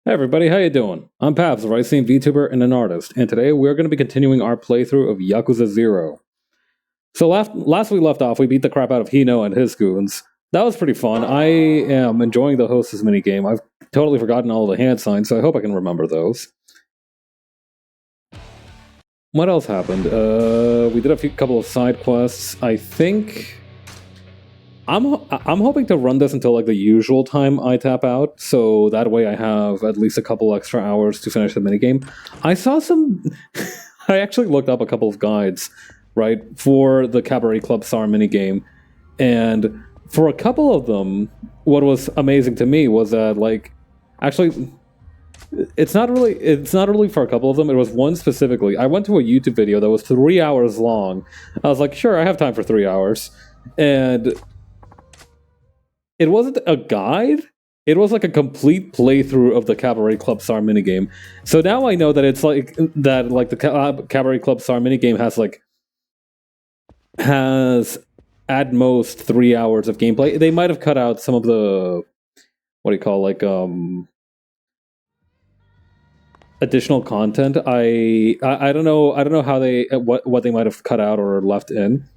Hey everybody, how you doing? I'm Pabs, a Ricine VTuber and an artist, and today we're going to be continuing our playthrough of Yakuza 0. So last we left off, we beat the crap out of Hino and his goons. That was pretty fun. I am enjoying the hostess minigame. I've totally forgotten all of the hand signs, so I hope I can remember those. What else happened? We did a couple of side quests. I think I'm hoping to run this until like the usual time I tap out, so that way I have at least a couple extra hours to finish the minigame. I saw some... I actually looked up a couple of guides, right, for the Cabaret Club CZAR minigame, and for a couple of them, what was amazing to me was that, like, actually... It's not really for a couple of them. It was one specifically. I went to a YouTube video that was 3 hours long. I was like, sure, I have time for 3 hours. And it wasn't a guide. It was like a complete playthrough of the Cabaret Club CZAR minigame. So now I know that it's like that. Like the Cabaret Club CZAR minigame has at most 3 hours of gameplay. They might have cut out some of the additional content. I don't know how they what they might have cut out or left in,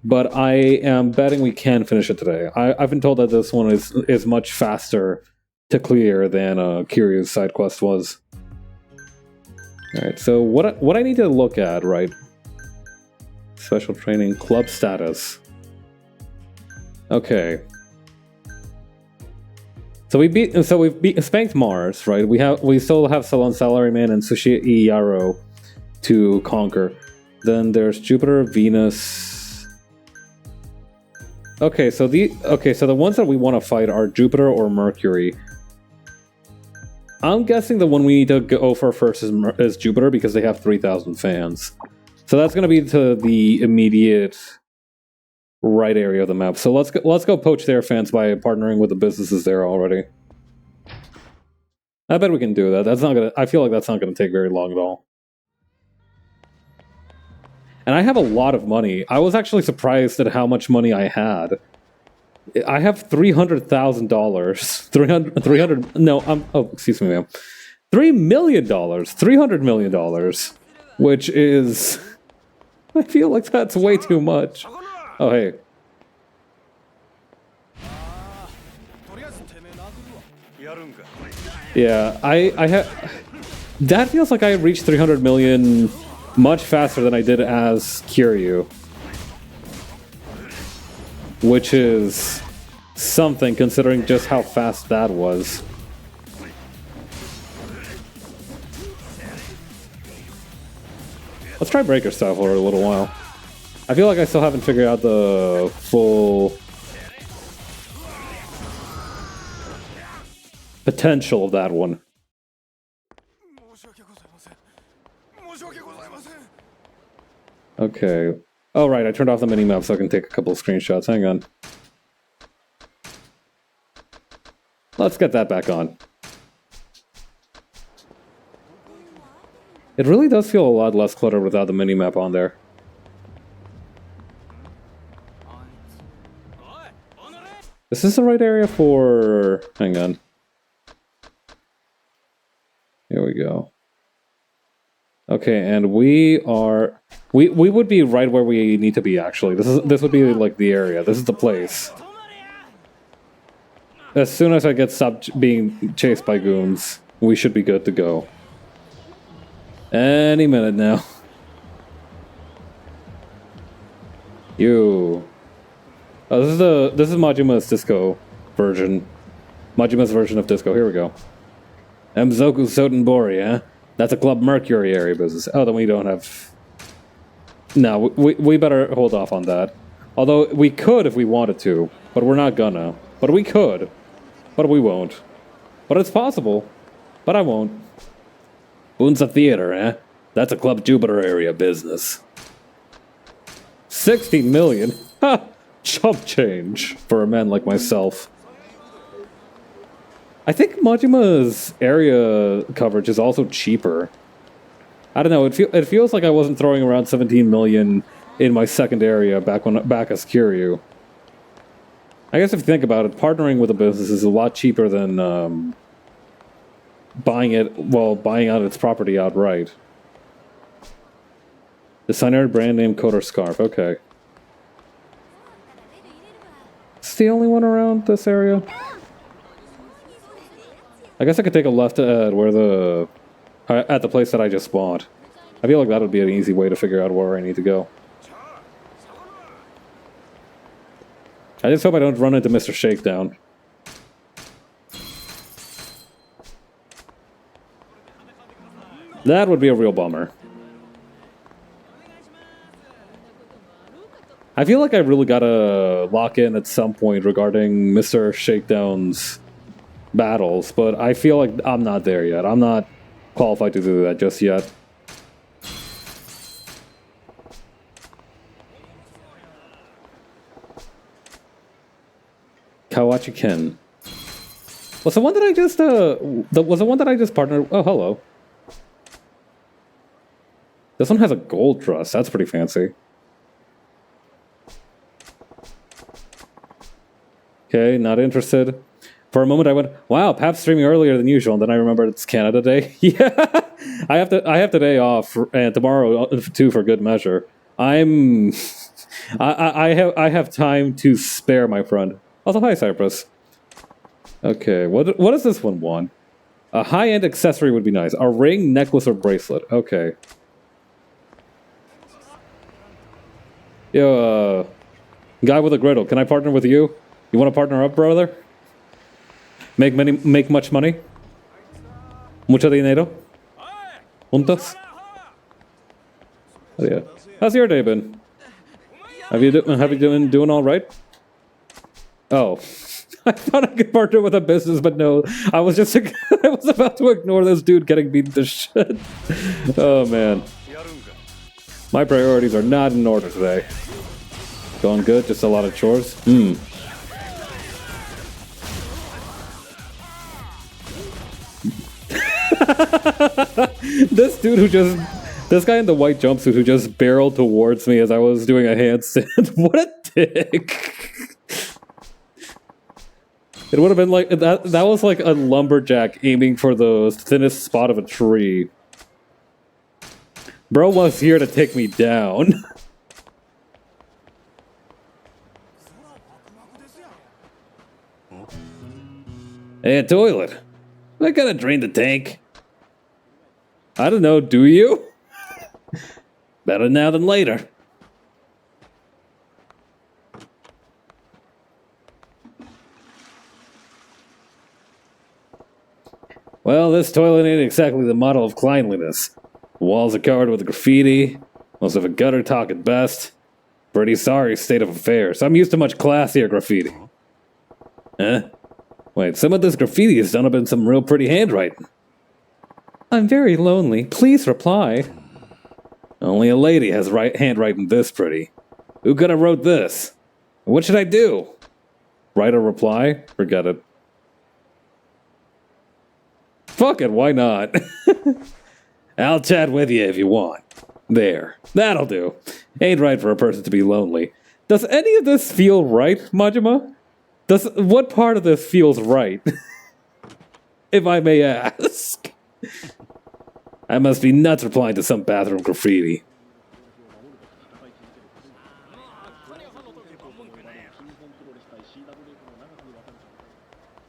but I am betting we can finish it today. I've been told that this one is much faster to clear than Kiryu's side quest was. All right, so what I need to look at, right? Special training club status. Okay. So we've spanked Mars, right? We still have Salon Salaryman and Sushi Iyaro to conquer. Then there's Jupiter, Venus. Okay, so the ones that we want to fight are Jupiter or Mercury. I'm guessing the one we need to go for first is Jupiter because they have 3,000 fans. So that's going to be to the immediate right area of the map. So let's go poach their fans by partnering with the businesses there already. I bet we can do that. I feel like that's not gonna take very long at all. And I have a lot of money. I was actually surprised at how much money I had. I have $300,000. 300. No, excuse me, ma'am. $3 million. $300 million, which is. I feel like that's way too much. Oh, hey. Yeah, I have... That feels like I reached 300 million much faster than I did as Kiryu. Which is something, considering just how fast that was. Let's try Breaker style for a little while. I feel like I still haven't figured out the full potential of that one. Okay. Oh, right, I turned off the minimap so I can take a couple of screenshots. Hang on. Let's get that back on. It really does feel a lot less cluttered without the minimap on there. Is this the right area for... Hang on. Here we go. Okay, and we are... We would be right where we need to be, actually. This would be, like, the area. This is the place. As soon as I get stopped being chased by goons, we should be good to go. Any minute now. You... Oh, this is Majima's disco version. Majima's version of disco. Here we go. Mzoku Sotenbori, eh? That's a Club Mercury area business. Oh, then we don't have... No, we better hold off on that. Although we could if we wanted to, but we're not gonna. But we could. But we won't. But it's possible. But I won't. Bunza Theater, eh? That's a Club Jupiter area business. 60 million? Ha! Chump change for a man like myself. I think Majima's area coverage is also cheaper. I don't know, it feels like I wasn't throwing around 17 million in my second area back as Kiryu. I guess if you think about it, partnering with a business is a lot cheaper than buying it, well, buying out its property outright. Designer, brand name, coat, or scarf. Okay. It's the only one around this area. I guess I could take a left at where at the place that I just bought. I feel like that would be an easy way to figure out where I need to go. I just hope I don't run into Mr. Shakedown. That would be a real bummer. I feel like I really gotta lock in at some point regarding Mr. Shakedown's battles, but I feel like I'm not there yet. I'm not qualified to do that just yet. Kawachi Ken. Was the one that I just was the one that I just partnered? Oh, hello. This one has a gold truss. That's pretty fancy. Okay, not interested. For a moment I went, wow, Pap's streaming earlier than usual, and then I remembered it's Canada Day. Yeah. I have today off and tomorrow too for good measure. I have time to spare, my friend. Also, hi Cypress. Okay, what does this one want? A high-end accessory would be nice. A ring, necklace, or bracelet. Okay. Yo, guy with a griddle, can I partner with you? You want to partner up, brother? Make much money? Mucho dinero? Juntos? Oh, yeah. How's your day been? Have you been doing all right? Oh, I thought I could partner with a business, but no. I was about to ignore this dude getting beaten to shit. Oh man, my priorities are not in order today. Going good, just a lot of chores. This guy in the white jumpsuit who just barreled towards me as I was doing a handstand. What a dick. It would have been like, that was like a lumberjack aiming for the thinnest spot of a tree. Bro was here to take me down. Hey, a toilet. I gotta drain the tank. I don't know, do you? Better now than later. Well, this toilet ain't exactly the model of cleanliness. The walls are covered with graffiti, most of a gutter talk at best. Pretty sorry state of affairs. I'm used to much classier graffiti. Huh? Wait, some of this graffiti is done up in some real pretty handwriting. I'm very lonely. Please reply. Only a lady has handwriting this pretty. Who could have wrote this? What should I do? Write a reply? Forget it. Fuck it, why not? I'll chat with you if you want. There. That'll do. Ain't right for a person to be lonely. Does any of this feel right, Majima? What part of this feels right? If I may ask. I must be nuts replying to some bathroom graffiti.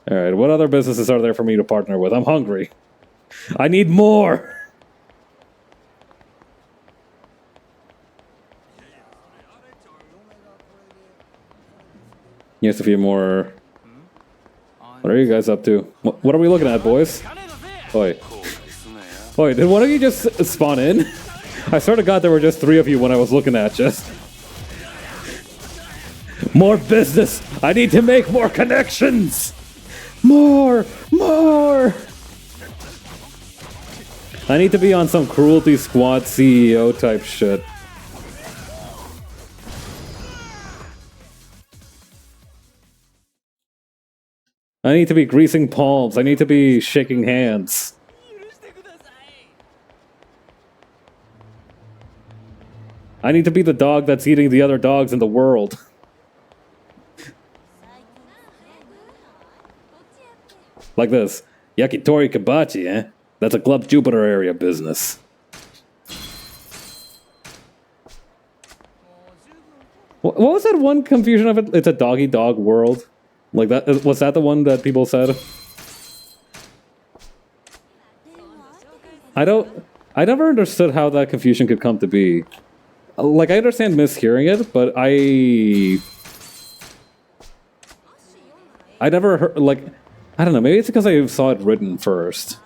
Alright, what other businesses are there for me to partner with? I'm hungry. I need more! Here's a few more. What are you guys up to? What are we looking at, boys? Oi. Oi, did one of you just spawn in? I swear to God there were just 3 of you when I was looking at you. More business! I need to make more connections! More! More! I need to be on some Cruelty Squad CEO type shit. I need to be greasing palms. I need to be shaking hands. I need to be the dog that's eating the other dogs in the world. Like this. Yakitori Kibachi, eh? That's a Club Jupiter area business. What was that one confusion of it? It's a dog-eat-dog world? Like that? Was that the one that people said? I never understood how that confusion could come to be. Like, I understand mishearing it, but I never heard, like, I don't know, maybe it's because I saw it written first.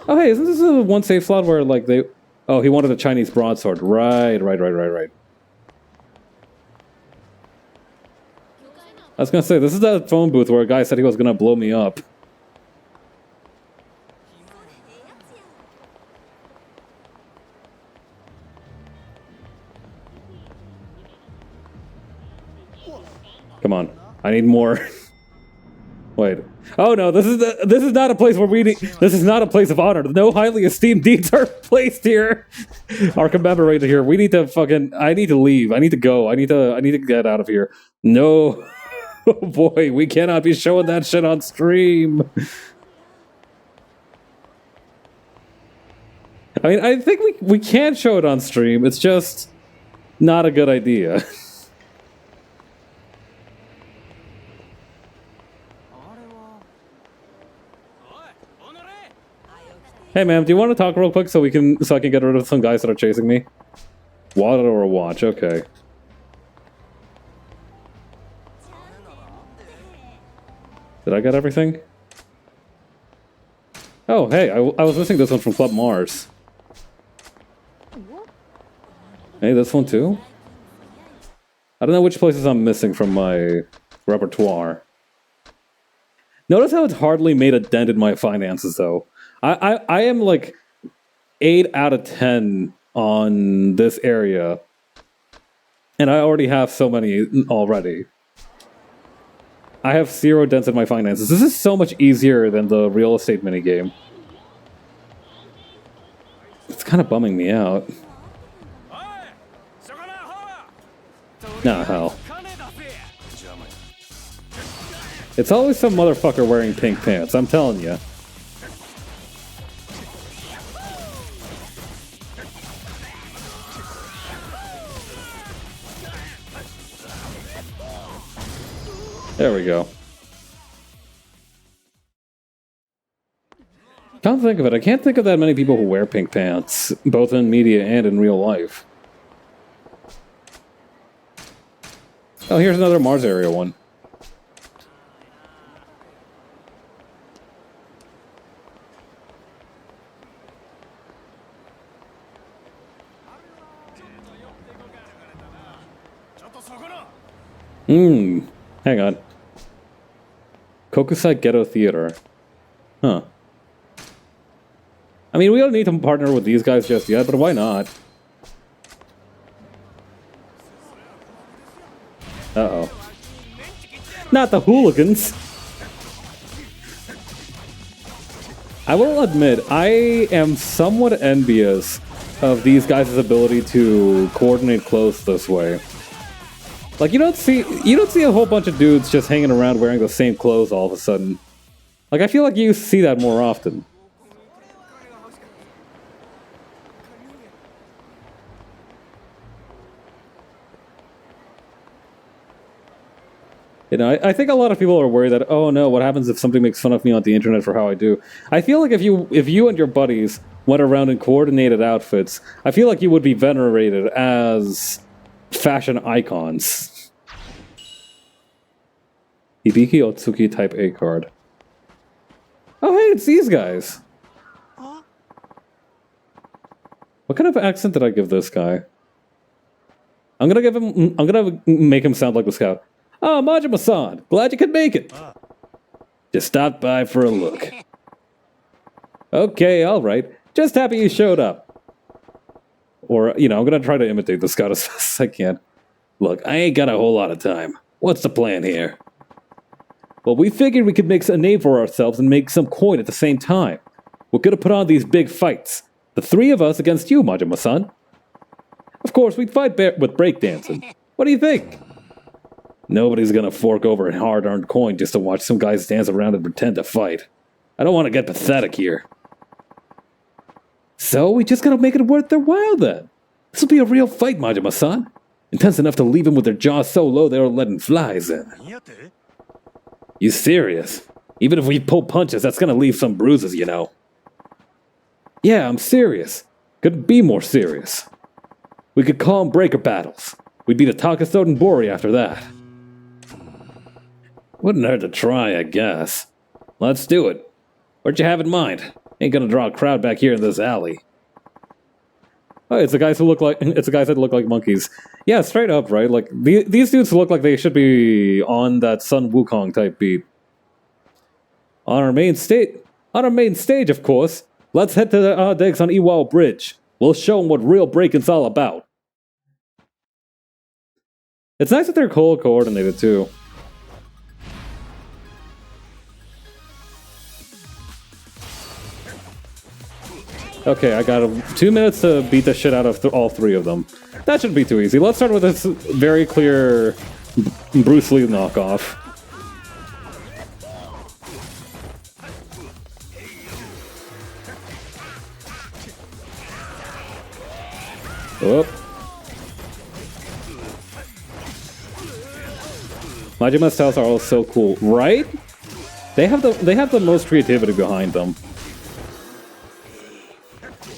Oh, hey, isn't this the one save slot where, like, oh, he wanted a Chinese broadsword. Right. I was gonna say, this is that phone booth where a guy said he was gonna blow me up. Come on, I need more. Wait. Oh no, this is not a place where we need. This is not a place of honor. No highly esteemed deeds are placed here. Are commemorated here. We need to fucking. I need to leave. I need to go. I need to get out of here. No. Oh boy, we cannot be showing that shit on stream. I mean, I think we can show it on stream. It's just not a good idea. Hey ma'am, do you want to talk real quick so I can get rid of some guys that are chasing me? Water or watch, okay. Did I get everything? Oh, hey, I was missing this one from Club Mars. Hey, this one too? I don't know which places I'm missing from my repertoire. Notice how it's hardly made a dent in my finances, though. I am like 8 out of 10 on this area. And I already have so many already. I have 0 dents in my finances. This is so much easier than the real estate minigame. It's kind of bumming me out. Nah, hell. It's always some motherfucker wearing pink pants, I'm telling you. There we go. Come to think of it, I can't think of that many people who wear pink pants, both in media and in real life. Oh, here's another Mars area one. Hang on. Kokusai Ghetto Theater. Huh. I mean, we don't need to partner with these guys just yet, but why not? Uh-oh. Not the hooligans! I will admit, I am somewhat envious of these guys' ability to coordinate clothes this way. Like, you don't see a whole bunch of dudes just hanging around wearing the same clothes all of a sudden. Like, I feel like you see that more often. You know, I think a lot of people are worried that, oh no, what happens if somebody makes fun of me on the internet for how I do? I feel like if you and your buddies went around in coordinated outfits, I feel like you would be venerated as fashion icons. Hibiki Otsuki Type A card. Oh hey, it's these guys. What kind of accent did I give this guy? I'm gonna make him sound like the scout. Oh, Majima-san, glad you could make it. Just stopped by for a look. Okay, alright. Just happy you showed up. Or, you know, I'm gonna try to imitate the scout as fast as I can. Look, I ain't got a whole lot of time. What's the plan here? Well, we figured we could make a name for ourselves and make some coin at the same time. We're gonna put on these big fights. The 3 of us against you, Majima-san. Of course, we'd fight with breakdancing. What do you think? Nobody's gonna fork over a hard-earned coin just to watch some guys dance around and pretend to fight. I don't want to get pathetic here. So, we just gotta make it worth their while then. This'll be a real fight, Majima-san. Intense enough to leave them with their jaws so low they were letting flies in. You serious? Even if we pull punches, that's gonna leave some bruises, you know. Yeah, I'm serious. Couldn't be more serious. We could call them breaker battles. We'd be the Takasod and Bori after that. Wouldn't hurt to try, I guess. Let's do it. What'd you have in mind? Ain't gonna draw a crowd back here in this alley. Oh, it's the guys that look like monkeys. Yeah, straight up, right? Like these dudes look like they should be on that Sun Wukong type beat. On our main stage, of course. Let's head to the digs on Iwao Bridge. We'll show them what real breaking's all about. It's nice that they're coordinated too. Okay, I got 2 minutes to beat the shit out of all three of them. That shouldn't be too easy. Let's start with this very clear Bruce Lee knockoff. Oh. Majima styles are all so cool, right? They have the most creativity behind them.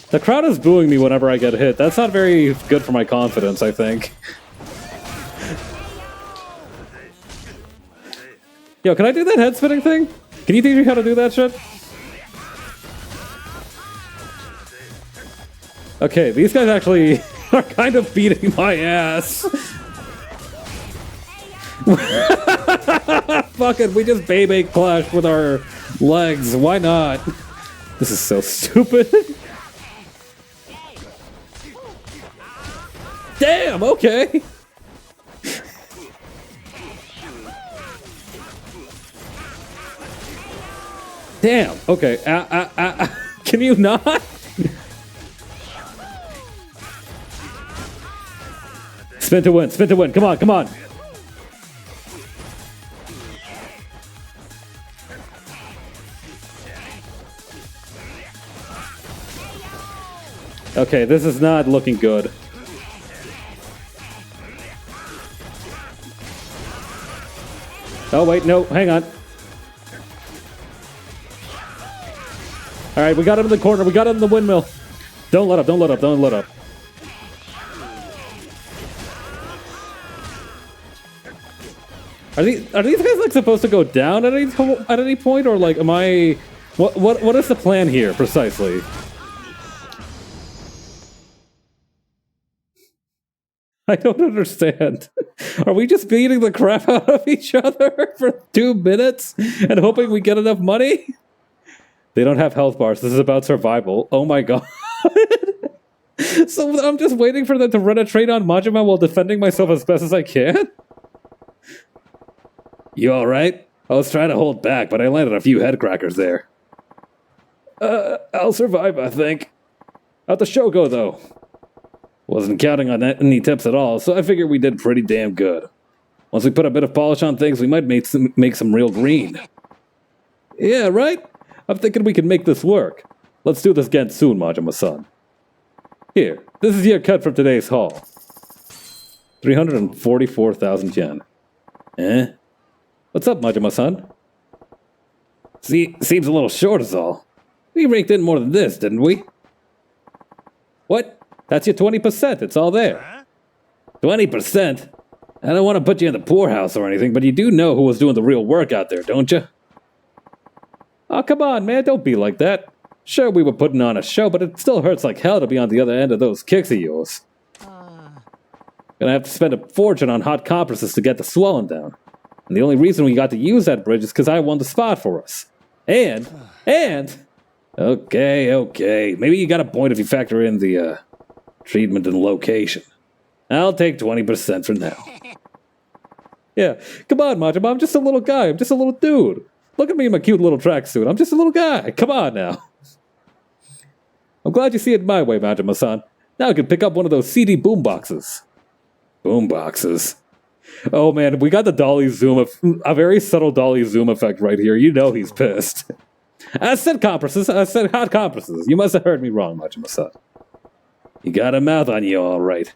The crowd is booing me whenever I get hit. That's not very good for my confidence, I think. Yo, can I do that head spinning thing? Can you teach me how to do that shit? Okay, these guys actually are kind of beating my ass. Fuck it, we just baby clash with our legs. Why not? This is so stupid. Damn, okay. Damn, okay. Can you not? Spin to win, come on. Okay, this is not looking good. Oh wait, no, hang on. Alright, we got him in the corner, we got him in the windmill. Don't let up. Are these guys like supposed to go down at any point, or like am I what is the plan here precisely? I don't understand. Are we just beating the crap out of each other for 2 minutes and hoping we get enough money? They don't have health bars. This is about survival. Oh my god. So I'm just waiting for them to run a train on Majima while defending myself as best as I can? You alright? I was trying to hold back, but I landed a few head crackers there. I'll survive, I think. How'd the show go, though? Wasn't counting on any tips at all, so I figured we did pretty damn good. Once we put a bit of polish on things, we might make some real green. Yeah, right? I'm thinking we can make this work. Let's do this again soon, Majima-san. Here, this is your cut from today's haul. 344,000 yen. Eh? What's up, Majima-san? Seems a little short is all. We raked in more than this, didn't we? What? That's your 20%, it's all there. 20%? I don't want to put you in the poorhouse or anything, but you do know who was doing the real work out there, don't you? Oh, come on, man, don't be like that. Sure, we were putting on a show, but it still hurts like hell to be on the other end of those kicks of yours. Gonna have to spend a fortune on hot compresses to get the swelling down. And the only reason we got to use that bridge is because I won the spot for us. And... Okay, maybe you got a point if you factor in the, treatment and location. I'll take 20% for now. Yeah, come on, Majima, I'm just a little guy, I'm just a little dude. Look at me in my cute little tracksuit, I'm just a little guy, come on now. I'm glad you see it my way, Majima-san. Now I can pick up one of those CD boomboxes. Boomboxes? Oh man, we got the dolly zoom, a very subtle dolly zoom effect right here, you know he's pissed. I said compresses. I said hot compresses. You must have heard me wrong, Majima-san. You got a mouth on you, all right.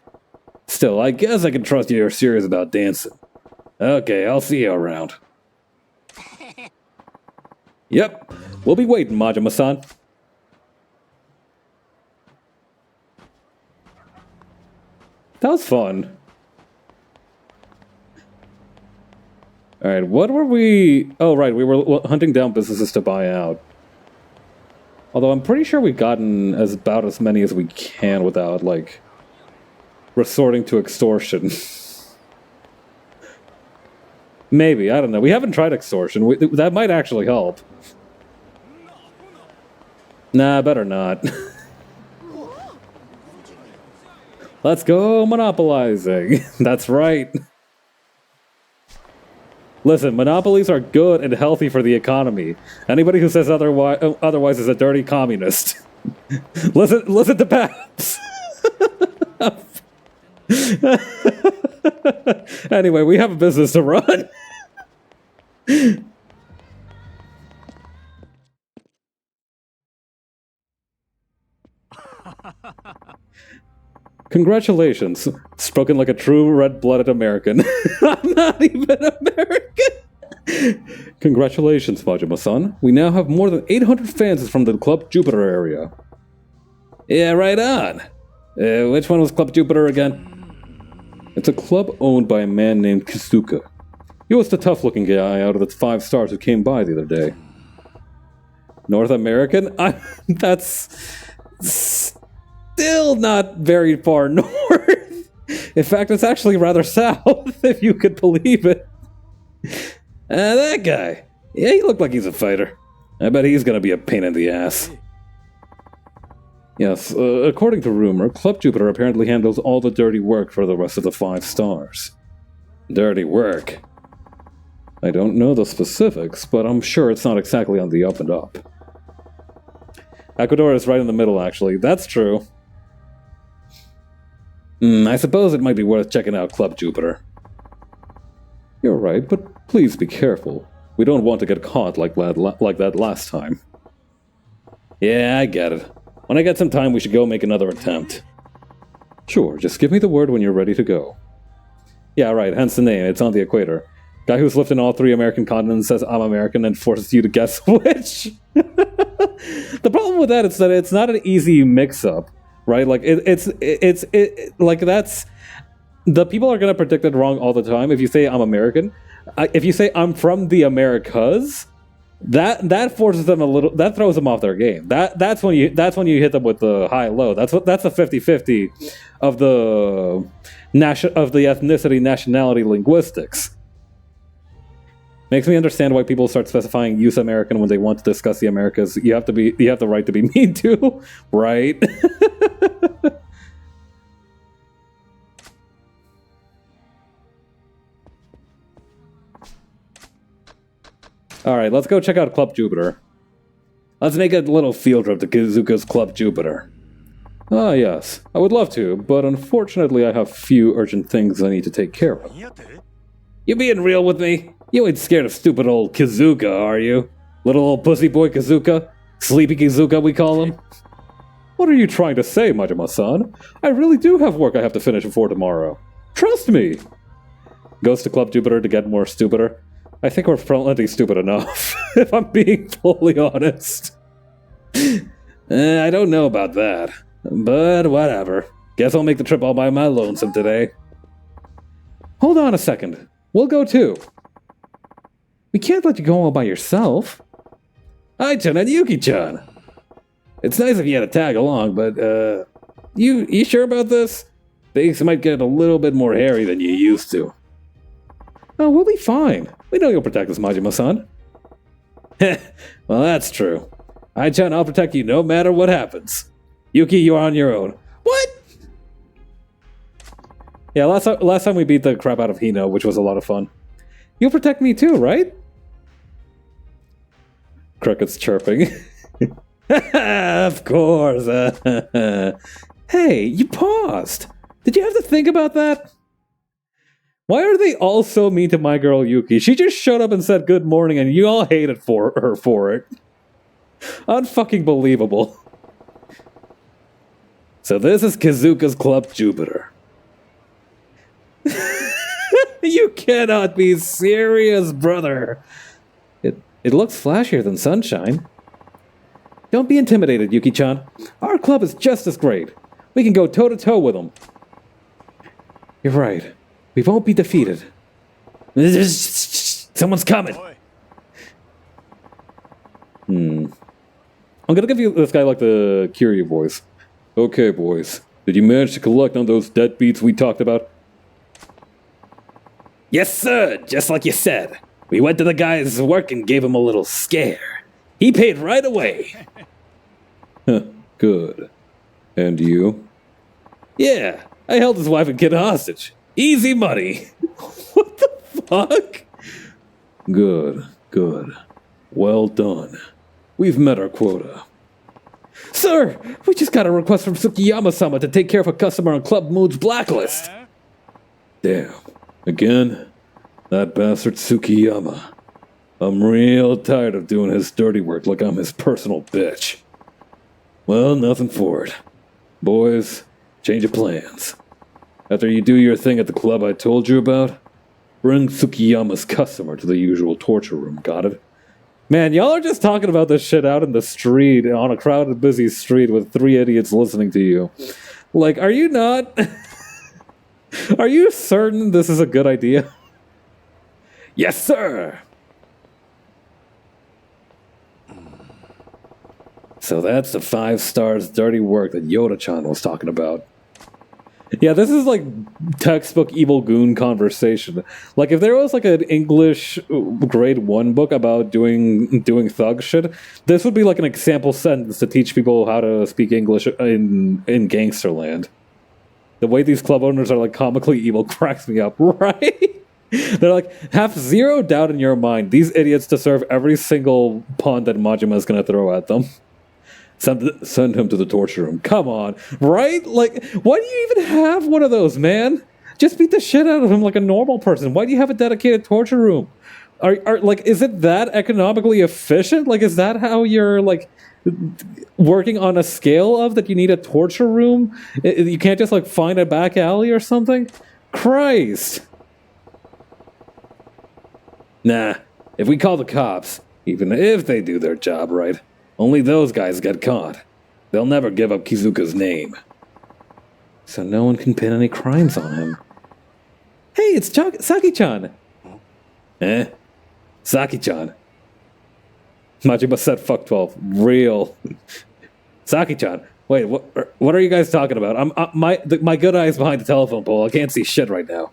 Still, I guess I can trust you're serious about dancing. Okay, I'll see you around. Yep, we'll be waiting, Majima-san. That was fun. Alright, what were we... Oh, right, we were hunting down businesses to buy out. Although I'm pretty sure we've gotten about as many as we can without, like, resorting to extortion. Maybe, I don't know. We haven't tried extortion. That might actually help. Nah, better not. Let's go monopolizing. That's right. Listen, monopolies are good and healthy for the economy. Anybody who says otherwise is a dirty communist. listen to Paps. Anyway, we have a business to run. Congratulations. Spoken like a true red-blooded American. I'm not even American. Congratulations, Majima-san. We now have more than 800 fans from the Club Jupiter area. Yeah, right on. Which one was Club Jupiter again? It's a club owned by a man named Kizuka. He was the tough-looking guy out of the 5 stars who came by the other day. North American? That's still not very far north. In fact, it's actually rather south, if you could believe it. That guy. Yeah, he looked like he's a fighter. I bet he's gonna be a pain in the ass. Yes, according to rumor, Club Jupiter apparently handles all the dirty work for the rest of the 5 stars. Dirty work? I don't know the specifics, but I'm sure it's not exactly on the up and up. Ecuador is right in the middle, actually. That's true. I suppose it might be worth checking out Club Jupiter. You're right, but please be careful. We don't want to get caught like that last time. Yeah, I get it. When I get some time, we should go make another attempt. Sure, just give me the word when you're ready to go. Yeah, right, hence the name. It's on the equator. Guy who's lived in all 3 American continents says I'm American and forces you to guess which. The problem with that is that it's not an easy mix-up, right? Like, it's like that's... The people are going to predict it wrong all the time. If you say I'm American, if you say I'm from the Americas, that forces them a little... That throws them off their game. That's when you hit them with the high-low. That's the 50-50 of the ethnicity, nationality, linguistics. Makes me understand why people start specifying use American when they want to discuss the Americas. You have the right to be mean too, right? Alright, let's go check out Club Jupiter. Let's make a little field trip to Kizuka's Club Jupiter. Ah, yes. I would love to, but unfortunately I have few urgent things I need to take care of. You being real with me? You ain't scared of stupid old Kizuka, are you? Little old pussy boy Kizuka? Sleepy Kizuka, we call him? What are you trying to say, Majima-san? I really do have work I have to finish before tomorrow. Trust me! Goes to Club Jupiter to get more stupider. I think we're plenty stupid enough, if I'm being fully honest. I don't know about that, but whatever. Guess I'll make the trip all by my lonesome today. Hold on a second. We'll go too. We can't let you go all by yourself. Ai-chan and Yuki-chan. It's nice if you had to tag along, but, you sure about this? Things might get a little bit more hairy than you used to. Oh, we'll be fine. We know you'll protect us, Majima-san. Well, that's true. Ai-chan, I'll protect you no matter what happens. Yuki, you're on your own. What? Yeah, last time we beat the crap out of Hino, which was a lot of fun. You'll protect me too, right? Crickets chirping. Of course. Hey, you paused. Did you have to think about that? Why are they all so mean to my girl Yuki? She just showed up and said good morning and you all hated her for it. Unfucking believable. So this is Kazuka's Club Jupiter. You cannot be serious, brother. It looks flashier than Sunshine. Don't be intimidated, Yuki-chan. Our club is just as great. We can go toe-to-toe with them. You're right. We won't be defeated. Someone's coming. I'm gonna give you this guy like the Kiryu voice. Okay, boys. Did you manage to collect on those deadbeats we talked about? Yes, sir. Just like you said. We went to the guy's work and gave him a little scare. He paid right away. Good. And you? Yeah, I held his wife and kid hostage. Easy money. What the fuck? Good. Well done. We've met our quota. Sir, we just got a request from Tsukiyama-sama to take care of a customer on Club Mood's blacklist. Damn. Again? That bastard Tsukiyama. I'm real tired of doing his dirty work like I'm his personal bitch. Well, nothing for it. Boys, change of plans. After you do your thing at the club I told you about, bring Tsukiyama's customer to the usual torture room, got it? Man, y'all are just talking about this shit out in the street, on a crowded, busy street with 3 idiots listening to you. Like, are you not... Are you certain this is a good idea? Yes, sir! So that's the 5 stars dirty work that Yoda-chan was talking about. Yeah, this is like textbook evil goon conversation. Like if there was like an English grade 1 book about doing thug shit, this would be like an example sentence to teach people how to speak English in Gangsterland. The way these club owners are like comically evil cracks me up, right? They're like, have zero doubt in your mind, these idiots deserve every single pawn that Majima is going to throw at them. Send him to the torture room. Come on, right? Like, why do you even have one of those, man? Just beat the shit out of him like a normal person. Why do you have a dedicated torture room? Are like, is it that economically efficient? Like, is that how you're like working on a scale of that? You need a torture room? You can't just like find a back alley or something? Christ! Nah. If we call the cops, even if they do their job right, only those guys get caught. They'll never give up Kizuka's name. So no one can pin any crimes on him. Hey, it's Saki-chan! Eh? Saki-chan. Majima said fuck 12. Real. Saki-chan. Wait, what are you guys talking about? My good eye is behind the telephone pole. I can't see shit right now.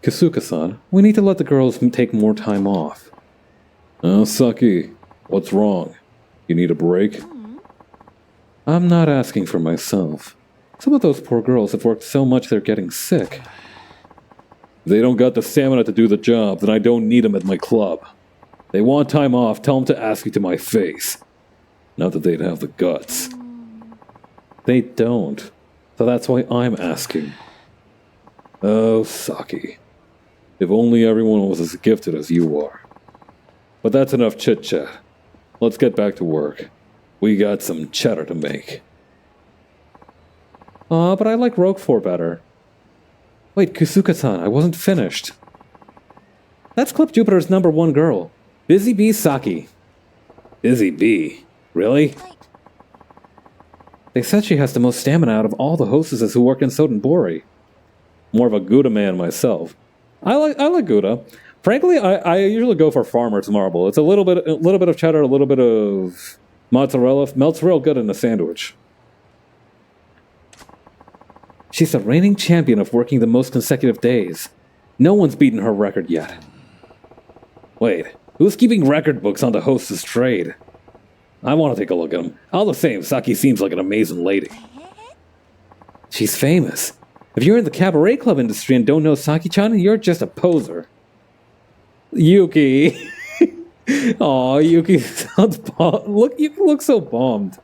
Kasuka-san, we need to let the girls take more time off. Oh, Saki. What's wrong? You need a break? I'm not asking for myself. Some of those poor girls have worked so much they're getting sick. If they don't got the stamina to do the job, then I don't need them at my club. They want time off, tell them to ask me to my face. Not that they'd have the guts. They don't. So that's why I'm asking. Oh, Saki. If only everyone was as gifted as you are. But that's enough chit-chat. Let's get back to work. We got some cheddar to make. Aw, but I like Roquefort better. Wait, Kusuka-san, I wasn't finished. That's Club Jupiter's #1 girl. Busy Bee Saki. Busy Bee? Really? They said she has the most stamina out of all the hostesses who work in Sotenbori. More of a Gouda man myself. I like Gouda. Frankly, I usually go for Farmer's Marble. It's a little bit of cheddar, a little bit of mozzarella. Melts real good in a sandwich. She's the reigning champion of working the most consecutive days. No one's beaten her record yet. Wait, who's keeping record books on the hostess trade? I want to take a look at them. All the same, Saki seems like an amazing lady. She's famous. If you're in the cabaret club industry and don't know Saki-chan, you're just a poser. Yuki. Aw, Yuki sounds bombed. You look so bummed.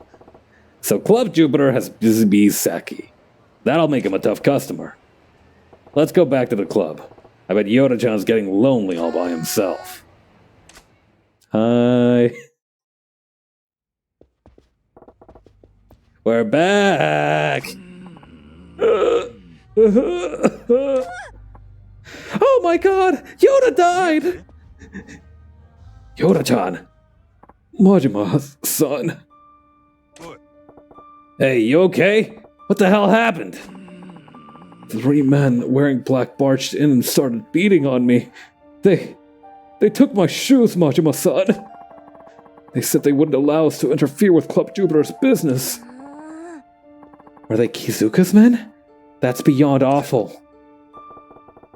So Club Jupiter has Busy Bee Saki. That'll make him a tough customer. Let's go back to the club. I bet Yoda-chan's getting lonely all by himself. Hi. We're back! Oh my god! Yoda died! Yoda-chan! Majima-san. Hey, you okay? What the hell happened? 3 men wearing black barged in and started beating on me. They took my shoes, Majima-san. They said they wouldn't allow us to interfere with Club Jupiter's business. Are they Kizuka's men? That's beyond awful.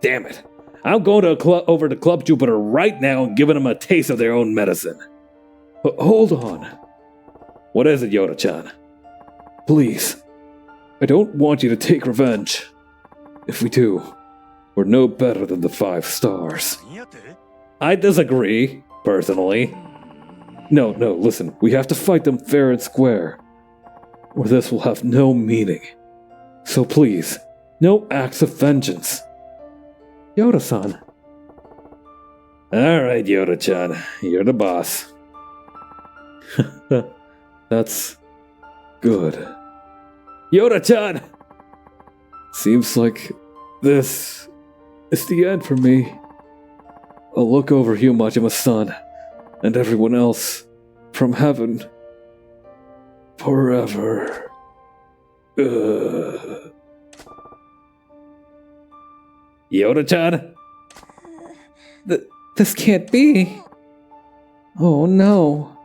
Damn it. I'm going over to Club Jupiter right now and giving them a taste of their own medicine. Hold on. What is it, Yoda-chan? Please. I don't want you to take revenge. If we do, we're no better than the 5 stars. I disagree, personally. No, listen. We have to fight them fair and square, or this will have no meaning. So please, no acts of vengeance. Yoda-san. Alright, Yoda-chan. You're the boss. That's good. Yoda-chan! Seems like this is the end for me. I'll look over you, Majima-san, and everyone else from heaven forever. Yoda-chan? This can't be. Oh no.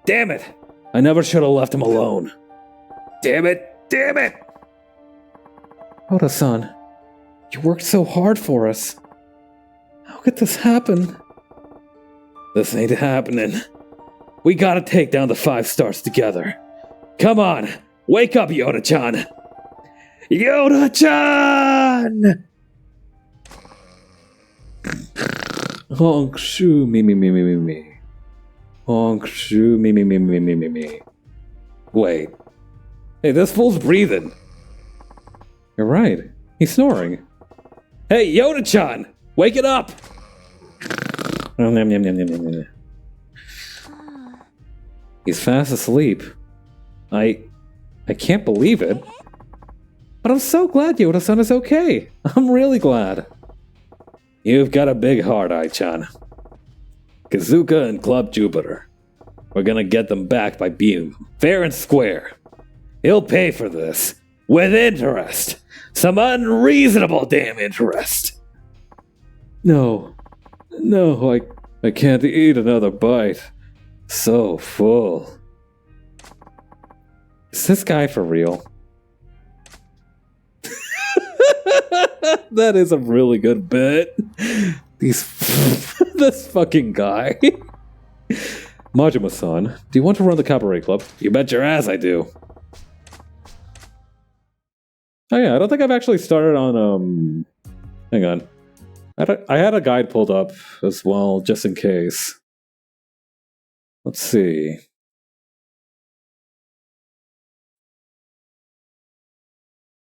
Damn it! I never should have left him alone. Damn it! Yoda-san, you worked so hard for us. How could this happen? This ain't happening. We gotta take down the 5 stars together. Come on! Wake up, Yoda-chan! Yoda-chan! Honk shoo me. Honk shoo me. Wait. Hey, this fool's breathing. You're right. He's snoring. Hey, Yoda-chan! Wake it up! He's fast asleep. I can't believe it. But I'm so glad Yoda-san is okay. I'm really glad. You've got a big heart, Ai-chan. Kazuka and Club Jupiter. We're gonna get them back by being fair and square. He'll pay for this. With interest. Some unreasonable damn interest. No, I can't eat another bite. So full. Is this guy for real? That is a really good bit. This fucking guy. Majima-san, do you want to run the cabaret club? You bet your ass I do. Oh yeah, I don't think I've actually started on, hang on. I had a guide pulled up as well, just in case. Let's see.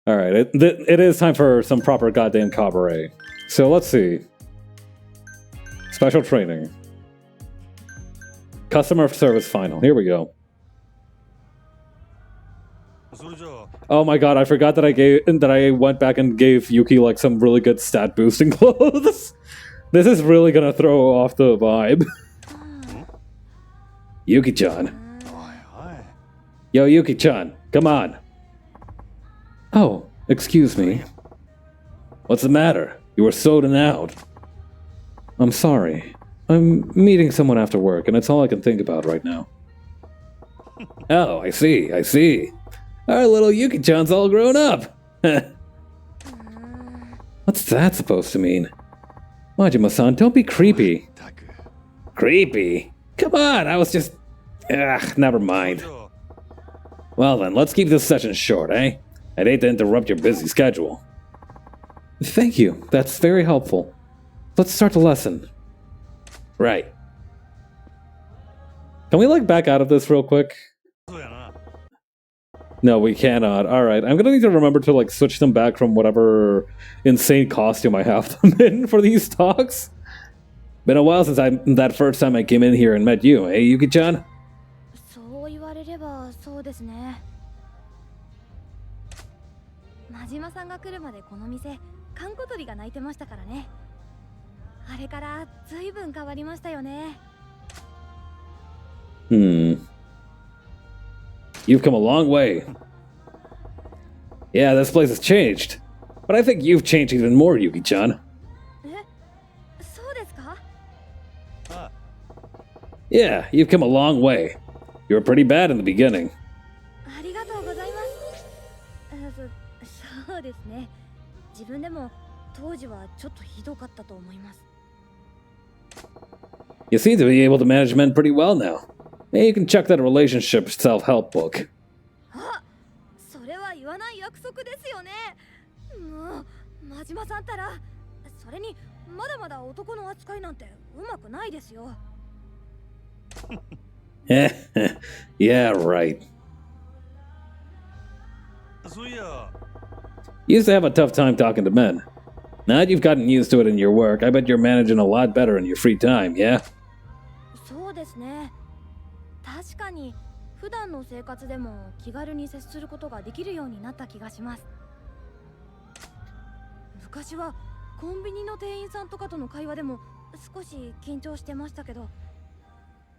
Alright, it is time for some proper goddamn cabaret. So let's see. Special training. Customer service final. Here we go. Oh my god, I forgot that I went back and gave Yuki like some really good stat boosting clothes. This is really gonna throw off the vibe. Yuki-chan. Yo, Yuki-chan, come on. Oh, excuse me. What's the matter? You were solding out. I'm sorry. I'm meeting someone after work, and it's all I can think about right now. Oh, I see. Our little Yuki-chan's all grown up. What's that supposed to mean? Majima-san, don't be creepy. Creepy? Come on, I was just... never mind. Well then, let's keep this session short, eh? I'd hate to interrupt your busy schedule. Thank you, that's very helpful. Let's start the lesson. Right. Can we like back out of this real quick? No, we cannot. Alright, I'm gonna need to remember to like switch them back from whatever insane costume I have them in for these talks. Been a while since that first time I came in here and met you, eh, Yuki-chan? 島さんが来るまでこの店、閑古鳥が鳴いてましたからね。あれからずいぶん変わりましたよね。You've come a long way. Yeah, this place has changed. But I think you've changed even more, Yuki-chan. そうですか? Yeah, you've come a long way. You were pretty bad in the beginning. ありがとうございます。そうですね。自分でも当時はちょっとひどかったと思います。You seem to be able to manage men pretty well now. Maybe you can check that relationship self-help book. あ、それは言わない約束ですよね。もう、真島さんったら、それにまだまだ男の扱いなんてうまくないですよ。Yeah, right. そういや。You used to have a tough time talking to men. Now that you've gotten used to it in your work, I bet you're managing a lot better in your free time, yeah? そうですね。確かに普段の生活でも気軽に接することができるようになった気がします。昔はコンビニの店員さんとかとの会話でも少し緊張してましたけど、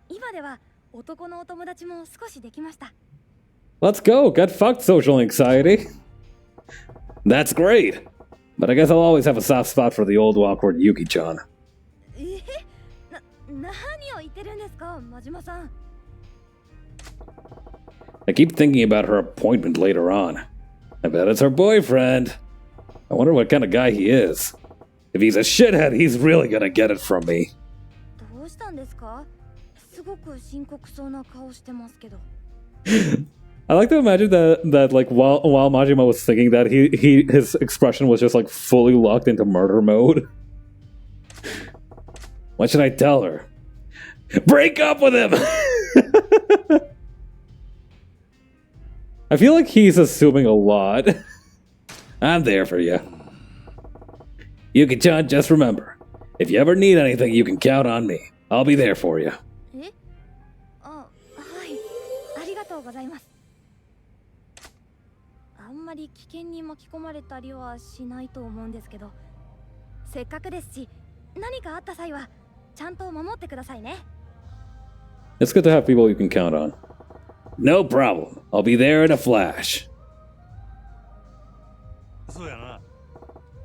今では男のお友達も少しできました。Let's go! Get fucked, social anxiety! That's great! But I guess I'll always have a soft spot for the old awkward Yuki-chan. 何を言ってるんですか、真島さん。I keep thinking about her appointment later on. I bet it's her boyfriend. I wonder what kind of guy he is. If he's a shithead, he's really gonna get it from me. どうしたんですか？すごく深刻そうな顔してますけど。I like to imagine that like while Majima was thinking that his expression was just like fully locked into murder mode. What should I tell her? Break up with him! I feel like he's assuming a lot. I'm there for you. Yuki-chan, just remember, if you ever need anything, you can count on me. I'll be there for you. はい、ありがとうございます。あんまり危険に巻き込まれたりはしないと思うんですけど、せっかくですし、何かあった際はちゃんと守ってくださいね。It's good to have people you can count on. No problem. I'll be there in a flash. そうやな。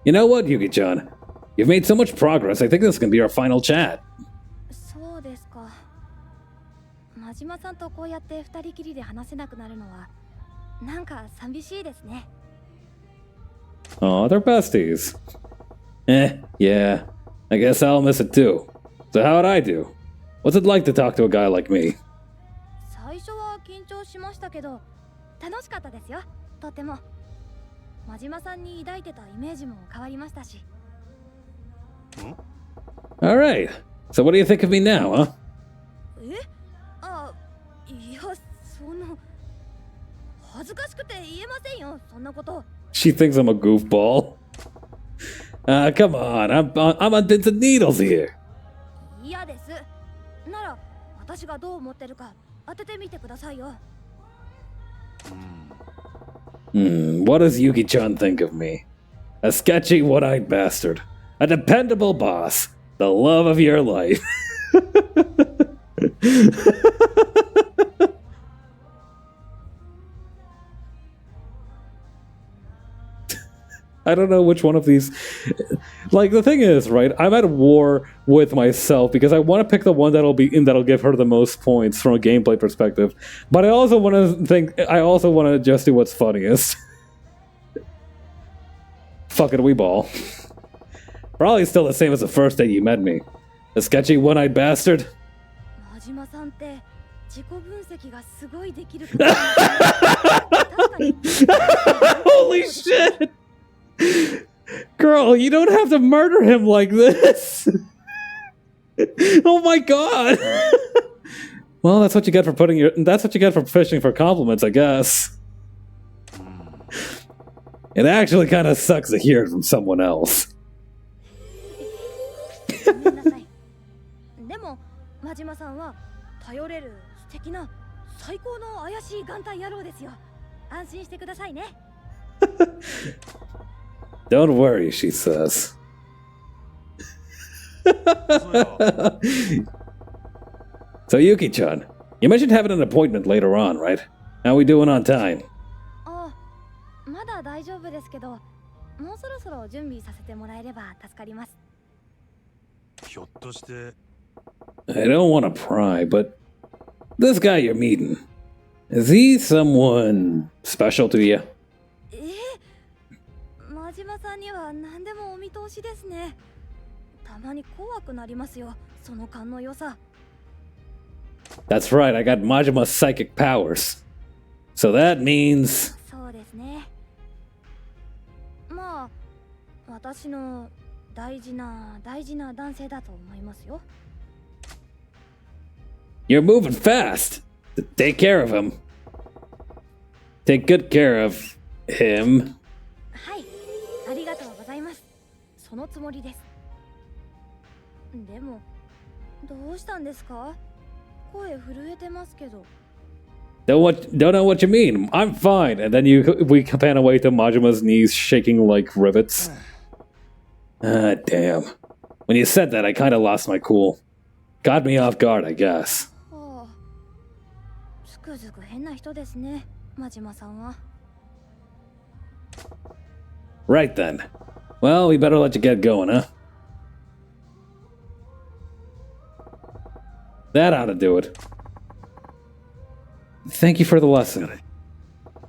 You know what, Yuki-chan? You've made so much progress, I think this can be our final chat. そうですか。真島さんとこうやって二人きりで話せなくなるのは、なんか寂しいですね。Aw, they're besties. Yeah. I guess I'll miss it too. So how'd I do? What's it like to talk to a guy like me? 最初は緊張しましたけど、楽しかったですよ。とても。真島さんに抱いてたイメージも変わりましたし。Alright. So what do you think of me now, huh? いや、恥ずかしくて言えませんよ、そんなこと。She thinks I'm a goofball. Come on. I'm on pins and needles here. 嫌です。なら、私がどう思ってるか当ててみてくださいよ。What does Yuki-chan think of me? A sketchy, one-eyed bastard. A dependable boss. The love of your life. I don't know which one of these. Like, the thing is, right? I'm at war with myself because I want to pick the one that'll give her the most points from a gameplay perspective. But I also want to just do what's funniest. Fuck it, we ball. Probably still the same as the first day you met me. A sketchy one-eyed bastard. 真島さんって自己分析がすごいできる方なんですね。確かに。Holy shit! Girl, you don't have to murder him like this. Oh my god. Well, that's what you get for fishing for compliments, I guess. It actually kind of sucks to hear it from someone else. ごめんなさい。でも、真島さんは頼れる素敵な最高の怪しい眼帯野郎ですよ。安心してくださいね。Don't worry, she says. そうよ。 So Yuki-chan, you mentioned having an appointment later on, right? How we doing on time? あ、まだ大丈夫ですけど、もうそろそろ準備させてもらえれば助かります。ひょっとして、 I don't want to pry, but this guy you're meeting, is he someone special to you? 真島さんには何でもお見通しですね。たまに怖くなりますよ、その勘の良さ。That's right, I got Majima's psychic powers. So that means... そうですね。まあ、私の大事な男性だと思いますよ。You're moving fast! Take care of him. Take good care of him. はい、ありがとうございます。そのつもりです。でも、どうしたんですか？声震えてますけど。Don't know what you mean. I'm fine. And then we pan away to Majima's knees shaking like rivets. Ah, damn. When you said that, I kind of lost my cool. Got me off guard, I guess. はあ、つくづく変な人ですね、真島さんは。Right then. Well, we better let you get going, huh? That ought to do it. Thank you for the lesson.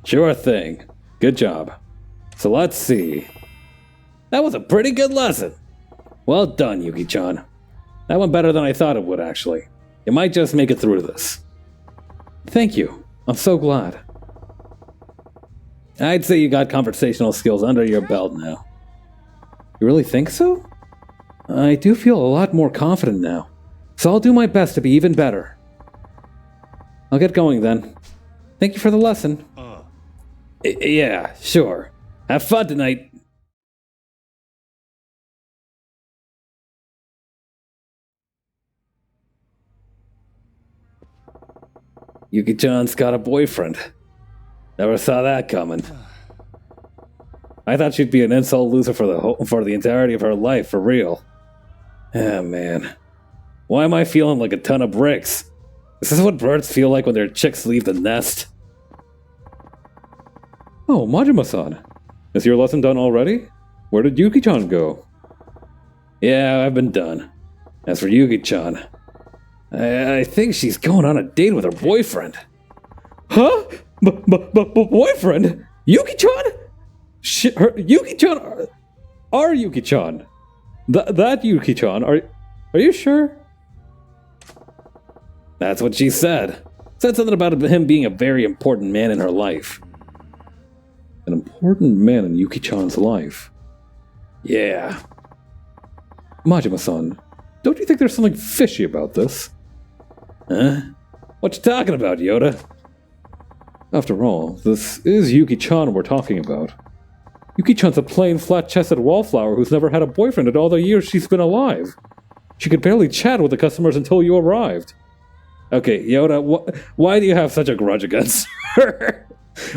Sure thing. Good job. So let's see. That was a pretty good lesson. Well done, Yuki-chan. That went better than I thought it would, actually. You might just make it through this. Thank you. I'm so glad. I'd say you got conversational skills under your belt now. You really think so? I do feel a lot more confident now. So I'll do my best to be even better. I'll get going then. Thank you for the lesson. Yeah, sure. Have fun tonight. Yuki-chan's got a boyfriend. Never saw that coming. I thought she'd be an insult loser for the entirety of her life, for real. Ah, man. Why am I feeling like a ton of bricks? Is this what birds feel like when their chicks leave the nest? Oh, Majima-san. Is your lesson done already? Where did Yuki-chan go? Yeah, I've been done. As for Yuki-chan, I think she's going on a date with her boyfriend. Huh? Boyfriend? Yuki-chan? Yuki-chan? Our Yuki-chan? That Yuki-chan? Are you sure? That's what she said. Said something about him being a very important man in her life. An important man in Yuki-chan's life? Yeah. Majima-san, don't you think there's something fishy about this? Huh? What you talking about, Yoda? After all, this is Yuki-chan we're talking about. Yuki-chan's a plain, flat-chested wallflower who's never had a boyfriend in all the years she's been alive. She could barely chat with the customers until you arrived. Okay, Yoda, why do you have such a grudge against her?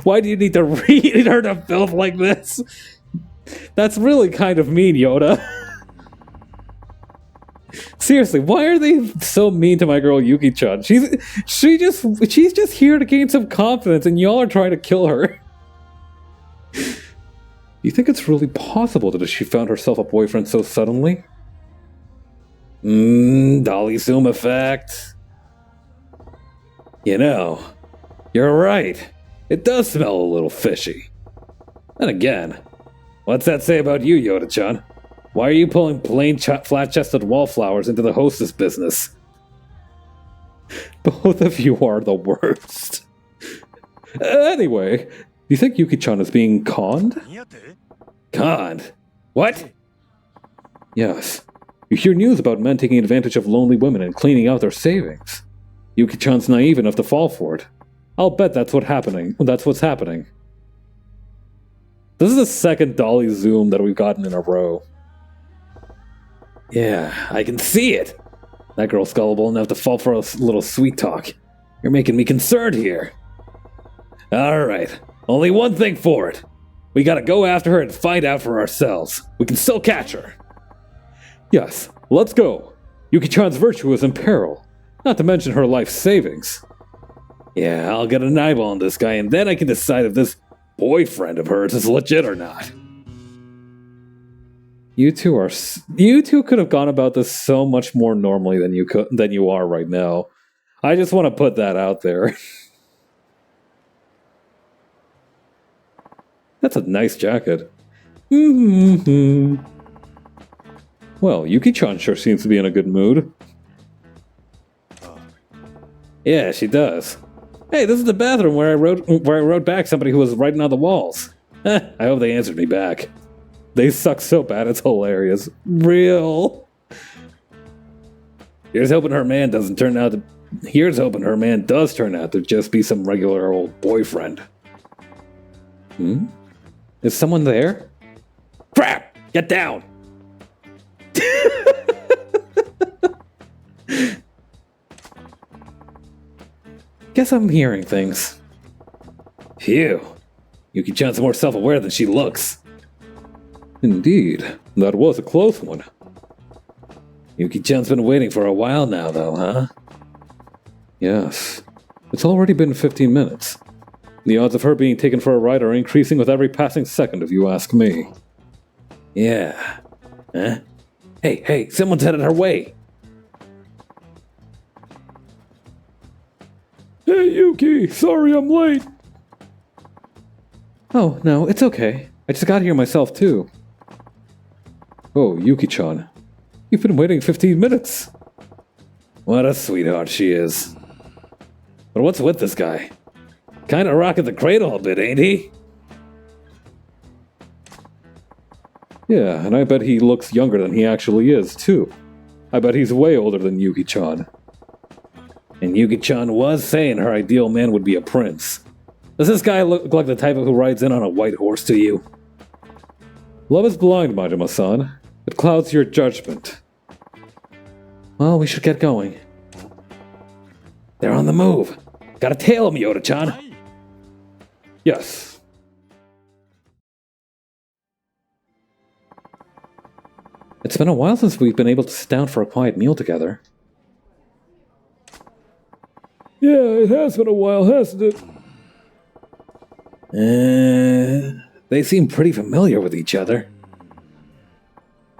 Why do you need to read her to filth like this? That's really kind of mean, Yoda. Seriously, why are they so mean to my girl Yuki-chan? She's just here to gain some confidence, and y'all are trying to kill her. You think it's really possible that she found herself a boyfriend so suddenly? Dolly Zoom effect. You know, you're right. It does smell a little fishy. And again, what's that say about you, Yoda-chan? Why are you pulling plain, flat-chested wallflowers into the hostess business? Both of you are the worst. Anyway, do you think Yuki-chan is being conned? Conned? What? Yes. You hear news about men taking advantage of lonely women and cleaning out their savings. Yuki-chan's naive enough to fall for it. I'll bet that's what's happening. This is the second Dolly Zoom that we've gotten in a row. Yeah, I can see it. That girl's gullible enough to fall for a little sweet talk. You're making me concerned here. Alright, only one thing for it. We gotta go after her and find out for ourselves. We can still catch her. Yes, let's go. Yuki-chan's virtue is in peril, not to mention her life savings. Yeah, I'll get an eyeball on this guy, and then I can decide if this boyfriend of hers is legit or not. You two could have gone about this so much more normally than you are right now. I just want to put that out there. That's a nice jacket. Well, Yuki-chan sure seems to be in a good mood. Yeah, she does. Hey, this is the bathroom where I wrote back somebody who was writing on the walls. I hope they answered me back. They suck so bad, it's hilarious. Real. Here's hoping her man does turn out to just be some regular old boyfriend. Is someone there? Crap! Get down! Guess I'm hearing things. Phew. Yuki-chan's more self-aware than she looks. Indeed. That was a close one. Yuki-chan's been waiting for a while now, though, huh? Yes. It's already been 15 minutes. The odds of her being taken for a ride are increasing with every passing second, if you ask me. Yeah. Huh? Hey, someone's headed her way. Hey, Yuki, sorry I'm late. Oh, no, it's okay. I just got here myself, too. Oh, Yuki-chan. You've been waiting 15 minutes. What a sweetheart she is. But what's with this guy? Kinda rocking the cradle a bit, ain't he? Yeah, and I bet he looks younger than he actually is, too. I bet he's way older than Yuki-chan. And Yuki-chan was saying her ideal man would be a prince. Does this guy look like the type who rides in on a white horse to you? Love is blind, Majima-san. It clouds your judgment. Well, we should get going. They're on the move. Gotta tail him, Yoda-chan. Yes. It's been a while since we've been able to sit down for a quiet meal together. Yeah, it has been a while, hasn't it? They seem pretty familiar with each other.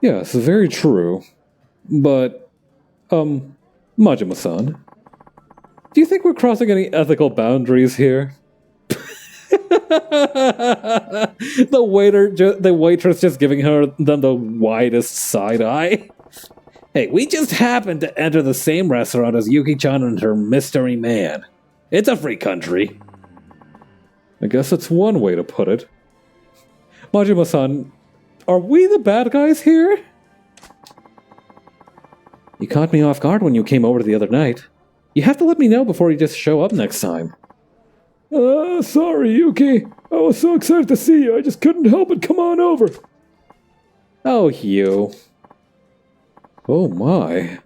Yes, very true. But, Majima-san, do you think we're crossing any ethical boundaries here? The waitress just giving them the widest side eye. Hey, we just happened to enter the same restaurant as Yuki-chan and her mystery man. It's a free country. I guess that's one way to put it. Majima-san, are we the bad guys here? You caught me off guard when you came over the other night. You have to let me know before you just show up next time. Sorry, Yuki. I was so excited to see you, I just couldn't help but come on over. Oh, you. Oh my.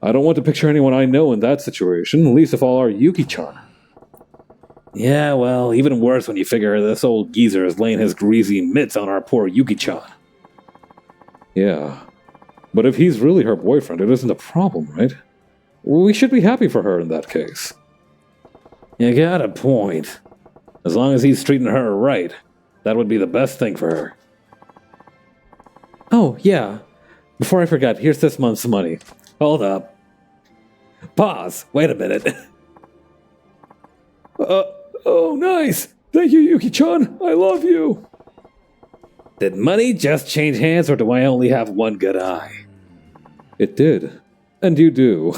I don't want to picture anyone I know in that situation, least of all our Yuki-chan. Yeah, well, even worse when you figure this old geezer is laying his greasy mitts on our poor Yuki-chan. Yeah. But if he's really her boyfriend, it isn't a problem, right? We should be happy for her in that case. You got a point. As long as he's treating her right, that would be the best thing for her. Oh, yeah. Before I forget, here's this month's money. Hold up. Pause. Wait a minute. Oh, nice. Thank you, Yuki-chan. I love you. Did money just change hands, or do I only have one good eye? It did. And you do.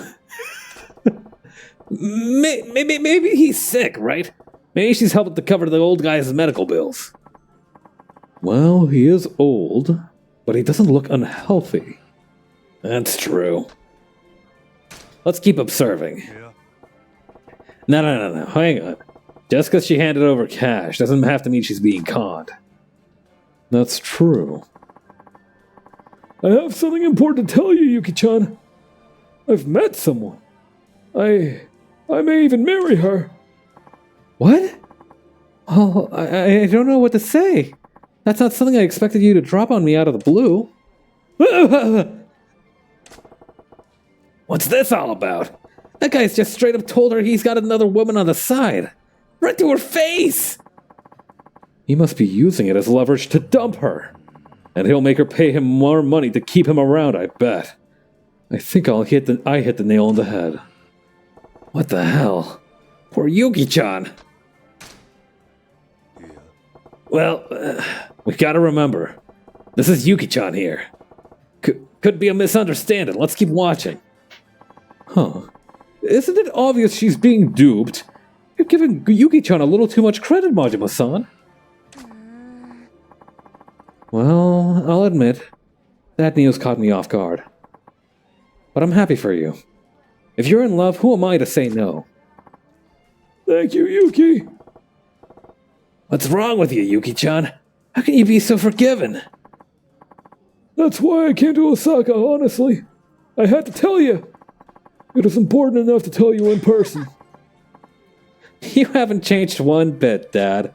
Maybe he's sick, right? Maybe she's helping to cover the old guy's medical bills. Well, he is old, but he doesn't look unhealthy. That's true. Let's keep observing. Yeah. No. Hang on. Just because she handed over cash doesn't have to mean she's being conned. That's true. I have something important to tell you, Yuki-chan. I've met someone. I may even marry her. What? Oh, I don't know what to say. That's not something I expected you to drop on me out of the blue. What's this all about? That guy's just straight up told her he's got another woman on the side. Right to her face! He must be using it as leverage to dump her. And he'll make her pay him more money to keep him around, I bet. I think I hit the nail on the head. What the hell? Poor Yuki-chan. Yeah. Well, we gotta remember. This is Yuki-chan here. Could be a misunderstanding. Let's keep watching. Huh. Isn't it obvious she's being duped? You're giving Yuki-chan a little too much credit, Majima-san. Well, I'll admit, that news caught me off guard. But I'm happy for you. If you're in love, who am I to say no? Thank you, Yuki. What's wrong with you, Yuki-chan? How can you be so forgiving? That's why I came to Osaka, honestly. I had to tell you. It was important enough to tell you in person. You haven't changed one bit, Dad.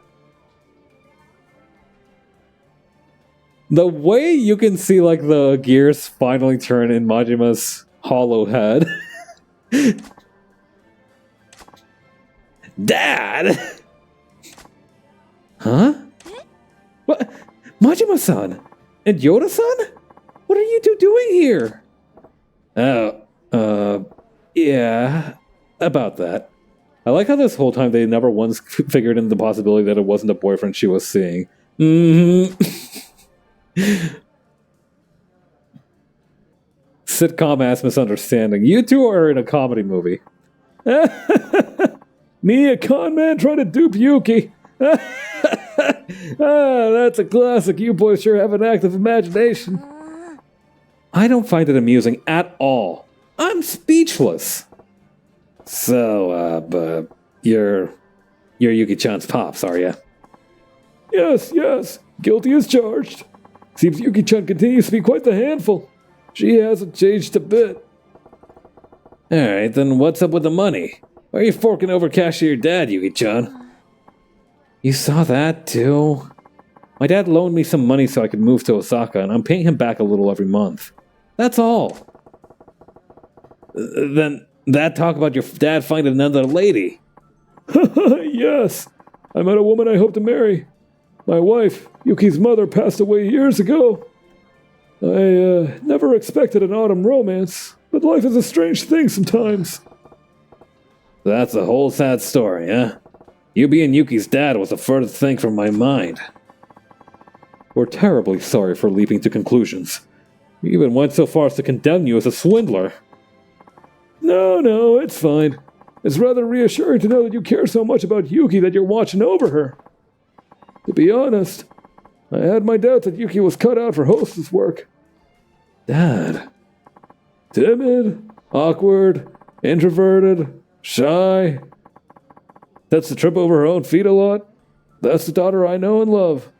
The way you can see, like, the gears finally turn in Majima's hollow head. Dad! Huh? What? Majima-san? And Yoda-san? What are you two doing here? Yeah, about that. I like how this whole time they never once figured in the possibility that it wasn't a boyfriend she was seeing. Sitcom-ass misunderstanding. You two are in a comedy movie. Me, a con man, trying to dupe Yuki. That's a classic. You boys sure have an active imagination. I don't find it amusing at all. I'm speechless. So, you're Yuki-chan's pops, are you? Yes. Guilty as charged. Seems Yuki-chan continues to be quite the handful. She hasn't changed a bit. Alright, then what's up with the money? Why are you forking over cash to your dad, Yuki-chan? You saw that, too? My dad loaned me some money so I could move to Osaka, and I'm paying him back a little every month. That's all. Then that talk about your dad finding another lady. Yes. I met a woman I hope to marry. My wife, Yuki's mother, passed away years ago. I never expected an autumn romance, but life is a strange thing sometimes. That's a whole sad story, huh? You being Yuki's dad was the furthest thing from my mind. We're terribly sorry for leaping to conclusions. We even went so far as to condemn you as a swindler. No, it's fine. It's rather reassuring to know that you care so much about Yuki that you're watching over her. To be honest, I had my doubts that Yuki was cut out for hostess work. Dad. Timid, awkward, introverted, shy. That's the trip over her own feet a lot. That's the daughter I know and love.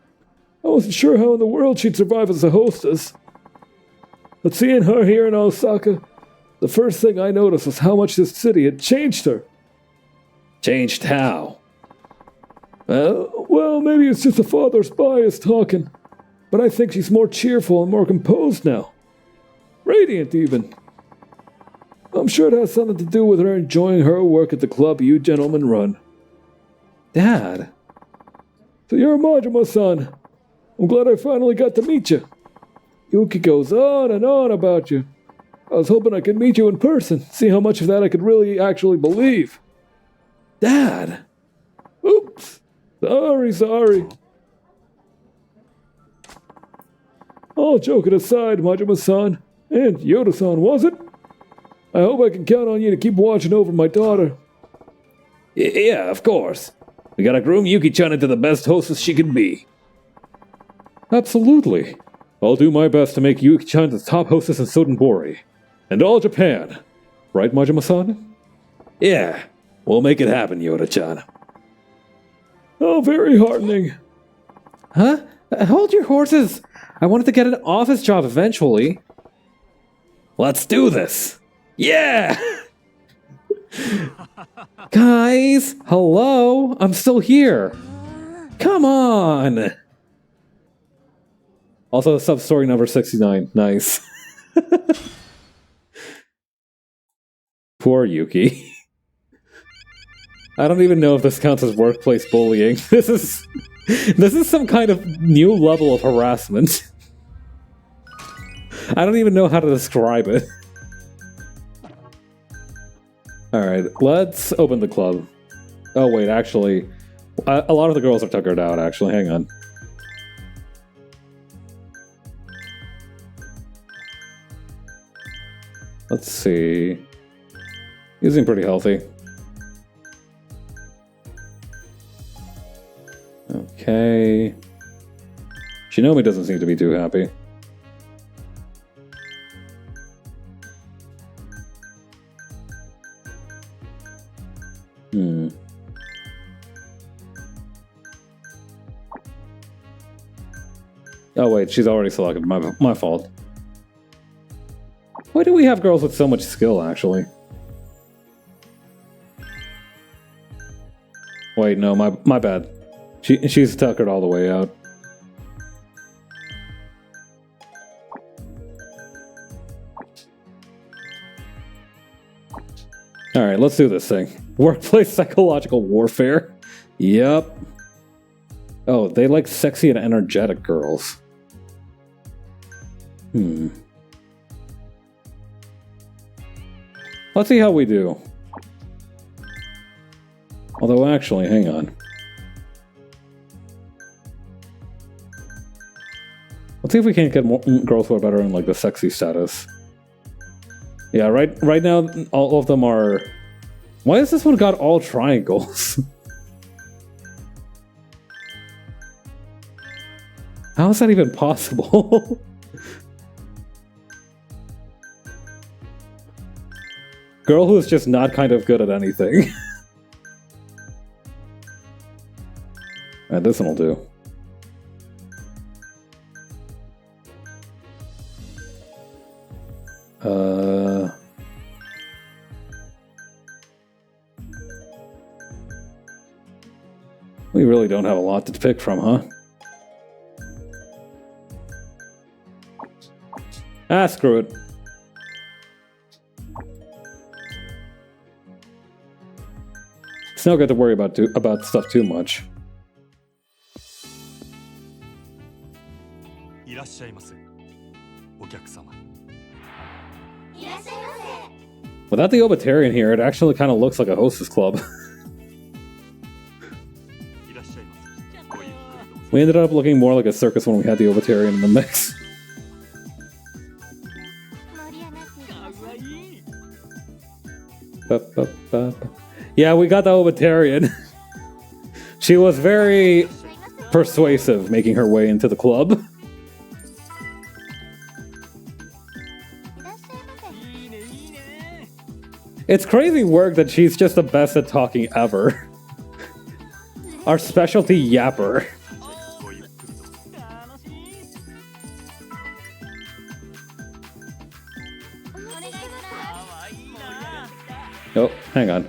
I wasn't sure how in the world she'd survive as a hostess. But seeing her here in Osaka, the first thing I noticed was how much this city had changed her. Changed how? Well, maybe it's just a father's bias talking. But I think she's more cheerful and more composed now. Radiant, even. I'm sure it has something to do with her enjoying her work at the club you gentlemen run. Dad? So you're Majima-san. I'm glad I finally got to meet you. Yuki goes on and on about you. I was hoping I could meet you in person, see how much of that I could really actually believe. Dad! Oops! Sorry. All joking aside, Majima-san, and Yoda-san, was it? I hope I can count on you to keep watching over my daughter. Yeah, of course. We gotta groom Yuki-chan into the best hostess she can be. Absolutely. I'll do my best to make Yuki-chan the top hostess in Sotenbori. And all Japan. Right, Majima-san? Yeah, we'll make it happen, Yoda-chan. Oh, very heartening. Huh? Hold your horses. I wanted to get an office job eventually. Let's do this. Yeah! Guys, hello? I'm still here. Come on. Also, sub-story number 69. Nice. Poor Yuki. I don't even know if this counts as workplace bullying. This is some kind of new level of harassment. I don't even know how to describe it. Alright, let's open the club. Oh wait, actually, a lot of the girls are tuckered out, actually. Hang on. Let's see. You seem pretty healthy. Okay. Shinomi doesn't seem to be too happy. Oh wait, she's already selected. My fault. Why do we have girls with so much skill, actually? Wait, no, my bad. She's tuckered all the way out. Alright, let's do this thing. Workplace psychological warfare. Yep. Oh, they like sexy and energetic girls. Let's see how we do. Although, actually, hang on. Let's see if we can't get more girls who are better in like the sexy status. Yeah, right now all of them are. Why has this one got all triangles? How is that even possible? Girl who is just not kind of good at anything. Alright, this one will do. We really don't have a lot to pick from, huh? Ah, screw it. It's not good to worry about stuff too much. いらっしゃいませ。お客様。 Without the Obitarian here, it actually kind of looks like a hostess club. いらっしゃいませ。ごゆっくりどうぞ。 We ended up looking more like a circus when we had the Obitarian in the mix. Yeah, we got the Obitarian. She was very persuasive making her way into the club. It's crazy work that she's just the best at talking ever. Our specialty yapper. ごゆっくりどうぞ。 Oh, hang on.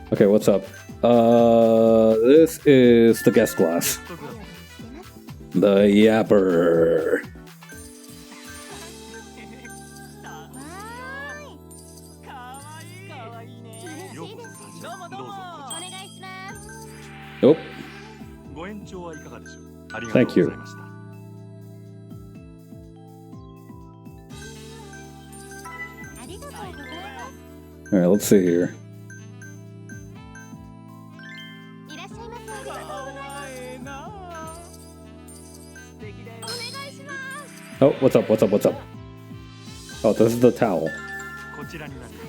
Okay, what's up? This is the guest class. The yapper. ようこそ参上。どうぞ。 Nope. ご延長はいかがでしょう。ありがとう Thank ござ you. いました。 Alright, let's see here. Oh, what's up, what's up, what's up? Oh, this is the towel. こちらになります。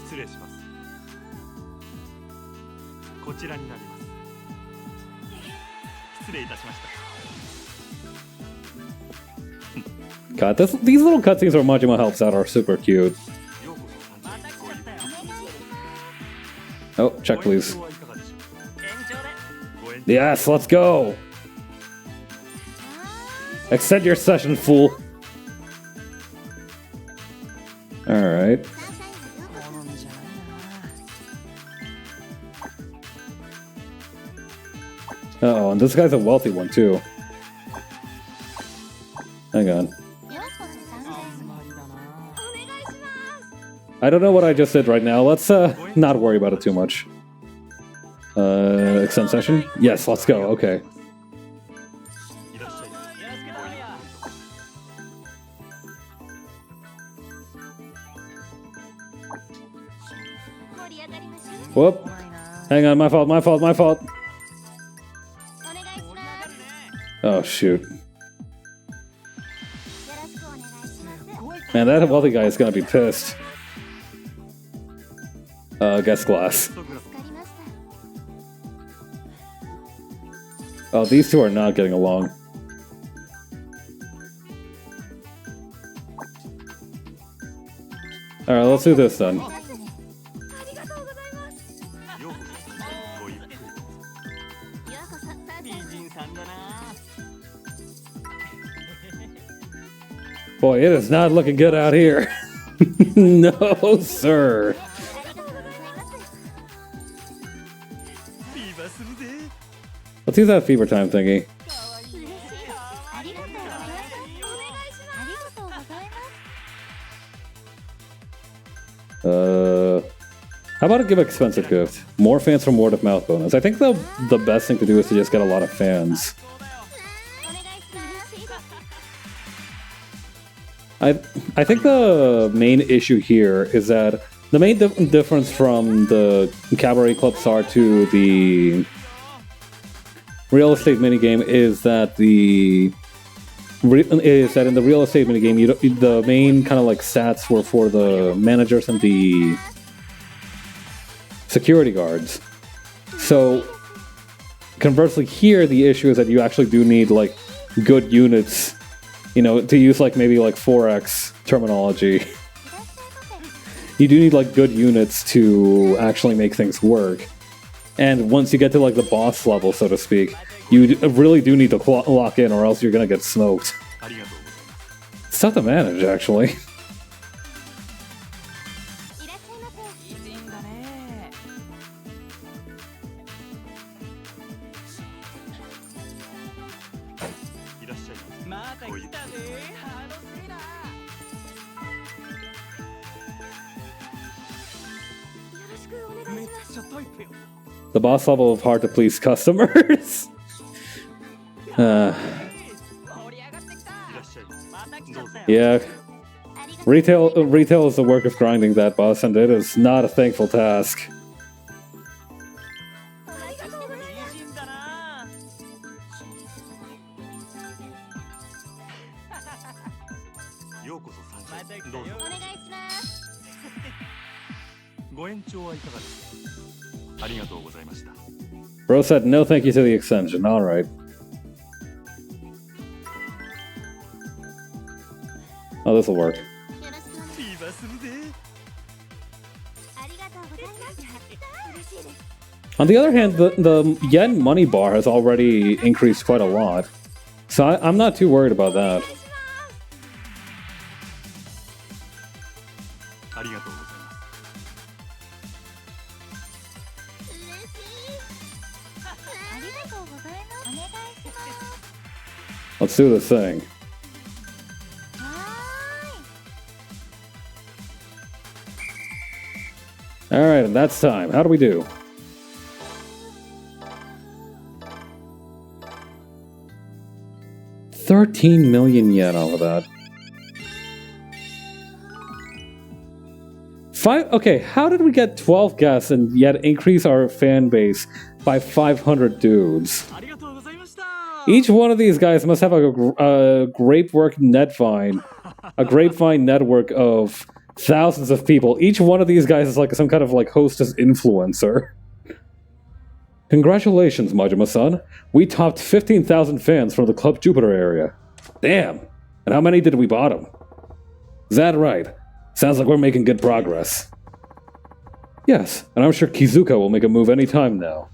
失礼します。こちらになります。失礼いたしました。 God, these little cutscenes where Majima helps out are super cute. ようこそ参上。ごゆっくり。 Oh, check ご延 please. 長はいかがでしょう。ご延長 Yes, let's go! Extend your session, fool! Alright. Uh-oh, and this guy's a wealthy one, too. Hang on. I don't know what I just did right now. Let's not worry about it too much. Extend session? Yes, let's go. Okay. いらっしゃい。盛り上がりましょう。 Whoop. Hang on, my fault, my fault, my fault. お願いします。 Oh, shoot. よろしくお願いします。 Man, that wealthy guy is gonna be pissed. Guest glass. 助かりました。 Oh, these two are not getting along. Alright, let's do this then. ありがとうございます。ようこそ。ごゆっくり。ようこそ。美人さんだな。 Boy, it is not looking good out here. No, sir. ありがとうございます。 ビーバーするぜ。 Let's use that fever time thingy. 嬉しい。ありがとうございます。お願いします。ありがとうございます。 How about a give expensive gift? More fans from word of mouth bonus. I think the best thing to do is to just get a lot of fans. お願いします。嬉しいです。 I think the main issue here is that the main difference from the Cabaret Club CZAR to the real estate minigame is that in the real estate minigame, the main kind of like stats were for the managers and the security guards. So conversely, here the issue is that you actually do need like good units, you know, to use like maybe like 4x terminology. You do need like good units to actually make things work. And once you get to like the boss level, so to speak, you really do need to lock in or else you're gonna get smoked. ありがとうございます。 It's tough to manage, actually. いらっしゃいませ。美人だね。 いらっしゃいませ。また来たね。楽しみだ。よろしくお願いします。めっちゃタイプよ。 The boss level of hard to please customers. 盛り上がってきた。いらっしゃい。また来ちゃったよ。 Yeah, ありがとう。 retail is the work of grinding that boss, and it is not a thankful task. ありがとうございます。美人だな。ようこそ参加。どうぞ。お願いします。ご延長はいかがですか。ありがとうございました。 Bro said no thank you to the extension. Alright. Oh, this'll work. よろしくお願いします。ビーバーするぜ。ありがとうございます。嬉しいです。 On the other hand, the yen money bar has already increased quite a lot. So I'm not too worried about that. ありがとうございます。 嬉しい。ありがとうございます。お願いします。 Let's do this thing. はーい。 Alright, and that's time. How do we do? $13 million yen off of that. Okay, how did we get 12 guests and yet increase our fan base by 500 dudes? ありがとうございました。 Each one of these guys must have a grapevine network of thousands of people. Each one of these guys is like some kind of like hostess influencer. Congratulations, Majima-san. We topped 15,000 fans from the Club Jupiter area. Damn. And how many did we bottom? Is that right? Sounds like we're making good progress. Yes, and I'm sure Kizuka will make a move any time now.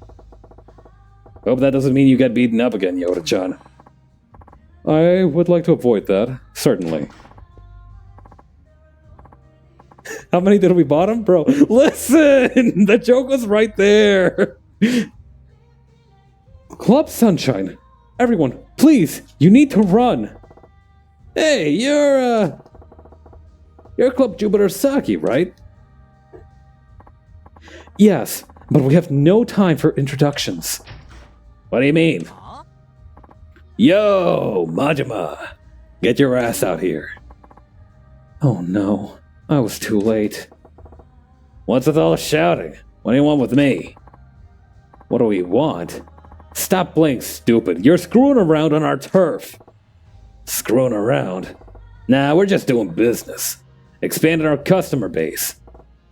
Hope that doesn't mean you get beaten up again, Yoda-chan. I would like to avoid that, certainly. How many did we bottom? Bro, listen! The joke was right there! Club Sunshine! Everyone, please, you need to run! Hey, you're Club Jupiter Saki, right? Yes, but we have no time for introductions. What do you mean? Yo, Majima! Get your ass out here. Oh no, I was too late. What's with all the shouting? What do you want with me? What do we want? Stop playing stupid. You're screwing around on our turf. Screwing around? Nah, we're just doing business. Expanding our customer base.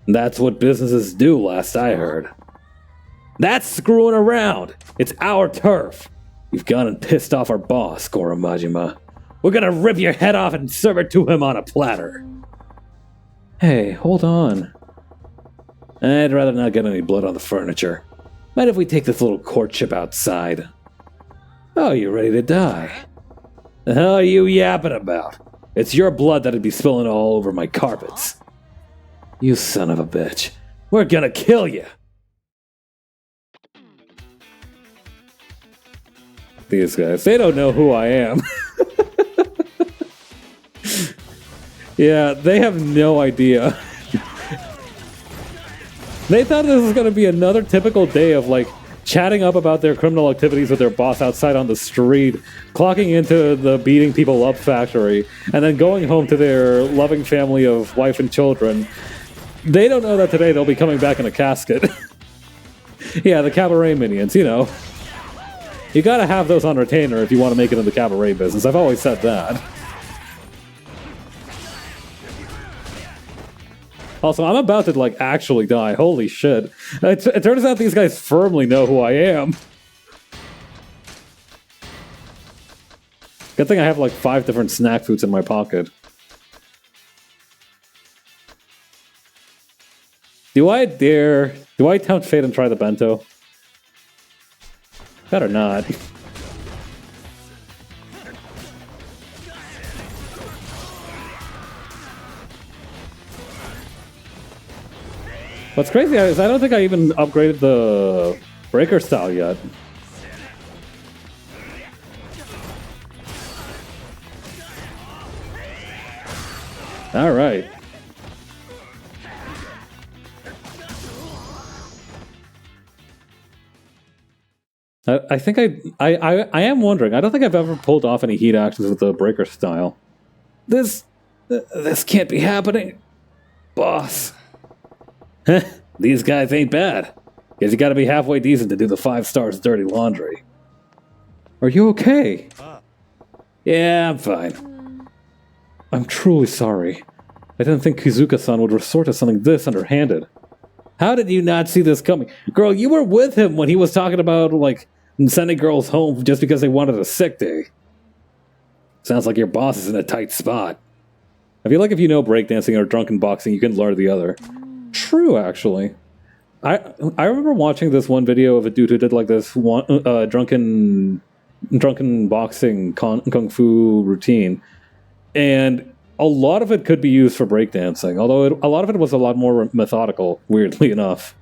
That's what businesses do, last I heard. That's screwing around. It's our turf. You've gone and pissed off our boss, Goro Majima. We're gonna rip your head off and serve it to him on a platter. Hey, hold on. I'd rather not get any blood on the furniture. Mind if we take this little courtship outside? Oh, you ready to die? The hell are you yapping about? It's your blood that'd be spilling all over my carpets. You son of a bitch. We're gonna kill you! These guys, they don't know who I am. Yeah, they have no idea. They thought this was gonna be another typical day of like chatting up about their criminal activities with their boss outside on the street, clocking into the beating people up factory, and then going home to their loving family of wife and children. They don't know that today they'll be coming back in a casket. Yeah, the cabaret minions, you know. You gotta have those on retainer if you want to make it in the cabaret business. I've always said that. Also, I'm about to, like, actually die. Holy shit. It turns out these guys firmly know who I am. Good thing I have, like, 5 different snack foods in my pocket. Do I tempt fate and try the bento? Better not. What's crazy is I don't think I even upgraded the breaker style yet. All right. I think I am wondering. I don't think I've ever pulled off any heat actions with the breaker style. This can't be happening, boss. These guys ain't bad. Guess you gotta be halfway decent to do the 5 stars dirty laundry. Are you okay? Yeah, I'm fine. I'm truly sorry. I didn't think Kizuka-san would resort to something this underhanded. How did you not see this coming? Girl, you were with him when he was talking about, like, sending girls home just because they wanted a sick day. Sounds like your boss is in a tight spot. I feel like if you know breakdancing or drunken boxing, you can learn the other. True, actually. I remember watching this one video of a dude who did like this one drunken boxing kung fu routine, and a lot of it could be used for breakdancing. Although a lot of it was a lot more methodical. Weirdly enough,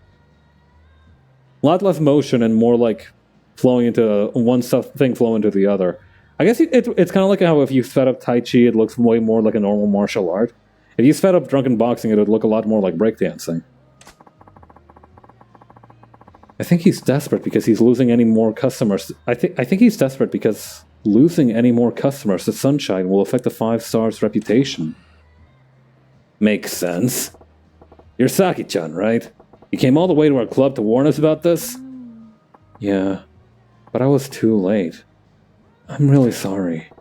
a lot less motion and more like flowing into one thing flow into the other. I guess it's kind of like how if you sped up Tai Chi, it looks way more like a normal martial art. If you sped up drunken boxing, it would look a lot more like breakdancing. I think he's desperate because he's losing any more customers. I think he's desperate because losing any more customers to Sunshine will affect the 5 stars' reputation. Makes sense. You're Saki-chan, right? You came all the way to our club to warn us about this? Yeah, but I was too late. I'm really sorry.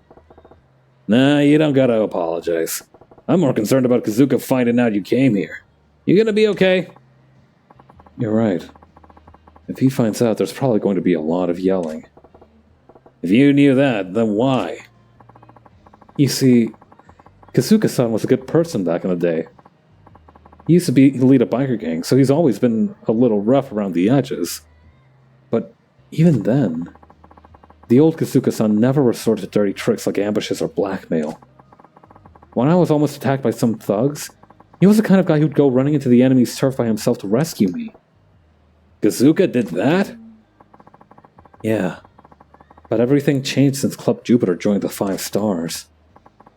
Nah, you don't gotta apologize. I'm more concerned about Kazuka finding out you came here. You gonna be okay? You're right. If he finds out, there's probably going to be a lot of yelling. If you knew that, then why? You see, Kazuka-san was a good person back in the day. He used to lead a biker gang, so he's always been a little rough around the edges. But even then, the old Kazuka-san never resorted to dirty tricks like ambushes or blackmail. When I was almost attacked by some thugs, he was the kind of guy who'd go running into the enemy's turf by himself to rescue me. Kazuka did that? Yeah, But everything changed since Club Jupiter joined the 5 stars.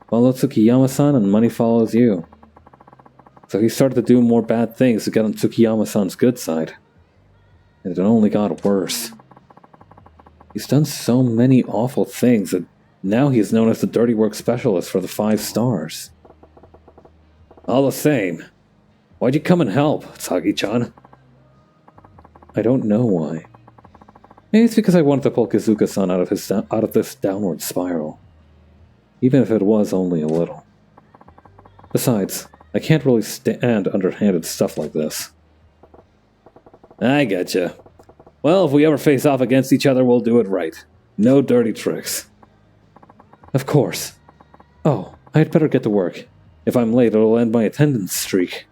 Follow Tsukiyama-san and money follows you. So he started to do more bad things to get on Tsukiyama-san's good side. And it only got worse. He's done so many awful things that now he is known as the dirty work specialist for the 5 stars. All the same, why'd you come and help, Sagi-chan? I don't know why. Maybe it's because I wanted to pull Kizuka-san out of this downward spiral. Even if it was only a little. Besides, I can't really stand underhanded stuff like this. I getcha. Well, if we ever face off against each other, we'll do it right. No dirty tricks. Of course. Oh, I had better get to work. If I'm late, it'll end my attendance streak.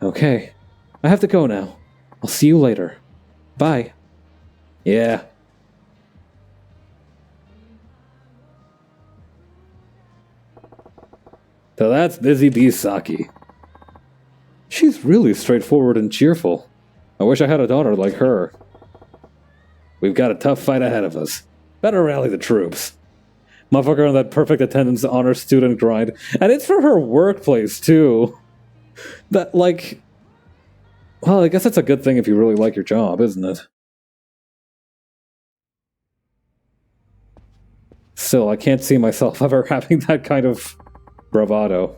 Okay. I have to go now. I'll see you later. Bye. Yeah. So that's Busy Bee Saki. She's really straightforward and cheerful. I wish I had a daughter like her. We've got a tough fight ahead of us. Better rally the troops. Motherfucker on that perfect attendance honor student grind. And it's for her workplace, too. That, like... Well, I guess that's a good thing if you really like your job, isn't it? Still, I can't see myself ever having that kind of bravado.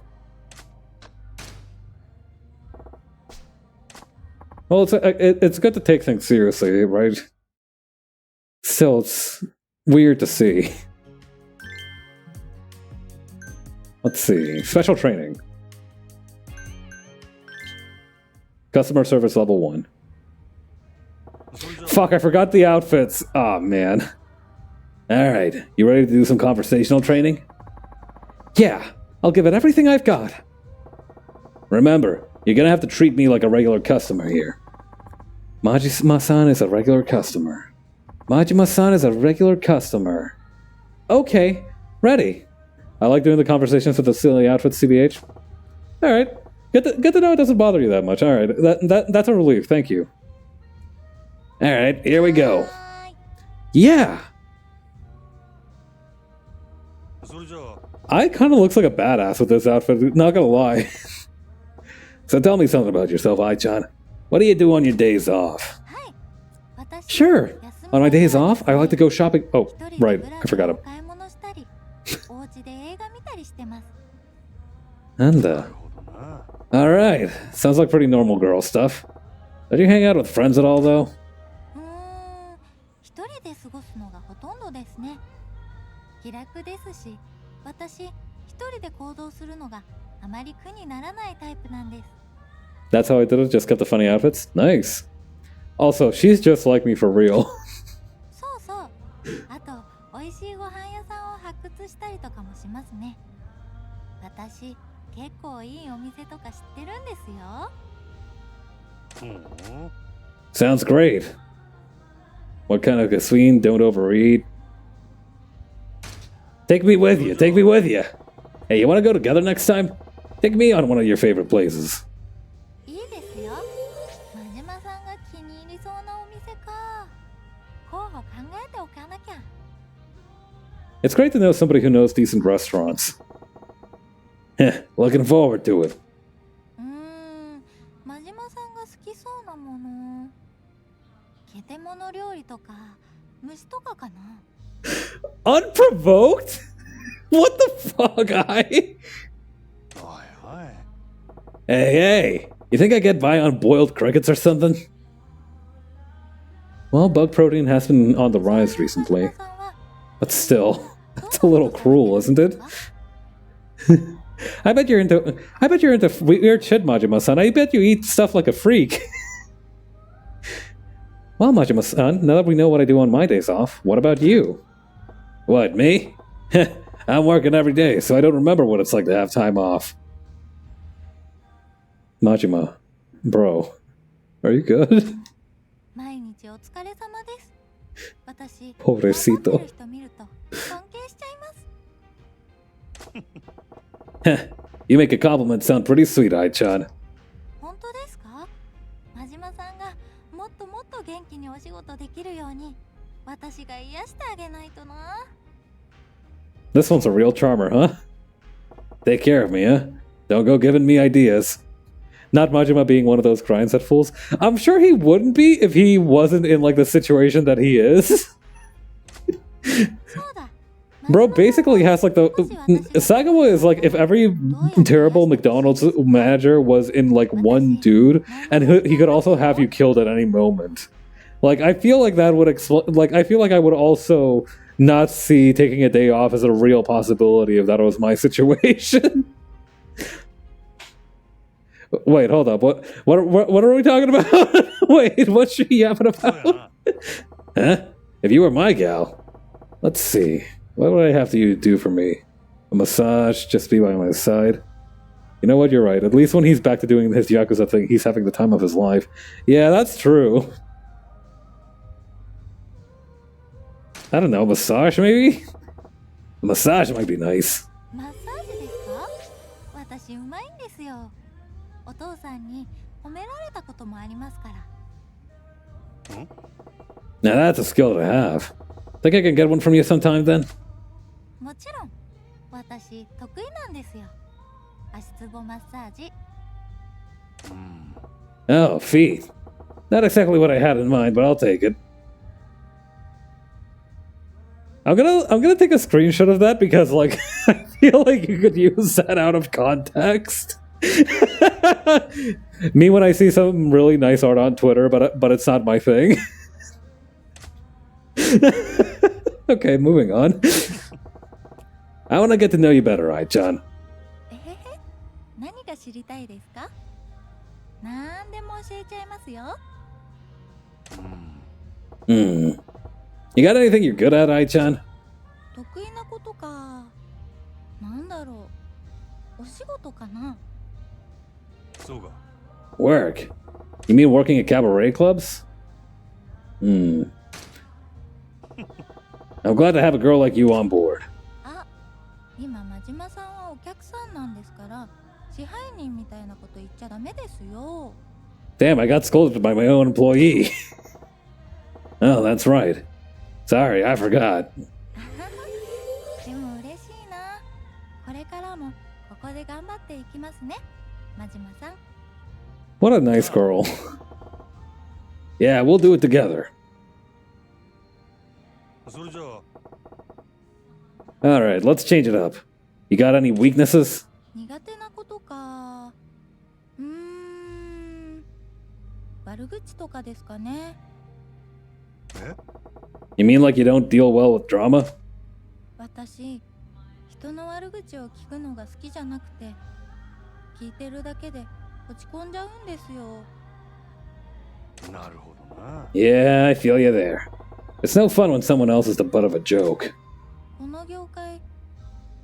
Well, it's good to take things seriously, right? Still, it's weird to see. Let's see. Special training. Customer service level 1. Fuck, I forgot the outfits. Aw, man. Alright, you ready to do some conversational training? Yeah, I'll give it everything I've got. Remember, you're gonna have to treat me like a regular customer here. Majima-san is a regular customer. Majima-san is a regular customer. Okay, ready. I like doing the conversations with the silly outfits, CBH. Alright, good to know it doesn't bother you that much. Alright, that's a relief, thank you. Alright, here we go. Yeah! I kind of looks like a badass with this outfit, not gonna lie. So tell me something about yourself, Ai-chan. What do you do on your days off? Sure. On my days off, I like to go shopping. Oh, right. I forgot him. And, alright. Sounds like pretty normal girl stuff. Don't you hang out with friends at all, though? That's how I did it? Just got the funny outfits? Nice. Also, she's just like me for real. Sounds great. What kind of cuisine? Don't overeat. Take me with you. Take me with you. Hey, you want to go together next time? Take me on one of your favorite places. It's great to know somebody who knows decent restaurants. Heh, looking forward to it. Unprovoked? What the fuck, Hey, hey! You think I get by on boiled crickets or something? Well, bug protein has been on the rise recently. But still, that's a little cruel, isn't it? I bet you're into weird shit, Majima-san. I bet you eat stuff like a freak. Well, Majima-san, now that we know what I do on my days off, what about you? What, me? I'm working every day, so I don't remember what it's like to have time off. Majima, bro, are you good? Pobrecito. You make a compliment sound pretty sweet, Ai-chan. とな。 This one's a real charmer, huh? Take care of me, huh? Don't go giving me ideas. Not Majima being one of those grind-set fools. I'm sure he wouldn't be if he wasn't in, like, the situation that he is. Bro basically has, like, the... Sagawa is, like, if every terrible McDonald's manager was in, like, one dude, and he could also have you killed at any moment. Like, I feel like that would like, I feel like I would also not see taking a day off as a real possibility if that was my situation. Wait, hold up. What are we talking about? Wait, what's she yapping about? Huh? If you were my gal. Let's see. What would I have to do for me? A massage, just be by my side. You know what, you're right. At least when he's back to doing his Yakuza thing, he's having the time of his life. Yeah, that's true. I don't know, massage maybe? A massage might be nice. マッサージですか？私うまいんですよ。お父さんに褒められたこともありますから。 Now that's a skill to have. Think I can get one from you sometime then? もちろん。私得意なんですよ。足つぼマッサージ。 Oh, feet. Not exactly what I had in mind, but I'll take it. I'm gonna take a screenshot of that because, like, I feel like you could use that out of context. Me when I see some really nice art on Twitter, but it's not my thing. Okay, moving on. I want to get to know you better, Ai-chan. 何が知りたいですか？なんでも教えちゃいますよ。 You got anything you're good at, Ai-chan? 得意なことか。なんだろう。お仕事かな。 そうか。 Work? You mean working at cabaret clubs? I'm glad to have a girl like you on board. あ、今真島さんはお客さんなんですから、支配人みたいなこと言っちゃダメですよ。 Damn, I got scolded by my own employee. Oh, that's right. Sorry, I forgot. でも嬉しいな。これからもここで頑張っていきますね、真島さん。 What a nice girl. Yeah, we'll do it together. それじゃあ Alright, let's change it up. You got any weaknesses? 苦手なことか。悪口とかですかね。 You mean like you don't deal well with drama? 私、人の悪口を聞くのが好きじゃなくて、聞いてるだけで落ち込んじゃうんですよ。 なるほどな。 Yeah, I feel you there. It's no fun when someone else is the butt of a joke. この業界、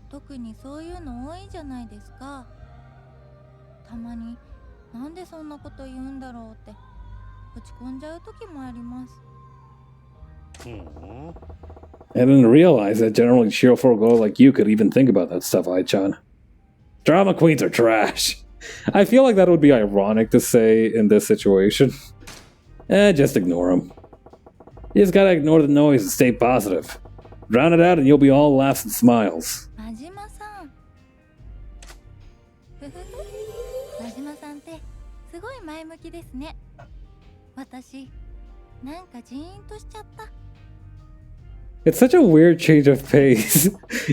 特にそういうの多いじゃないですか。たまに、なんでそんなこと言うんだろうって落ち込んじゃう時もあります。 I didn't realize that generally cheerful girl like you could even think about that stuff, Ai-chan. Drama queens are trash. I feel like that would be ironic to say in this situation. Just ignore them. You just gotta ignore the noise and stay positive. Drown it out and you'll be all laughs and smiles. 真島さん。ふふふ。真島さんってすごい前向きですね。私、なんかジーンとしちゃった。 It's such a weird change of pace.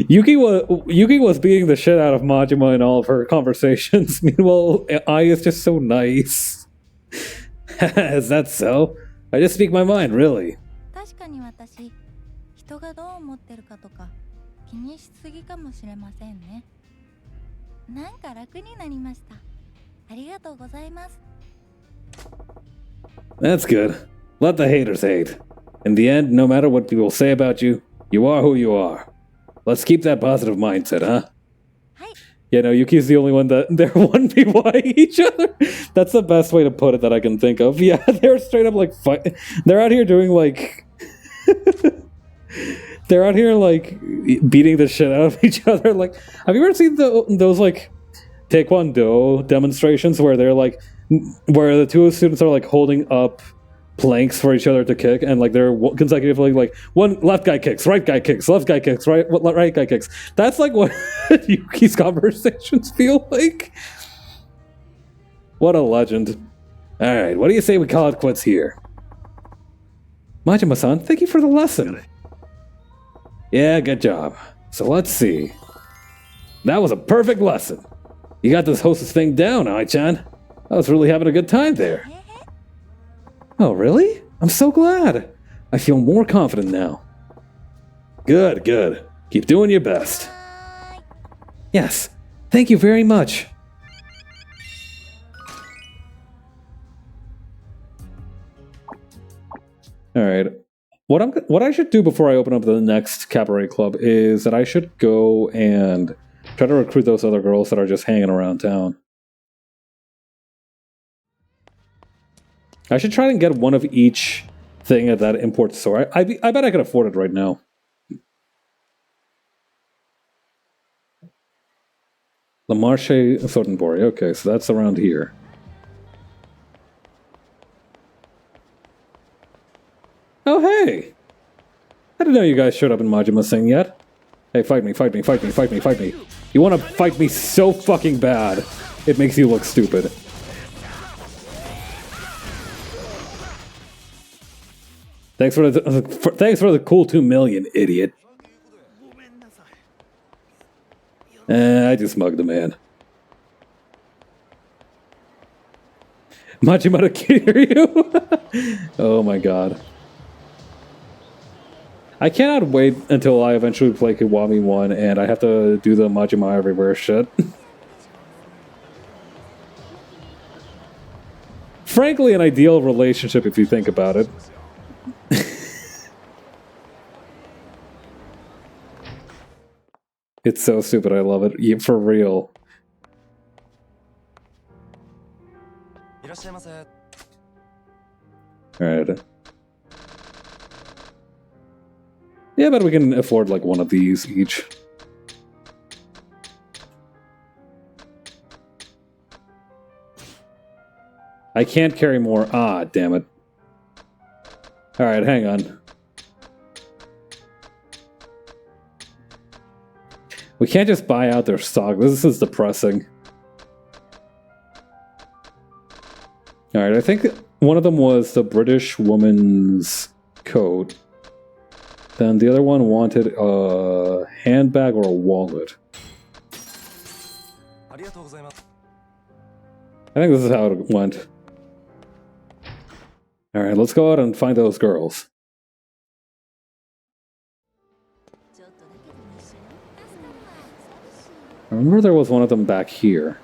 Yuki was beating the shit out of Majima in all of her conversations. Meanwhile, Ai is just so nice. Is that so? I just speak my mind, really. 確かに私、人がどう思ってるかとか気にしすぎかもしれませんね。なんか楽になりました。ありがとうございます。 That's good. Let the haters hate. In the end, no matter what people say about you, you are who you are. Let's keep that positive mindset, huh? Hi. Yeah, no, Yuki's the only one that they're 1v1 each other. That's the best way to put it that I can think of. Yeah, they're straight up like fight. They're out here doing like... they're out here like beating the shit out of each other. Like, have you ever seen those like Taekwondo demonstrations where they're like... where the two students are like holding up planks for each other to kick, and like they're consecutively like one left guy kicks, right guy kicks, left guy kicks, right guy kicks. That's like what Yuki's conversations feel like. What a legend. Alright, what do you say we call it quits here? Majima-san, thank you for the lesson. Yeah, good job. So let's see. That was a perfect lesson. You got this hostess thing down, Ai-chan. I was really having a good time there. Oh, really? I'm so glad. I feel more confident now. Good, good. Keep doing your best. Yes, thank you very much. Alright. What I should do before I open up the next cabaret club is that I should go and try to recruit those other girls that are just hanging around town. I should try and get one of each thing at that import store. I bet I could afford it right now. Le Marché Sotenborg. Okay, so that's around here. Oh, hey! I didn't know you guys showed up in Majima Sing yet. Hey, fight me, fight me, fight me, fight me, fight me. You want to fight me so fucking bad, it makes you look stupid. Thanks for the cool 2 million, idiot. I just mugged the man. Majima to Kiryu? Oh my god. I cannot wait until I eventually play Kiwami 1 and I have to do the Majima everywhere shit. Frankly, an ideal relationship if you think about it. It's so stupid, I love it. Yeah, for real. Alright. Yeah, but we can afford like one of these each. I can't carry more. Ah, damn it. Alright, hang on. We can't just buy out their stock. This is depressing. Alright, I think one of them was the British woman's coat. Then the other one wanted a handbag or a wallet. I think this is how it went. Alright, let's go out and find those girls. I remember there was one of them back here.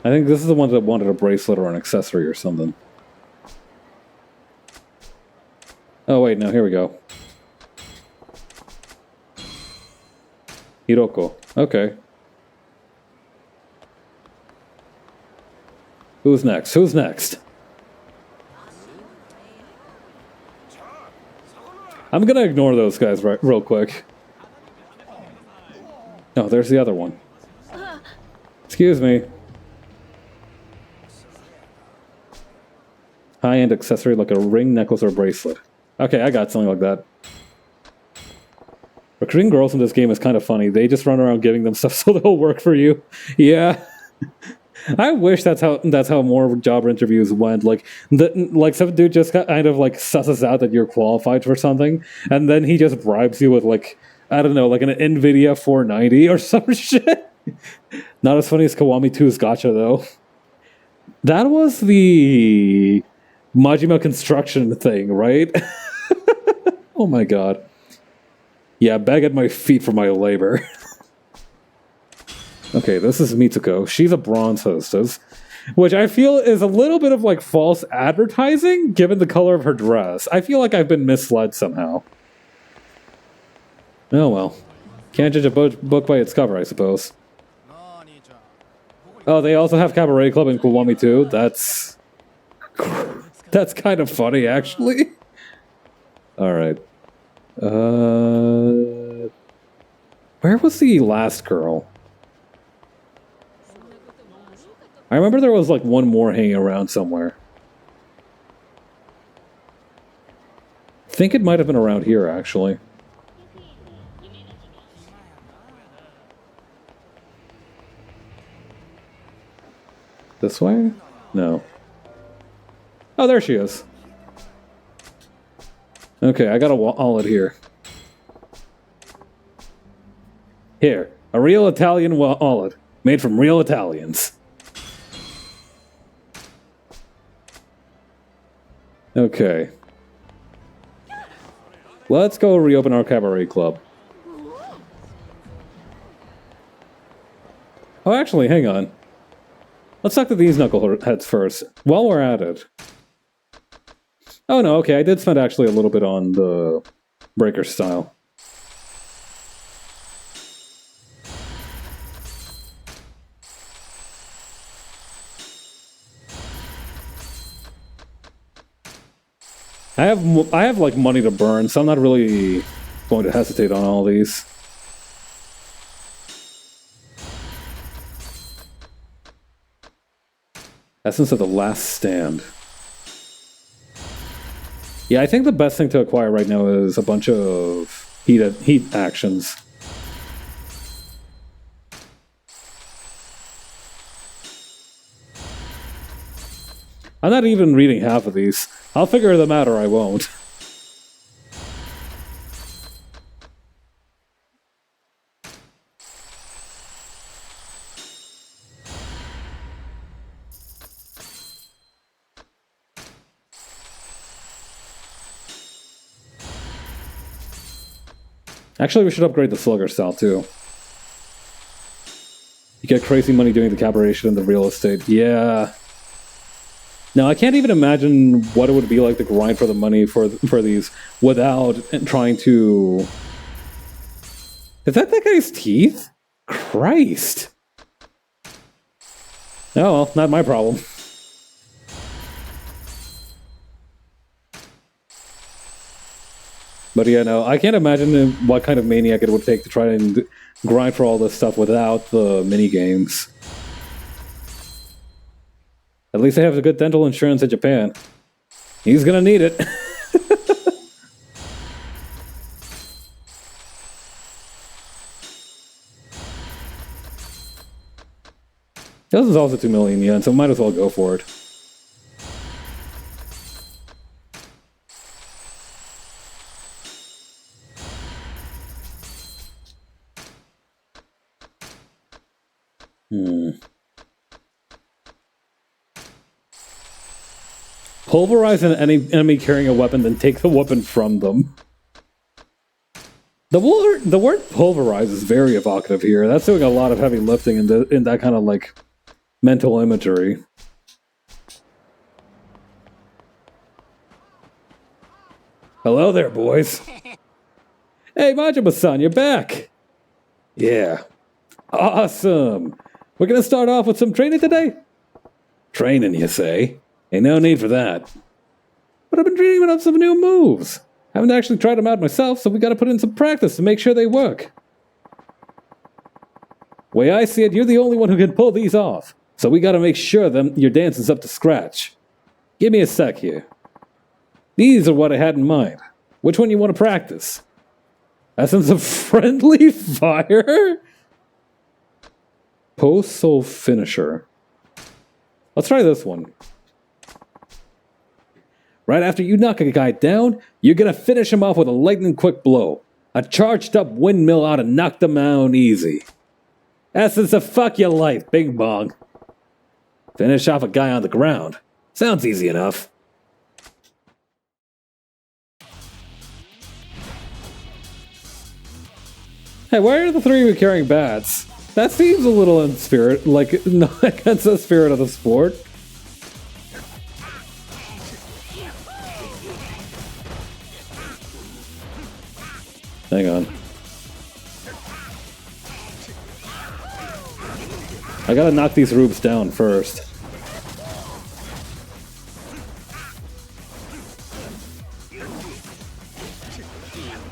I think this is the one that wanted a bracelet or an accessory or something. Oh wait, no, here we go. Hiroko. Okay. Who's next? Who's next? I'm gonna ignore those guys real quick. Oh, there's the other one. Excuse me. High-end accessory like a ring, necklace, or bracelet. Okay, I got something like that. Recruiting girls in this game is kind of funny. They just run around giving them stuff so they'll work for you. Yeah. I wish that's how more job interviews went. Like some dude just kind of like susses out that you're qualified for something, and then he just bribes you with like, I don't know, like an NVIDIA 490 or some shit. Not as funny as Kiwami 2's Gacha though. That was the Majima construction thing, right? Oh my god. Yeah, beg at my feet for my labor. Okay, this is Mitsuko. She's a bronze hostess, which I feel is a little bit of like false advertising given the color of her dress. I feel like I've been misled somehow. Oh well. Can't judge a book by its cover, I suppose. Oh, they also have Cabaret Club in Kiwami too? That's kind of funny, actually. Alright. Where was the last girl? I remember there was like one more hanging around somewhere. I think it might have been around here, actually. This way? No. Oh, there she is. Okay, I got a wallet here. Here, a real Italian wallet, made from real Italians. Okay. Let's go reopen our cabaret club. Oh, actually, hang on. Let's talk to these knuckleheads first, while we're at it. Oh no, okay, I did spend actually a little bit on the breaker style. I have like money to burn, so I'm not really going to hesitate on all these. Essence of the Last Stand. Yeah, I think the best thing to acquire right now is a bunch of heat actions. I'm not even reading half of these. I'll figure them out or I won't. Actually, we should upgrade the Slugger style too. You get crazy money doing the cabaret and the real estate. Yeah. Now, I can't even imagine what it would be like to grind for the money for these without trying to... Is that guy's teeth? Christ. Oh well, not my problem. But yeah, no, I can't imagine what kind of maniac it would take to try and grind for all this stuff without the mini-games. At least they have a good dental insurance in Japan. He's gonna need it. This is also 2 million yen, so might as well go for it. Pulverize an enemy carrying a weapon, then take the weapon from them. The word pulverize is very evocative here. That's doing a lot of heavy lifting in that kind of like mental imagery. Hello there, boys. Hey, Majima-san, you're back. Yeah. Awesome. We're gonna start off with some training today? Training, you say? Ain't no need for that. But I've been dreaming up some new moves. Haven't actually tried them out myself, so we gotta put in some practice to make sure they work. Way I see it, you're the only one who can pull these off. So we gotta make sure your dance is up to scratch. Give me a sec here. These are what I had in mind. Which one you want to practice? Essence of Friendly Fire? Post-Soul Finisher. Let's try this one. Right after you knock a guy down, you're gonna finish him off with a lightning quick blow. A charged up windmill ought to knock them out easy. Essence of Fuck Your Life, Bing Bong. Finish off a guy on the ground. Sounds easy enough. Hey, why are the three of you carrying bats? That seems a little in spirit, like, not against the spirit of the sport. Hang on. I gotta knock these rubes down first.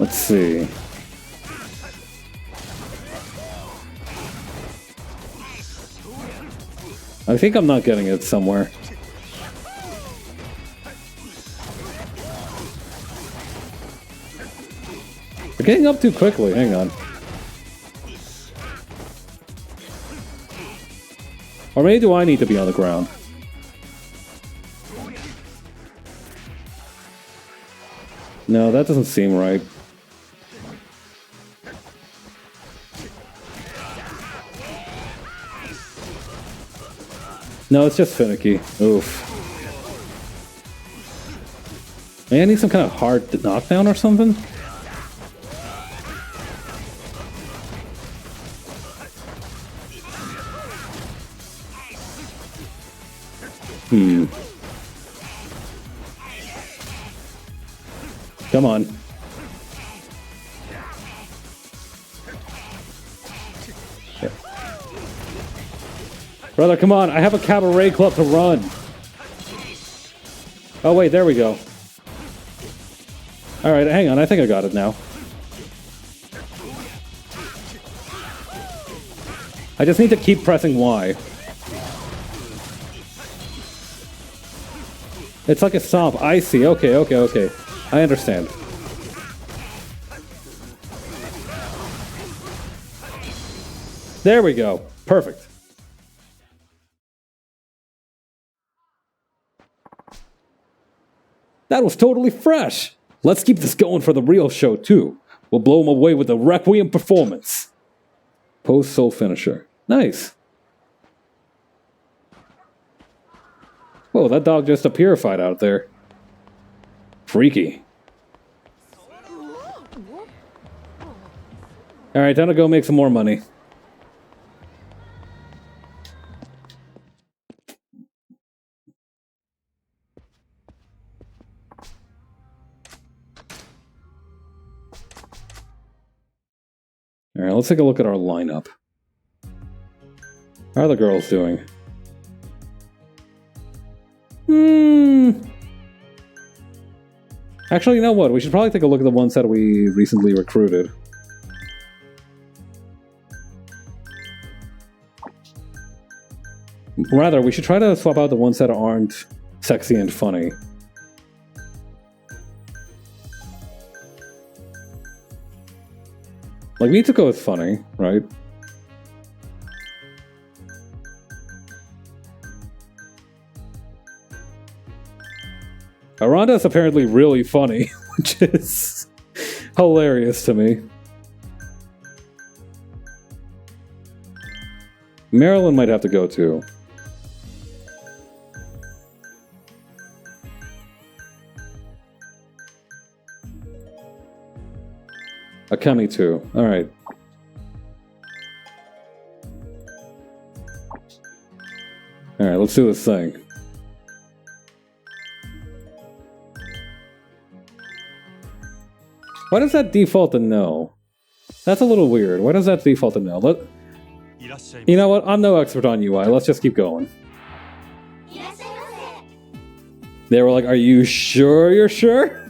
Let's see. I think I'm not getting it somewhere. We're getting up too quickly, hang on. Or maybe do I need to be on the ground? No, that doesn't seem right. No, it's just finicky. Oof. Maybe I need some kind of hard knockdown or something? Come on. Yeah. Brother, come on. I have a cabaret club to run. Oh, wait. There we go. All right. Hang on. I think I got it now. I just need to keep pressing Y. It's like a stomp. I see. Okay, okay, okay. I understand. There we go. Perfect. That was totally fresh. Let's keep this going for the real show, too. We'll blow them away with a Requiem performance. Post-soul finisher. Nice. Whoa, that dog just purified out there. Freaky. Alright, time to go make some more money. Alright, let's take a look at our lineup. How are the girls doing? Actually, you know what? We should probably take a look at the ones that we recently recruited. Rather, we should try to swap out the ones that aren't sexy and funny. Like, Mitsuko is funny, right? Aranda is apparently really funny, which is hilarious to me. Marilyn might have to go too. Akemi too. Alright. Alright, let's do this thing. Why does that default to no? That's a little weird. Why does that default to no? You know what? I'm no expert on UI. Let's just keep going. They were like, are you sure you're sure?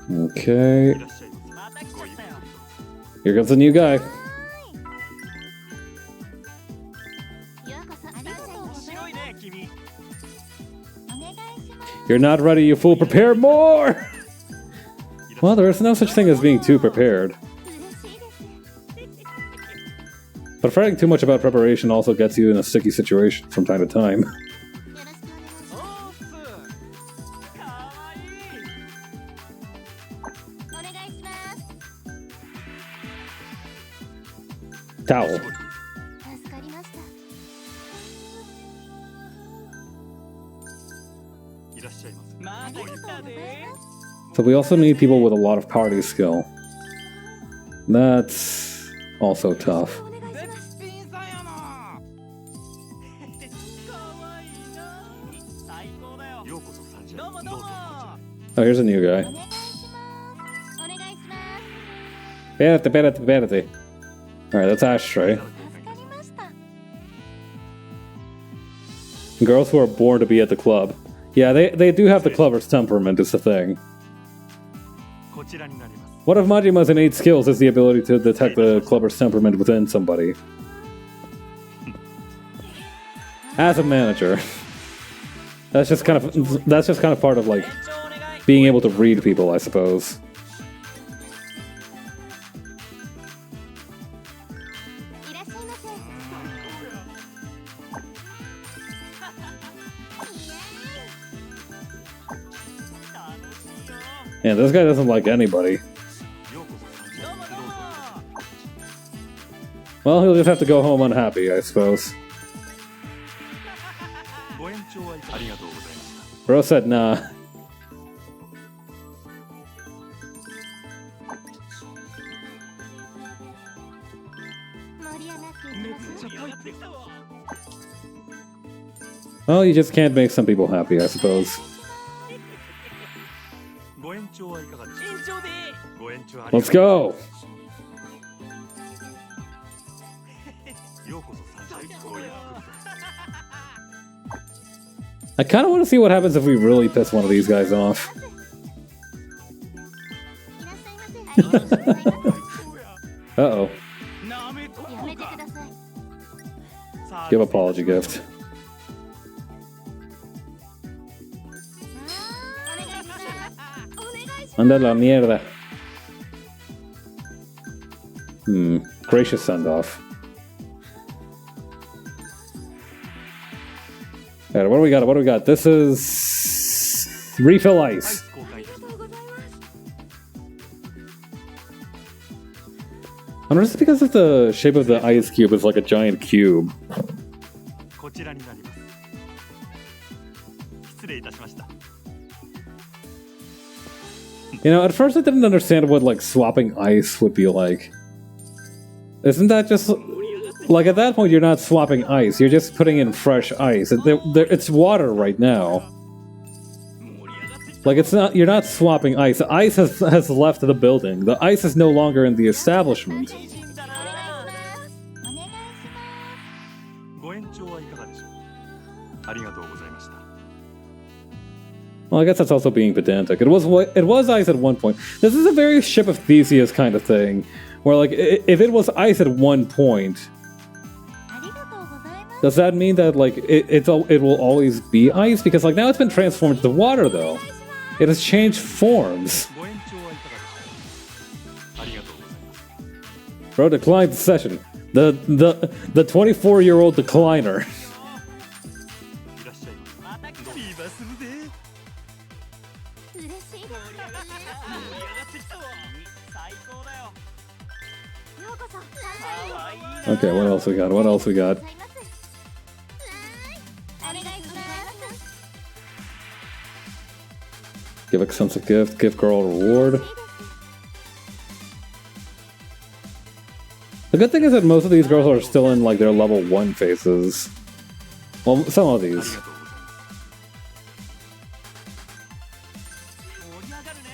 Okay. Here comes the new guy. You're not ready, you fool. Prepare more! Well, there is no such thing as being too prepared. But fretting too much about preparation also gets you in a sticky situation from time to time. Towel. So we also need people with a lot of party skill. That's also tough. Oh, here's a new guy. Alright, that's Ashtray. Girls who are born to be at the club. Yeah, they do have the clubber's temperament, is the thing. こちらになります。 One of Majima's innate skills is the ability to detect the clubber's temperament within somebody. As a manager. That's just kind of part of like being able to read people, I suppose. Yeah, this guy doesn't like anybody. Well, he'll just have to go home unhappy, I suppose. ご延長ありがとうございました。 Bro said nah. めっちゃ帰ってきたわ。 Well, you just can't make some people happy, I suppose. ご延長はいかがでしょう。延長で。ご延長ありがとう。 Let's go! ようこそサンシャインごゆっくりと。 I kind of want to see what happens if we really piss one of these guys off. Uh-oh. なめとこか。 Give apology gift. Anda la mierda. Gracious send-off. Alright, what do we got? What do we got? This is... Refill アイ ice. ス交換です。 I wonder if it's because of the shape of the ice cube is like a giant cube. こちらになります。失礼いたしました。 You know, at first I didn't understand what, like, swapping ice would be like. Isn't that just... Like, at that point, you're not swapping ice. You're just putting in fresh ice. It's water right now. Like, it's not... You're not swapping ice. The ice has left the building. The ice is no longer in the establishment. ご延長はいかがでしょう。ありがとうございました。 Well, I guess that's also being pedantic. It was ice at one point. This is a very Ship of Theseus kind of thing. Where, like, if it was ice at one point... Does that mean that, like, it will always be ice? Because, like, now it's been transformed into water, though. It has changed forms. ご延長はいかがでしょう。ありがとうございます。 Bro declined the session. The 24-year-old decliner. いらっしゃいませ。ビーバーするで。盛り上がってきたわ。最高だよ。 Okay, what else we got? What else we got? Give a sense of gift. Give girl a reward. The good thing is that most of these girls are still in, like, their level 1 phases. Well, some of あり these. がとうございます。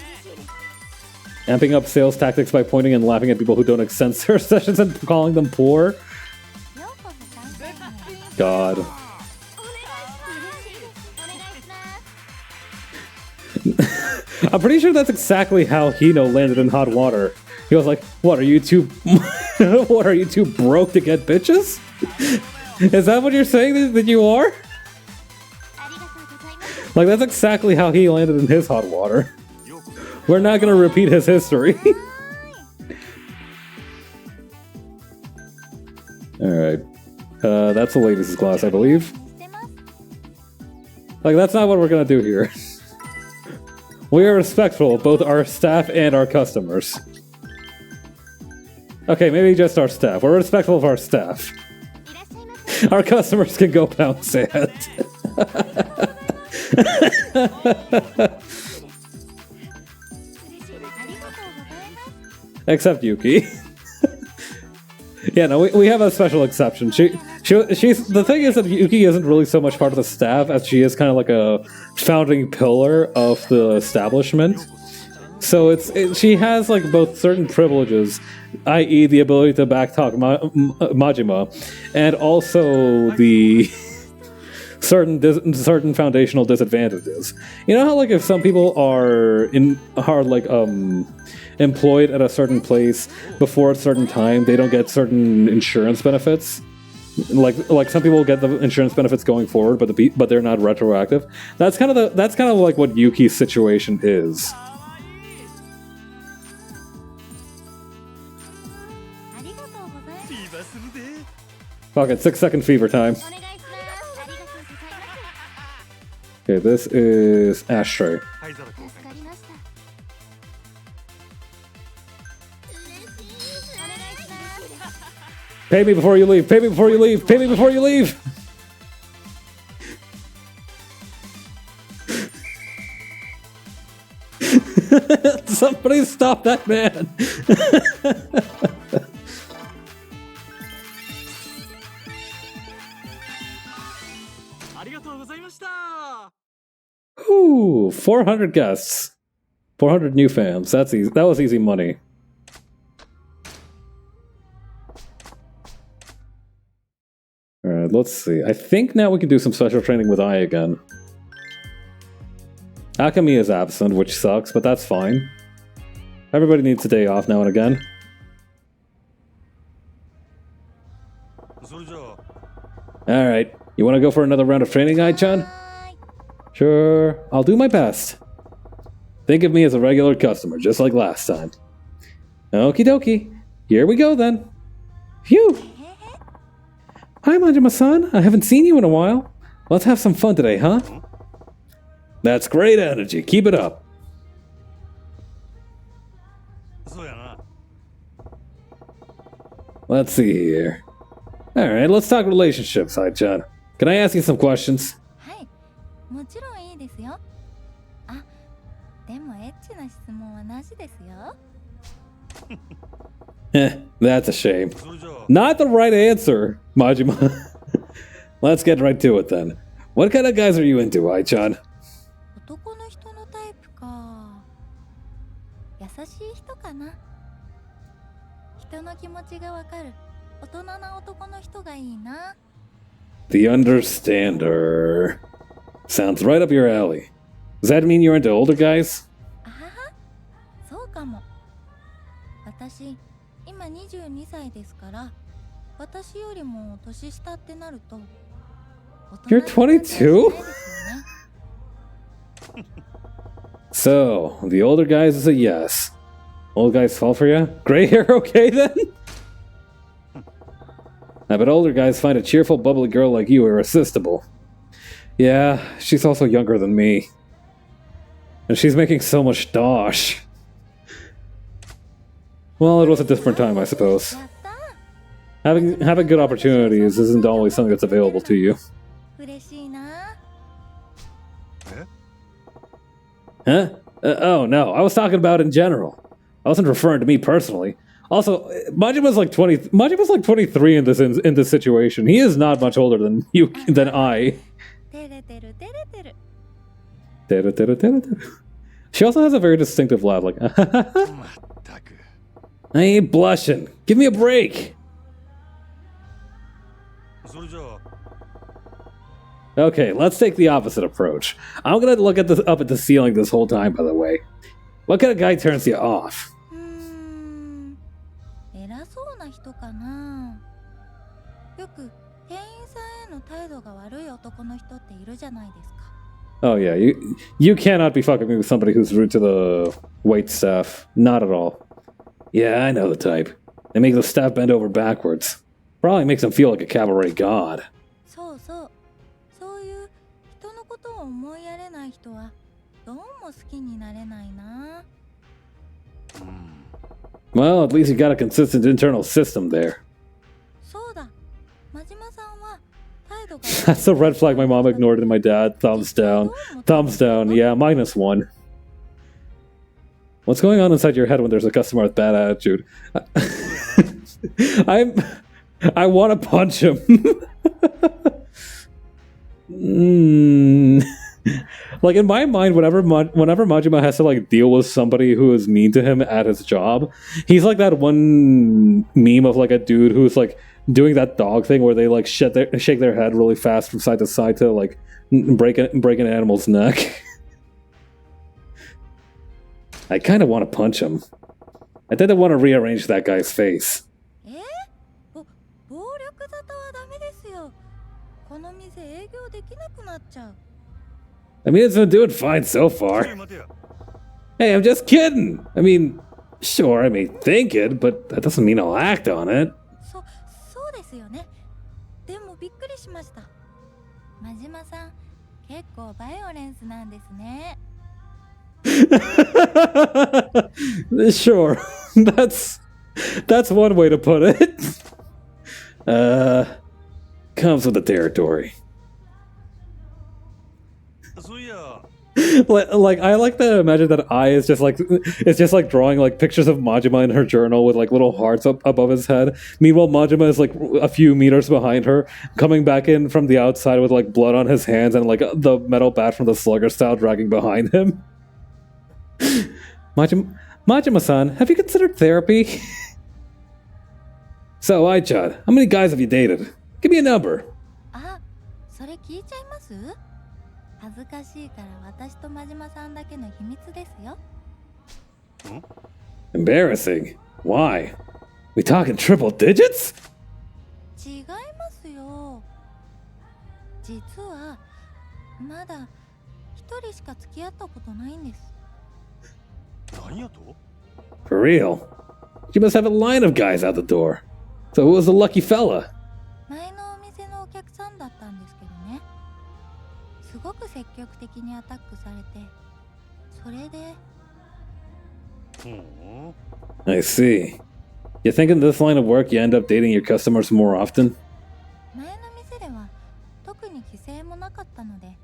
盛り上がるね。 Amping up sales tactics by pointing and laughing at people who don't extend their sessions and calling them poor. God. I'm pretty sure that's exactly how Hino landed in hot water. He was like, "What are you two? What are you too broke to get bitches? Is that what you're saying that you are?" Like, that's exactly how he landed in his hot water. We're not gonna repeat his history. Alright. That's the ladies' class, I believe. Like, that's not what we're gonna do here. We are respectful of both our staff and our customers. Okay, maybe just our staff. We're respectful of our staff. Our customers can go pound sand. Except Yuki. Yeah, no, we have a special exception. She's the thing is that Yuki isn't really so much part of the staff as she is kind of like a founding pillar of the establishment. So she has like both certain privileges, i.e. the ability to backtalk Majima, and also the certain foundational disadvantages. You know how like if some people are employed at a certain place before a certain time, they don't get certain insurance benefits. Like some people get the insurance benefits going forward, but they're not retroactive. That's kind of like what Yuki's situation is. Fuck it, 6-second fever time. Okay, this is Ashtray. Pay me before you leave. Pay me before you leave. Pay me before you leave. Somebody stop that man. Ooh, 400 guests. 400 new fans. That's easy. That was easy money. Alright, let's see. I think now we can do some special training with Ai again. Akemi is absent, which sucks, but that's fine. Everybody needs a day off now and again. Alright, you want to go for another round of training, Ai-chan? Sure, I'll do my best. Think of me as a regular customer, just like last time. Okie dokie, here we go then. Phew! Hi, Majima-san. I haven't seen you in a while. Let's have some fun today, huh? That's great energy. Keep it up. Let's see here. Alright, let's talk relationships, Ai-chan. Can I ask you some questions? That's a shame. Not the right answer, Majima. Let's get right to it then. What kind of guys are you into, Ai-chan? The understander. Sounds right up your alley. Does that mean you're into older guys? You're 22? So, the older guys is a yes. Old guys fall for you? Gray hair okay then? I bet older guys find a cheerful, bubbly girl like you irresistible. Yeah, she's also younger than me. And she's making so much dosh. Well, it was a different time, I suppose. Having good opportunities isn't always something that's available to you. Huh? Oh no, I was talking about in general. I wasn't referring to me personally. Also, Majima's like 23 in this situation. He is not much older than you than I. She also has a very distinctive laugh, like I ain't blushing. Give me a break. Okay, let's take the opposite approach. I'm gonna look at up at the ceiling this whole time, by the way. What kind of guy turns you off? Oh yeah, you cannot be fucking me with somebody who's rude to the wait staff. Not at all. Yeah, I know the type. They make the staff bend over backwards. Probably makes them feel like a cabaret god. Well, at least you got a consistent internal system there. That's a red flag my mom ignored and my dad. Thumbs down. Thumbs down. Yeah, -1. What's going on inside your head when there's a customer with bad attitude? I want to punch him. Like in my mind, whenever Majima has to like deal with somebody who is mean to him at his job, he's like that one meme of like a dude who's like doing that dog thing where they like shake their head really fast from side to side to like break an animal's neck. I kind of want to punch him. I think I want to rearrange that guy's face. 暴力沙汰はダメですよ。この店営業できなくなっちゃう。I mean, it's been doing fine so far. Hey, I'm just kidding. I mean, sure, I may think it, but that doesn't mean I'll act on it. そうですよね。でもびっくりしました。真島さん、結構バイオレンスなんですね。Sure, that's one way to put it. Comes with the territory. Like I like to imagine that Ai is just like drawing like pictures of Majima in her journal with like little hearts up above his head. Meanwhile, Majima is like a few meters behind her, coming back in from the outside with like blood on his hands and like the metal bat from the slugger style dragging behind him. Majima-san, have you considered therapy? So, Ai-chan, how many guys have you dated? Give me a number. あ、それ聞いちゃいます？恥ずかしいから私と真島さんだけの秘密ですよ。Embarrassing. Why? We talking triple digits? 違いますよ。実はまだ一人しか付き合ったことないんです。何やと？ For real? You must have a line of guys out the door. So who was the lucky fella? 前のお店のお客さんだったんですけどね。すごく積極的にアタックされて、それで。I see. You think in this line of work you end up dating your customers more often? 前の店では特に規制もなかったので、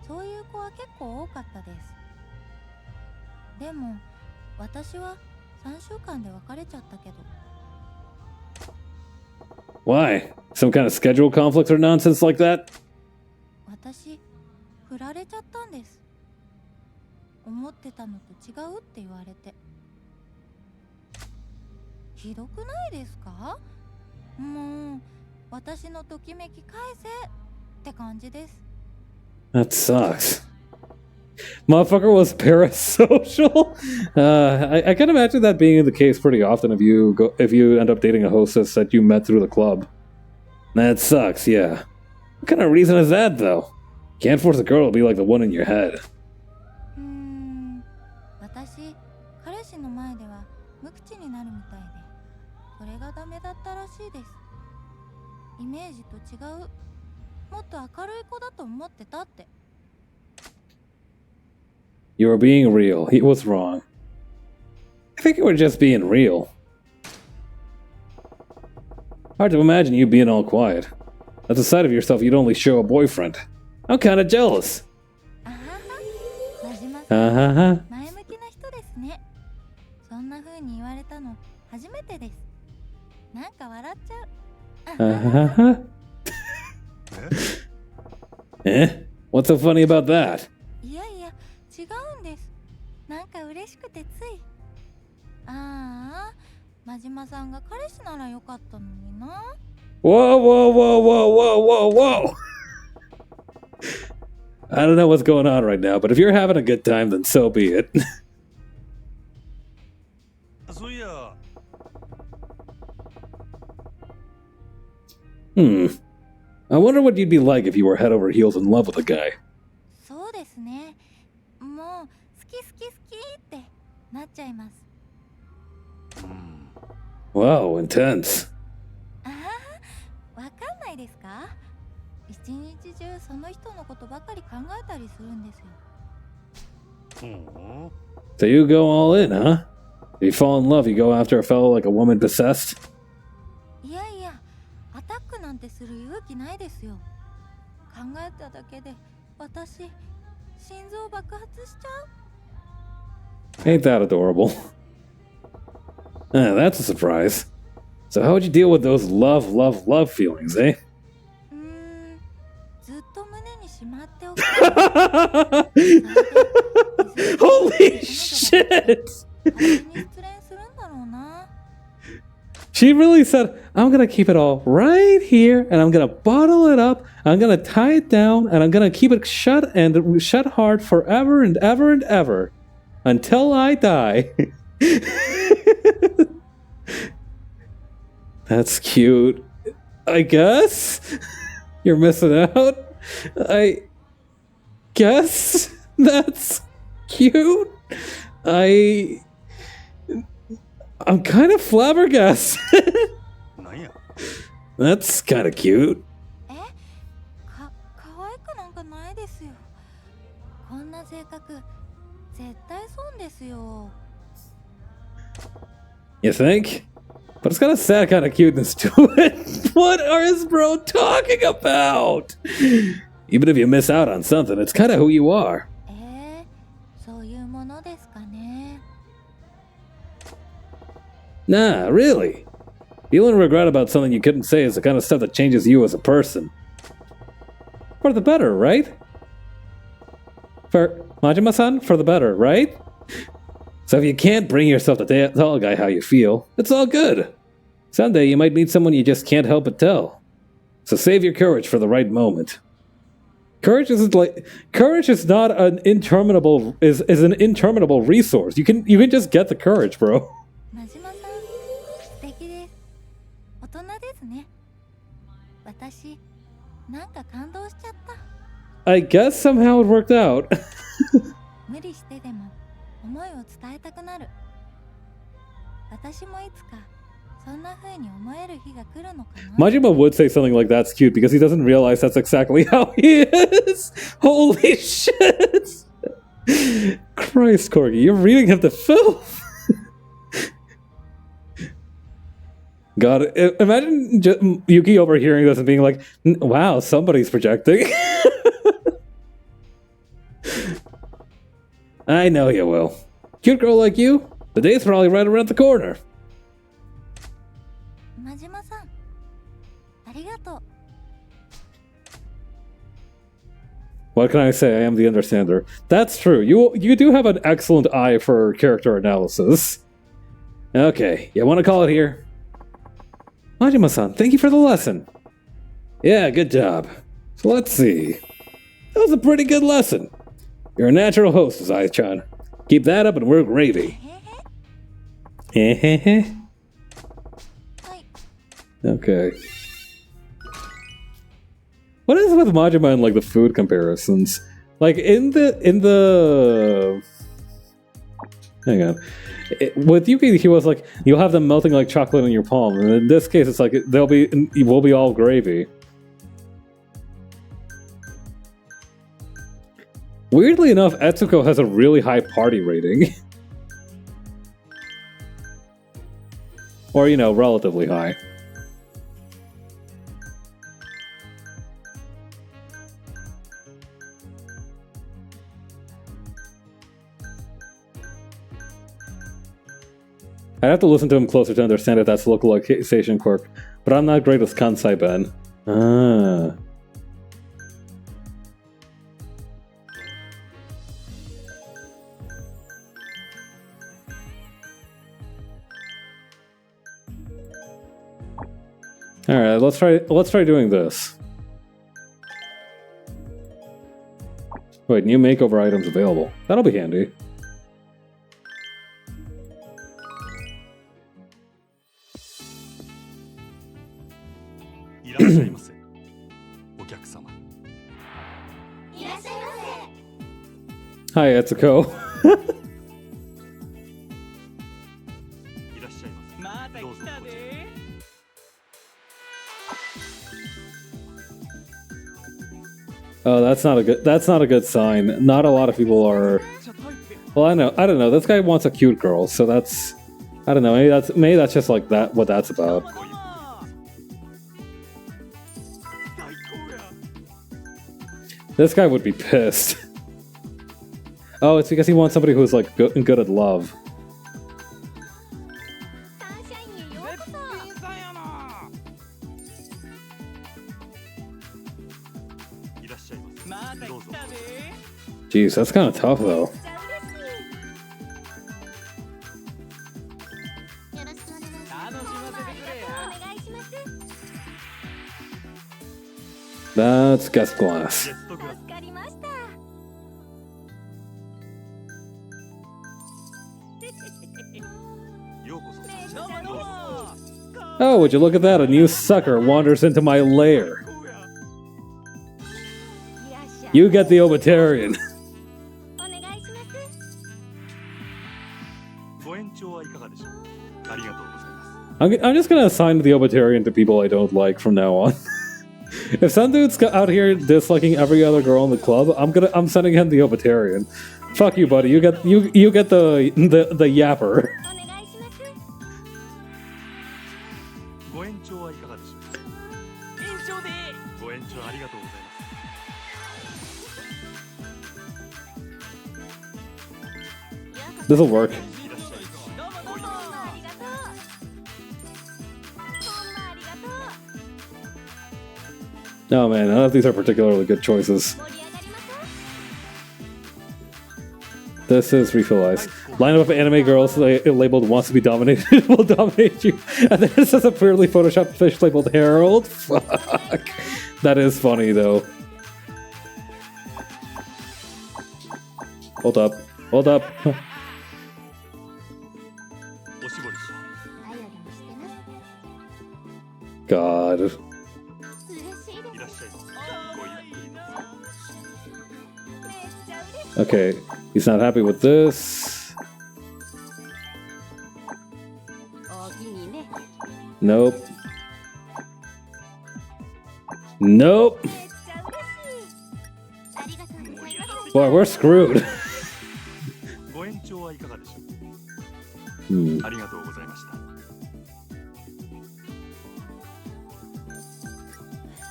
そういう子は結構多かったです。でも私は3週間で別れちゃったけど。Why? Some kind of schedule conflict or nonsense like that? 私振られちゃったんです。思ってたのと違うって言われて。ひどくないですか？もう私のときめき返せって感じです。That sucks. Motherfucker was parasocial. I can imagine that being the case pretty often if you end up dating a hostess that you met through the club. That sucks, yeah. What kind of reason is that, though? Can't force a girl to be like the one in your head. 私、彼氏の前では無口になるみたいで、それがダメだったらしいです。イメージと違う、もっと明るい子だと思ってたって。You were being real. He was wrong. I think you were just being real. Hard to imagine you being all quiet. That's a side of yourself you'd only show a boyfriend. I'm kinda jealous. 真島さん、前向きな人ですね。そんな風に言われたの初めてです。なんか笑っちゃう。Eh? What's so funny about that? いやいや、違うんです。なんか嬉しくてつい。ああ、真島さんが彼氏ならよかったのにな。Whoa, whoa, whoa, whoa, whoa, whoa, whoa! I don't know what's going on right now, but if you're having a good time, then so be it. I wonder what you'd be like if you were head over heels in love with a guy. そうですね。もう好き好き好きってなっちゃいます。Wow, intense. ああ、わかんないですか？一日中その人のことばかり考えたりするんですよ。So you go all in, huh? If you fall in love, you go after a fellow like a woman possessed? いやいや、アタックなんてする勇気ないですよ。考えただけで私、心臓爆発しちゃう。 Ain't that adorable? That's a surprise. So how would you deal with those love feelings, eh? ずっと胸にしまっておく。Holy shit! 失恋するんだろうな。She really said, I'm gonna keep it all right here, and I'm gonna bottle it up, I'm gonna tie it down, and I'm gonna keep it shut and shut hard forever and ever and ever. Until I die. That's cute. I guess? You're missing out? I guess that's cute? I'm kind of flabbergasted. That's kind of cute. 可愛くなんかないですよ。こんな性格絶対損ですよ。 You think? But it's got a sad kind of cuteness to it. What is bro talking about? Even if you miss out on something, it's kind of who you are. そういうものですかね。 Nah, really. Feeling regret about something you couldn't say is the kind of stuff that changes you as a person. For the better, right? For Majima-san, for the better, right? So if you can't bring yourself to tell a guy how you feel, it's all good. Someday you might meet someone you just can't help but tell. So save your courage for the right moment. Courage is not an interminable is an interminable resource. You can just get the courage, bro. 真島さん、素敵です。大人ですね。私、なんか感動しちゃった。 I guess somehow it worked out. 無理してでも思いを伝えたくなる。私もいつかそんな風に思える日が来るのかな。 Majima would say something like that's cute because he doesn't realize that's exactly how he is. Holy shit! Christ, Corgi, you're reading him to filth. God, imagine Yuki overhearing this and being like, wow, somebody's projecting. I know you will. Cute girl like you, the day's probably right around the corner. 真島さん、ありがとう。 What can I say? I am the understander. That's true. You do have an excellent eye for character analysis. Okay, you want to call it here? Majima-san, thank you for the lesson. Yeah, good job. So let's see. That was a pretty good lesson. You're a natural host, Zai-chan. Keep that up and we're gravy. Hehehe. Okay. What is with Majima and like the food comparisons? Like in the hang on. With Yuki, he was like, you'll have them melting like chocolate in your palm. And in this case, it's like it will be all gravy. Weirdly enough, Etsuko has a really high party rating. Or, you know, relatively high. I'd have to listen to him closer to understand if that's localization quirk, but I'm not great with Kansai Ben. Ah. Alright, let's try doing this. Wait, new makeover items available. That'll be handy. Hi, Etsuko. Oh, that's not a good sign. Not a lot of people are. Well, I don't know. This guy wants a cute girl, so that's, I don't know. Maybe that's just like that. What that's about. This guy would be pissed. Oh, it's because he wants somebody who's like good at love. Jeez, that's kind of tough though. That's guest glass. ゲストグラス助かりました ようこそそちらへどうぞ Oh, would you look at that? A new sucker wanders into my lair. いらっしゃい You get the Obitarian. お願いします ご延長はいかがでしょうありがとうございます I'm just gonna assign the Obitarian to people I don't like from now on. If some dude's out here disliking every other girl in the club, I'm sending him the Obitarian. Fuck you, buddy. You get the yapper. お願いします ご延長はいかがでしょう延長でご延長ありがとうございます This'll work. いらっしゃいどうもどうもありがとうほんまありがとう Oh man, none of these are particularly good choices. 盛り上がります This is refill ice. Lineup of anime girls labeled wants to be dominated will dominate you. And then it says a purely photoshopped fish labeled Harold. Fuck. That is funny though. Hold up. Hold up. おしぼりしあやでもしてな God. 嬉しいですいらっしゃいごゆっくりどうぞ めっちゃ嬉しい Okay, he's not happy with this. おおきにね Nope. Nope. めっちゃ嬉しいありがとうございます Boy, we're screwed. ご延長はいかがでしょ Hmm. うありがとうございました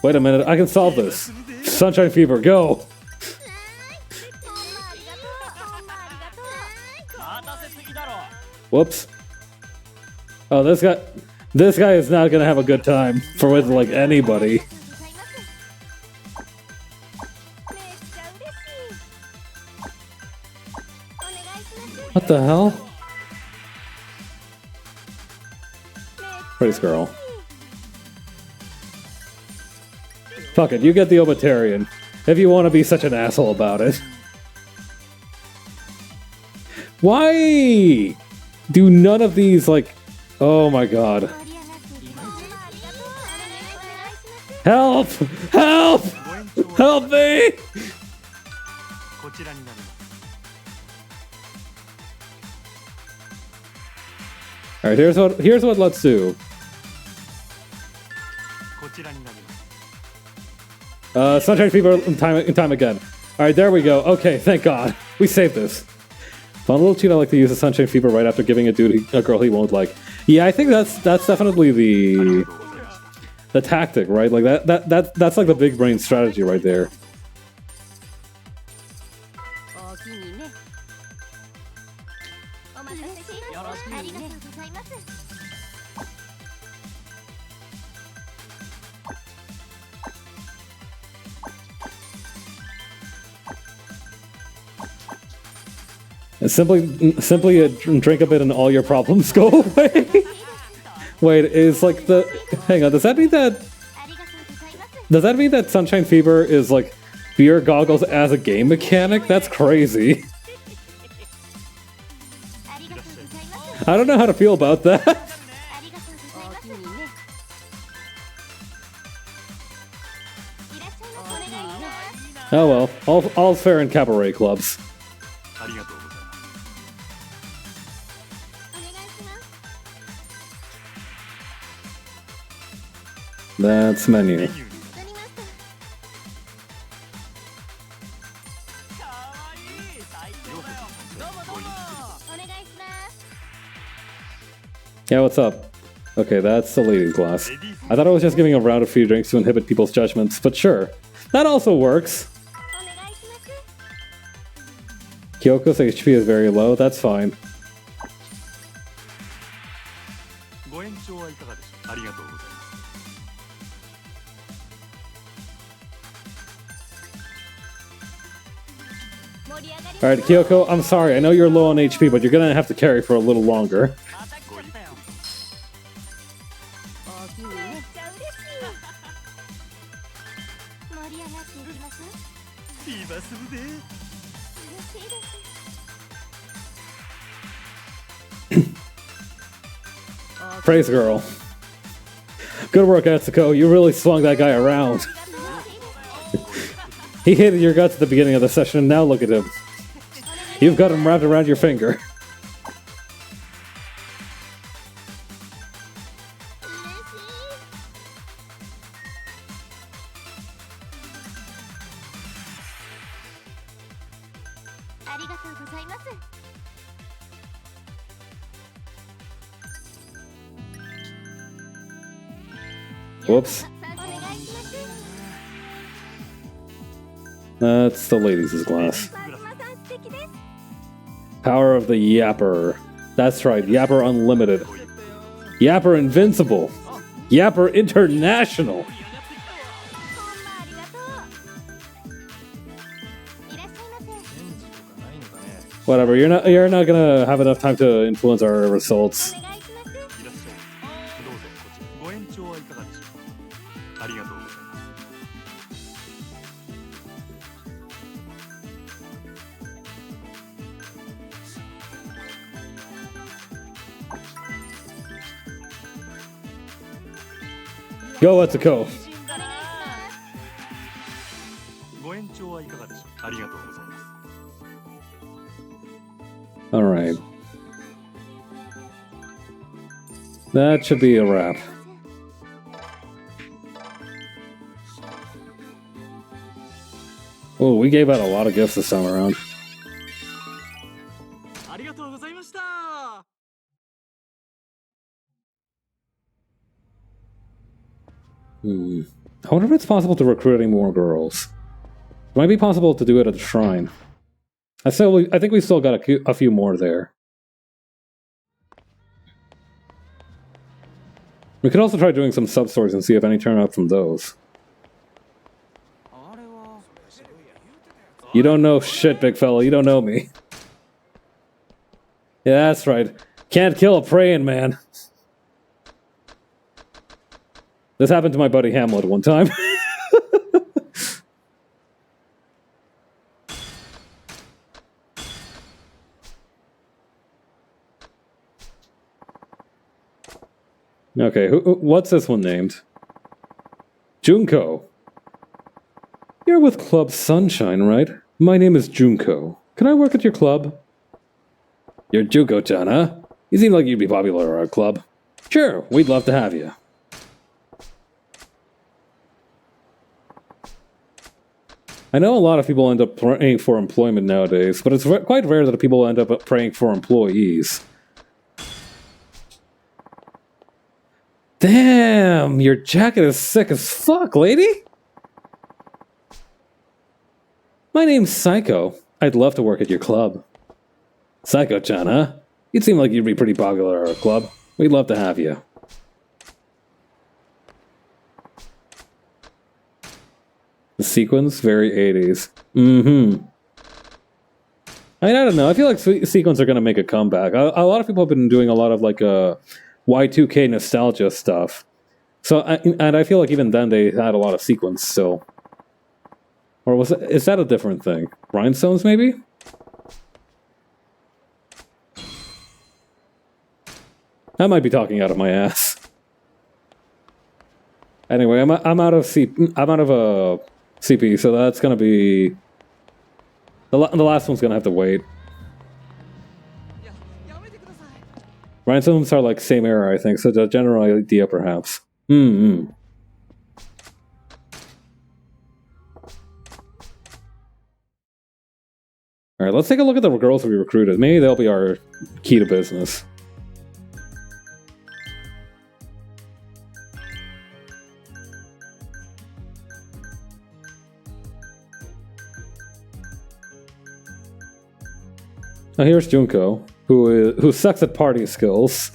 Wait a minute, I can solve this. Sunshine Fever, go. ほんまありがとうほんまありがとう 待たせすぎだろ Whoops. Oh, this guy is not gonna have a good time for with like anybody. めっちゃ嬉しいお願いします What the hell? Praise girl. Fuck it, you get the Obitarian. If you want to be such an asshole about it. Why do none of these like... Oh my god. 盛り上がってほんまありがとうお願いします Help! Help! ご延長は Help me! こちらになります Alright, here's what let's do. こちらになります Sunshine Fever and time again. Alright, there we go. Okay, thank God. We saved this. Fun little cheat, I like to use the Sunshine Fever right after giving a girl he won't like. Yeah, I think that's definitely あり the がとうございました the tactic, right? Like that's like the big brain strategy right there. おおきにねお待たせしましたありがとうございます And simply drink a bit and all your problems go away. Wait, is like the hang on, does that mean that ありがとうございます Sunshine Fever is like beer goggles as a game mechanic? That's crazy. ありがとうございます I don't know how to feel about that. ありがとうございますいらっしゃいませお願いします Oh well, all's fair in cabaret clubs. ありがとうございます お願いします That's menu. メニューにわかりましたかわいい最高だよどうもどうもお願いします Yeah, what's up? Okay, that's the ladies' glass. レディース I thought I was just giving a round of free drinks to inhibit people's judgments, but sure. That also works. お願いします Kyoko's HP is very low, that's fine. ご延長はいかがでしょうありがとうございます 盛り上がり Alright, Kyoko, I'm sorry, I know you're low on HP, but you're gonna have to carry for a little longer. また来ちゃったよおおきにねめっちゃ嬉しい盛今すぐで Praise girl. Good work, Etsuko. You really swung that guy around. He hated your guts at the beginning of the session, and now look at him. You've got him wrapped around your finger. Whoops. That's the ladies' glass. Power of the Yapper. That's right, Yapper Unlimited. Yapper Invincible. Yapper International. Whatever, you're not gonna have enough time to influence our results. いらっしゃいどうぞこちらご延長はいかがでしょうかありがとうございます Go, Etsuko. ご延長はいかがでしょうありがとうございます Alright. That should be a wrap. Oh, we gave out a lot of gifts this time around. ありがとうございました I wonder if it's possible to recruit any more girls. It might be possible to do it at the shrine. I think we still got a few more there. We could also try doing some sub-stories and see if any turn up from those. You don't know shit, big fella. You don't know me. Yeah, that's right. Can't kill a praying man. This happened to my buddy Hamlet one time. Okay, what's this one named? Junko. You're with Club Sunshine, right? My name is Junko. Can I work at your club? You're Junko-chan, huh? You seem like you'd be popular at our club. Sure, we'd love to have you. I know a lot of people end up praying for employment nowadays, but it's quite rare that people end up praying for employees. Damn, your jacket is sick as fuck, lady! My name's Psycho. I'd love to work at your club. Psycho-chan, huh? You'd seem like you'd be pretty popular at our club. We'd love to have you. The sequence? Very 80s. Mm-hmm. I don't know. I feel like sequence are going to make a comeback. A lot of people have been doing a lot of like Y2K nostalgia stuff. So, and I feel like even then they had a lot of sequence still. Or is that a different thing? Rhinestones, maybe? I might be talking out of my ass. Anyway, I'm out of CP, so that's gonna be the last one's gonna have to wait. Rhinestones are like same era, I think, so the general idea perhaps. Alright, let's take a look at the girls we recruited. Maybe they'll be our key to business. Now here's Junko, who sucks at party skills.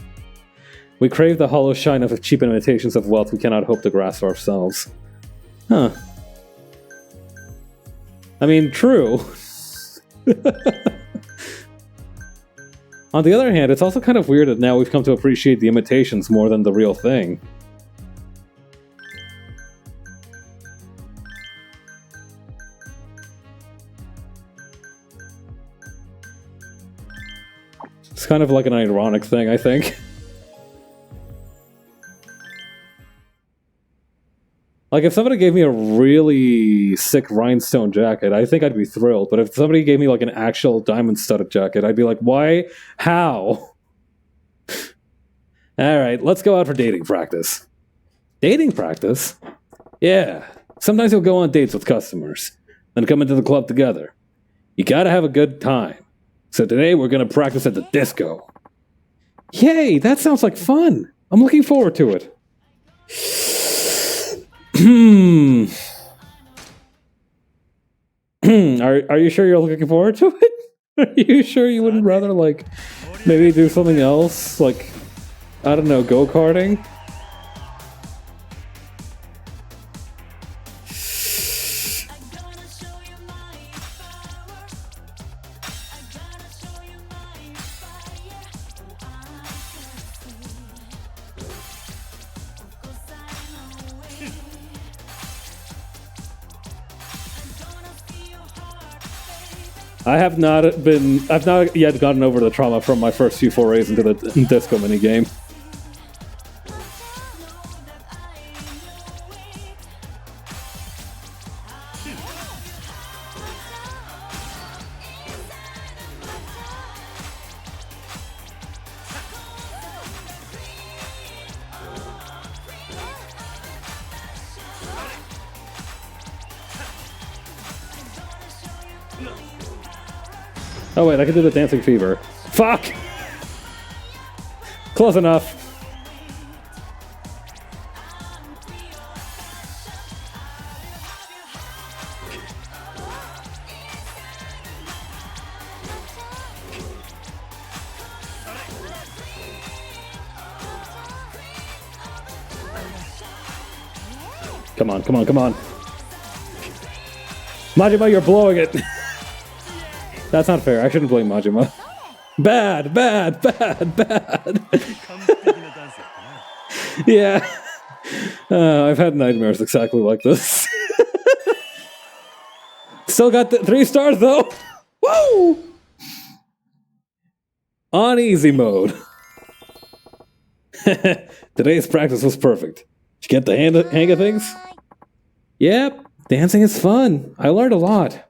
We crave the hollow shine of cheap imitations of wealth we cannot hope to grasp ourselves. Huh. I mean, true. On the other hand, it's also kind of weird that now we've come to appreciate the imitations more than the real thing. It's kind of like an ironic thing, I think. Like, if somebody gave me a really sick rhinestone jacket, I think I'd be thrilled. But if somebody gave me, like, an actual diamond-studded jacket, I'd be like, why? How? Alright, let's go out for dating practice. Dating practice? Yeah. Sometimes you'll go on dates with customers, then come into the club together. You gotta have a good time. So today we're gonna practice at the disco. Yay, that sounds like fun. I'm looking forward to it. Are you sure you're looking forward to it? Are you sure you wouldn't rather, like, maybe do something else? Like, I don't know, go-karting? I've not yet gotten over the trauma from my first few forays into the disco minigame. Oh wait, I can do the dancing fever. Fuck! Close enough. Come on, come on, come on. Majima, you're blowing it. That's not fair. I shouldn't blame Majima. Bad, bad, bad, bad. Yeah. I've had nightmares exactly like this. Still got 3 stars though. Woo! On easy mode. Today's practice was perfect. Did you get the hang of things? Yep. Dancing is fun. I learned a lot.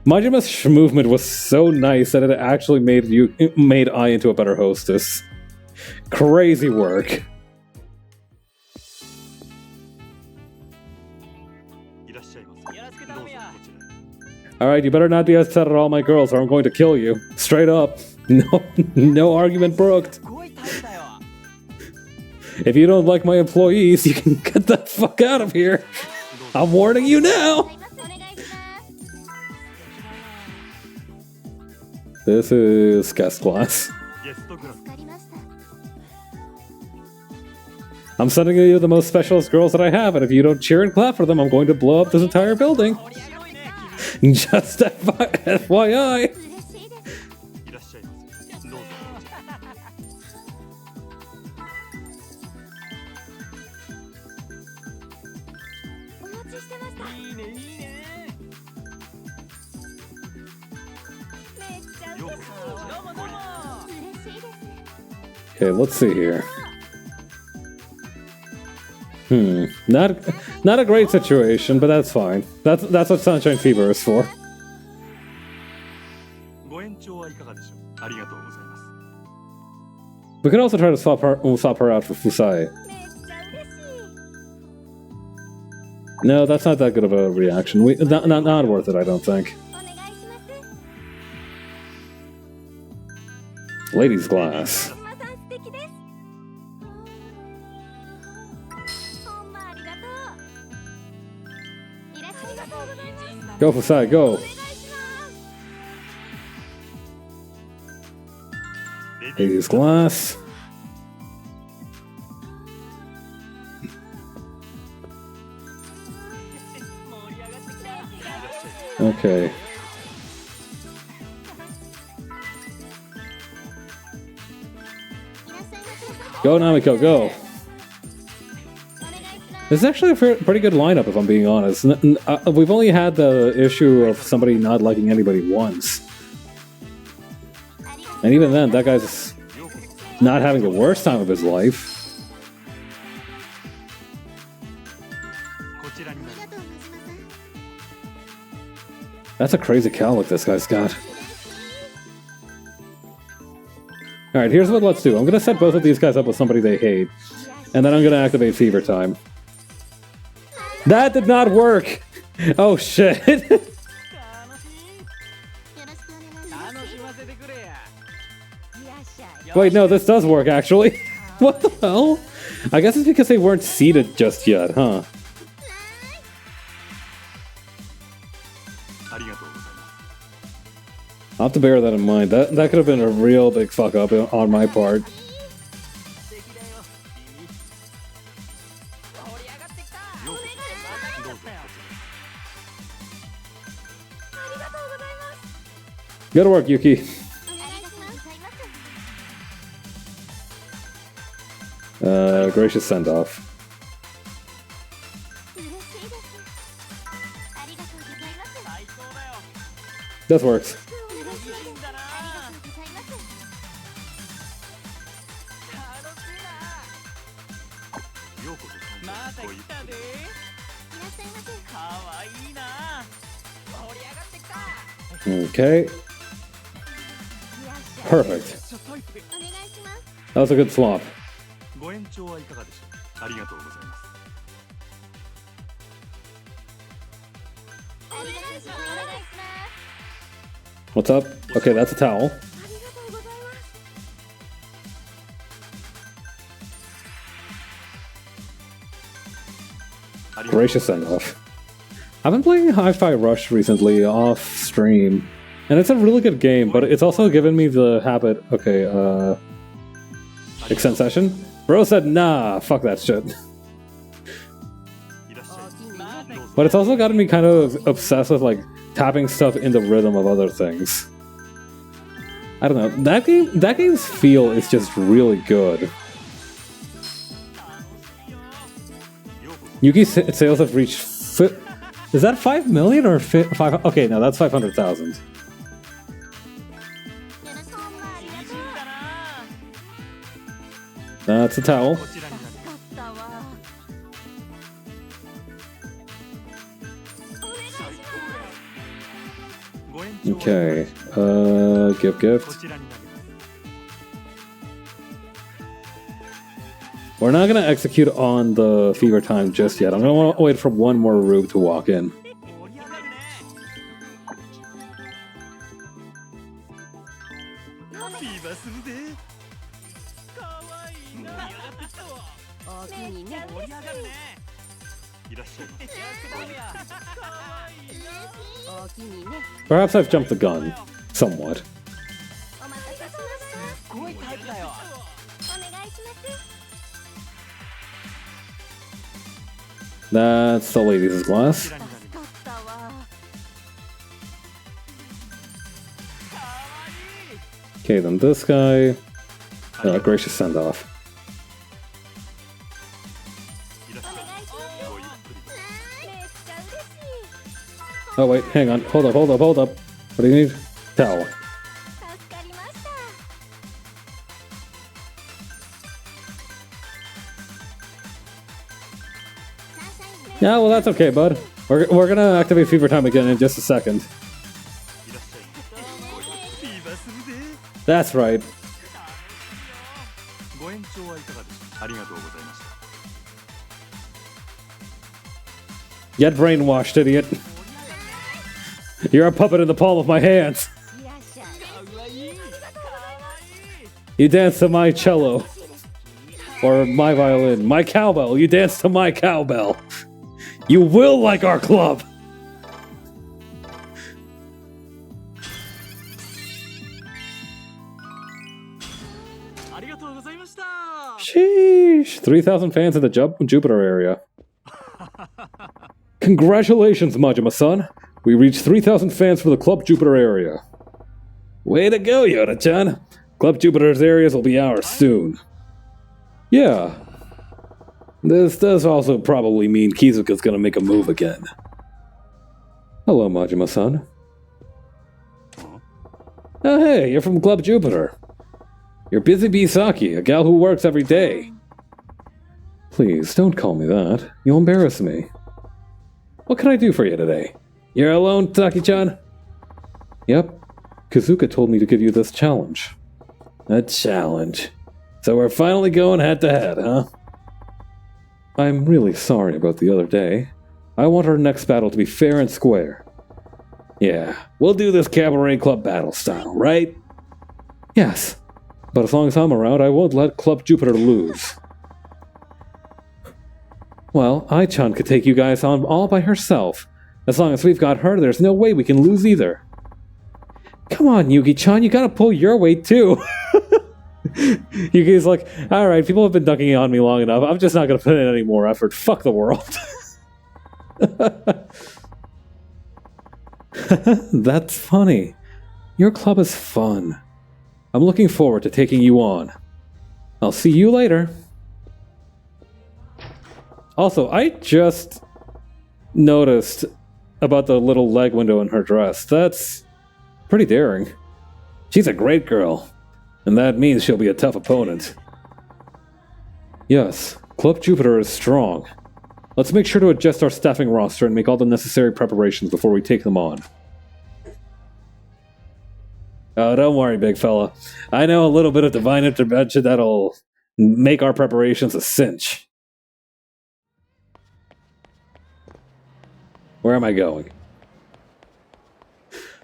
Majima's movement was so nice that it actually made Ai into a better hostess. Crazy work. Alright, you better not be upset at all my girls or I'm going to kill you. Straight up. No argument brooked. If you don't like my employees, you can get the fuck out of here. I'm warning you now. This is guest class. I'm sending you the most specialist girls that I have, and if you don't cheer and clap for them, I'm going to blow up this entire building. Just FYI. Okay, let's see here. Not a great situation, but that's fine. That's what Sunshine Fever is for. We could also try to swap her out for Fusai. No, that's not that good of a reaction. Not worth it, I don't think. Ladies' glass. Go Fusai, go! Ladies' glass. Okay. Go Namiko, go! This is actually a pretty good lineup, if I'm being honest. We've only had the issue of somebody not liking anybody once. And even then, that guy's not having the worst time of his life. That's a crazy cow look this guy's got. Alright, here's what let's do. I'm gonna set both of these guys up with somebody they hate. And then I'm gonna activate Fever Time. That did not work! Oh shit! Wait, no, this does work actually. What the hell? I guess it's because they weren't seated just yet, huh? I'll have to bear that in mind. That could have been a real big fuck up on my part. Good work, Yuki. Gracious send-off. This works. Okay. Perfect. That was a good swap. What's up? Okay, that's a towel. Gracious send-off. I've been playing Hi-Fi Rush recently off stream, and it's a really good game, but it's also given me the habit. Okay, extend session? Bro said, nah, fuck that shit. But it's also gotten me kind of obsessed with, like, tapping stuff in the rhythm of other things. I don't know. That game's feel is just really good. Yuki's sales have reached... Is that 5 million or 5? Okay, no, that's 500,000. That's a towel. Okay, gift. We're not gonna execute on the Fever Time just yet. I'm gonna want to wait for one more rube to walk in. Perhaps I've jumped the gun, somewhat. That's the ladies' glass. Okay, then this guy. Gracious send-off. Oh wait, hang on. Hold up. What do you need? Towel. Yeah, well that's okay, bud. We're gonna activate Fever Time again in just a second. That's right. Get brainwashed, idiot. You're a puppet in the palm of my hands. You dance to my cello. Or my violin. My cowbell. You dance to my cowbell. You will like our club. Sheesh. 3,000 fans in the Jupiter area. Congratulations, Majima-san. We reached 3,000 fans for the Club Jupiter area. Way to go, Yoda-chan. Club Jupiter's areas will be ours soon. Yeah. This does also probably mean Kizuka's gonna make a move again. Hello, Majima-san. Oh, hey, you're from Club Jupiter. You're Busy Bee Saki, a gal who works every day. Please, don't call me that. You'll embarrass me. What can I do for you today? You're alone, Taki-chan? Yep. Kazuka told me to give you this challenge. A challenge? So we're finally going head-to-head, huh? I'm really sorry about the other day. I want our next battle to be fair and square. Yeah, we'll do this Cabaret Club battle style, right? Yes, but as long as I'm around, I won't let Club Jupiter lose. Well, Ai-chan could take you guys on all by herself. As long as we've got her, there's no way we can lose either. Come on, Yugi-chan, you gotta pull your weight too. Yugi's like, alright, people have been dunking on me long enough. I'm just not gonna put in any more effort. Fuck the world. That's funny. Your club is fun. I'm looking forward to taking you on. I'll see you later. Also, I just noticed about the little leg window in her dress. That's pretty daring. She's a great girl, and that means she'll be a tough opponent. Yes, Club Jupiter is strong. Let's make sure to adjust our staffing roster and make all the necessary preparations before we take them on. Oh, don't worry, big fella. I know a little bit of divine intervention that'll make our preparations a cinch. Where am I going?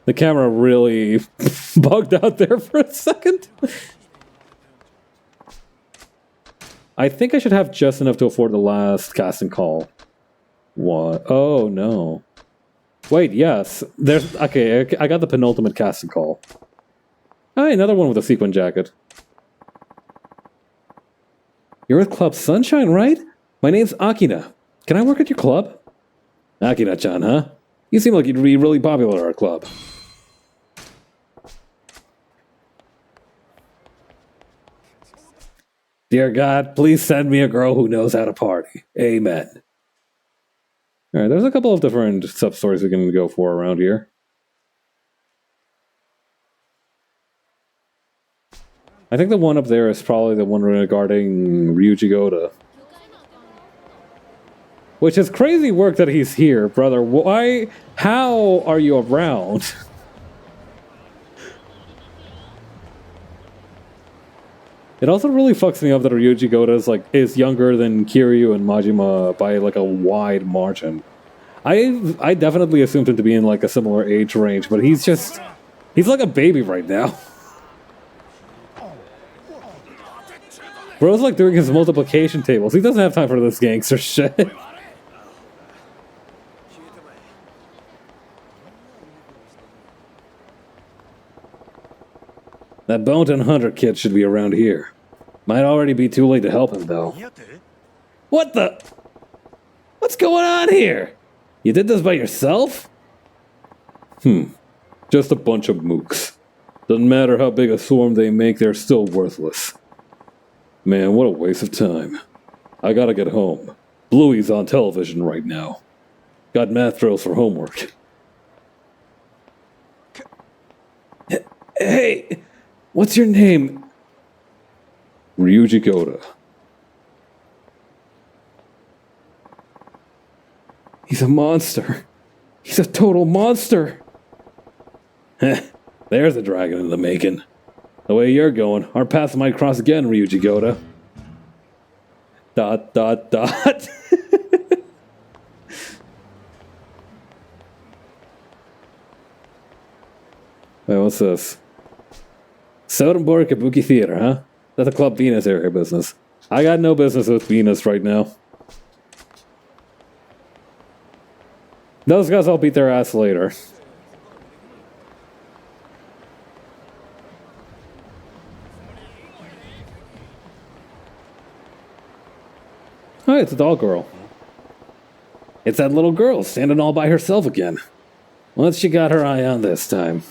The camera really bugged out there for a second. I think I should have just enough to afford the last casting call. What? Oh, no. Wait, yes. There's... Okay, I got the penultimate casting call. Hey, another one with a sequin jacket. You're with Club Sunshine, right? My name's Akina. Can I work at your club? Akina-chan, huh? You seem like you'd be really popular at our club. Dear God, please send me a girl who knows how to party. Amen. Alright, there's a couple of different sub-stories we can go for around here. I think the one up there is probably the one regarding Ryuji Goda. Which is crazy work that he's here, brother. Why? How are you around? It also really fucks me up that Ryuji Goda is younger than Kiryu and Majima by like a wide margin. I definitely assumed him to be in like a similar age range, but he's like a baby right now. Bro's like doing his multiplication tables. He doesn't have time for this gangster shit. That Bounty Hunter kid should be around here. Might already be too late to help him, though. What the? What's going on here? You did this by yourself? Just a bunch of mooks. Doesn't matter how big a swarm they make, they're still worthless. Man, what a waste of time. I gotta get home. Bluey's on television right now. Got math drills for homework. Hey! What's your name? Ryuji Goda. He's a monster. He's a total monster. Heh, there's a dragon in the making. The way you're going, our paths might cross again, Ryuji Goda. ... Wait, what's this? Sodenborg Kabuki Theater, huh? That's a Club Venus area business. I got no business with Venus right now. Those guys all beat their ass later. Oh, it's a doll girl. It's that little girl standing all by herself again. What's she got her eye on this time?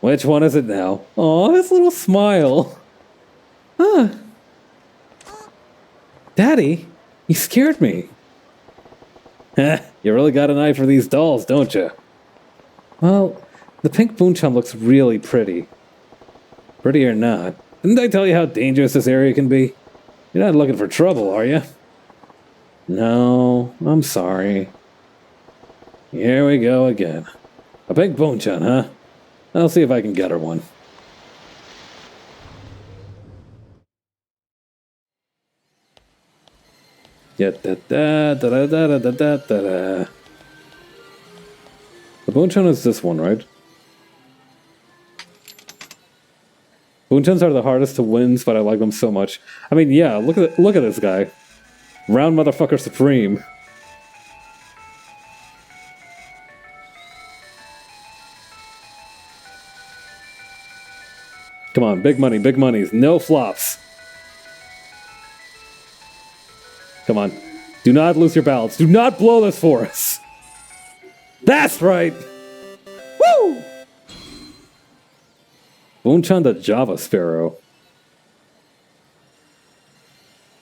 Which one is it now? Oh, his little smile. Huh. Daddy, you scared me. Heh, you really got an eye for these dolls, don't you? Well, the pink Boon-chan looks really pretty. Pretty or not, didn't I tell you how dangerous this area can be? You're not looking for trouble, are you? No, I'm sorry. Here we go again. A pink Boon-chan, huh? I'll see if I can get her one. Yeah, da da da da da da da da. The Boon-chan is this one, right? Boon-chans are the hardest to win, but I like them so much. I mean, yeah, look at this guy. Round motherfucker supreme. Come on, big money, big monies, no flops. Come on. Do not lose your balance. Do not blow this for us. That's right. Woo! Boon-chan the Java Sparrow.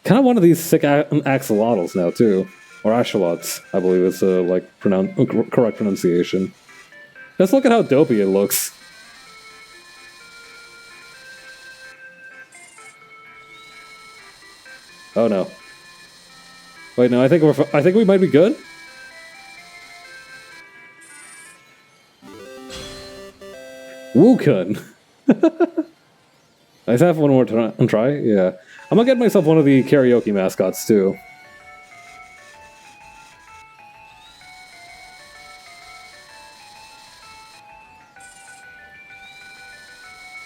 Kind of one of these sick axolotls now, too. Or axolots, I believe is like correct pronunciation. Just look at how dopey it looks. Oh no. Wait, no, I think we might be good. Woo-kun. Let's have one more try. Yeah. I'm gonna get myself one of the karaoke mascots too.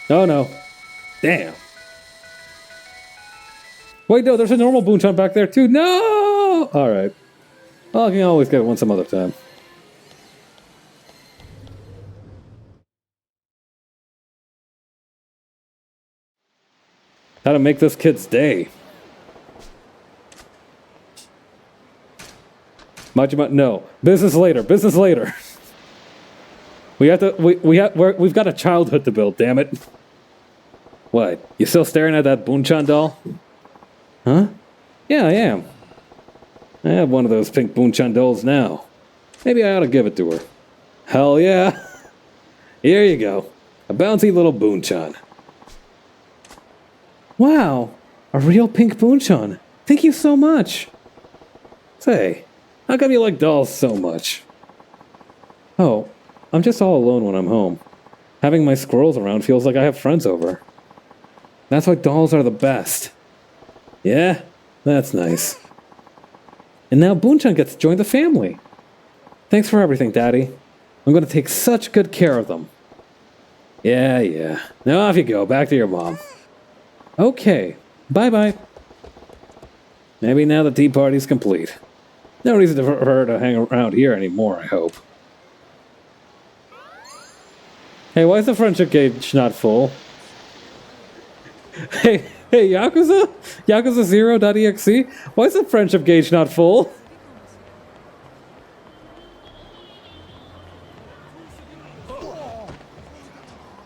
Oh no. Damn. Wait, no, there's a normal Boon-chan back there too. No! Alright. Well, I can always get one some other time. How to make this kid's day. No. Business later. Business later. We've got a childhood to build, damn it. What? You still staring at that Boon-chan doll? Huh? Yeah, I am. I have one of those pink Boon-chan dolls now. Maybe I ought to give it to her. Hell yeah. Here you go. A bouncy little Boon-chan. Wow. A real pink Boon-chan. Thank you so much. Say, how come you like dolls so much? Oh, I'm just all alone when I'm home. Having my squirrels around feels like I have friends over. That's why dolls are the best. Yeah, that's nice. And now Boon-chan gets to join the family. Thanks for everything, Daddy. I'm going to take such good care of them. Yeah. Now off you go, back to your mom. Okay, bye-bye. Maybe now the tea party's complete. No reason for her to hang around here anymore, I hope. Hey, why is the friendship gauge not full? Hey, Yakuza? Yakuza 0.exe? Why is the friendship gauge not full?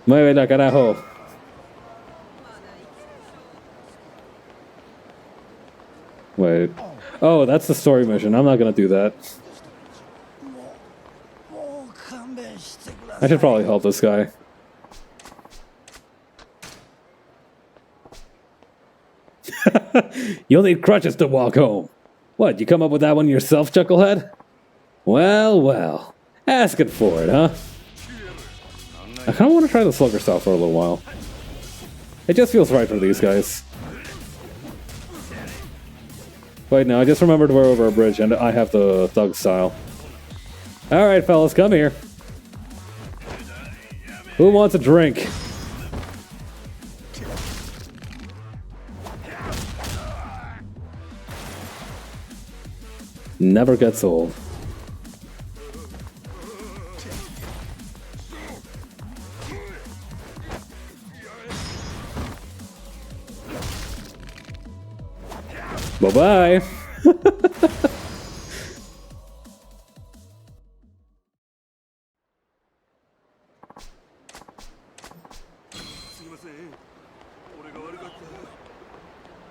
Muévela, carajo. Wait. Oh, that's the story mission. I'm not gonna do that. I should probably help this guy. You'll need crutches to walk home. What, you come up with that one yourself, Chucklehead? Well. Asking for it, huh? I kind of want to try the slugger style for a little while. It just feels right for these guys. Wait, no, I just remembered we're over a bridge and I have the thug style. Alright, fellas, come here. Who wants a drink? Never gets old. Bye-bye.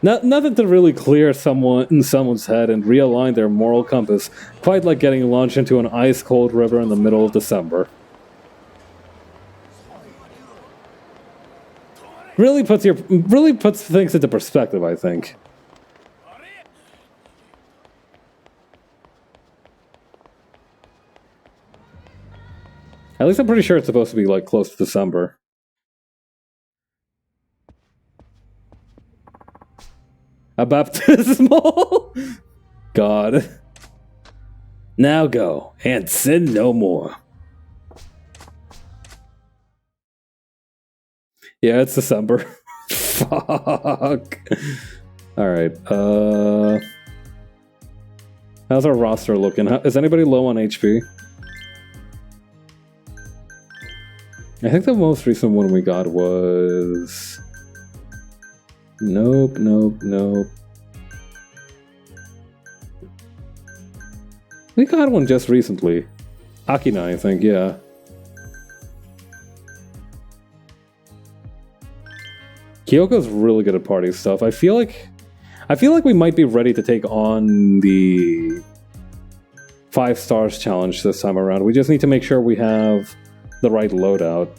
Nothing to really clear someone's head and realign their moral compass, quite like getting launched into an ice-cold river in the middle of December. Really puts things into perspective, I think. At least I'm pretty sure it's supposed to be like close to December. A baptismal? God. Now go, and sin no more. Yeah, it's December. Fuck. Alright, how's our roster looking? Is anybody low on HP? I think the most recent one we got was... Nope. We got one just recently. Akina, I think, yeah. Kyoko's really good at party stuff. I feel like we might be ready to take on the 5 stars challenge this time around. We just need to make sure we have the right loadout.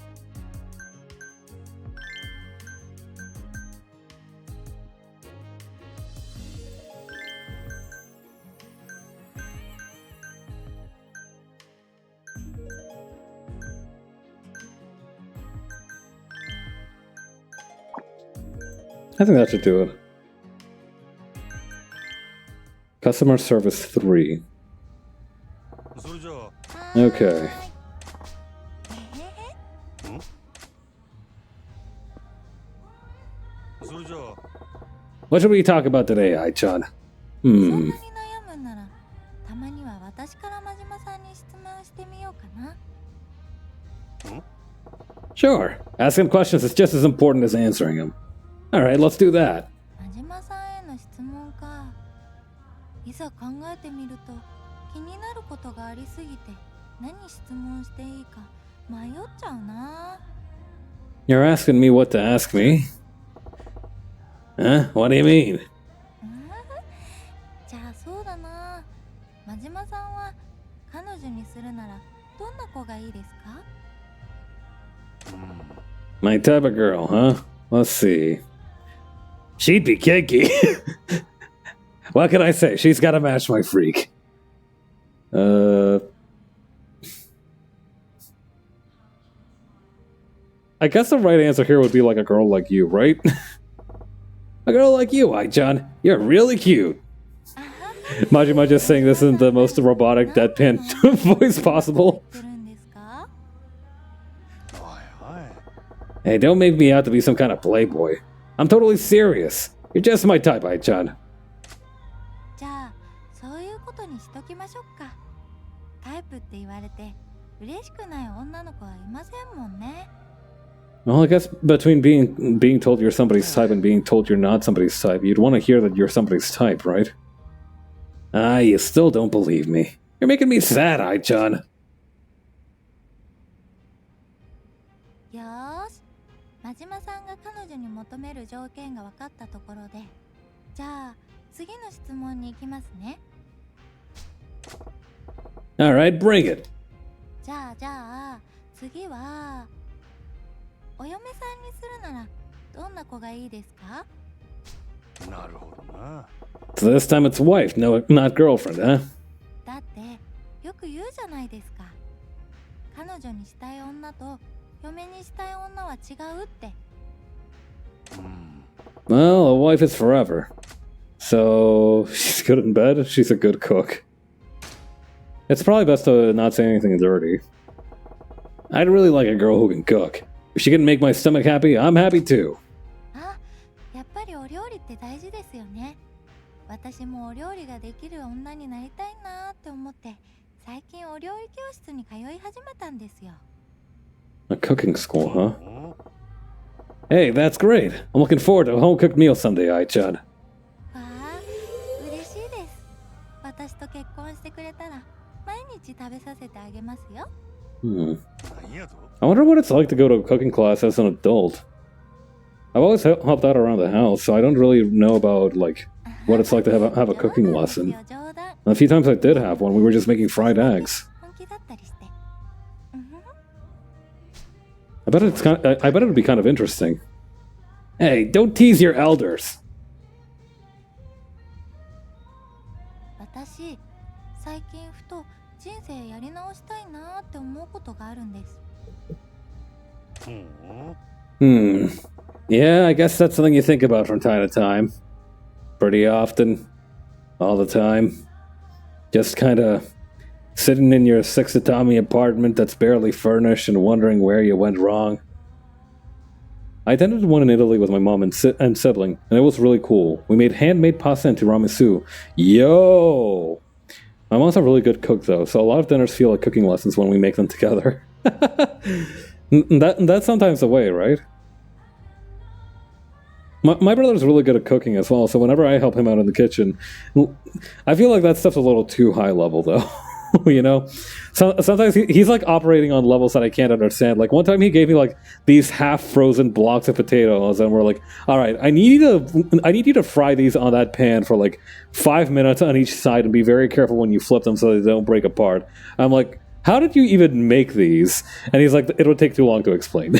I think that should do it. Customer service 3. Okay. What should we talk about today, Ai-chan? Sure. Asking questions is just as important as answering them. Alright, let's do that. You're asking me what to ask me? Huh? What do you mean? My type of girl, huh? Let's see. She'd be kinky. What can I say? She's gotta match my freak. I guess the right answer here would be like a girl like you, right? A girl like you, Ai-chan. You're really cute. Majima just saying this isn't the most robotic deadpan voice possible. Hey, don't make me out to be some kind of playboy. I'm totally serious. You're just my type, Ai-chan. Well, I guess between being told you're somebody's type and being told you're not somebody's type, you'd want to hear that you're somebody's type, right? Ah, you still don't believe me. You're making me sad, Ai-chan. Alright, bring it. So this time it's wife, no, not girlfriend, huh? Well, a wife is forever. So, she's good in bed, she's a good cook. It's probably best to not say anything dirty. I'd really like a girl who can cook. If she can make my stomach happy, I'm happy too. A cooking school, huh? Hey, that's great. I'm looking forward to a home-cooked meal someday, Ai-chan. I wonder what it's like to go to a cooking class as an adult. I've always helped out around the house, so I don't really know about like what it's like to have a cooking lesson. A few times I did have one. We were just making fried eggs. I bet it'd be kind of interesting. Hey, don't tease your elders. 私、最近ふと人生やり直したいなって思うことがあるんです。Yeah, I guess that's something you think about from time to time. Pretty often. All the time. Just kinda sitting in your six tatami apartment that's barely furnished and wondering where you went wrong. I attended one in Italy with my mom and sibling, and it was really cool. We made handmade pasta and tiramisu. Yo! My mom's a really good cook, though, so a lot of dinners feel like cooking lessons when we make them together. That's sometimes the way, right? My brother's really good at cooking as well, so whenever I help him out in the kitchen, I feel like that stuff's a little too high level, though. You know? So, sometimes he's like operating on levels that I can't understand. Like one time he gave me like these half-frozen blocks of potatoes, and we're like, all right, I need you to fry these on that pan for like 5 minutes on each side and be very careful when you flip them so they don't break apart. I'm like, how did you even make these? And he's like, it would take too long to explain.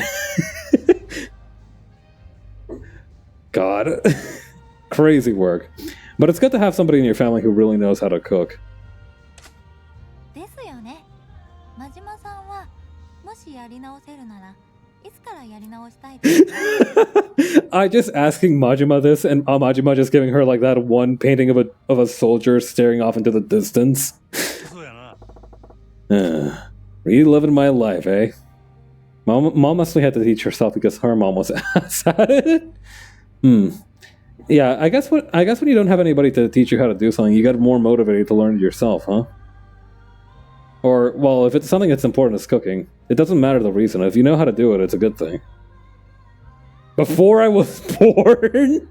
God. Crazy work. But it's good to have somebody in your family who really knows how to cook. ですよね。真島さんはもしやり直せるならいつからやり直したいですか? I just asking Majima this, and Majima just giving her like that one painting of a soldier staring off into the distance. Reliving my life, eh? Mom must have had to teach herself because her mom was ass at it. Yeah, I guess when you don't have anybody to teach you how to do something, you get more motivated to learn it yourself, huh? Or, well, if it's something that's important as cooking, it doesn't matter the reason. If you know how to do it, it's a good thing. Before I was born?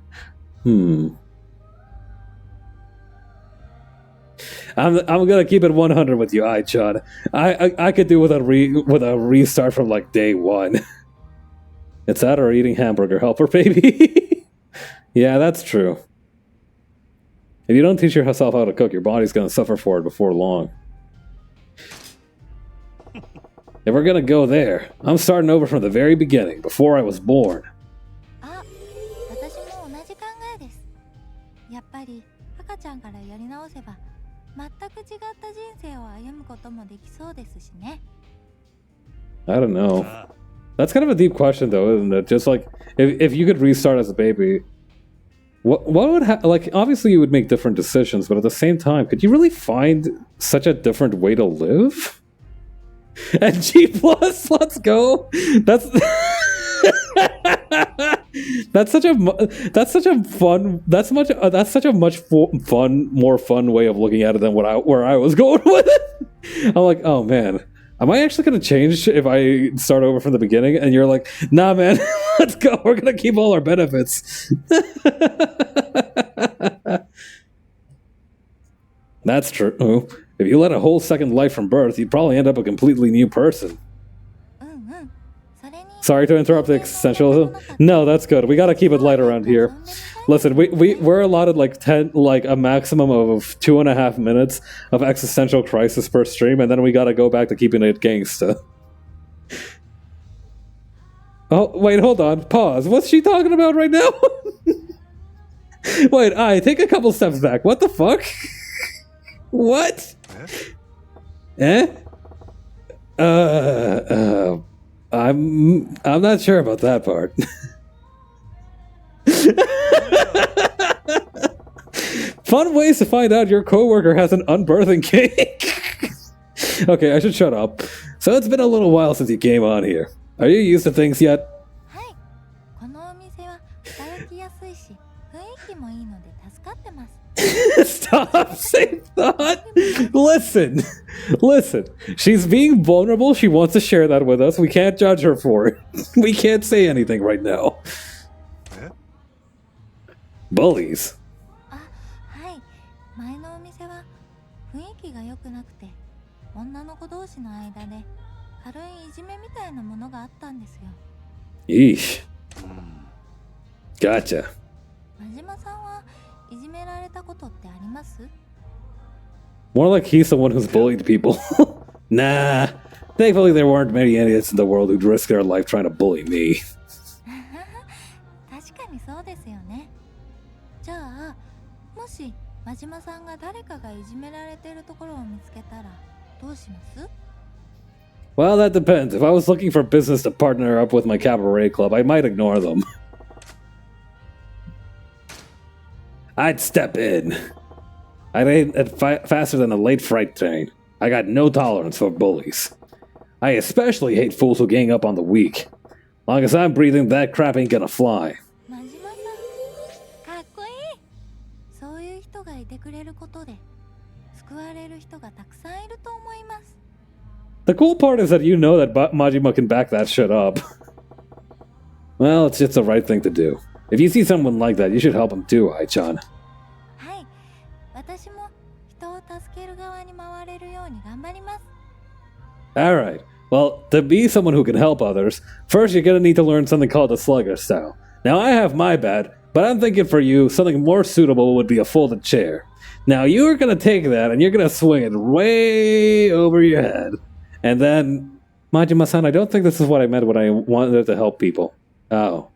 I'm gonna keep it 100 with you, Ai-chan. I could do with a restart from like day one. It's that or eating hamburger helper, baby. Yeah, that's true. If you don't teach yourself how to cook, your body's gonna suffer for it before long. If we're gonna go there, I'm starting over from the very beginning, before I was born. あ、私も同じ考えです。やっぱり赤ちゃんからやり直せば全く違った人生を歩むこともできそうですしね。I don't know. That's kind of a deep question, though, isn't it? Just like if you could restart as a baby, what would like? Obviously, you would make different decisions, but at the same time, could you really find such a different way to live? And G plus, let's go. That's such a more fun way of looking at it than where I was going with it. I'm like, oh man, am I actually gonna change if I start over from the beginning? And you're like, nah, man, let's go. We're gonna keep all our benefits. That's true. If you led a whole second life from birth, you'd probably end up a completely new person. Sorry to interrupt the existentialism. No, that's good. We gotta keep it light around here. Listen, we're allotted like a maximum of 2.5 minutes of existential crisis per stream, and then we gotta go back to keeping it gangsta. Oh, wait, hold on. Pause. What's she talking about right now? Wait, take a couple steps back. What the fuck? What? I'm not sure about that part. Fun ways to find out your coworker has an unbirthing cake. Okay, I should shut up. So it's been a little while since you came on here. Are you used to things yet? Stop, save thought. Listen. She's being vulnerable. She wants to share that with us. We can't judge her for it. We can't say anything right now. Bullies. 前のお店は雰囲気が良くなくて、女の子同士の間で軽いいじめみたいなものがあったんですよ。Yeesh. Gotcha. 真島さんはいじめられたことってあります？ More like he's the one who's bullied people. Nah. Thankfully, there weren't many idiots in the world who'd risk their life trying to bully me. 確かにそうですよね。じゃあ、もし真島さんが誰かがいじめられてるところを見つけたらどうします？ Well, that depends. If I was looking for business to partner up with my cabaret club, I might ignore them. I'd step in. I'd aim at faster than a late freight train. I got no tolerance for bullies. I especially hate fools who gang up on the weak. Long as I'm breathing, that crap ain't gonna fly. 真島さん、かっこいい。そういう人がいてくれることで救われる人がたくさんいると思います。 The cool part is that you know that Majima can back that shit up. Well, it's just the right thing to do. If you see someone like that, you should help him too, Ai-chan. はい、私も人を助ける側に回れるように頑張ります。 Alright, well, to be someone who can help others, first you're gonna need to learn something called the slugger style. Now, I have my bad, but I'm thinking for you, something more suitable would be a folded chair. Now, you're gonna take that and you're gonna swing it way over your head. And then, Majima-san, I don't think this is what I meant when I wanted to help people. Oh.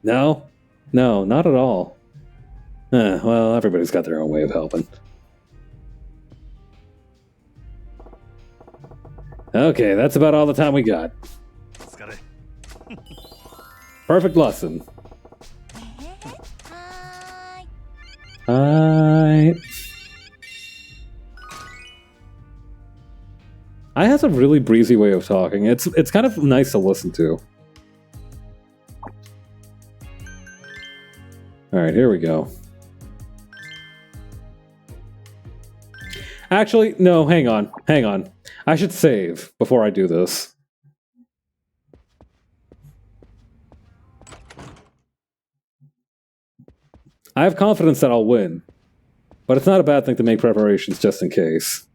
No? No, not at all. Well, everybody's got their own way of helping. Okay, that's about all the time we got. Perfect lesson. はーい。 Hi. I has a really breezy way of talking. It's kind of nice to listen to. Alright, here we go. Actually, no, hang on. I should save before I do this. I have confidence that I'll win, but it's not a bad thing to make preparations just in case.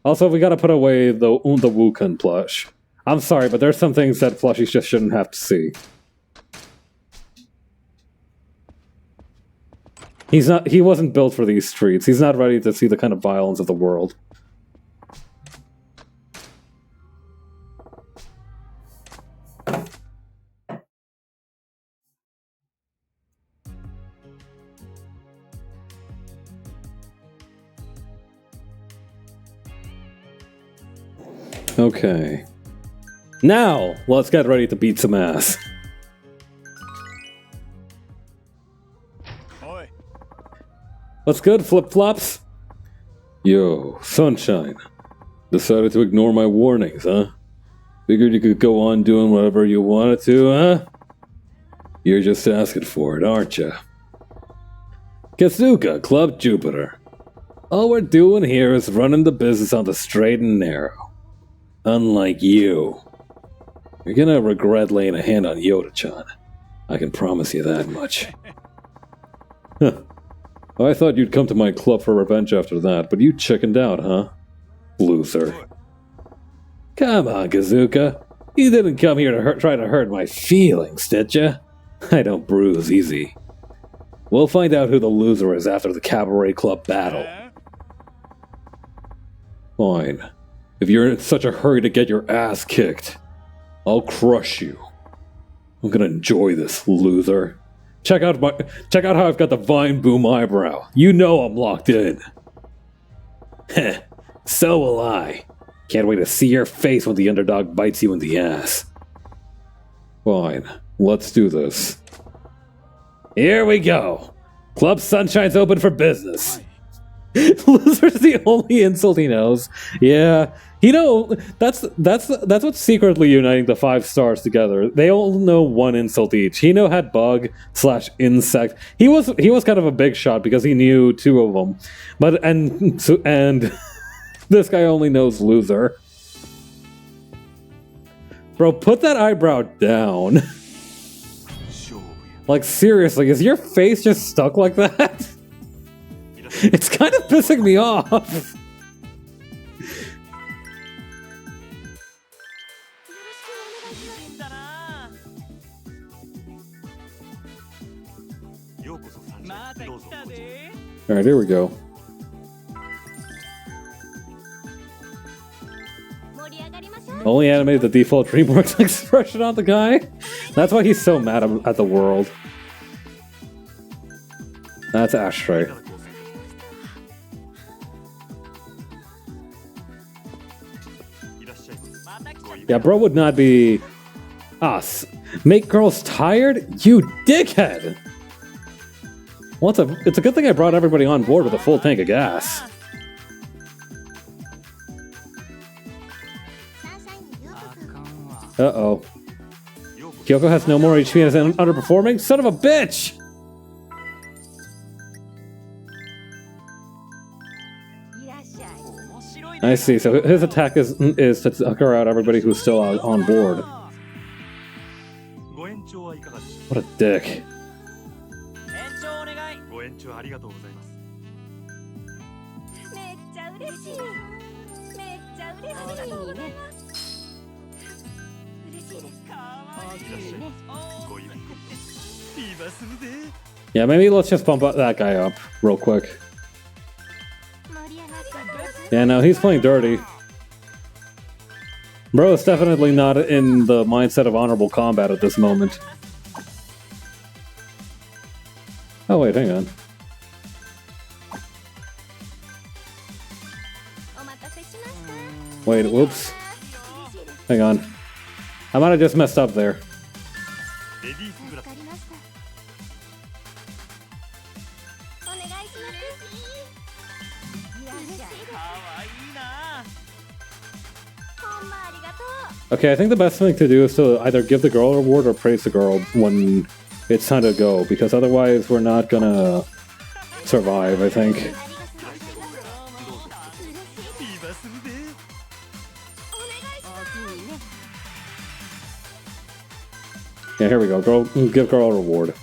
Also, we gotta put away the Wukun plush. I'm sorry, but there's some things that plushies just shouldn't have to see. He wasn't built for these streets. He's not ready to see the kind of violence of the world. Okay. Now, let's get ready to beat some ass. Oi. What's good, flip-flops? Yo, Sunshine. Decided to ignore my warnings, huh? Figured you could go on doing whatever you wanted to, huh? You're just asking for it, aren't you? Kazuka, Club Jupiter. All we're doing here is running the business on the straight and narrow. Unlike you. You're gonna regret laying a hand on Yoda-chan. I can promise you that much. Huh. I thought you'd come to my club for revenge after that, but you chickened out, huh? Loser. Come on, Kazuka. You didn't come here to try to hurt my feelings, did you? I don't bruise easy. We'll find out who the loser is after the Cabaret Club battle. Fine. If you're in such a hurry to get your ass kicked, I'll crush you. I'm gonna enjoy this, loser. Check out how I've got the Vine Boom eyebrow. You know I'm locked in. Heh, so will I. Can't wait to see your face when the underdog bites you in the ass. Fine, let's do this. Here we go. Club Sunshine's open for business. Loser's the only insult he knows. Yeah, that's what's secretly uniting the 5 stars together. They all know one insult each. Hino had bug/insect. He was kind of a big shot because he knew 2 of them. But and this guy only knows loser. Bro, put that eyebrow down. Like seriously, is your face just stuck like that? It's kind of pissing me off. どうぞ。 Alright, here we go. Only animated the default DreamWorks expression on the guy? That's why he's so mad at the world. That's Ashtray. Yeah, bro would not be... Us. Make girls tired? You dickhead! Well, it's a good thing I brought everybody on board with a full tank of gas. Uh-oh. Kyoko has no more HP and is underperforming? Son of a bitch! I see, so his attack is to sucker out everybody who's still on board. What a dick. Yeah, maybe let's just bump that guy up real quick. Yeah, no, he's playing dirty. Bro is definitely not in the mindset of honorable combat at this moment. Oh wait, hang on. Wait, whoops. Hang on. I might have just messed up there. Okay, I think the best thing to do is to either give the girl a reward or praise the girl when it's time to go, because otherwise we're not gonna survive, I think. Yeah, here we go. Girl, give girl a reward.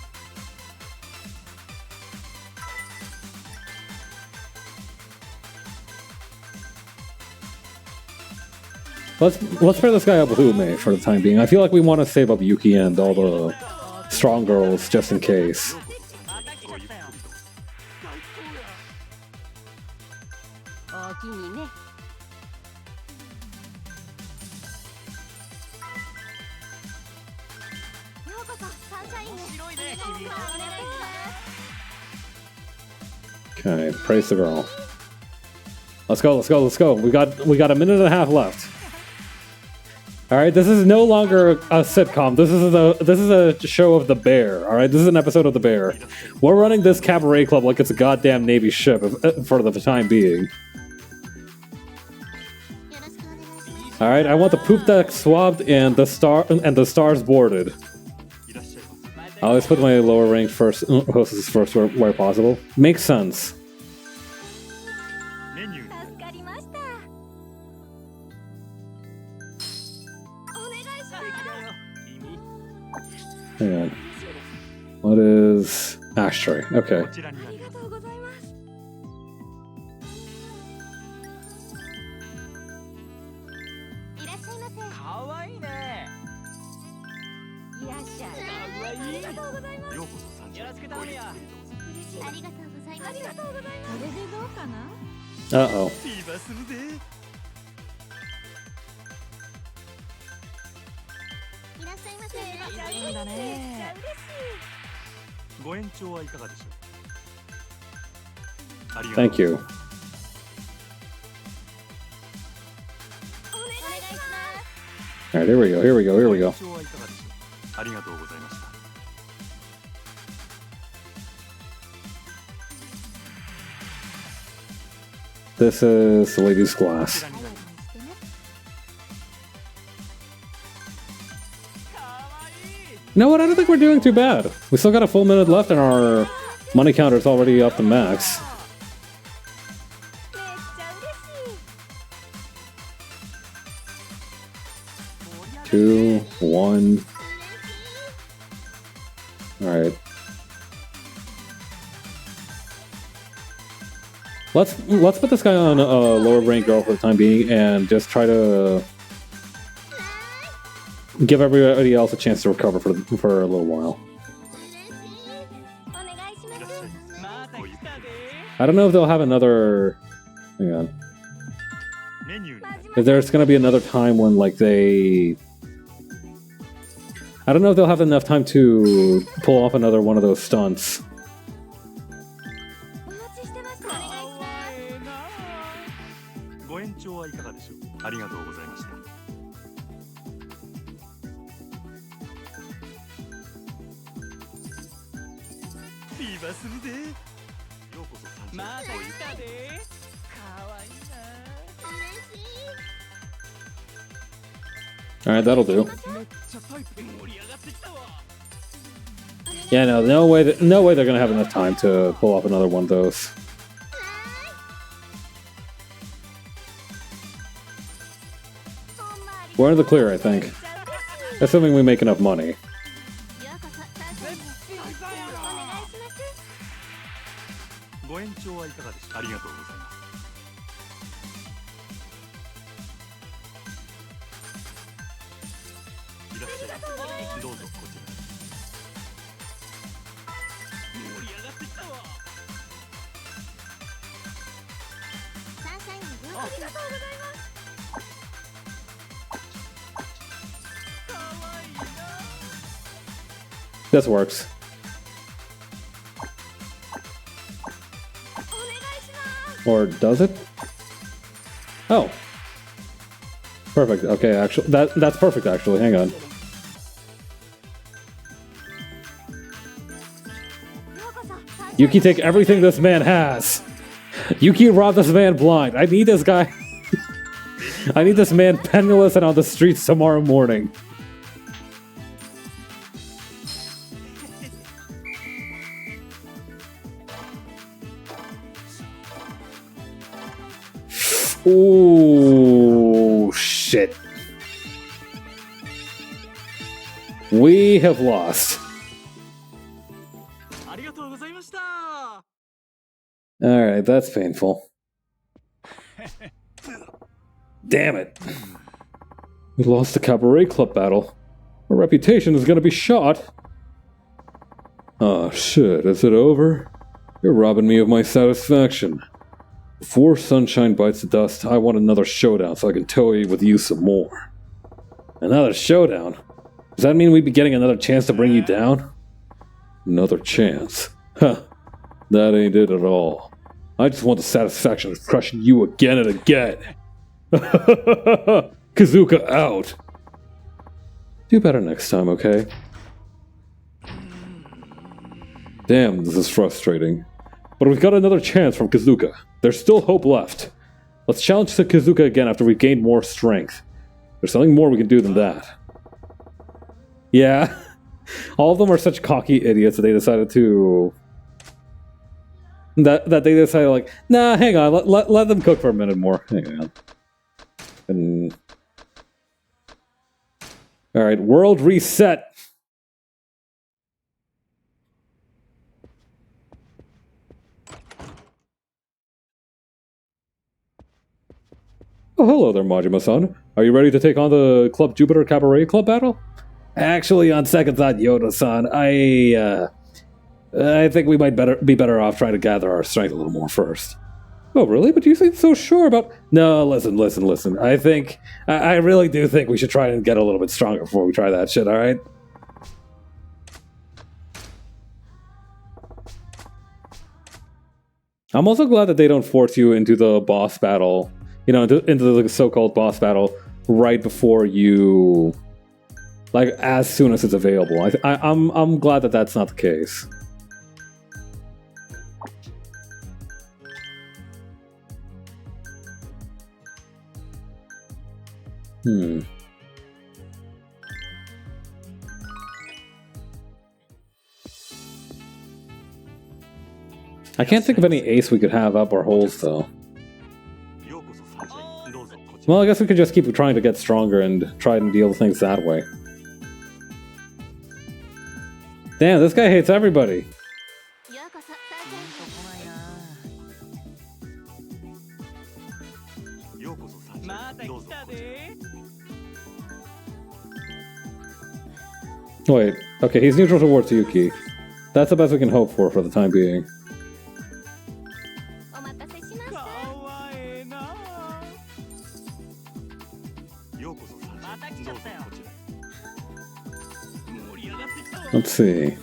Let's pair this guy up with Ume for the time being. I feel like we want to save up Yuki and all the strong girls just in case. Okay, praise the girl. Let's go, let's go, let's go. We got a minute and a half left. All right, this is no longer a sitcom. This is a show of the Bear. All right, this is an episode of the Bear. We're running this cabaret club like it's a goddamn Navy ship for the time being. All right, I want the poop deck swabbed and the stars boarded. I always put my lower rank hostess first where possible. Makes sense. Hang on. What is Ashtray? Okay. Uh-oh. Thank you. Alright, here we go, here we go, here we go. This is the ladies' glass. You know what? I don't think we're doing too bad. We still got a full minute left and our money counter's already up to max. Two, one. Alright. Let's put this guy on a lower rank girl for the time being and just try to give everybody else a chance to recover for a little while. I don't know if they'll have another... Hang on. メニューになり If there's gonna be another time when, like, they... I don't know if they'll have enough time to pull off another one of those stunts. お待ちしてました。お願いします。ご延長はいかがでしょう。ありがとうございました。ビーバーするで。ようこそサンシャイン。また来たで。かわいいな。 Alright, that'll do. めっちゃタイプ盛り上がってきたわ。 Yeah, no way they're gonna have enough time to pull off another one of those. We're in the clear, I think. Assuming we make enough money. ご延長はいかがでしょう。ありがとうございます。 いらっしゃいませ。どうぞこちら。盛り上がってきたわ。サンシャインありがとうございます。 かわいいな。 This works. お願いします。 Or does it? Oh. Perfect. Okay, actually, that's perfect. Actually, hang on. Yuki, take everything this man has. Yuki, rob this man blind. I need this guy. I need this man penniless and on the streets tomorrow morning. Ooh, shit. We have lost. ありがとうございました。 Alright, that's painful. Damn it. We lost the Cabaret Club battle. Our reputation is gonna be shot. Oh shit, is it over? You're robbing me of my satisfaction. Before sunshine bites the dust, I want another showdown so I can toy with you some more. Another showdown? Does that mean we'd be getting another chance to bring you down? Another chance? Huh. That ain't it at all. I just want the satisfaction of crushing you again and again. Kazuka out. Do better next time, okay? Damn, this is frustrating. But we've got another chance from Kazuka. There's still hope left. Let's challenge Kazuka again after we've gained more strength. There's something more we can do than that. Yeah. All of them are such cocky idiots that they decided to... That they decided, like, nah, hang on, let them cook for a minute more. Hang on. And... Alright, world reset! Oh, hello there, Majima-san. Are you ready to take on the Club Jupiter Cabaret Club battle? Actually, on second thought, Yoda-san, I think we might be better off trying to gather our strength a little more first. Oh, really? But you seem so sure about... No, listen. I really do think we should try and get a little bit stronger before we try that shit, alright? I'm also glad that they don't force you into the boss battle, you know, into the so-called boss battle right before you... Like, as soon as it's available. I'm glad that that's not the case. I can't think of any ace we could have up our holes, though. Well, I guess we could just keep trying to get stronger and try and deal with things that way. Damn, this guy hates everybody. Wait, okay, he's neutral towards Yuki. That's the best we can hope for the time being. Let's see.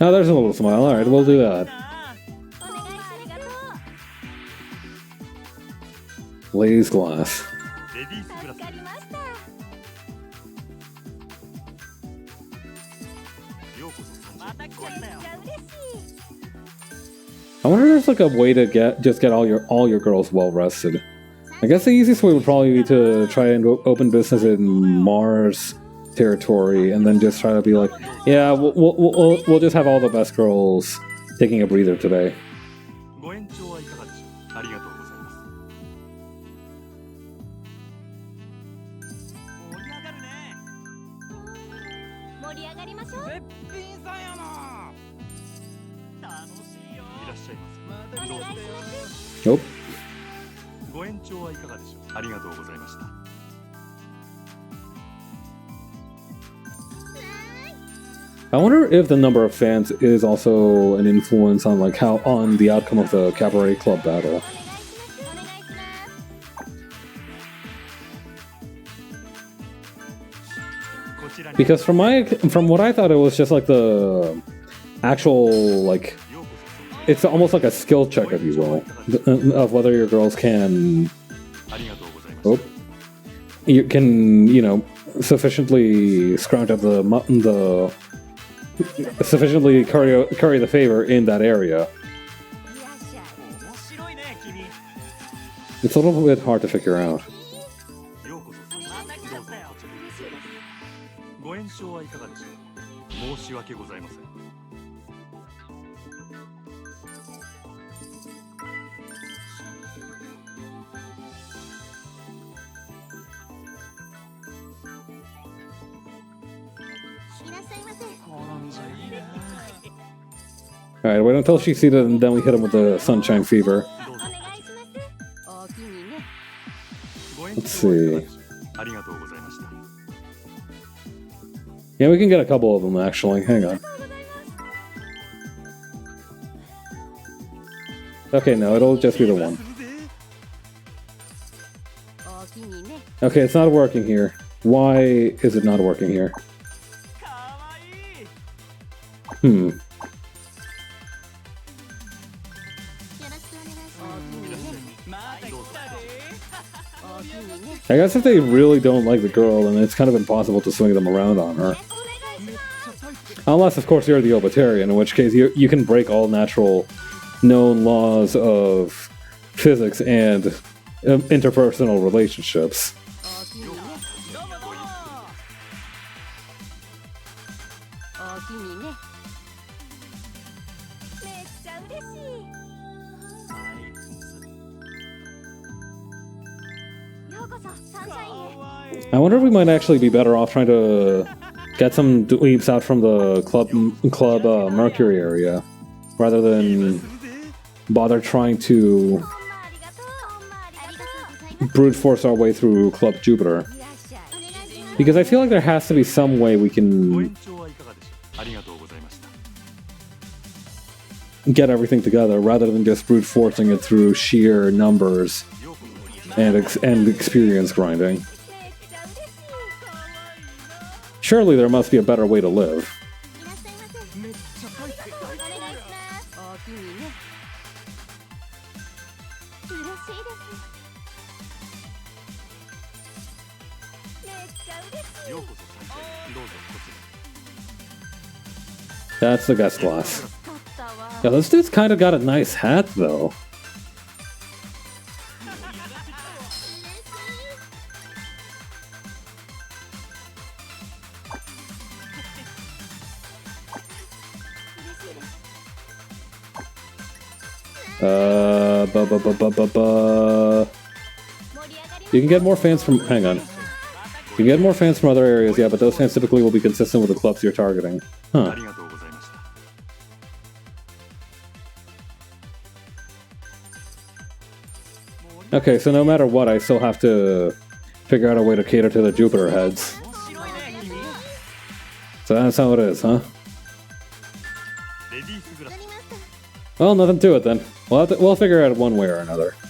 Oh, there's a little smile. Alright, we'll do that. お願いありがとう。 Glazed glass. レディースグラス助かりました。ようこそ参加。めっちゃ嬉しい。 I wonder if there's like a way to get all your girls well rested. I guess the easiest way would probably be to try and open business in Mars territory, and then just try to be like, yeah, we'll just have all the best girls taking a breather today. ご延長はいかがでしょう。ありがとうございます。盛り上がるね。盛り上がりましょう。べっぴんさんやな。楽しいよ。いらっしゃいませ。お願いします。 Nope. ご延長はいかがでしょう。ありがとうございました。 I wonder if the number of fans is also an influence on like how on the outcome of the cabaret club battle. お願いします。 こちらに Because from what I thought, it was just like the actual like ようこそ。 it's almost like a skill check, if you will, of whether your girls can ありがとうございました。 oh, you can sufficiently scrounge up the sufficiently curry the favor in that area. いらっしゃい。面白いね、君。 It's a little bit hard to figure out. ようこそ参加。また来ちゃったよ。ご延長はいかがでしょう。申し訳ございません。 いらっしゃいませ。 All right, wait until she's seated, and then we hit him with the sunshine fever. どうぞ。お願いします。おおきにね。ご延 Let's 長はいかがでしょう。ありがとうございました。 Yeah, we can get a couple of them actually. Hang on. Okay, no, it'll just be the one. おおきにね。 Okay, it's not working here. Why is it not working here? かわいい。 Hmm. よろしくお願いします。おおきにね。また来たで。おおきにね。 I guess if they really don't like the girl, then it's kind of impossible to swing them around on her. お願いします。 Unless, of course, you're the Obitarian, in which case you can break all natural known laws of physics and interpersonal relationships. おおきにね。どうもどうも。おおきにね。めっちゃ嬉しい。ようこそサンシャインへ。 I wonder if we might actually be better off trying to get some dweebs out from the club Mercury area, rather than bother trying to ほんまありがとう。ほんまありがとうございます。 brute force our way through Club Jupiter. いらっしゃい。お願いします。 Because I feel like there has to be some way we ご can 延長はいかがでしょう。ありがとうございました。 get everything together, rather than just brute forcing it through sheer numbers ようこそ。 and experience grinding. めっちゃ嬉しい。 Surely there must be a better way to live. いらっしゃいませ。めっちゃ書いて。お願いします。おおきにね。嬉しいです。めっちゃ嬉しい。ようこそ参加へ。どうぞこちら。 That's the guest class. 使ったわ。 Yeah, this dude's kind of got a nice hat, though. You can get more fans from. Hang on. You can get more fans from other areas, yeah, but those fans typically will be consistent with the clubs you're targeting. あ Huh. りがとうございました。 Okay, so no matter what, I still have to figure out a way to cater to the Jupiter heads. 面白いね、君。 So that's how it is, huh? レディースグラス。 Well, nothing to it then. We'll figure out one way or another. お願いします。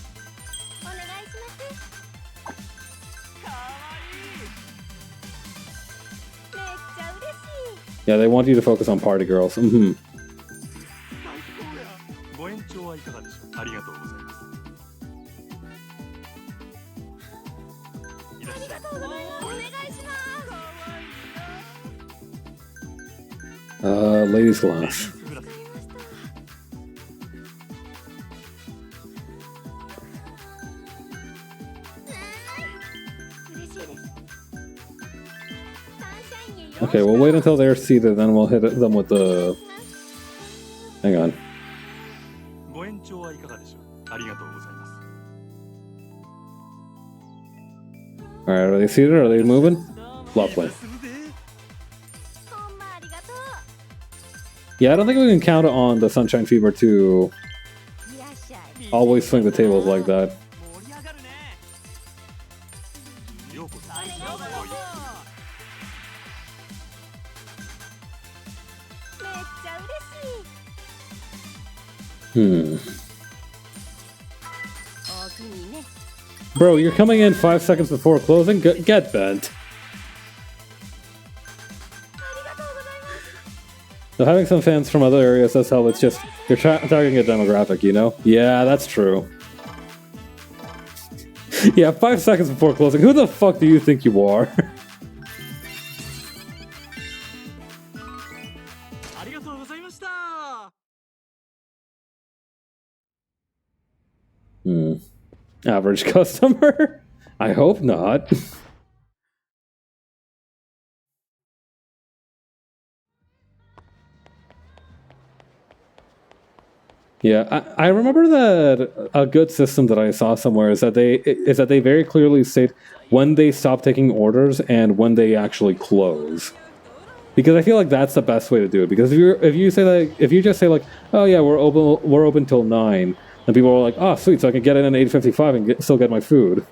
かわいい。めっちゃ嬉 Yeah, they want you to focus on party girls. Mm-hmm. ご延長はいかがでしょう。ありがとうございます。いらっしゃい。ありがとうございます。お願いします。Ladies glass. Okay, we'll wait until they're seated, then we'll hit them with the... Hang on. Alright, are they seated? Are they moving? Lovely. Yeah, I don't think we can count on the Sunshine Fever to always swing the tables like that. Bro, you're coming in 5 seconds before closing? Get bent. So having some fans from other areas does help. It's just, you're targeting a demographic, you know? Yeah, that's true. Yeah, 5 seconds before closing. Who the fuck do you think you are? Average customer? I hope not. Yeah, I remember that a good system that I saw somewhere is that they very clearly state when they stop taking orders and when they actually close. Because I feel like that's the best way to do it. Because if you just say like, oh yeah, we're open till 9. And people are like, oh, sweet, so I can get in at 8:55 and still get my food.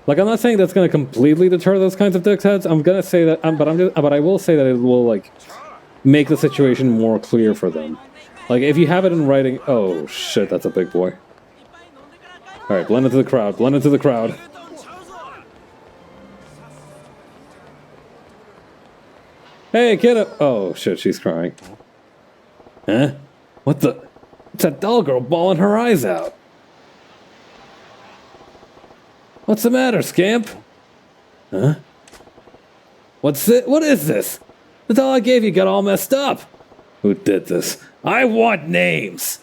Like, I'm not saying that's going to completely deter those kinds of dickheads. I'm going to say that, but I will say that it will, like, make the situation more clear for them. Like, if you have it in writing, oh, shit, that's a big boy. Alright, blend into the crowd, blend into the crowd. Hey, kid! Oh, shit, she's crying. Huh? What the? It's that doll girl bawling her eyes out. What's the matter, scamp? Huh? What's it? What is this? The doll I gave you got all messed up. Who did this? I want names.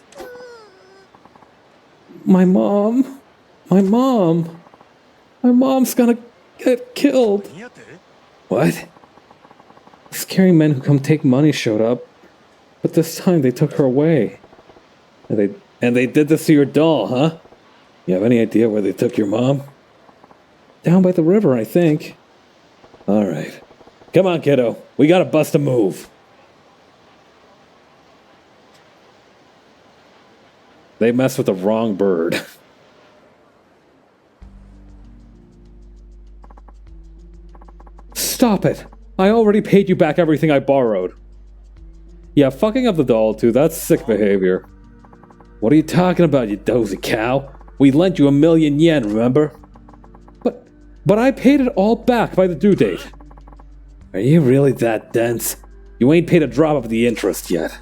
My mom. My mom. My mom's gonna get killed. What? Scary men who come take money showed up. But this time they took her away. And they did this to your doll, huh? You have any idea where they took your mom? Down by the river, I think. Alright. Come on, kiddo. We gotta bust a move. They messed with the wrong bird. Stop it! I already paid you back everything I borrowed. Yeah, fucking up the doll, too. That's sick behavior. What are you talking about, you dozy cow? We lent you 1,000,000 yen, remember? But I paid it all back by the due date. Are you really that dense? You ain't paid a drop of the interest yet.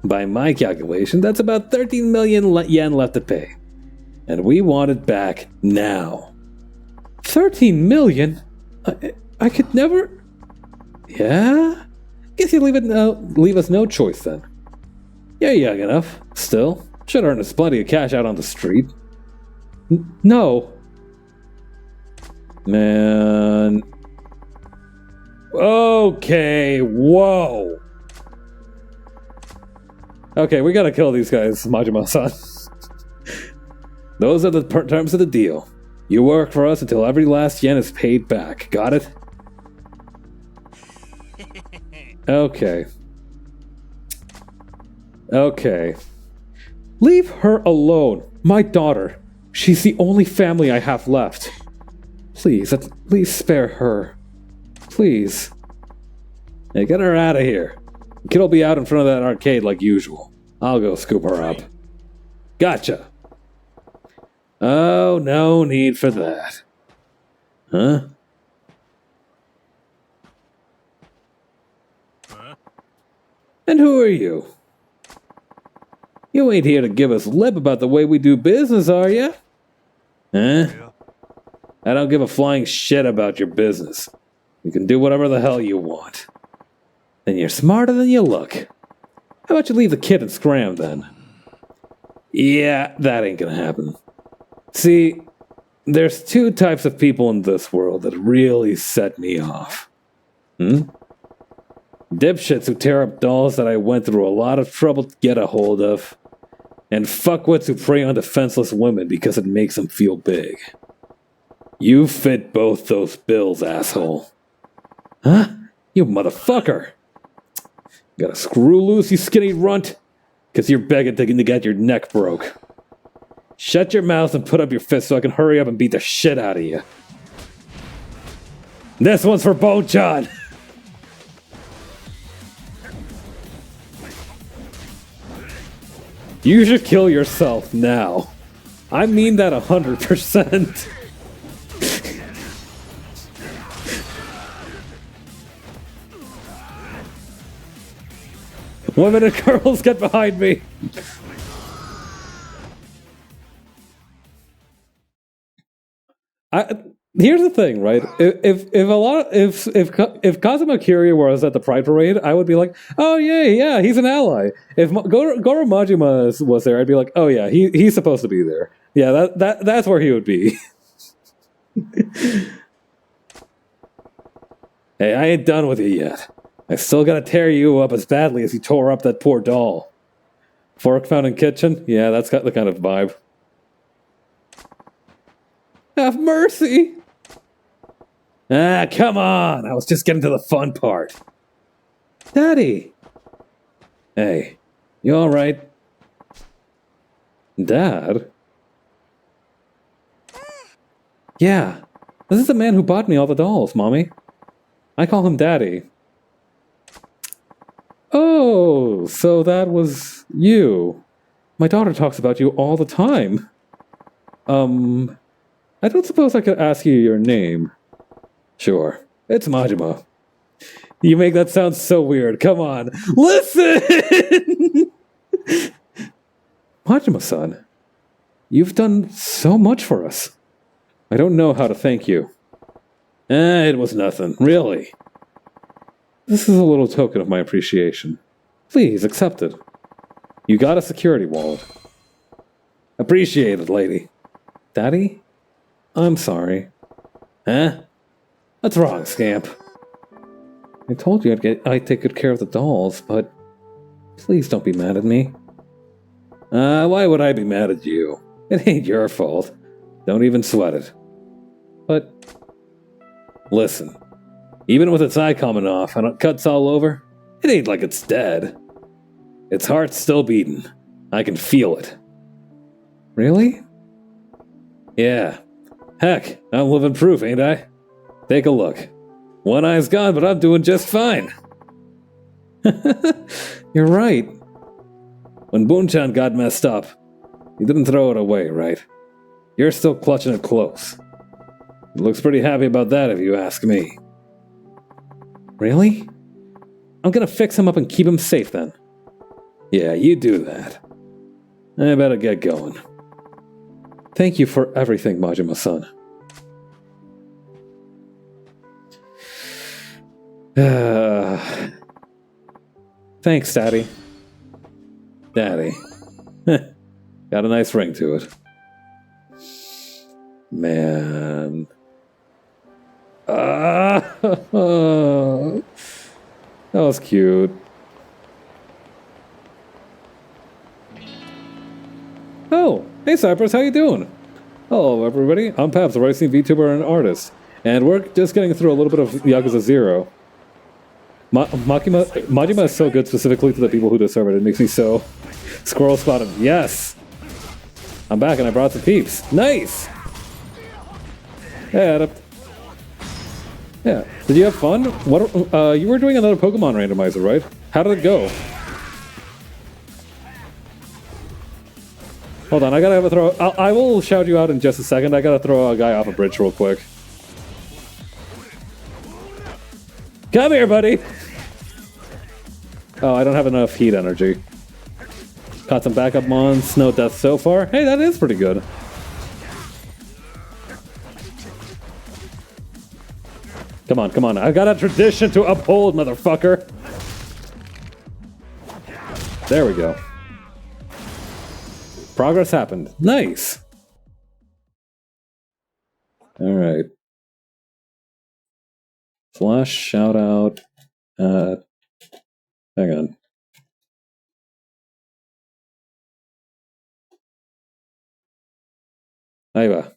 By my calculation, that's about 13 million yen left to pay. And we want it back now. 13 million? I could never... Yeah? Guess you leave us no choice then. You're young enough. Still, should earn us plenty of cash out on the street. No. Man. Okay, whoa. Okay, we gotta kill these guys, Majima-san. Those are the terms of the deal. You work for us until every last yen is paid back. Got it? Okay. Okay. Leave her alone. My daughter. She's the only family I have left. Please, at least spare her. Please. Hey, get her out of here. The kid'll be out in front of that arcade like usual. I'll go scoop her up. Gotcha. Oh, no need for that. Huh? And who are you? You ain't here to give us lip about the way we do business, are you? Huh? I don't give a flying shit about your business. You can do whatever the hell you want. Then you're smarter than you look. How about you leave the kid and scram then? Yeah, that ain't gonna happen. See, there's two types of people in this world that really set me off. Dipshits who tear up dolls that I went through a lot of trouble to get a hold of. And fuckwits who prey on defenseless women because it makes them feel big. You fit both those bills, asshole. Huh? You motherfucker! You gotta screw loose, you skinny runt, because you're begging to get your neck broke. Shut your mouth and put up your fist so I can hurry up and beat the shit out of you. This one's for Bochan! You should kill yourself now. I mean that 100%. Women and girls, get behind me. Here's the thing, right? If Kazuma Kiryu was at the Pride Parade, I would be like, oh yeah, he's an ally. If Goro Majima was there, I'd be like, oh yeah, he's supposed to be there. Yeah, that's where he would be. Hey, I ain't done with you yet. I still gotta tear you up as badly as you tore up that poor doll. Fork found in kitchen? Yeah, that's got the kind of vibe. Have mercy! Ah, come on! I was just getting to the fun part. Daddy! Hey, you alright? Dad? Yeah, this is the man who bought me all the dolls, Mommy. I call him Daddy. Oh, so that was you. My daughter talks about you all the time. I don't suppose I could ask you your name. Sure, it's Majima. You make that sound so weird. Come on, listen! Majima-san, you've done so much for us. I don't know how to thank you. It was nothing, really. This is a little token of my appreciation. Please, accept it. You got a security wallet. Appreciate it, lady. Daddy? I'm sorry. Huh? What's wrong, scamp? I told you I'd take good care of the dolls, but please don't be mad at me. Why would I be mad at you? It ain't your fault. Don't even sweat it. But, listen. Even with its eye coming off and cuts all over, it ain't like it's dead. Its heart's still beating. I can feel it. Really? Yeah. Heck, I'm living proof, ain't I? Take a look. One eye's gone, but I'm doing just fine. You're right. When Boon-chan got messed up, you didn't throw it away, right? You're still clutching it close. It looks pretty happy about that if you ask me. Really? I'm gonna fix him up and keep him safe then. Yeah, you do that. I better get going. Thank you for everything, Majima-san. Thanks, Daddy. Daddy. Got a nice ring to it. Man. That was cute. Oh, hey Cypress, how you doing? Hello everybody, I'm Paps, a racing VTuber and artist, and we're just getting through a little bit of Yakuza 0. Majima is so good specifically to the people who deserve it. It makes me so... Squirrel spotted. Yes! I'm back and I brought some peeps. Nice! Hey Adam. Yeah. Did you have fun? What? You were doing another Pokemon randomizer, right? How did it go? Hold on, I gotta have a throw. I will shout you out in just a second. I gotta throw a guy off a bridge real quick. Come here, buddy. Oh, I don't have enough heat energy. Caught some backup mons, no deaths so far. Hey, that is pretty good. Come on, come on. I got a tradition to uphold, motherfucker. There we go. Progress happened. Nice. Alright. Flash shout out. Hang on. Aiva.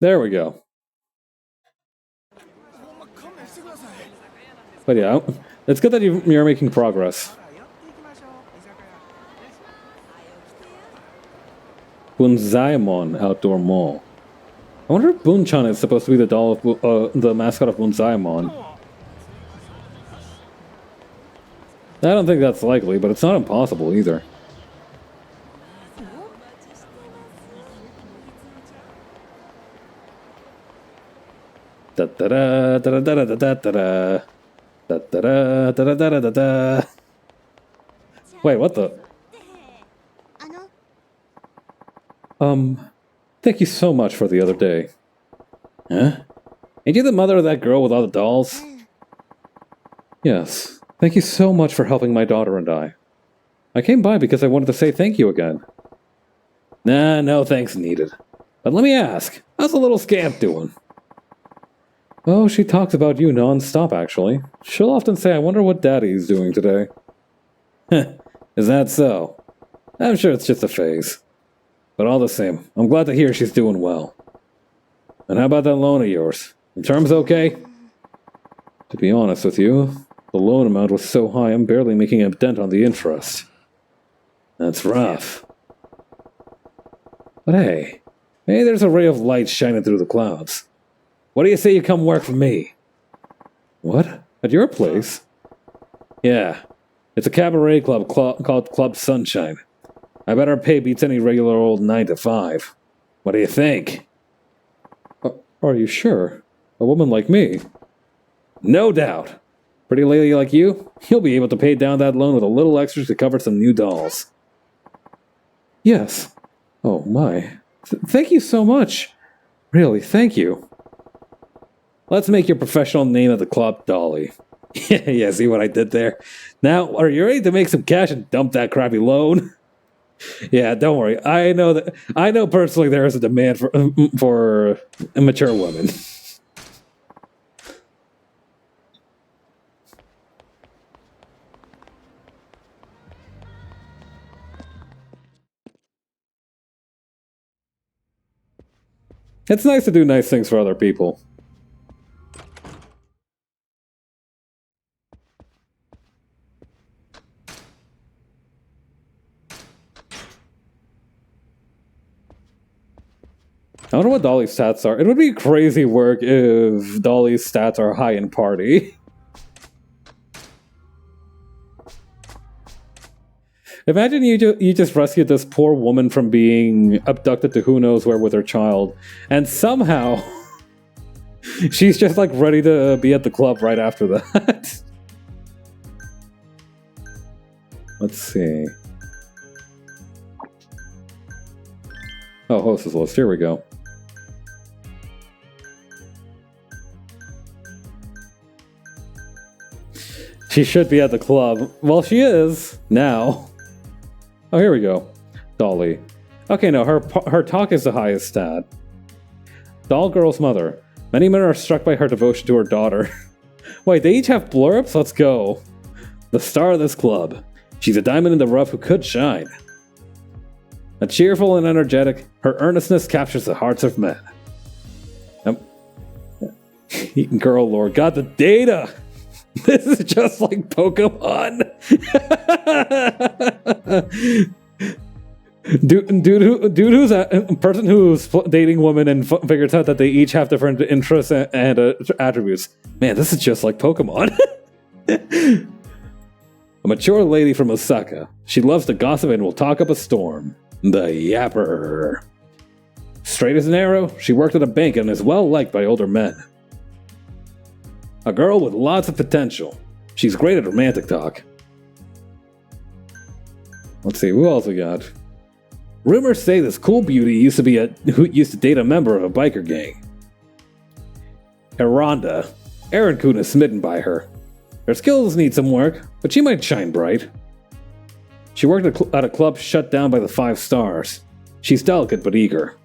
There we go. But yeah, it's good that you're making progress. Bunzaemon Outdoor Mall. I wonder if Boon-chan is supposed to be the doll of the mascot of Bunzaemon. I don't think that's likely, but it's not impossible either. Da da da da da da da da da da da da da da da. Wait, what the? Thank you so much for the other day. Huh? Ain't you the mother of that girl with all the dolls? Yes. Thank you so much for helping my daughter and I. I came by because I wanted to say thank you again. Nah, no thanks needed. But let me ask, how's the little scamp doing? Oh, she talks about you non-stop, actually. She'll often say, I wonder what Daddy's doing today. Heh, is that so? I'm sure it's just a phase. But all the same, I'm glad to hear she's doing well. And how about that loan of yours? The terms okay? To be honest with you, the loan amount was so high I'm barely making a dent on the interest. That's rough. But hey, there's a ray of light shining through the clouds. What do you say you come work for me? What? At your place? Yeah. It's a cabaret club called Club Sunshine. I bet our pay beats any regular old 9 to 5. What do you think? Are you sure? A woman like me? No doubt. Pretty lady like you'll be able to pay down that loan with a little extra to cover some new dolls. Yes. Oh my. Thank you so much. Really, thank you. Let's make your professional name at the club Dolly. Yeah, see what I did there? Now, are you ready to make some cash and dump that crappy loan? Yeah, don't worry. I know personally there is a demand for mature women. It's nice to do nice things for other people. I wonder what Dolly's stats are. It would be crazy work if Dolly's stats are high in party. Imagine you just rescued this poor woman from being abducted to who knows where with her child, and somehow she's just like ready to be at the club right after that. Let's see. Oh, hostess list. Here we go. She should be at the club. Well, she is now. Oh, here we go. Dolly. Okay, no, her talk is the highest stat. Doll girl's mother. Many men are struck by her devotion to her daughter. Wait, they each have blurbs? Let's go. The star of this club. She's a diamond in the rough who could shine. A cheerful and energetic, her earnestness captures the hearts of men. Girl lord got the data! This is just like Pokemon. Dude who's a person who's dating women and figures out that they each have different interests and attributes. Man, this is just like Pokemon. A mature lady from Osaka. She loves to gossip and will talk up a storm. The Yapper. Straight as an arrow, she worked at a bank and is well liked by older men. A girl with lots of potential. She's great at romantic talk. Let's see, who else we got? Rumors say this cool beauty used to date a member of a biker gang. Rhonda. Aaron-kun is smitten by her. Her skills need some work, but she might shine bright. She worked at a club shut down by the 5 stars. She's delicate but eager.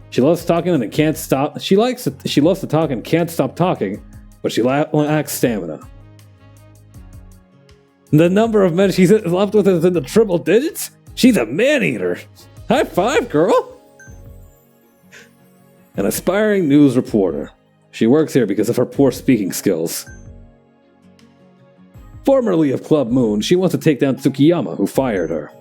She loves talking and can't stop. She loves to talk and can't stop talking, but she lacks stamina. The number of men she's left with is in the triple digits? She's a man-eater. High five, girl! An aspiring news reporter. She works here because of her poor speaking skills. Formerly of Club Moon, she wants to take down Tsukiyama, who fired her.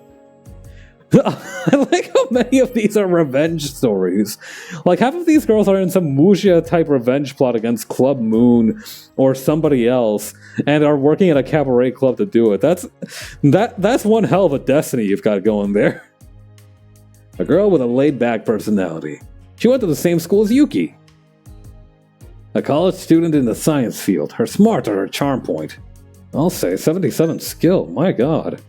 I like how many of these are revenge stories. Like, half of these girls are in some Wuxia-type revenge plot against Club Moon or somebody else, and are working at a cabaret club to do it. That's one hell of a destiny you've got going there. A girl with a laid-back personality. She went to the same school as Yuki. A college student in the science field. Her smarts are her charm point. I'll say 77 skill, my god.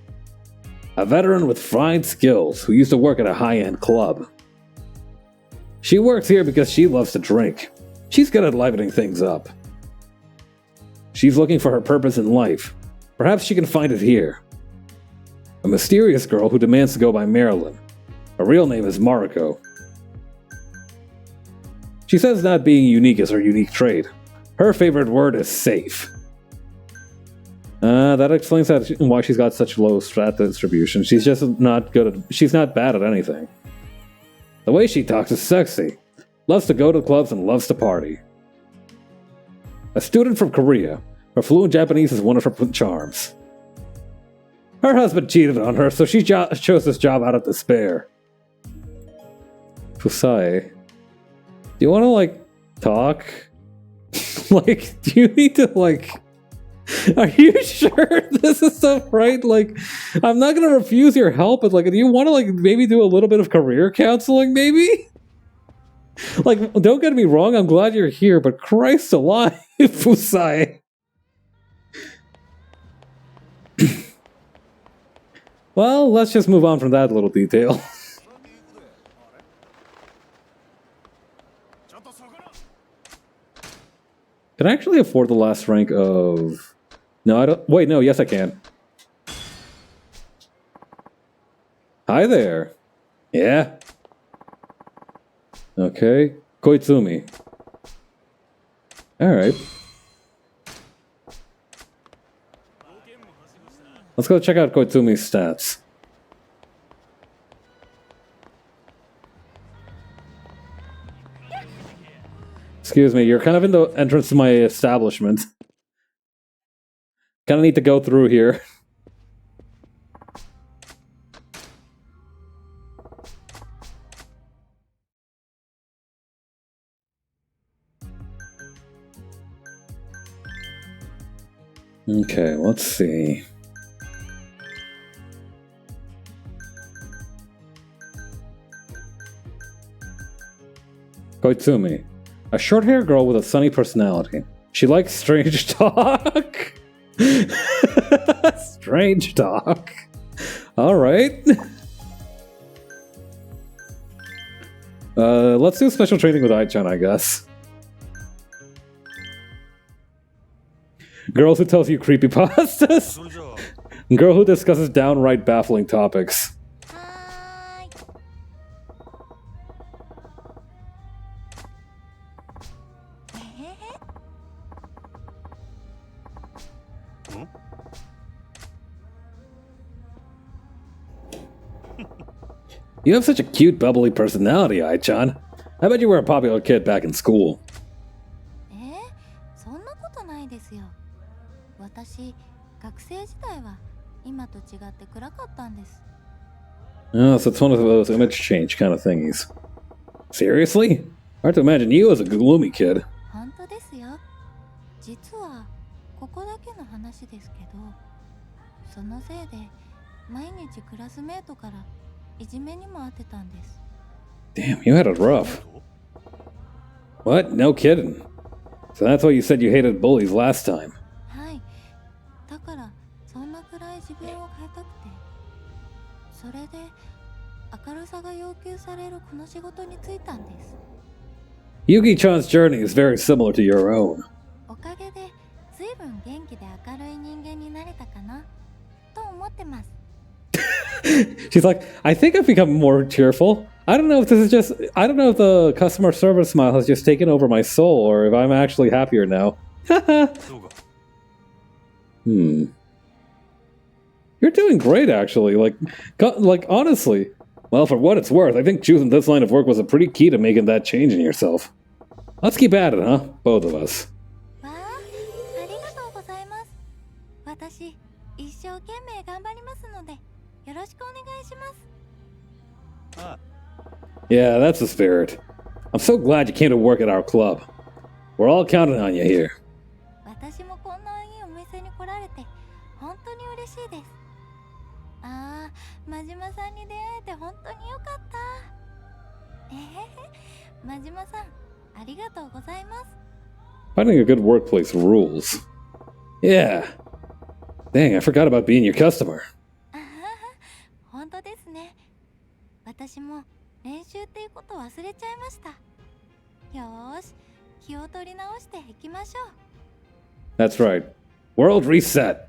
A veteran with fine skills who used to work at a high-end club. She works here because she loves to drink. She's good at livening things up. She's looking for her purpose in life. Perhaps she can find it here. A mysterious girl who demands to go by Marilyn. Her real name is Mariko. She says not being unique is her unique trait. Her favorite word is safe. That explains why she's got such low strat distribution. She's just not good at... She's not bad at anything. The way she talks is sexy. Loves to go to clubs and loves to party. A student from Korea. Her fluent Japanese is one of her charms. Her husband cheated on her, so she chose this job out of despair. Fusai. Do you want to, like, talk? Like, do you need to, like... Are you sure this is stuff right? Like, I'm not gonna refuse your help, but, like, do you want to, like, maybe do a little bit of career counseling, maybe? Like, don't get me wrong, I'm glad you're here, but Christ alive, Fusai. Well, let's just move on from that little detail. Can I actually afford the last rank of... No, I don't... Wait, no, yes I can. Hi there. Yeah. Okay. Koizumi. Alright. Let's go check out Koizumi's stats. Excuse me, you're kind of in the entrance to my establishment. Kind of need to go through here. Okay, let's see. Koizumi. A short-haired girl with a sunny personality. She likes strange talk. Strange talk. Alright. Let's do special training with Ai-chan, I guess. Girls who tells you creepypastas. Girl who discusses downright baffling topics. You have such a cute, bubbly personality, Ai-chan. I bet you were a popular kid back in school. Oh, so it's one of those image change kind of thingies. Seriously? Hard to imagine you as a gloomy kid. Damn, you had it rough. What? No kidding. So that's why you said you hated bullies last time. からそんなくらい自分を変えたくて、それで明るさが要求されるこの仕事に就いたんです。 Yuki-chan's journey is very similar to your own. おかげで随分元気で明るい人間になれたかなと思ってます。 She's like, I think I've become more cheerful. I don't know if this is just, I don't know if the customer service smile has just taken over my soul or if I'm actually happier now. You're doing great, actually. Like honestly. Well, for what it's worth, I think choosing this line of work was a pretty key to making that change in yourself. Let's keep at it, huh? Both of us. わあ、ありがとうございます。私、一生懸命頑張りますので、よろしくお願いします。Yeah, that's the spirit. I'm so glad you came to work at our club. We're all counting on you here. 私もこんないいお店に来られて本当に嬉しいです。ああ、真島さんに出会えて本当によかった。真島さん、ありがとうございます。 Finding a good workplace rules. Yeah. Dang, I forgot about being your customer. 本当ですね。私も練習っていうこと忘れちゃいました。よーし、気を取り直していきましょう。 That's right. World reset.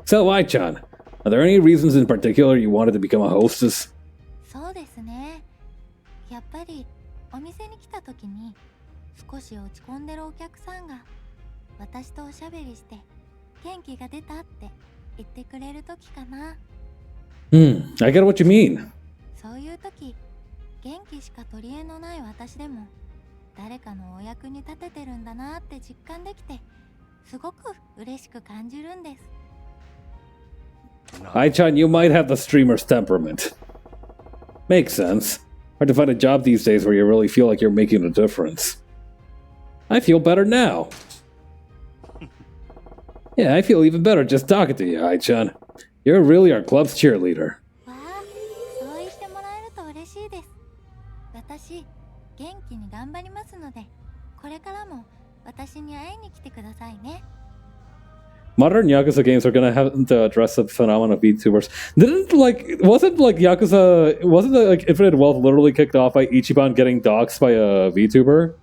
So, Ai-chan, are there any reasons in particular you wanted to become a hostess? そうですね。やっぱりお店に来た時に少し落ち込んでるお客さんが私とおしゃべりして元気が出たって言ってくれる時かな。 I get what you mean. そういう時、元気しか取り柄のない私でも誰かのお役に立ててるんだなって実感できて、すごく嬉しく感じるんです。 Ai-chan, you might have the streamer's temperament. Makes sense. Hard to find a job these days where you really feel like you're making a difference. I feel better now. Yeah, I feel even better just talking to you, Ai-chan. You're really our club's cheerleader. わあ、そう言ってもらえると嬉しいです。私、元気に頑張りますので、これからも私に会いに来てくださいね。 Modern Yakuza games are gonna have to address the phenomenon of VTubers. Wasn't like Infinite Wealth literally kicked off by Ichiban getting doxxed by a VTuber?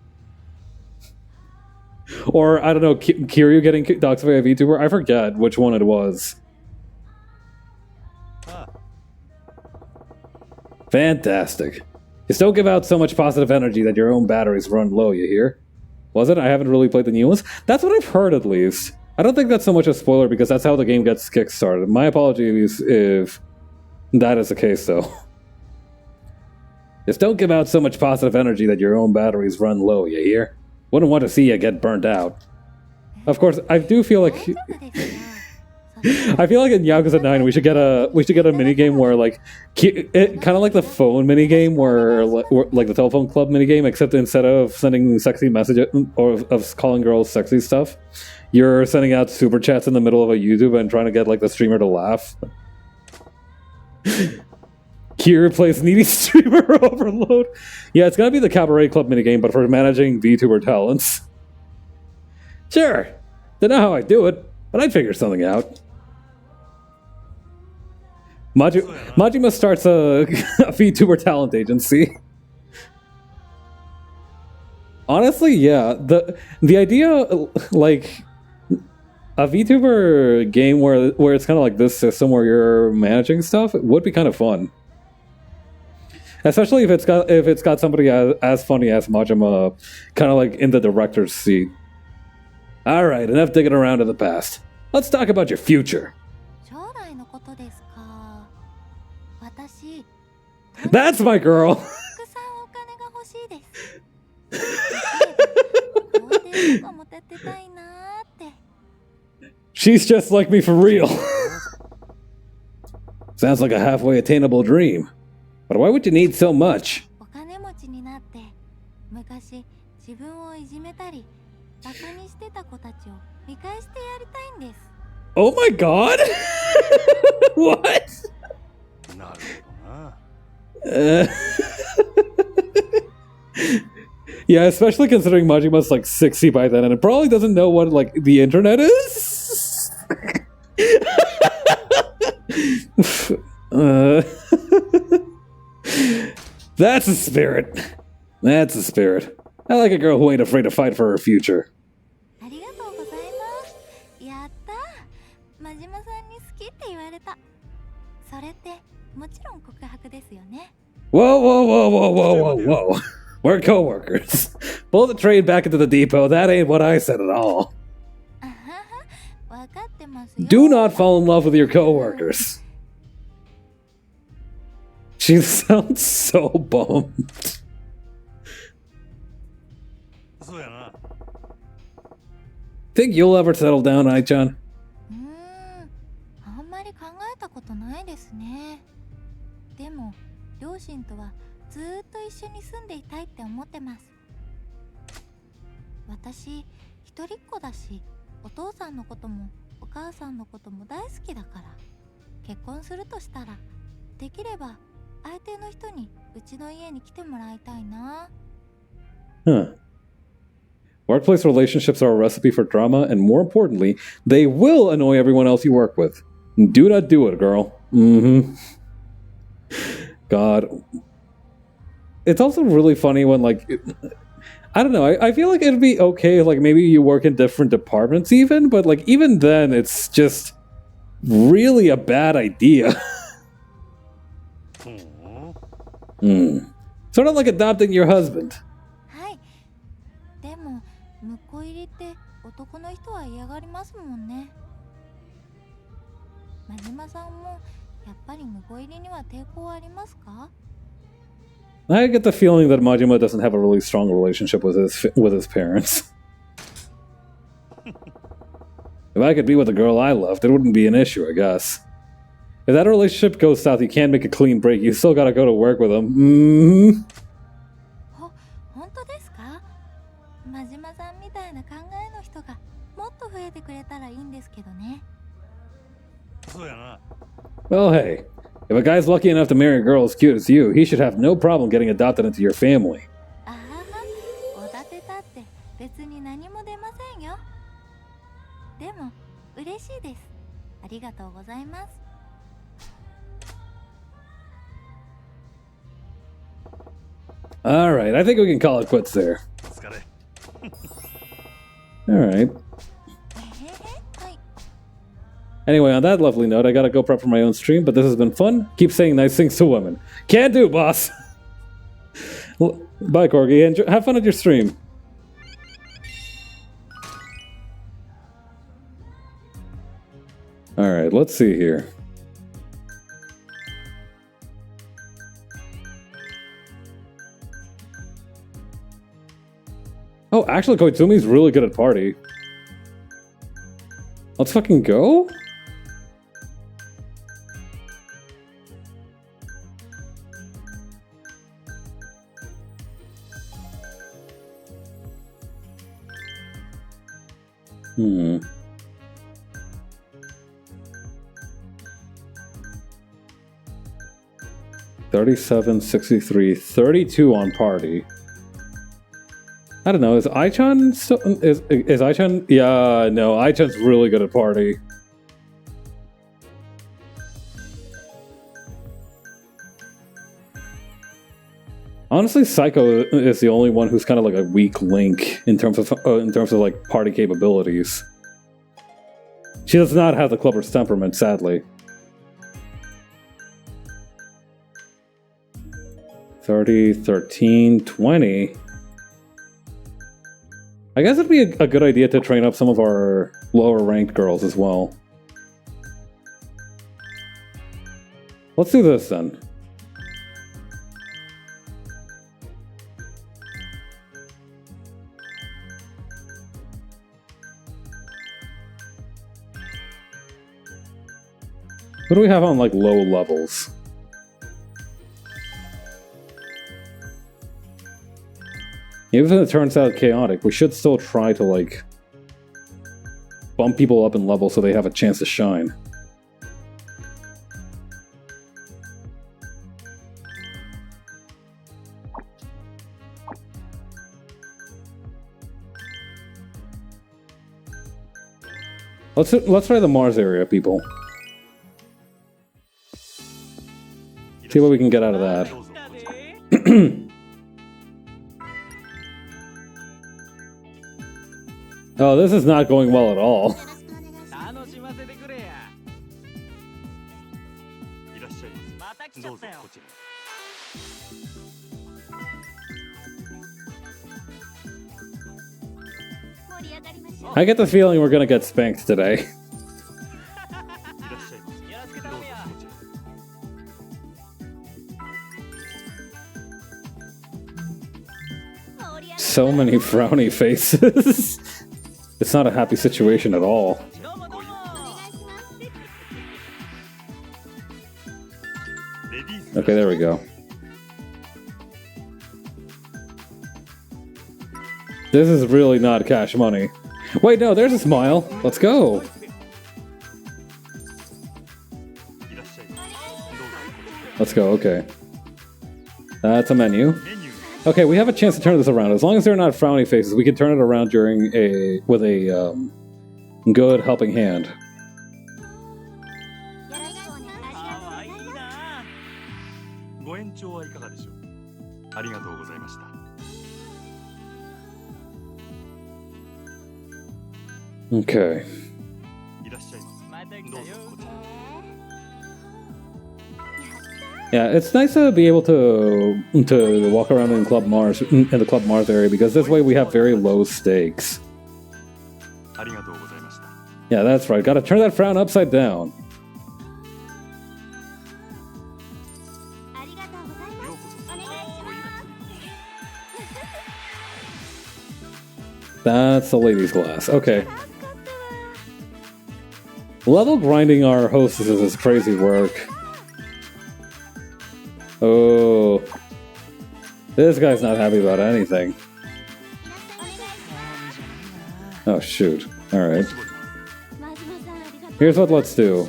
Or, I don't know, Kiryu getting doxxed by a VTuber? I forget which one it was. Fantastic. Just don't give out so much positive energy that your own batteries run low, you hear? Was it? I haven't really played the new ones. That's what I've heard, at least. I don't think that's so much a spoiler because that's how the game gets kickstarted. My apologies if that is the case, though. Just don't give out so much positive energy that your own batteries run low, you hear? Wouldn't want to see you get burnt out. Of course, I do feel like I feel like in Yakuza 9 we should get a mini game where like kind of like the phone mini game where like the telephone club mini game, except instead of sending sexy messages or of calling girls sexy stuff, you're sending out super chats in the middle of a YouTube and trying to get like the streamer to laugh. Kira plays needy streamer overload. Yeah, it's gonna be the Cabaret Club minigame, but for managing VTuber talents. Sure, don't know how I do it, but I'd figure something out. Majima starts a VTuber talent agency. Honestly, yeah, the idea like a VTuber game where it's kind of like this system where you're managing stuff would be kind of fun. Especially if it's got somebody as funny as Majima, kind of like in the director's seat. All right, enough digging around in the past. Let's talk about your future. That's my girl. She's just like me for real. Sounds like a halfway attainable dream. But why would you need so much? Oh my god! What? Yeah, especially considering Majima's like 60 by then, and it probably doesn't know what like the internet is. That's a spirit. That's a spirit. I like a girl who ain't afraid to fight for her future. ありがとうございます。やったー。真島さんに好きって言われた。それってもちろん告白ですよね。Whoa, whoa, whoa, whoa, whoa, whoa, whoa. We're co-workers. Pull the train back into the depot. That ain't what I said at all. あはは、わかってますよ。 Do not fall in love with your co-workers. She sounds so bummed. そうやな。 Think you'll ever settle down, Ai-chan? あんまり考えたことないですね。でも両親とはずーっと一緒に住んでいたいって思ってます。私一人っ子だし、お父さんのこともお母さんのことも大好きだから、結婚するとしたらできれば相手の人にうちの家に来てもらいたいな。 Huh. Workplace relationships are a recipe for drama, and more importantly, they will annoy everyone else you work with. Do not do it, girl. Mm-hmm. God. It's also really funny when, like, I don't know, I feel like it'd be okay if, like, maybe you work in different departments even, but, like, even then, it's just really a bad idea. Sort of like adopting your husband. はい。でも婿入りって男の人は嫌がりますもんね。真島さんもやっぱり婿入りには抵抗ありますか？ I get the feeling that Majima doesn't have a really strong relationship with his parents. If I could be with a girl I loved, it wouldn't be an issue, I guess. If that relationship goes south, you can't make a clean break. You still gotta go to work with him. Mm-hmm. 本当ですか？真島さんみたいな考えの人がもっと増えてくれたらいいんですけどね。そうやな。 Well, hey, if a guy's lucky enough to marry a girl as cute as you, he should have no problem getting adopted into your family. あはは、おだてたって別に何も出ませんよ。でも嬉しいです。ありがとうございます。 Alright, I think we can call it quits there. お疲れ。 Alright. Anyway, on that lovely note, I gotta go prep for my own stream, but this has been fun. Keep saying nice things to women. Can do, boss! Bye, Corgi. Enjoy, have fun at your stream. Alright, let's see here. Oh, actually, Koitsumi's really good at party. Let's fucking go? Hmm. $37, $63, $32 on party. I don't know. Is Ai-chan still, is Ai-chan? Yeah, no. Ai-chan's really good at party. Honestly, Psycho is the only one who's kind of like a weak link in terms of like party capabilities. She does not have the clubber's temperament, sadly. 30, 13, 20. I guess it'd be a good idea to train up some of our lower ranked girls as well. Let's do this then. What do we have on like low levels? Even if it turns out chaotic, we should still try to, like, bump people up in level so they have a chance to shine. Let's try the Mars area, people. See what we can get out of that. Oh, this is not going well at all. I get the feeling we're gonna get spanked today. So many frowny faces. It's not a happy situation at all. Okay, there we go. This is really not cash money. Wait, no, there's a smile. Let's go. Let's go, okay. That's a menu. Okay, we have a chance to turn this around. As long as they're not frowny faces, we can turn it around with a good helping hand. Okay. Yeah, it's nice to be able to walk around in the Club Mars area, because this way we have very low stakes. Yeah, that's right. Gotta turn that frown upside down. That's the ladies' glass. Okay. Level grinding our hostesses is crazy work. Oh. This guy's not happy about anything. Oh, shoot. Alright. Here's what let's do.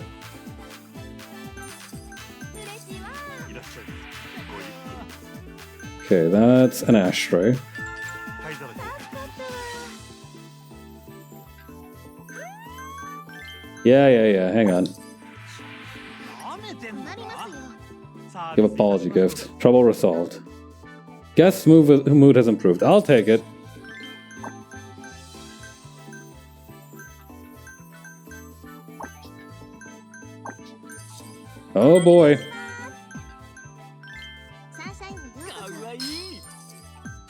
Okay, that's an ashtray. Yeah, hang on. Give apology gift. Trouble resolved. Guest mood has improved. I'll take it. Oh boy.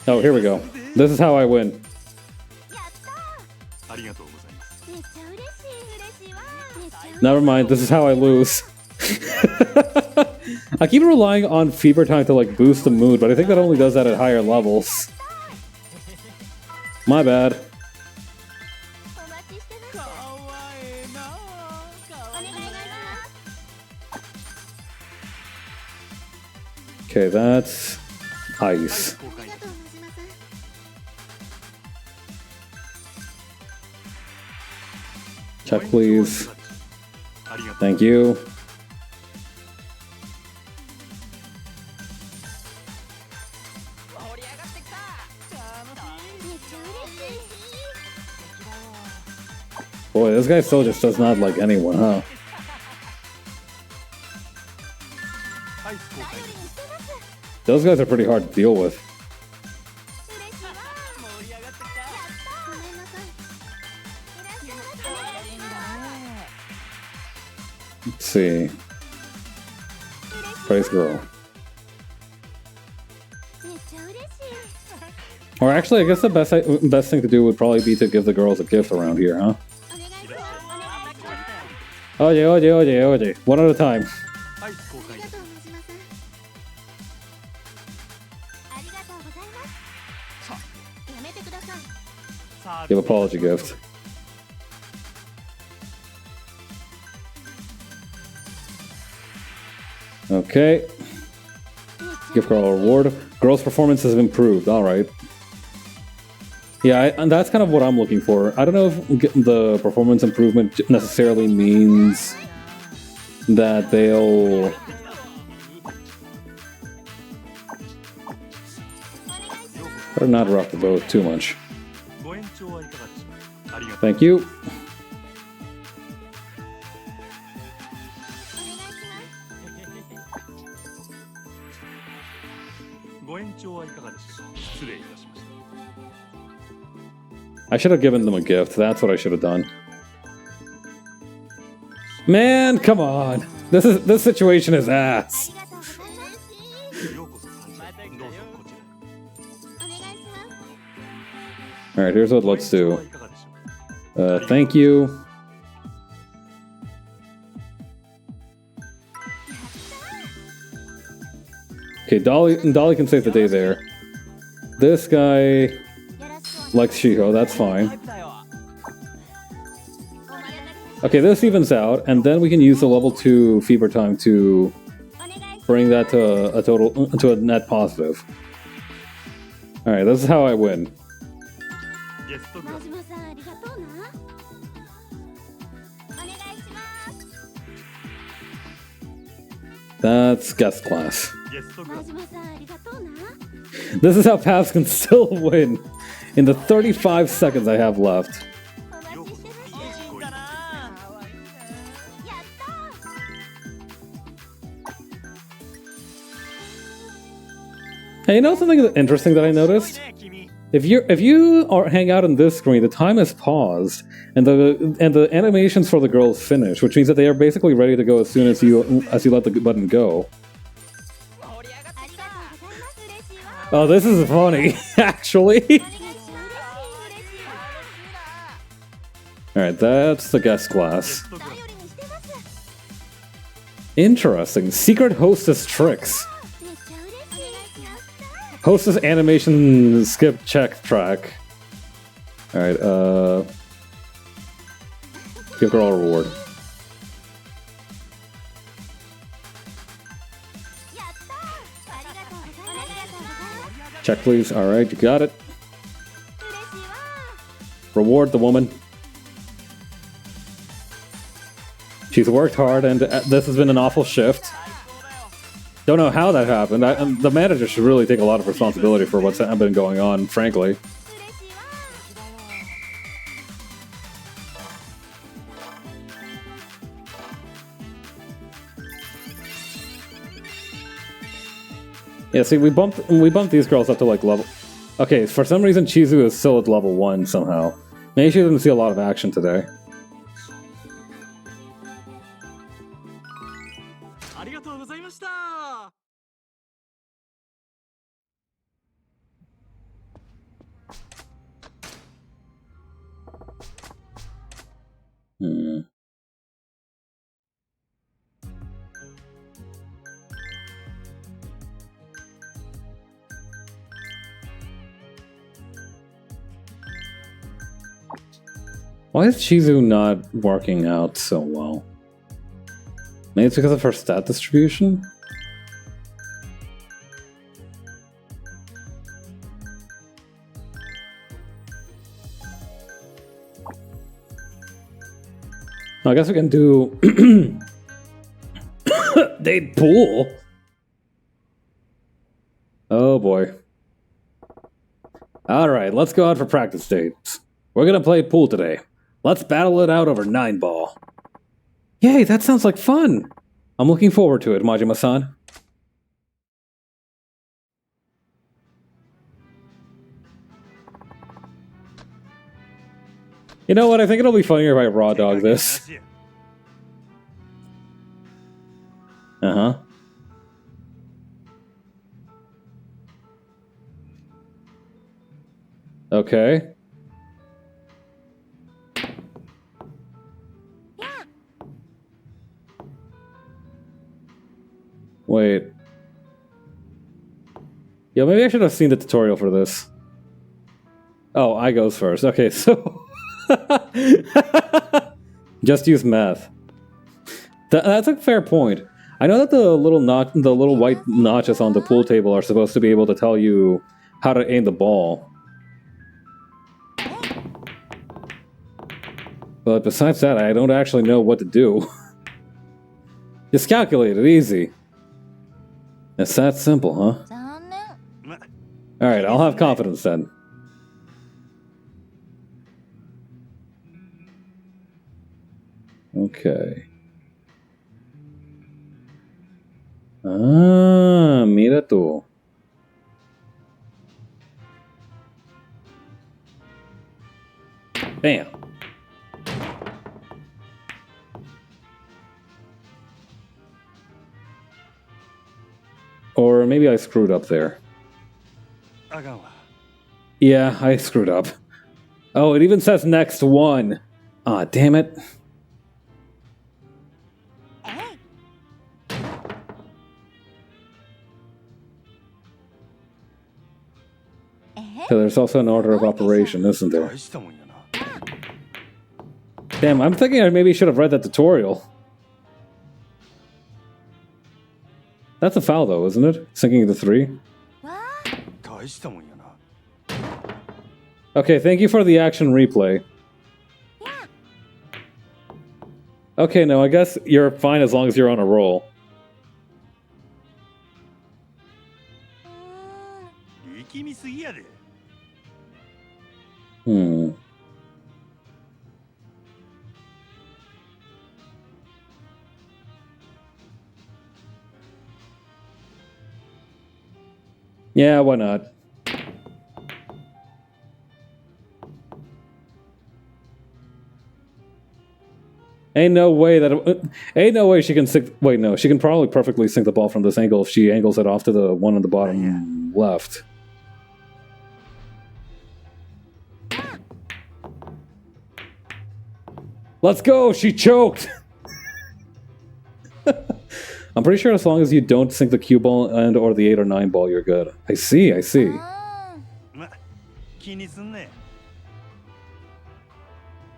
Oh, here we go. This is how I win. Never mind, this is how I lose. I keep relying on fever time to like boost the mood, but I think that only does that at higher levels. My bad. Okay, that's ice. Check, please. Thank you. Boy, this guy still just does not like anyone, huh? Those guys are pretty hard to deal with. Let's see. Praise girl. Or actually, I guess the best thing to do would probably be to give the girls a gift around here, huh? Oye. One at a time. Give apology gift. Okay. Give girl a reward. Girl's performance has improved. Alright. Yeah, and that's kind of what I'm looking for. I don't know if the performance improvement necessarily means that they'll... Better not rock the boat too much. Thank you. I should have given them a gift. That's what I should have done. Man, come on. This situation is ass. Alright, here's what let's do. Thank you. Okay, Dolly can save the day there. This guy likes Shiho, that's fine. Okay, this evens out, and then we can use the level 2 fever time to bring that to a net positive. Alright, this is how I win. That's guest class. This is how paths can still win in the 35 seconds I have left. Hey, you know something interesting that I noticed? If you hang out on this screen, the time is paused, and the animations for the girls finish, which means that they are basically ready to go as soon as you let the button go. Oh, this is funny, actually. Alright, that's the guest class. Interesting. Secret hostess tricks. Hostess animation skip check track. Alright, give her all a reward. Check please. Alright, you got it. Reward the woman. She's worked hard and this has been an awful shift. Don't know how that happened. The manager should really take a lot of responsibility for what's been going on, frankly. Yeah, see, we bumped these girls up to like level. Okay, for some reason Chizu is still at level 1 somehow. Maybe she didn't see a lot of action today. Why is Chizu not working out so well? Maybe it's because of her stat distribution? I guess we can do date pool. Oh boy. Alright, let's go out for practice dates. We're gonna play pool today. Let's battle it out over 9-ball. Yay, that sounds like fun! I'm looking forward to it, Majima-san. You know what, I think it'll be funnier if I raw dog this. Uh-huh. Okay. Wait. Yeah, maybe I should have seen the tutorial for this. Oh, I goes first. Okay, so... Just use math. That's a fair point. I know that the little white notches on the pool table are supposed to be able to tell you how to aim the ball. But besides that, I don't actually know what to do. Just calculate it, easy. It's that simple, huh? Alright, I'll have confidence then. Okay. Ah, mira tú. Bam. Or maybe I screwed up there. Yeah, I screwed up. Oh, it even says next one. Aw, damn it. So there's also an order of operation, isn't there? Damn, I'm thinking I maybe should have read that tutorial. That's a foul though, isn't it? Sinking the 3. Okay, thank you for the action replay. Okay, no, I guess you're fine as long as you're on a roll. Yeah, why not? Ain't no way that... ain't no way she can sink... Wait, no. She can probably perfectly sink the ball from this angle if she angles it off to the one on the bottom left. Let's go! She choked! I'm pretty sure as long as you don't sink the cue ball and or the 8 or 9 ball, you're good. I see, I see.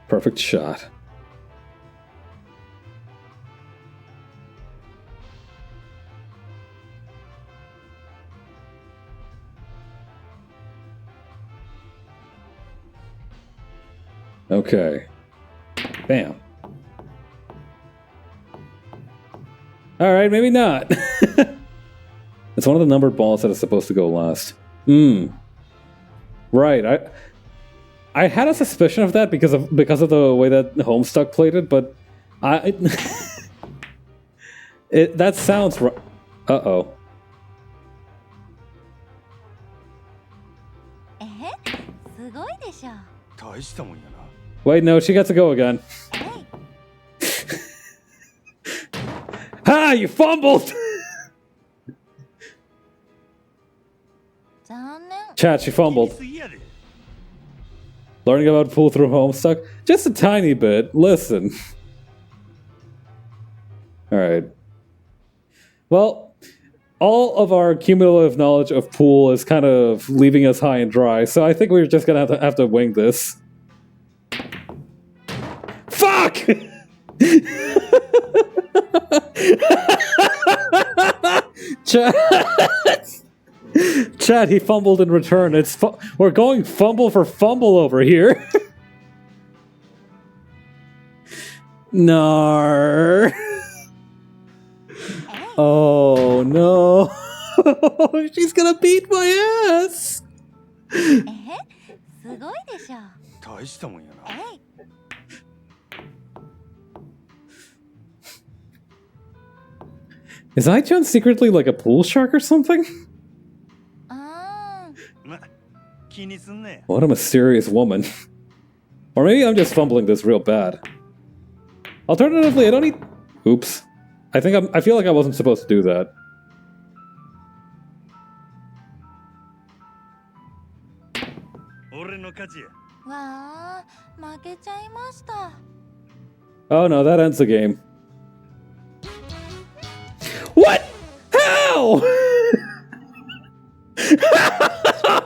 Perfect shot. Okay. Bam. Alright, maybe not. It's one of the numbered balls that is supposed to go last. Right, I had a suspicion of that because of the way that Homestuck played it, but that sounds right. Uh-oh. Wait, no, she gets to go again. Ha! You fumbled! Chat, she fumbled. Learning about pull through Homestuck? Just a tiny bit. Listen. Alright. Well, all of our cumulative knowledge of pool is kind of leaving us high and dry, so I think we're just gonna have to wing this. Fuck! Chat, he fumbled in return. We're going fumble for fumble over here. Nar. Oh no. She's gonna beat my ass. Is Ai-chan secretly like a pool shark or something? What a mysterious woman. Or maybe I'm just fumbling this real bad. Alternatively, I don't need... Oops. I feel like I wasn't supposed to do that. Oh no, that ends the game. What? How?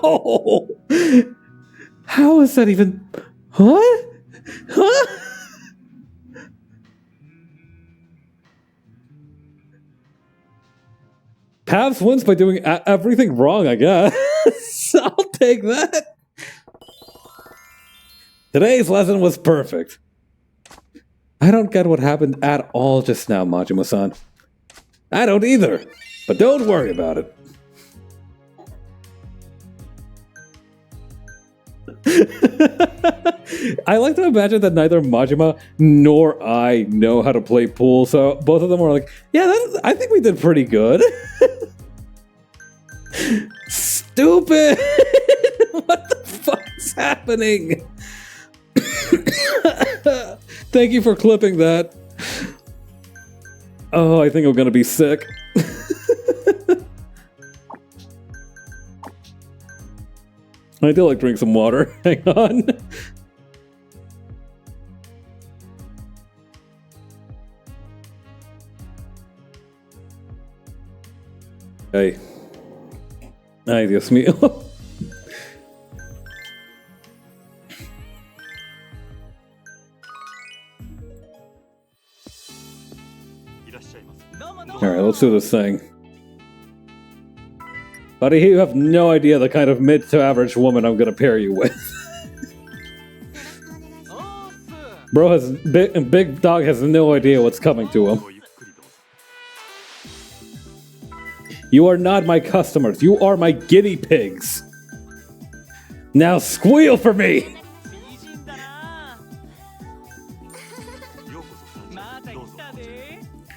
How? How is that even... What? Huh? Pavs wins by doing everything wrong, I guess. I'll take that. Today's lesson was perfect. I don't get what happened at all just now, Majima-san. I don't either, but don't worry about it. I like to imagine that neither Majima nor I know how to play pool, so both of them were like, yeah, I think we did pretty good. Stupid! What the fuck is happening? Thank you for clipping that. Oh, I think I'm gonna be sick. I do like drink some water. Hang on. Ay. Ay, Dios mío. Alright, let's do this thing. Buddy, you have no idea the kind of mid to average woman I'm gonna pair you with. Bro has big dog has no idea what's coming to him. You are not my customers, you are my guinea pigs. Now squeal for me!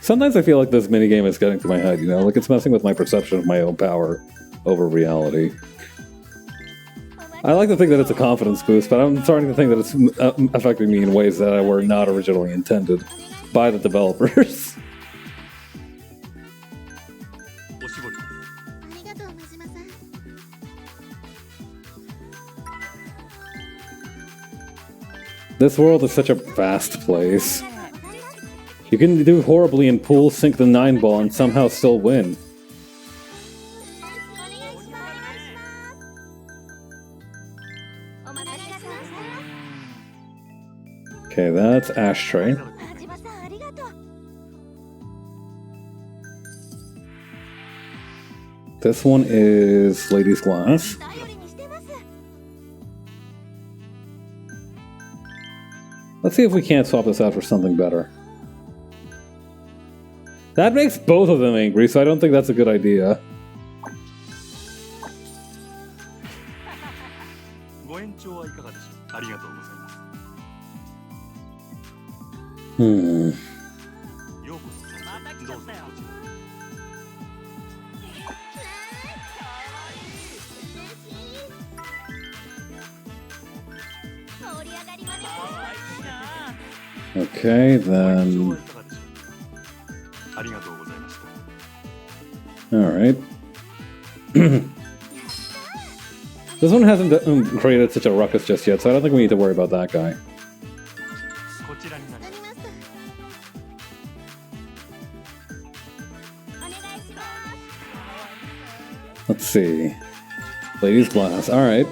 Sometimes I feel like this minigame is getting to my head, you know? Like it's messing with my perception of my own power over reality. I like to think that it's a confidence boost, but I'm starting to think that it's affecting me in ways that were not originally intended by the developers. This world is such a vast place. You can do horribly in pool, sink the 9-ball, and somehow still win. Okay, that's ashtray. This one is ladies' glass. Let's see if we can't swap this out for something better. That makes both of them angry, so I don't think that's a good idea. Okay, then... Alright. This one hasn't created such a ruckus just yet, so I don't think we need to worry about that guy. Let's see. Ladies' glass, alright.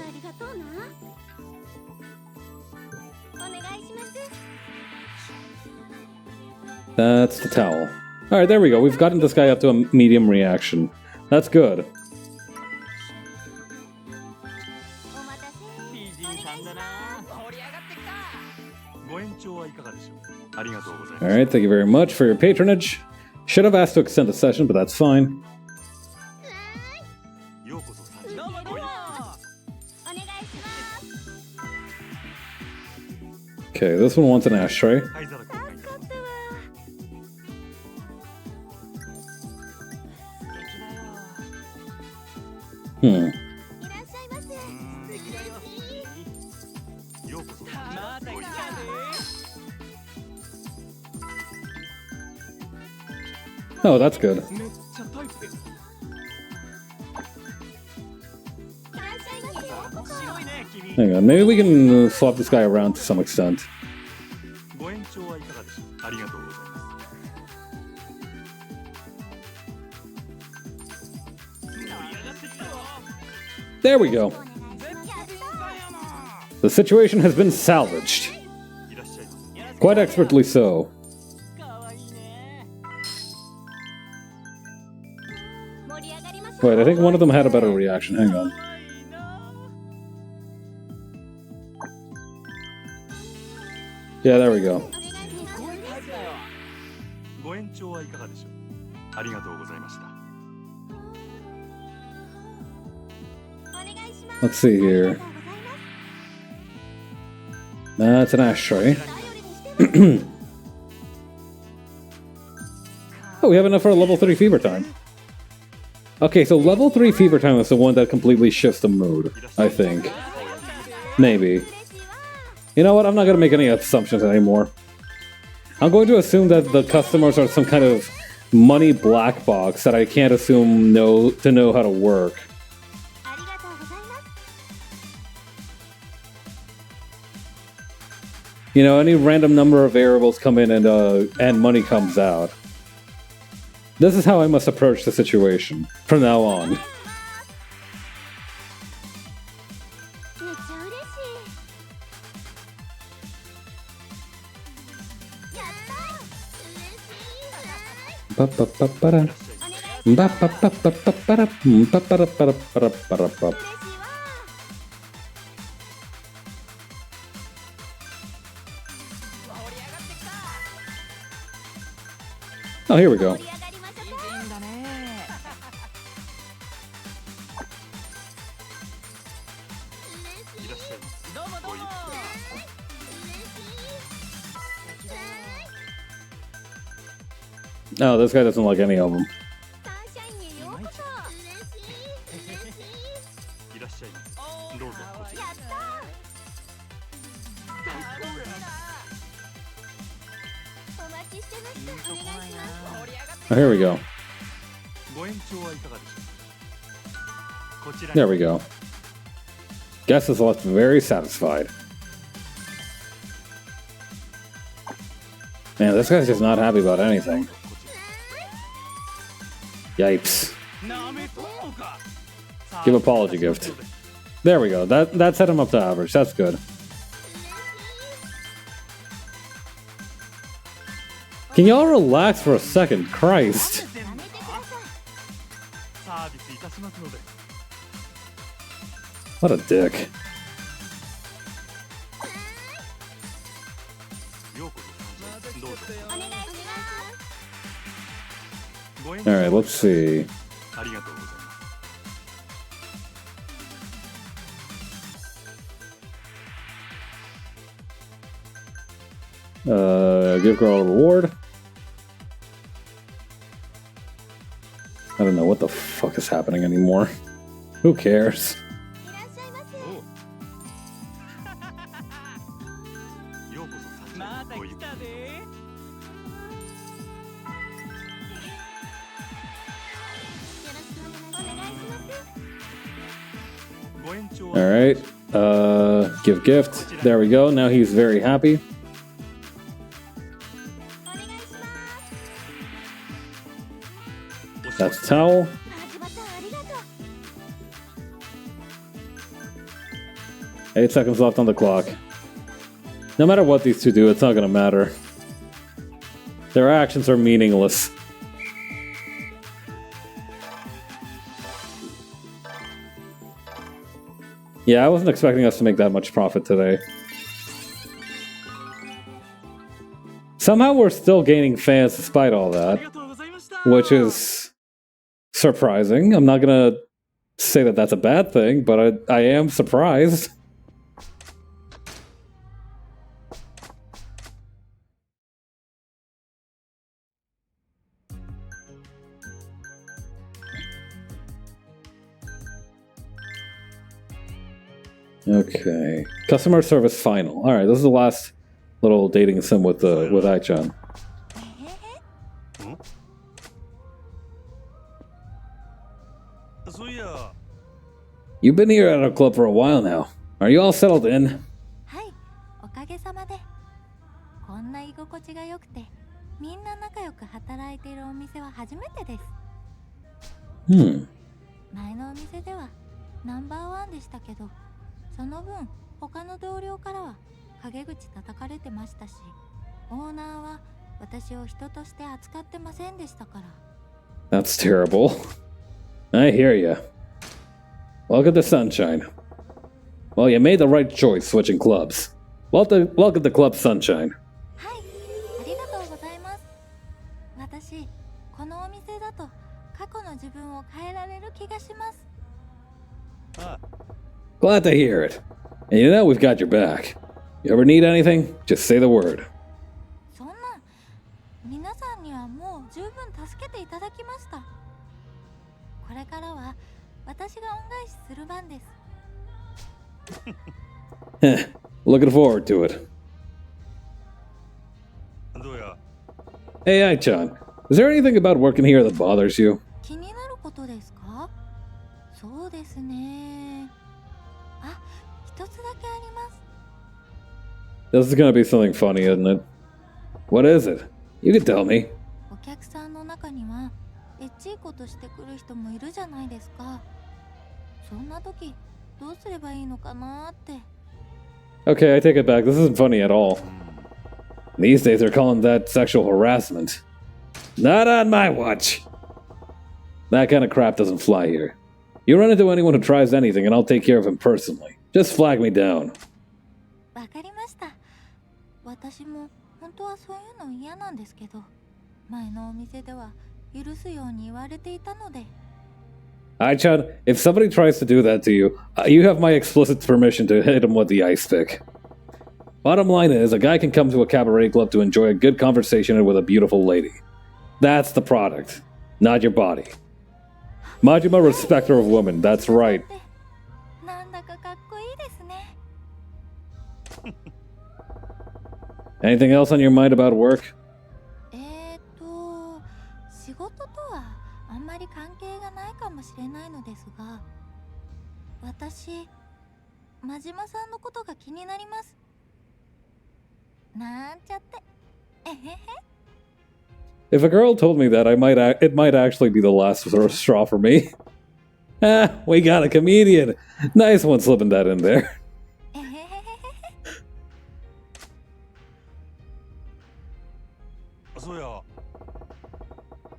That's the towel. Alright, there we go. We've gotten this guy up to a medium reaction. That's good. Alright, thank you very much for your patronage. Should have asked to extend the session, but that's fine. Okay, this one wants an ashtray. Oh, that's good. Hang on, maybe we can swap this guy around to some extent. There we go. The situation has been salvaged. Quite expertly so. Wait, I think one of them had a better reaction. Hang on. Yeah, there we go. Let's see here. That's an ashtray. Oh, we have enough for a level 3 fever time. Okay, so level 3 fever time is the one that completely shifts the mood, I think. Maybe. You know what? I'm not going to make any assumptions anymore. I'm going to assume that the customers are some kind of money black box that I can't assume to know how to work. You know, any random number of variables come in and money comes out. This is how I must approach the situation from now on. Oh, here we go. No, this guy doesn't like any of them. Oh, here we go. There we go. Guest is left very satisfied. Man, this guy's just not happy about anything. Yipes. Give apology gift. There we go. That set him up to average. That's good. Can y'all relax for a second? Christ. What a dick. Alright, let's see. Give girl a reward. I don't know what the fuck is happening anymore. Who cares? Alright, give gift. There we go, now he's very happy. That's towel. Eight seconds left on the clock. No matter what these two do, it's not gonna matter. Their actions are meaningless. Yeah, I wasn't expecting us to make that much profit today. Somehow we're still gaining fans despite all that, which is surprising. I'm not gonna say that that's a bad thing, but I am surprised. Okay, customer service final. All right, this is the last little dating sim with Ai-chan. You've been here at our club for a while now. Are you all settled in? Hmm. その分他の同僚からは陰口叩かれてましたし、オーナーは私を人として扱ってませんでしたから。That's terrible. I hear ya. Welcome to Sunshine. Well, you made the right choice switching clubs. Welcome to Club Sunshine. はい、ありがとうございます。私、このお店だと過去の自分を変えられる気がします。Glad to hear it. And you know we've got your back. You ever need anything? Just say the word. そんな、皆さんにはもう十分助けていただきました。これからは私が恩返しする番です。Looking forward to it. どうや Hey, Ai-chan. Is there anything about working here that bothers you? 気になることですか？そうですね。あ、一つだけあります。 This is gonna be something funny, isn't it? What is it? You can tell me. お客さんの中にはエッチいことしてくる人もいるじゃないですか。そんな時どうすればいいのかなって。 Okay, I take it back. This isn't funny at all. These days they're calling that sexual harassment. Not on my watch. That kind of crap doesn't fly here. You run into anyone who tries anything and I'll take care of him personally. Just flag me down. わかりました。私も本当はそういうの嫌なんですけど、前のお店では許すように言われていたので。 Ai-chan, if somebody tries to do that to you, you have my explicit permission to hit him with the ice pick. Bottom line is, a guy can come to a cabaret club to enjoy a good conversation with a beautiful lady. That's the product, not your body. Majima, respecter of women, that's right. なんだかかっこいいですね。 Anything else on your mind about work? 仕事とはあんまり関係がないかもしれないのですが、私、真島さんのことが気になります。なんちゃって。えへへ。 If a girl told me that, it might actually be the last straw for me. Ah, we got a comedian. Nice one slipping that in there. えへへへへ。 そうや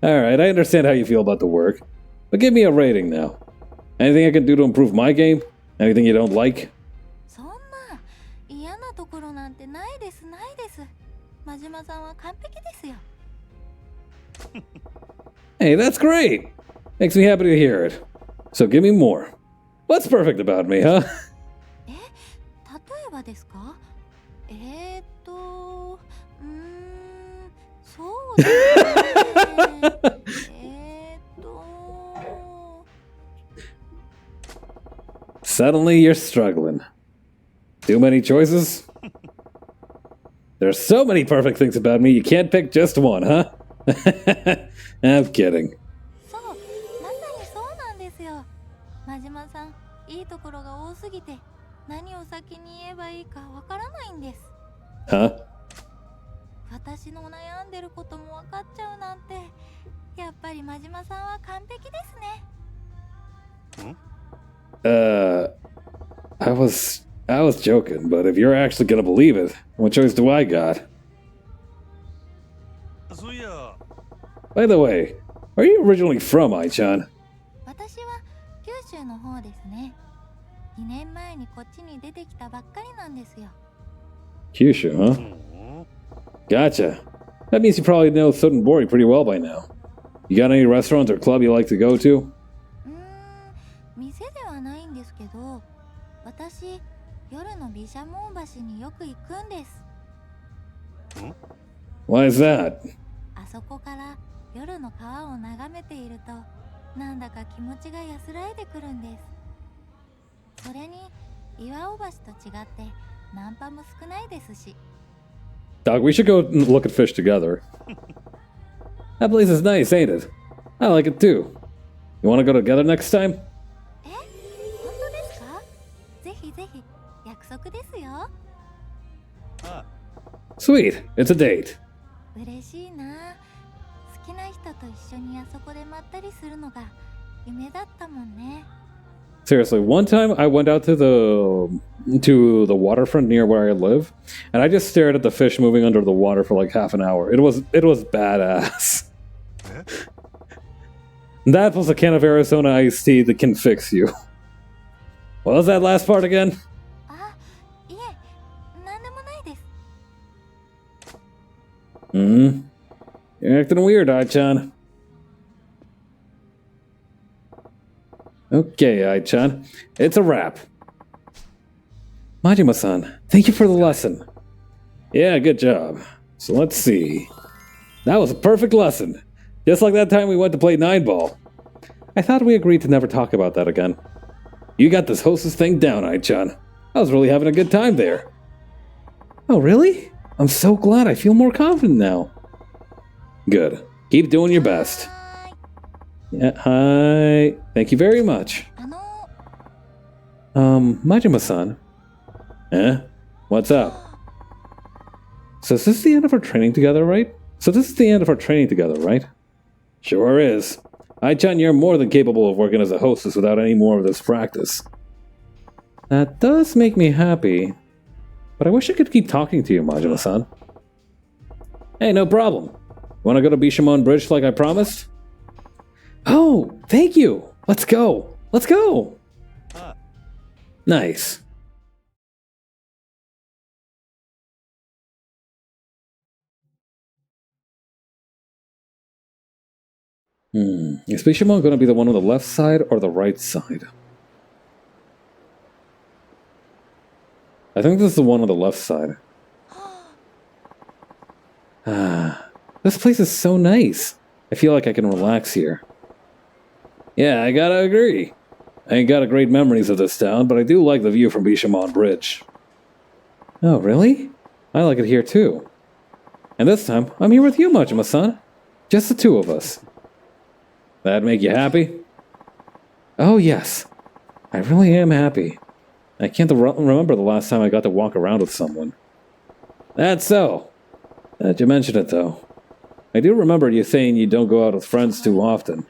Alright, I understand how you feel about the work. But give me a rating now. Anything I can do to improve my game? Anything you don't like? そんな嫌なところなんてないですないです。真島さんは完璧ですよ。 Hey, that's great! Makes me happy to hear it. So give me more. What's perfect about me, huh? 例えばですか？そうですね。Suddenly you're struggling. Too many choices? There's so many perfect things about me, you can't pick just one, huh? I'm kidding. そう、まさにそうなんですよ。真島さん、いいところが多すぎて、何を先に言えばいいかわからないんです。 Huh? 私の悩んでることもわかっちゃうなんて、やっぱり真島さんは完璧ですね。I was joking, but if you're actually gonna believe it, what choice do I got? そういや By the way, where are you originally from, Ai-chan? 私は九州の方ですね。2年前にこっちに出てきたばっかりなんですよ。 Kyushu, huh? Gotcha. That means you probably know Sotenbori pretty well by now. You got any restaurants or club you like to go to? 店ではないんですけど、私、夜の毘沙門橋によく行くんです。 Why is that? あそこから夜の川を眺めていると、なんだか気持ちが安らいでくるんです。それに、岩尾橋と違ってナンパも少ないですし。 Doc, we should go look at fish together. That place is nice, ain't it? I like it too. You want to go together next time? 本当ですか？ぜひぜひ、約束ですよ。 Sweet, it's a date. 嬉しいな。好きな人と一緒にあそこでまったりするのが夢だったもんね。 Seriously, one time I went out to the waterfront near where I live, and I just stared at the fish moving under the water for like half an hour. It was badass. That plus a can of Arizona iced tea that can fix you. What was that last part again? あ、いえ、なんでもないです。 You're acting weird, Ai-chan. Okay, Ai-chan. It's a wrap. Majima-san, thank you for the lesson. Yeah, good job. So let's see. That was a perfect lesson. Just like that time we went to play 9-ball. I thought we agreed to never talk about that again. You got this hostess thing down, Ai-chan. I was really having a good time there. Oh, really? I'm so glad. I feel more confident now. Good. Keep doing your best. はーい。 Yeah, hi. Thank you very much. あの Majima-san. Eh? What's up? So is this the end of our training together, right? Sure is. Ai-chan, you're more than capable of working as a hostess without any more of this practice. That does make me happy. But I wish I could keep talking to you, Majima-san. Hey, no problem. Wanna go to Bishamon Bridge like I promised? Oh, thank you! Let's go! Let's go! Nice. Is Bishamon gonna be the one on the left side or the right side? I think this is the one on the left side. This place is so nice. I feel like I can relax here. Yeah, I gotta agree. I ain't got great memories of this town, but I do like the view from Bishamon Bridge. Oh, really? I like it here too. And this time, I'm here with you, Majima-san. Just the two of us. That make you happy? Oh, yes. I really am happy. I can't remember the last time I got to walk around with someone. That's so. That you mentioned it, though. I do remember you saying you don't go out with friends too often.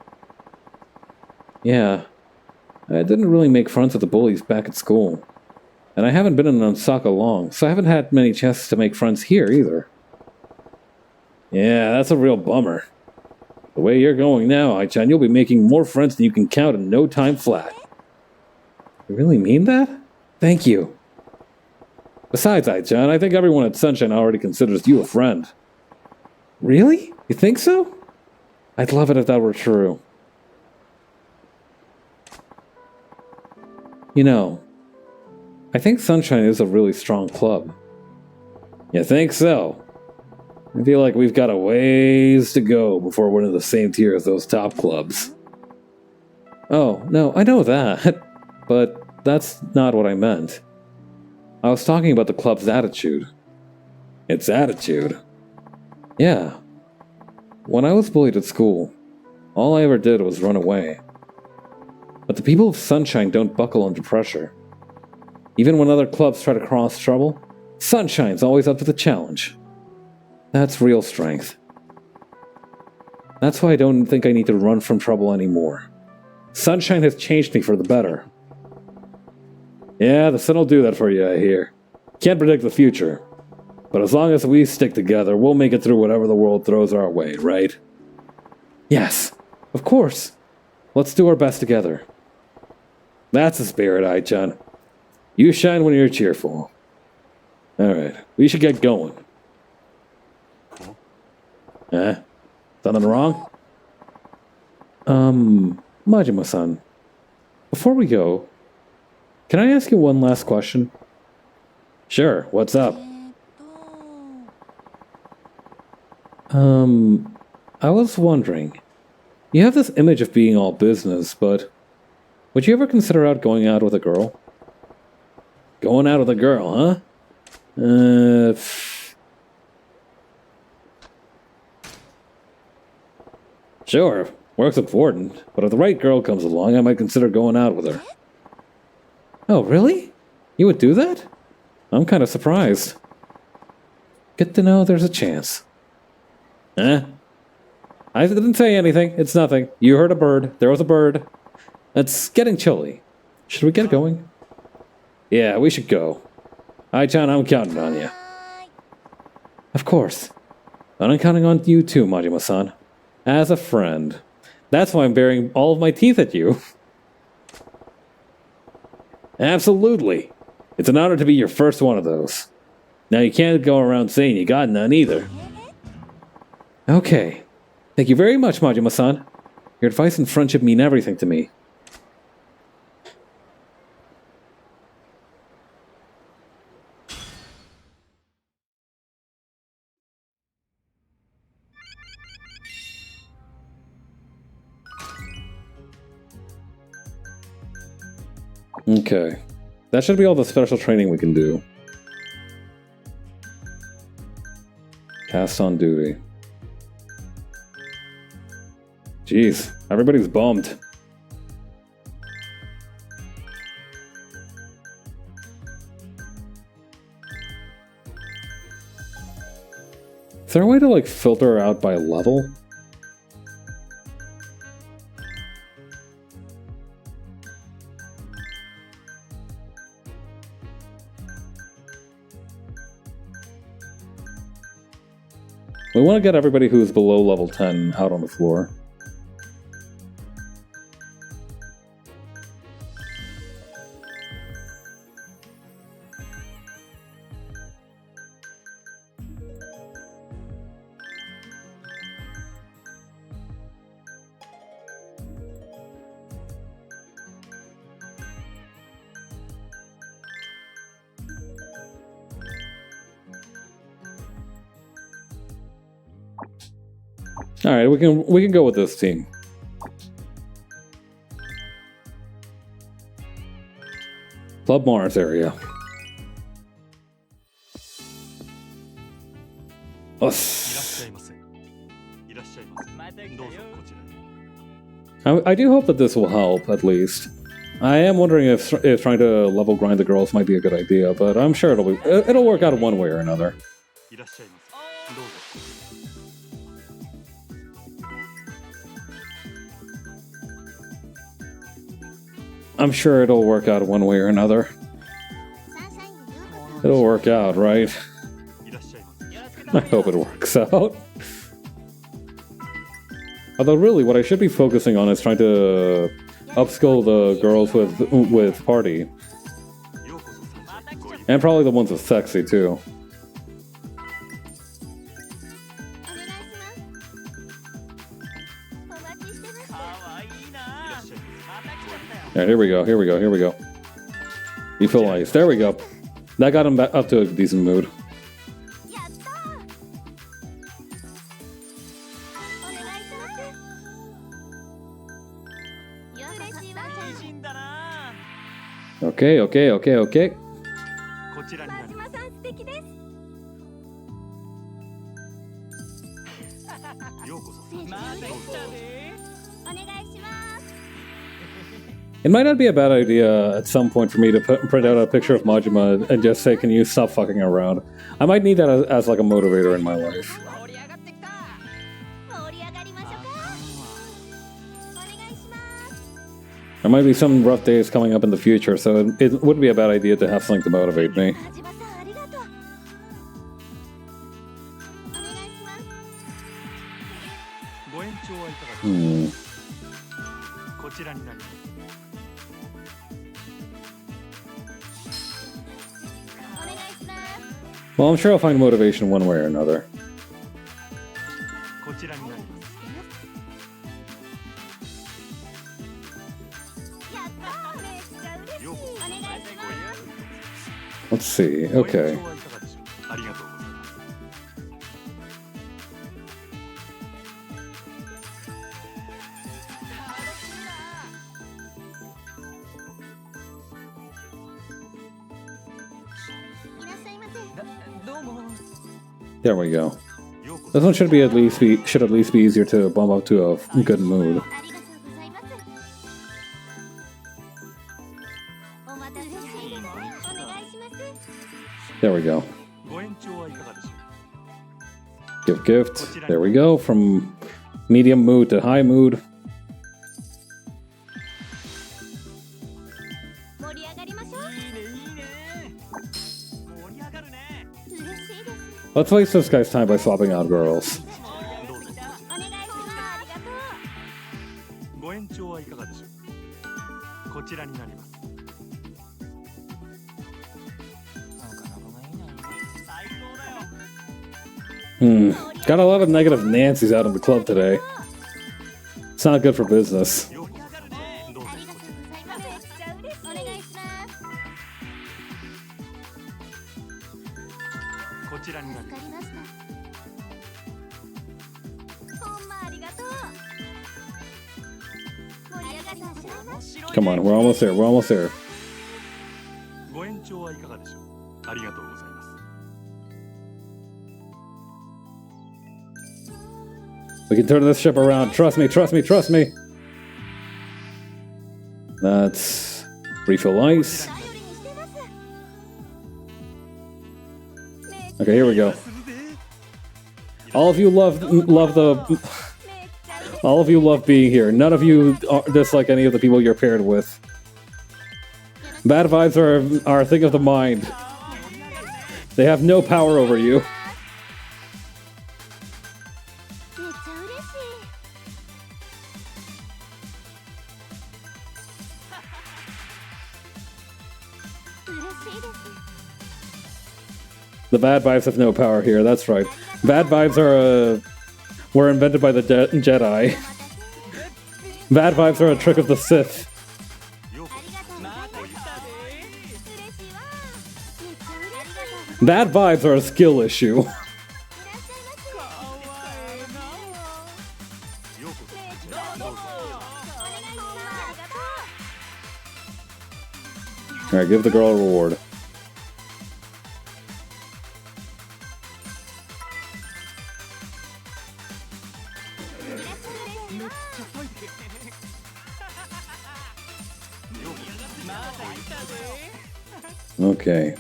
Yeah. I didn't really make friends with the bullies back at school. And I haven't been in Osaka long, so I haven't had many chances to make friends here either. Yeah, that's a real bummer. The way you're going now, Ai-chan, you'll be making more friends than you can count in no time flat. You really mean that? Thank you. Besides, Ai-chan, I think everyone at Sunshine already considers you a friend. Really? You think so? I'd love it if that were true. You know, I think Sunshine is a really strong club. You think so? I feel like we've got a ways to go before we're in the same tier as those top clubs. Oh, no, I know that, but that's not what I meant. I was talking about the club's attitude. Its attitude? Yeah. When I was bullied at school, all I ever did was run away. But the people of Sunshine don't buckle under pressure. Even when other clubs try to cause trouble, Sunshine's always up to the challenge. That's real strength. That's why I don't think I need to run from trouble anymore. Sunshine has changed me for the better. Yeah, the sun will do that for you, I hear. Can't predict the future. But as long as we stick together, we'll make it through whatever the world throws our way, right? Yes, of course. Let's do our best together. That's the spirit, Ai-chan. You shine when you're cheerful. Alright, we should get going. Something wrong? Majima-san. Before we go, can I ask you one last question? Sure, what's up? と I was wondering. You have this image of being all business, but would you ever consider going out with a girl? Going out with a girl, huh? Sure, work's important, but if the right girl comes along, I might consider going out with her. Oh, really? You would do that? I'm kind of surprised. Good to know there's a chance. I didn't say anything. It's nothing. You heard a bird. There was a bird. It's getting chilly. Should we get going? Yeah, we should go. Ai-chan, I'm counting on you. はーい。 Of course. And I'm counting on you too, Majima-san. As a friend. That's why I'm baring all of my teeth at you. Absolutely. It's an honor to be your first one of those. Now you can't go around saying you got none either. Okay. Thank you very much, Majima-san. Your advice and friendship mean everything to me. Okay. That should be all the special training we can do. Cast on duty. Jeez, everybody's bummed. Is there a way to like filter out by level? We want to get everybody who's below level 10 out on the floor. All right, we can go with this team. Club Mars area. Us. I do hope that this will help, at least. I am wondering if trying to level grind the girls might be a good idea, but I'm sure it'll work out one way or another. I'm sure it'll work out one way or another. It'll work out, right? I hope it works out. Although really, what I should be focusing on is trying to upskill the girls with party. And probably the ones with sexy, too. Alright, here we go. Equalize. There we go. That got him back up to a decent mood. Okay. It might not be a bad idea at some point for me to print out a picture of Majima and just say, "Can you stop fucking around?" I might need that as like a motivator in my life. There might be some rough days coming up in the future, so it wouldn't be a bad idea to have something to motivate me. Well, I'm sure I'll find motivation one way or another. Let's see, okay. There we go. This one should at least be easier to bump up to a good mood. There we go. Gift. There we go. From medium mood to high mood. Let's waste this guy's time by swapping out girls. Got a lot of negative Nancys out in the club today. It's not good for business. Come on, we're almost there. We can turn this ship around. Trust me, trust me, trust me. That's refill ice. Okay, here we go. All of you love all of you love being here. None of you dislike any of the people you're paired with. Bad vibes are a thing of the mind. They have no power over you. The bad vibes have no power here, that's right. Bad vibes were invented by the Jedi. Bad vibes are a trick of the Sith. Bad vibes are a skill issue. Alright, give the girl a reward. Okay.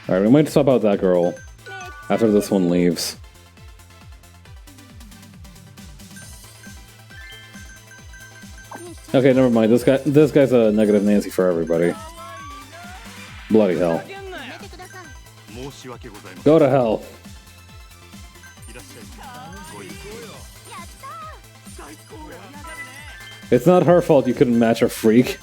Alright, we might swap out that girl after this one leaves. Okay, never mind. This guy's a negative Nancy for everybody. Bloody hell. Go to hell. It's not her fault you couldn't match a freak.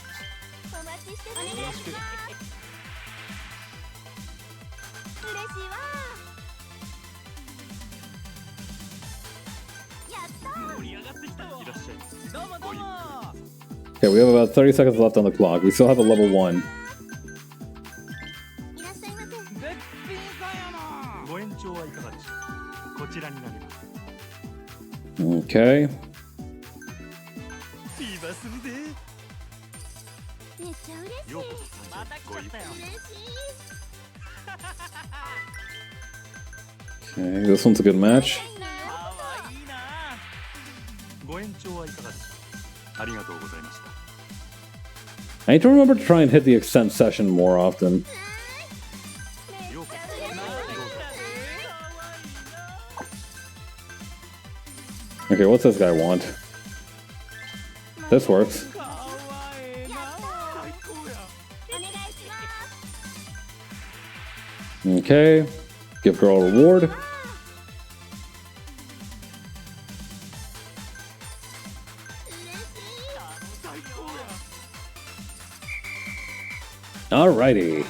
Okay, we have about 30 seconds left on the clock. We still have a level 1. Okay. Okay, this one's a good match. I need to remember to try and hit the extend session more often. Okay, what's this guy want? This works. Okay, give girl a reward. Alrighty.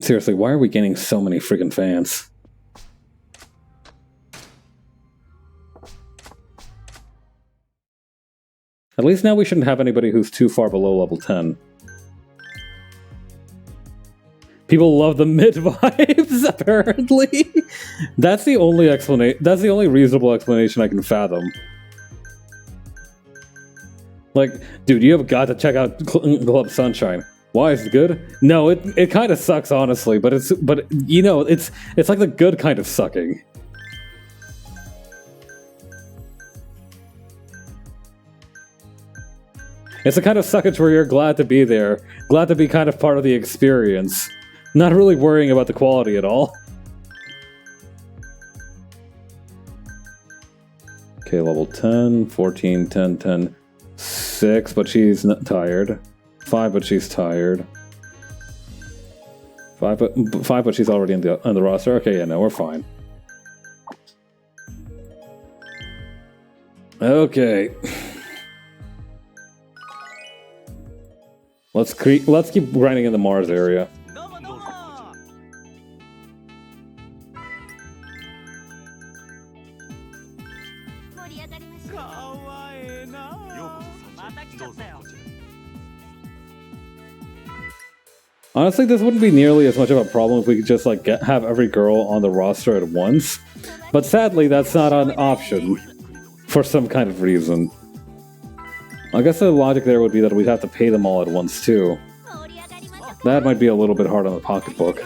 Seriously, why are we gaining so many freaking fans? At least now we shouldn't have anybody who's too far below level 10. People love the mid vibes, apparently. That's the only explanation. That's the only reasonable explanation I can fathom. Like, dude, you have got to check out Club Sunshine. Why is it good? No, it kind of sucks, honestly. But you know, it's like the good kind of sucking. It's the kind of suckage where you're glad to be there, glad to be kind of part of the experience. Not really worrying about the quality at all. Okay, level 10, 14, 10, 10, 6, but she's not tired. 5, but she's tired. 5, but she's already on the roster. Okay, yeah, no, we're fine. Okay. Let's keep grinding in the Mars area. Honestly, this wouldn't be nearly as much of a problem if we could just like have every girl on the roster at once. But sadly, that's not an option. for some kind of reason. I guess the logic there would be that we'd have to pay them all at once too. That might be a little bit hard on the pocketbook.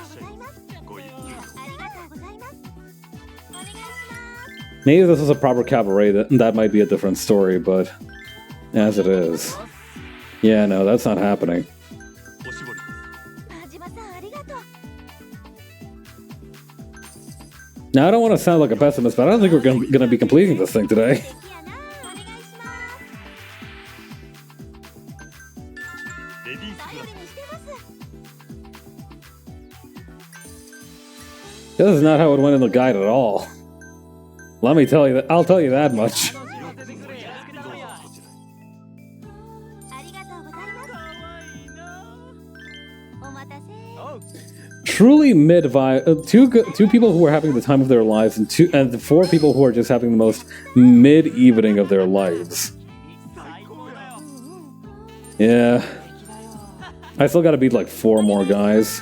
Maybe if this was a proper cabaret, that might be a different story, but as it is. Yeah, no, that's not happening. Now, I don't want to sound like a pessimist, but I don't think we're going to be completing this thing today. This is not how it went in the guide at all. Let me tell you that. I'll tell you that much. Truly mid vibe. Two people who are having the time of their lives, and 4 people who are just having the most mid evening of their lives. Yeah, I still gotta beat like 4 more guys.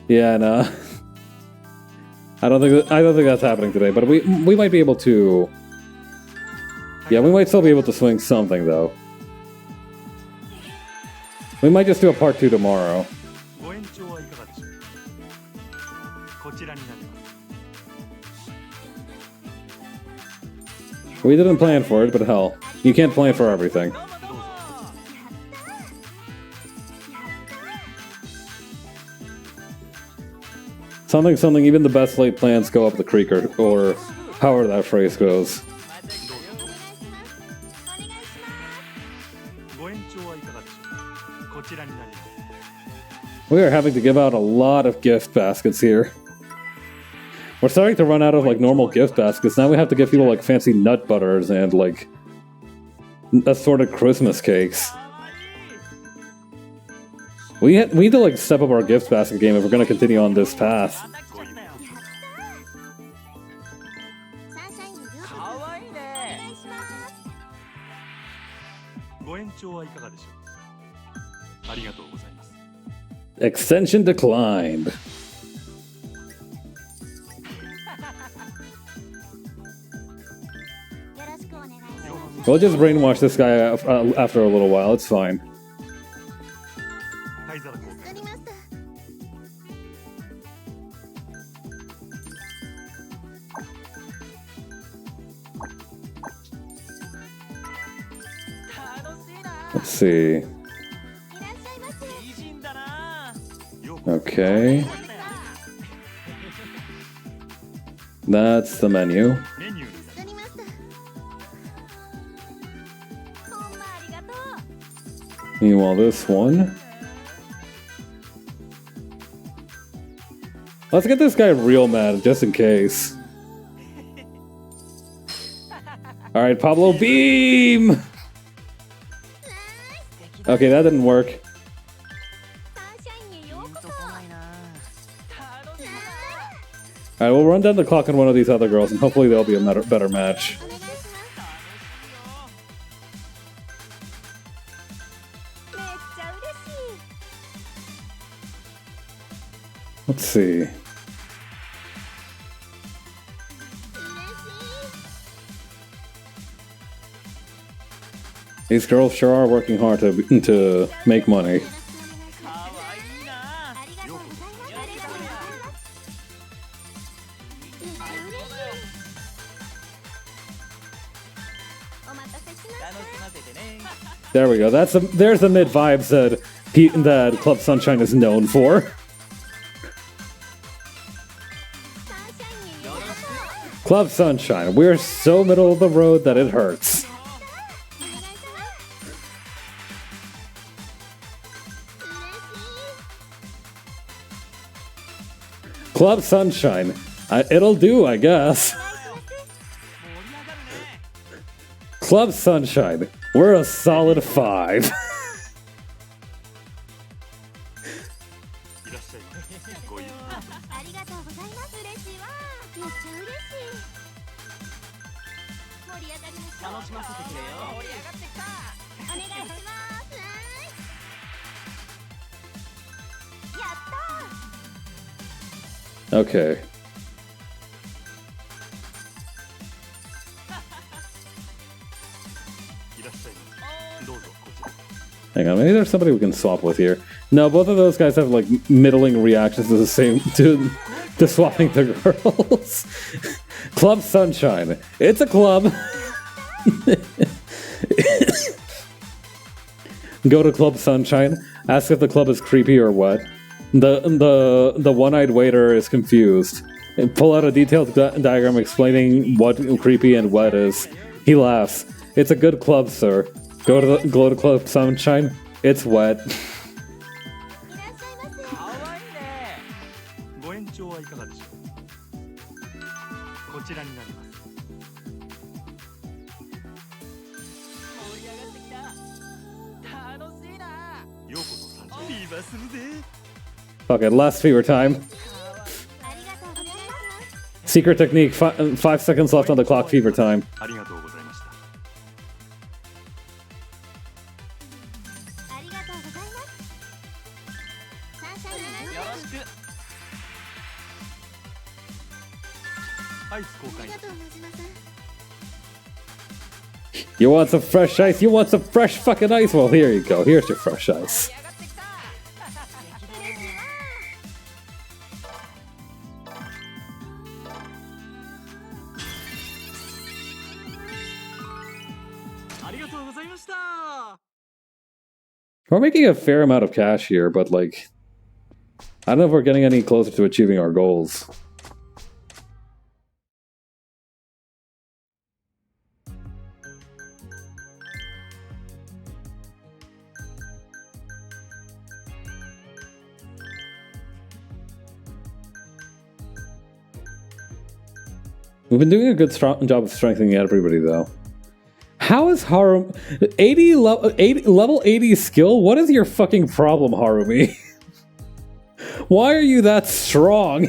Yeah, no. I don't think that's happening today, but we might be able to. Yeah, we might still be able to swing something though. We might just do a part 2 tomorrow. We didn't plan for it, but hell, you can't plan for everything. Something, even the best laid plans go up the creek, or however that phrase goes. We are having to give out a lot of gift baskets here. We're starting to run out of like normal gift baskets. Now we have to give people like fancy nut butters and like assorted Christmas cakes. We need to like step up our gift basket game if we're going to continue on this path. Extension declined. We'll just brainwash this guy after a little while, it's fine. Let's see. Okay. That's the menu. Meanwhile, this one. Let's get this guy real mad, just in case. Alright, Pablo, beam! Okay, that didn't work. Alright, we'll run down the clock on one of these other girls, and hopefully there'll be a better match. Let's see. These girls sure are working hard to make money. There we go. There's the mid vibes that Club Sunshine is known for. Club Sunshine. We're so middle of the road that it hurts. Club Sunshine. It'll do, I guess. Club Sunshine. We're a solid 5. Okay. Hang on, maybe there's somebody we can swap with here. No, both of those guys have like middling reactions to the same to swapping the girls. Club Sunshine. It's a club. Go to Club Sunshine. Ask if the club is creepy or what. The one-eyed waiter is confused. And pull out a detailed diagram explaining what creepy and what is. He laughs. It's a good club, sir. Go to Club Sunshine. It's wet. ご延長はいかがでしょう。こちらになります。盛り上がってきた。楽しいな。ようこそ参加。ビバするぜ。 Okay, last fever time. Secret technique. 5 seconds left on the clock. Fever time. ありがとうございました。 You want some fresh ice? You want some fresh fucking ice? Well, here you go. Here's your fresh ice. We're making a fair amount of cash here, but like, I don't know if we're getting any closer to achieving our goals. We've been doing a good job of strengthening everybody, though. How is Harum 80 level 80 skill? What is your fucking problem, Harumi? Why are you that strong?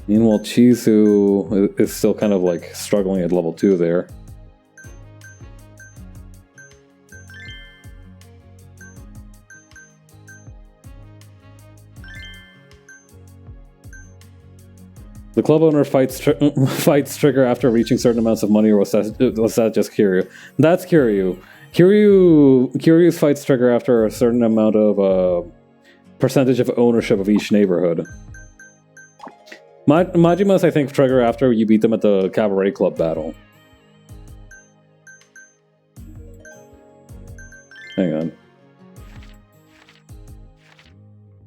Meanwhile, Chizu is still kind of like struggling at level 2 there. The club owner fights Trigger after reaching certain amounts of money, or was that just Kiryu? That's Kiryu. Kiryu fights Trigger after a certain amount of percentage of ownership of each neighborhood. Majima's, I think, Trigger after you beat them at the Cabaret Club battle. Hang on.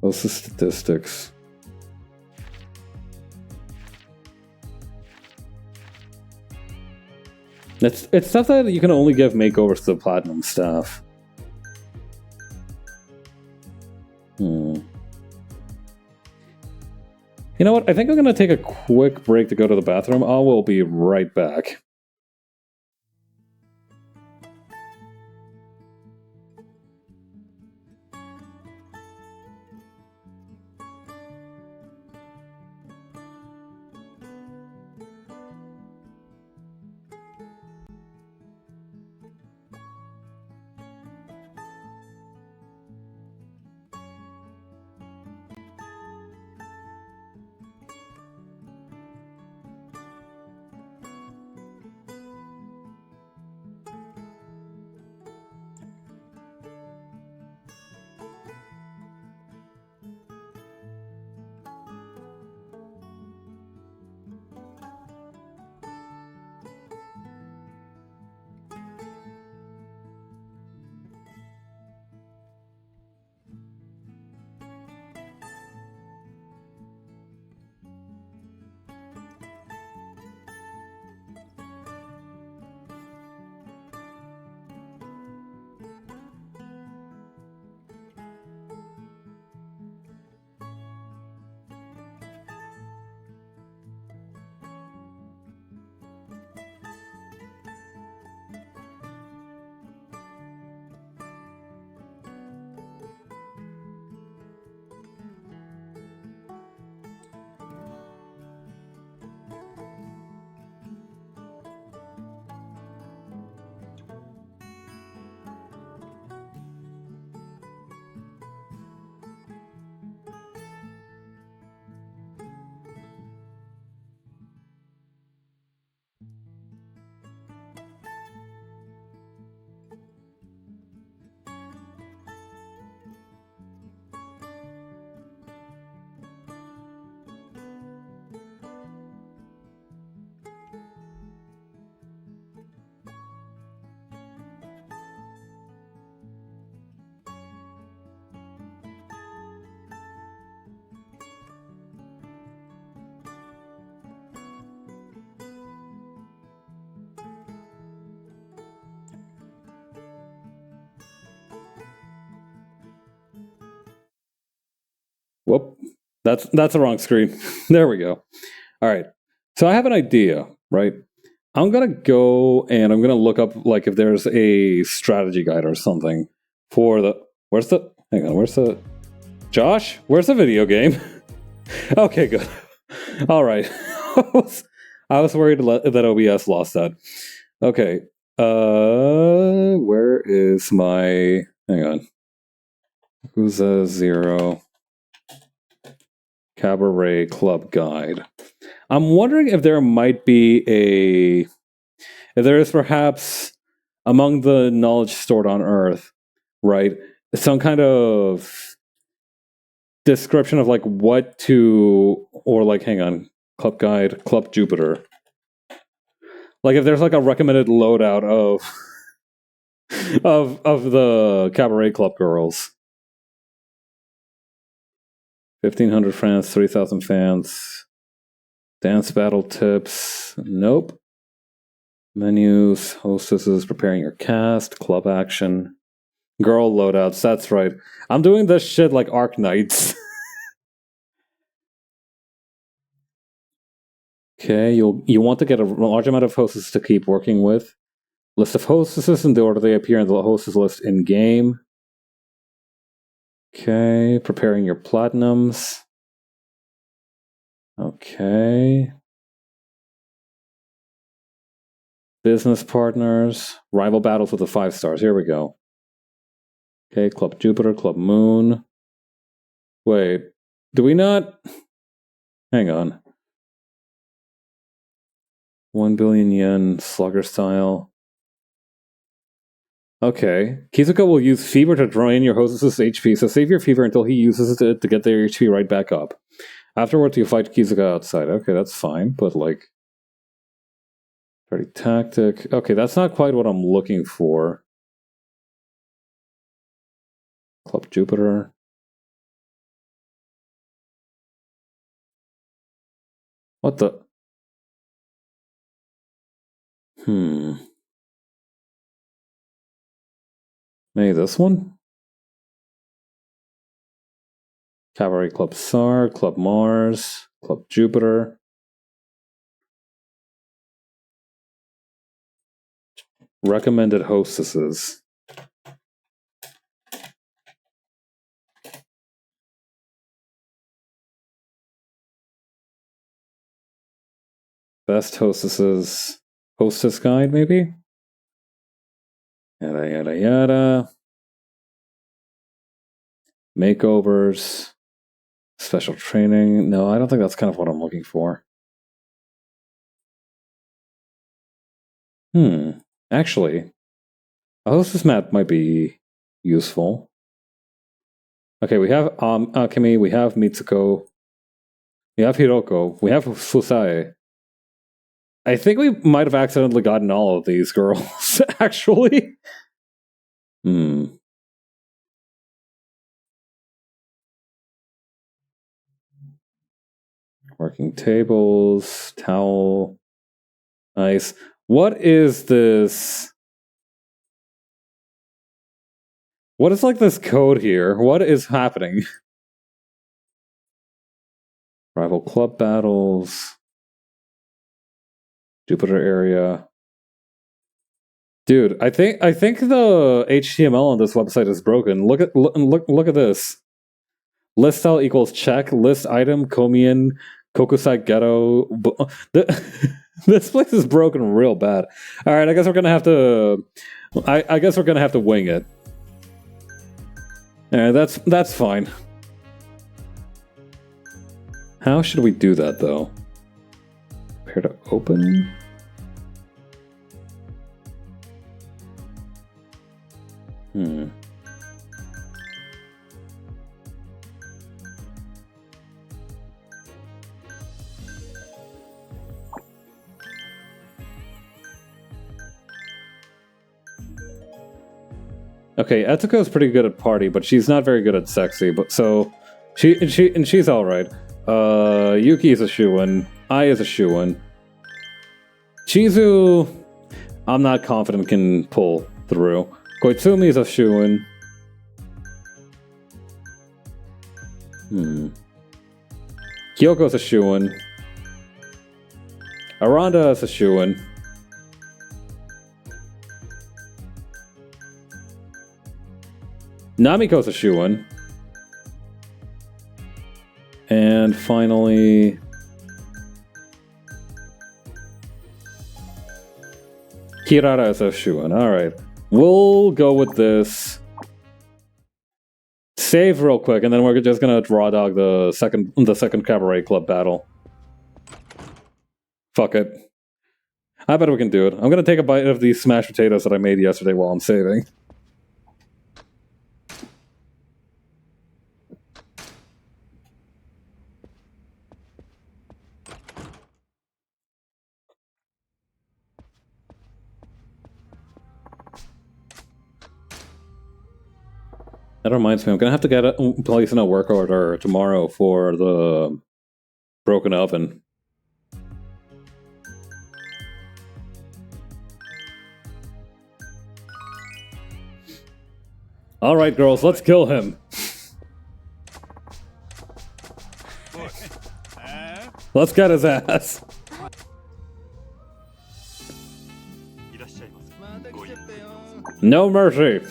What's the statistics? It's stuff that you can only give makeovers to the platinum staff. You know what? I think I'm going to take a quick break to go to the bathroom. I will be right back. Whoop. That's the wrong screen. There we go. All right. So I have an idea, right? I'm gonna go and I'm gonna look up like if there's a strategy guide or something for the. Where's the Josh? Where's the video game? Okay, good. All right. I was worried that OBS lost that. Okay. Where is my? Hang on. Yakuza 0 Cabaret Club Guide. I'm wondering if there might be if there is perhaps among the knowledge stored on Earth, right, some kind of description of like what to, or like, hang on, Club Guide, Club Jupiter. Like if there's like a recommended loadout of the Cabaret Club girls. 1,500 fans, 3,000 fans. Dance battle tips. Nope. Menus, hostesses, preparing your cast, club action. Girl loadouts, that's right. I'm doing this shit like Arc Knights. Okay, you want to get a large amount of hostesses to keep working with. List of hostesses in the order they appear in the hostess list in game. Okay, preparing your platinums. Okay. Business partners. Rival battles with the 5 stars. Here we go. Okay, Club Jupiter, Club Moon. Wait, do we not? Hang on. 1 billion yen, slugger style. Okay. Kizuka will use fever to drain your hostess's HP, so save your fever until he uses it to get their HP right back up. Afterwards, you fight Kizuka outside. Okay, that's fine, but like... Party tactic. Okay, that's not quite what I'm looking for. Club Jupiter. What the... Maybe this one? Cabaret Club CZAR, Club Mars, Club Jupiter. Recommended hostesses. Best hostesses. Hostess guide, maybe? Yada, yada, yada. Makeovers. Special training. No, I don't think that's kind of what I'm looking for. Actually, a hostess map might be useful. Okay, we have Akemi, we have Mitsuko, we have Hiroko, we have Fusae. I think we might have accidentally gotten all of these girls, actually. Working tables, towel. Nice. What is this? What is like this code here? What is happening? Rival club battles. Jupiter area. Dude, I think the HTML on this website is broken. Look at this. List style equals check. List item Komian Kokusai Ghetto. This place is broken real bad. All right, I guess we're gonna have to. I guess we're gonna have to wing it. Yeah, that's fine. How should we do that though? Prepare to open. Okay, Etsuko is pretty good at party, but she's not very good at sexy. But so she's all right. Yuki is a shoo-in. Ai is a shoo-in. Chizu, I'm not confident can pull through. Koitsumi is a shoo-in. Kyoko's a shoo-in. Aranda is a shoo-in. Namiko's a shoo-in. And finally... Kirara is a shoo-in. Alright. We'll go with this. Save real quick, and then we're just gonna raw dog the second Cabaret Club battle. Fuck it. I bet we can do it. I'm gonna take a bite of these smashed potatoes that I made yesterday while I'm saving. That reminds me, I'm gonna have to get place in a work order tomorrow for the broken oven. All right, girls, let's kill him. Let's get his ass. No mercy.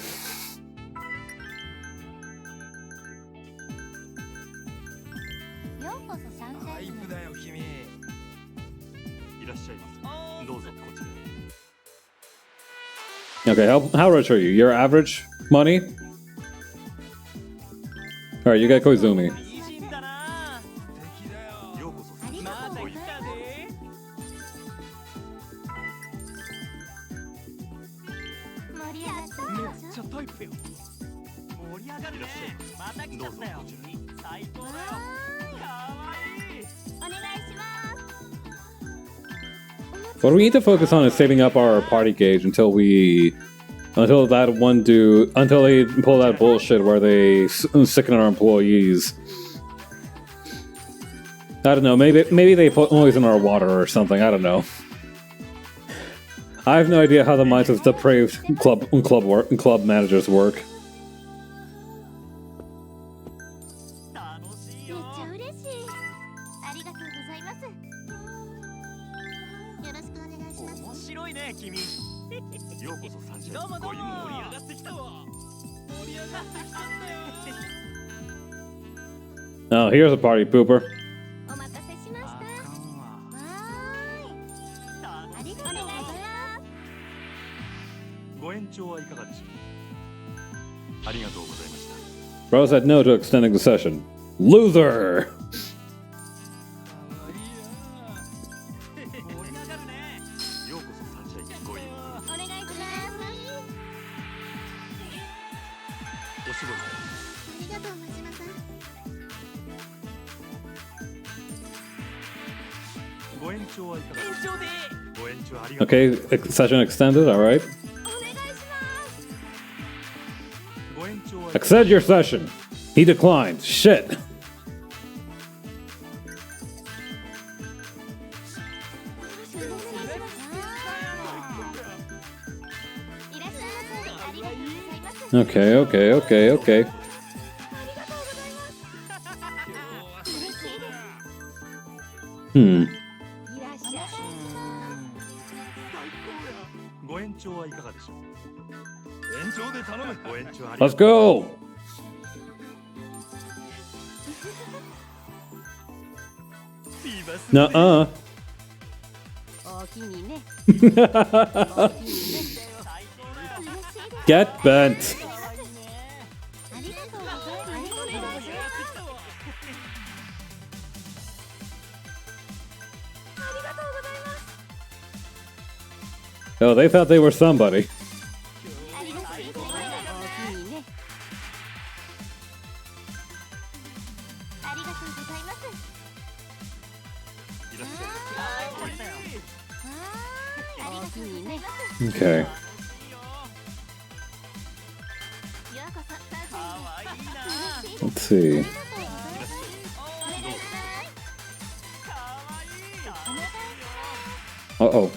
Okay, how rich are you? Your average money? Alright, you got Koizumi. What we need to focus on is saving up our party gauge until that one dude, until they pull that bullshit where they sicken our employees. I don't know, maybe they put poison in our water or something, I don't know. I have no idea how the minds of depraved club managers work. Oh, here's a party pooper. Bro said no to extending the session. Loser! Okay, session extended, alright. Extend your session. He declined. Shit. Okay. Let's go! Nuh-uh. Get bent. Oh, they thought they were somebody. Okay. Let's see. Uh-oh.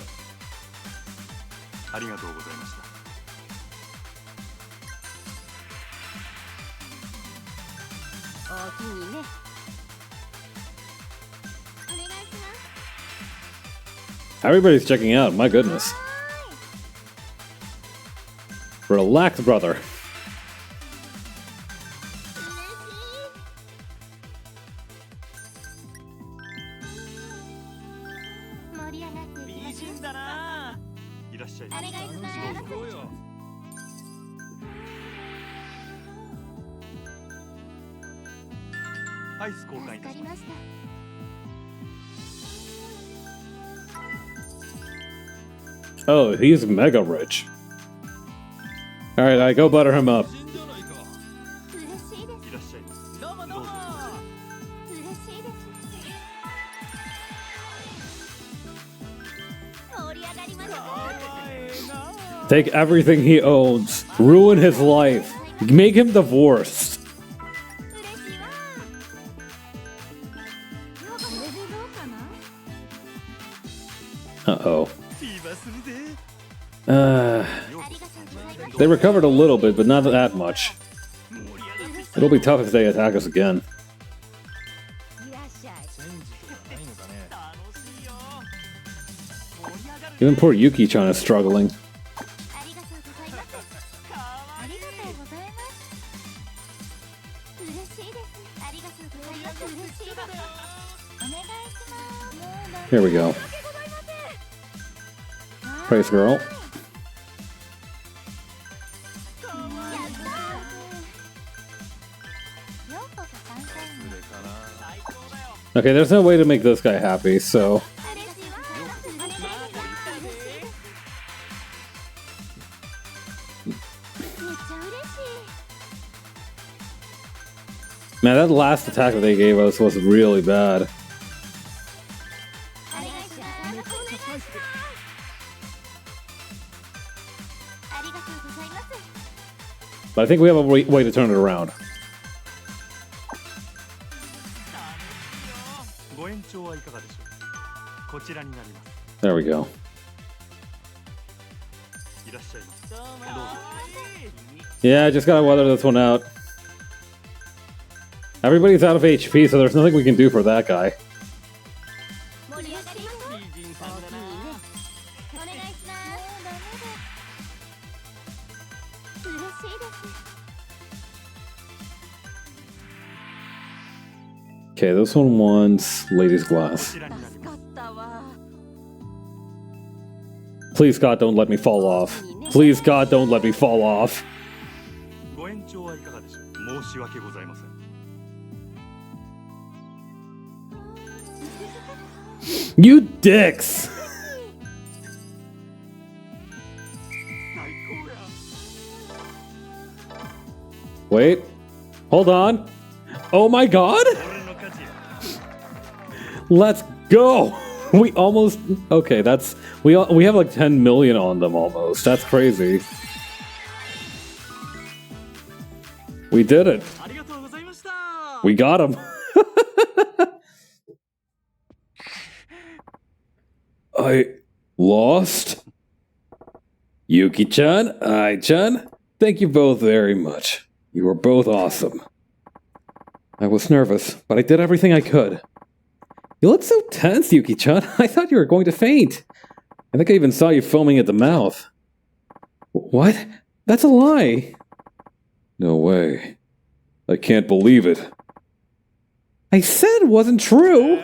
Everybody's checking out, my goodness. Relax, brother. Oh, he's mega rich. Alright, I go butter him up. Take everything he owns, ruin his life, make him divorced. Uh-oh. They recovered a little bit, but not that much. It'll be tough if they attack us again. Even poor Yuki-chan is struggling. Here we go. Praise girl. Okay, there's no way to make this guy happy, so... Man, that last attack that they gave us was really bad. But I think we have a way to turn it around. There we go. Yeah, I just gotta weather this one out. Everybody's out of HP, so there's nothing we can do for that guy. Okay, this one wants Lady's Glass. Please, God, don't let me fall off. Please, God, don't let me fall off. You dicks! Wait. Hold on. Oh my god! Let's go! We almost... Okay, that's... We have like 10 million on them almost. That's crazy. We did it. We got him. I lost? Yuki-chan, Ai-chan, thank you both very much. You were both awesome. I was nervous, but I did everything I could. You look so tense, Yuki-chan. I thought you were going to faint. I think I even saw you foaming at the mouth. What? That's a lie. No way. I can't believe it. I said it wasn't true.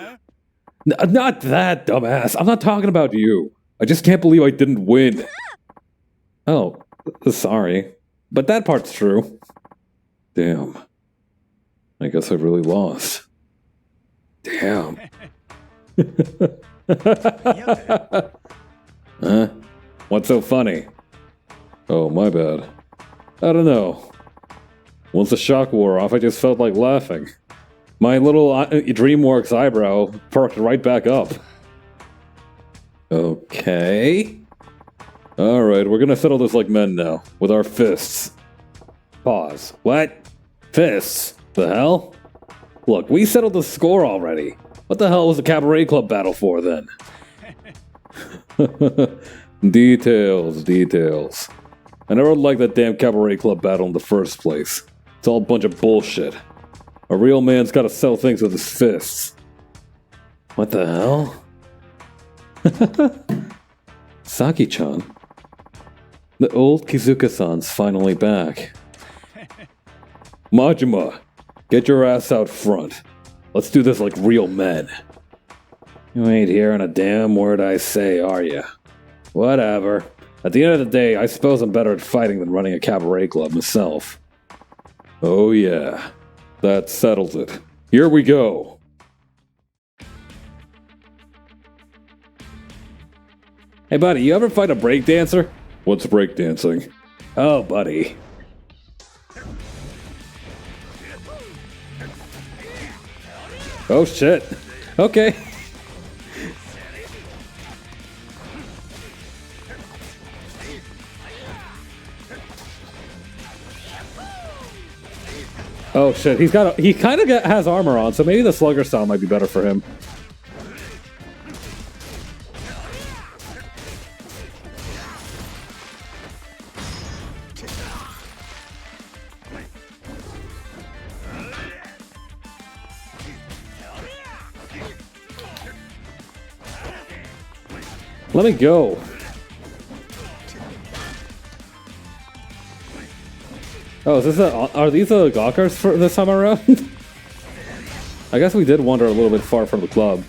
Not that, dumbass. I'm not talking about you. I just can't believe I didn't win. Oh, sorry. But that part's true. Damn. I guess I really lost. Damn. Huh? What's so funny? Oh, my bad. I don't know. Once the shock wore off, I just felt like laughing. My little DreamWorks eyebrow perked right back up. Okay. Alright, we're gonna settle this like men now, with our fists. Pause. What? Fists? The hell? Look, we settled the score already. What the hell was the Cabaret Club battle for then? Details, details. I never liked that damn Cabaret Club battle in the first place. It's all a bunch of bullshit. A real man's gotta sell things with his fists. What the hell? Saki-chan? The old Kizuka-san's finally back. Majima, get your ass out front. Let's do this like real men. You ain't hearing a damn word I say, are ya? Whatever. At the end of the day, I suppose I'm better at fighting than running a cabaret club myself. Oh yeah. That settles it. Here we go. Hey buddy, you ever fight a breakdancer? What's breakdancing? Oh buddy. Oh shit. Okay. Oh shit, he kind of has armor on, so maybe the slugger style might be better for him. Let me go. Oh, is this are these the Gawkers for this time around? I guess we did wander a little bit far from the club.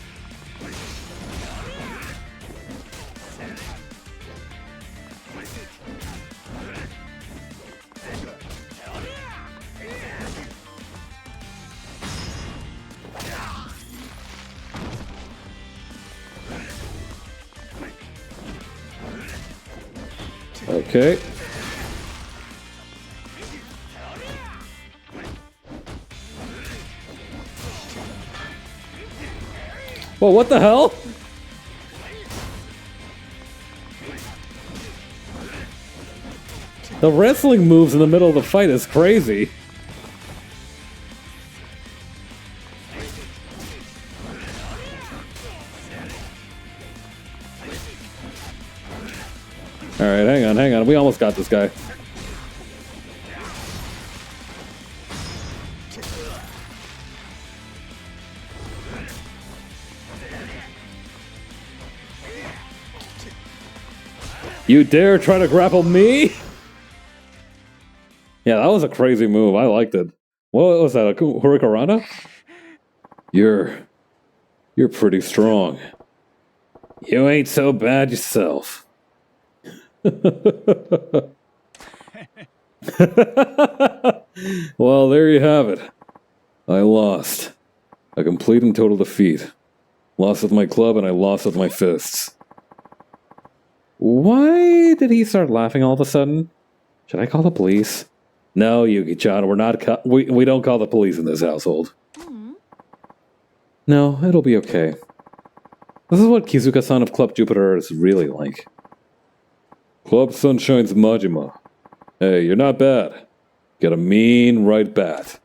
Okay. Whoa, what the hell? The wrestling moves in the middle of the fight is crazy. Alright, hang on. We almost got this guy. You dare try to grapple me? Yeah, that was a crazy move. I liked it. What was that, a Hurricanrana? You're pretty strong. You ain't so bad yourself. Well, there you have it. I lost. A complete and total defeat. Lost with my club and I lost with my fists. Why did he start laughing all of a sudden? Should I call the police? No, Yuki-chan, we don't call the police in this household. No, it'll be okay. This is what Kizuka-san of Club Jupiter is really like. Club Sunshine's Majima. Hey, you're not bad. Got a mean right bat.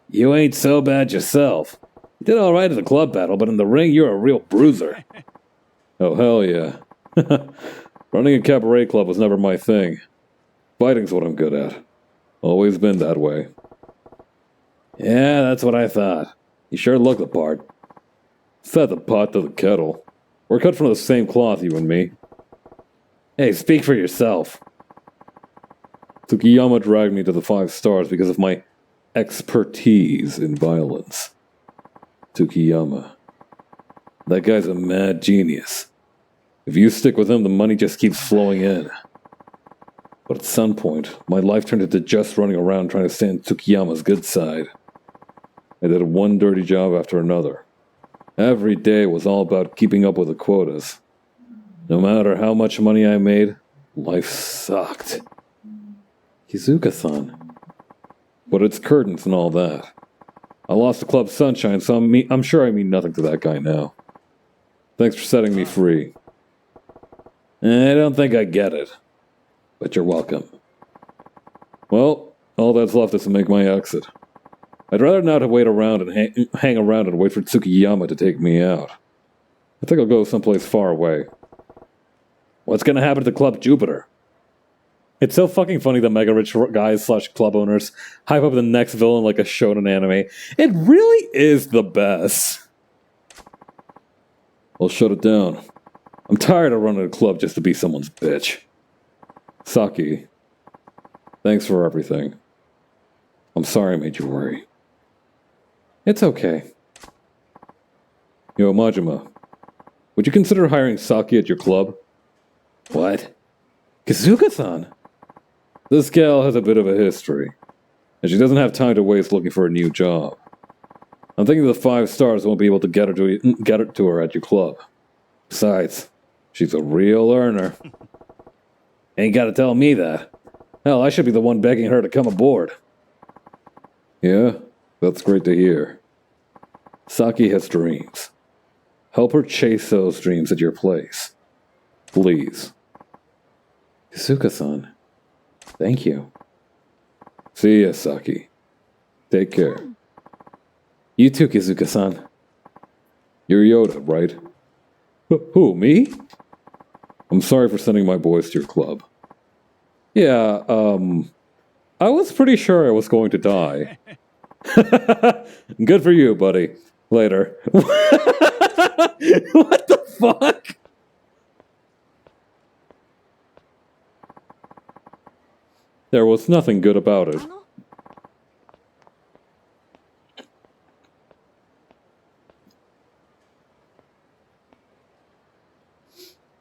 You ain't so bad yourself. You did alright at the club battle, but in the ring you're a real bruiser. Oh hell yeah. Running a cabaret club was never my thing. Fighting's what I'm good at. Always been that way. Yeah, that's what I thought. You sure look the part. Set the pot to the kettle. We're cut from the same cloth, you and me. Hey, speak for yourself. Tsukiyama dragged me to the 5 stars because of my expertise in violence. Tsukiyama. That guy's a mad genius. If you stick with him, the money just keeps flowing in. But at some point, my life turned into just running around trying to stay on Tsukiyama's good side. I did one dirty job after another. Every day was all about keeping up with the quotas. No matter how much money I made, life sucked. Kizuka-san. But it's curtains and all that. I lost the Club Sunshine, so I'm sure I mean nothing to that guy now. Thanks for setting me free. I don't think I get it. But you're welcome. Well, all that's left is to make my exit. I'd rather not wait around and hang around and wait for Tsukiyama to take me out. I think I'll go someplace far away. What's gonna happen to Club Jupiter? It's so fucking funny that mega rich guys / club owners hype up the next villain like a shonen anime. It really is the best. I'll shut it down. I'm tired of running a club just to be someone's bitch. Saki, thanks for everything. I'm sorry I made you worry. It's okay. Yo, Majima, would you consider hiring Saki at your club? What? Kazuka-san? This gal has a bit of a history, and she doesn't have time to waste looking for a new job. I'm thinking the 5 stars won't be able to get her to her at your club. Besides, she's a real earner. Ain't gotta tell me that. Hell, I should be the one begging her to come aboard. Yeah, that's great to hear. Saki has dreams. Help her chase those dreams at your place. Please. Kazuka-san, thank you. See ya, Saki. Take care. You too, Kazuka-san. You're Yoda, right? Who, me? I'm sorry for sending my boys to your club. Yeah, I was pretty sure I was going to die. Good for you, buddy. Later. What the fuck? There was nothing good about it.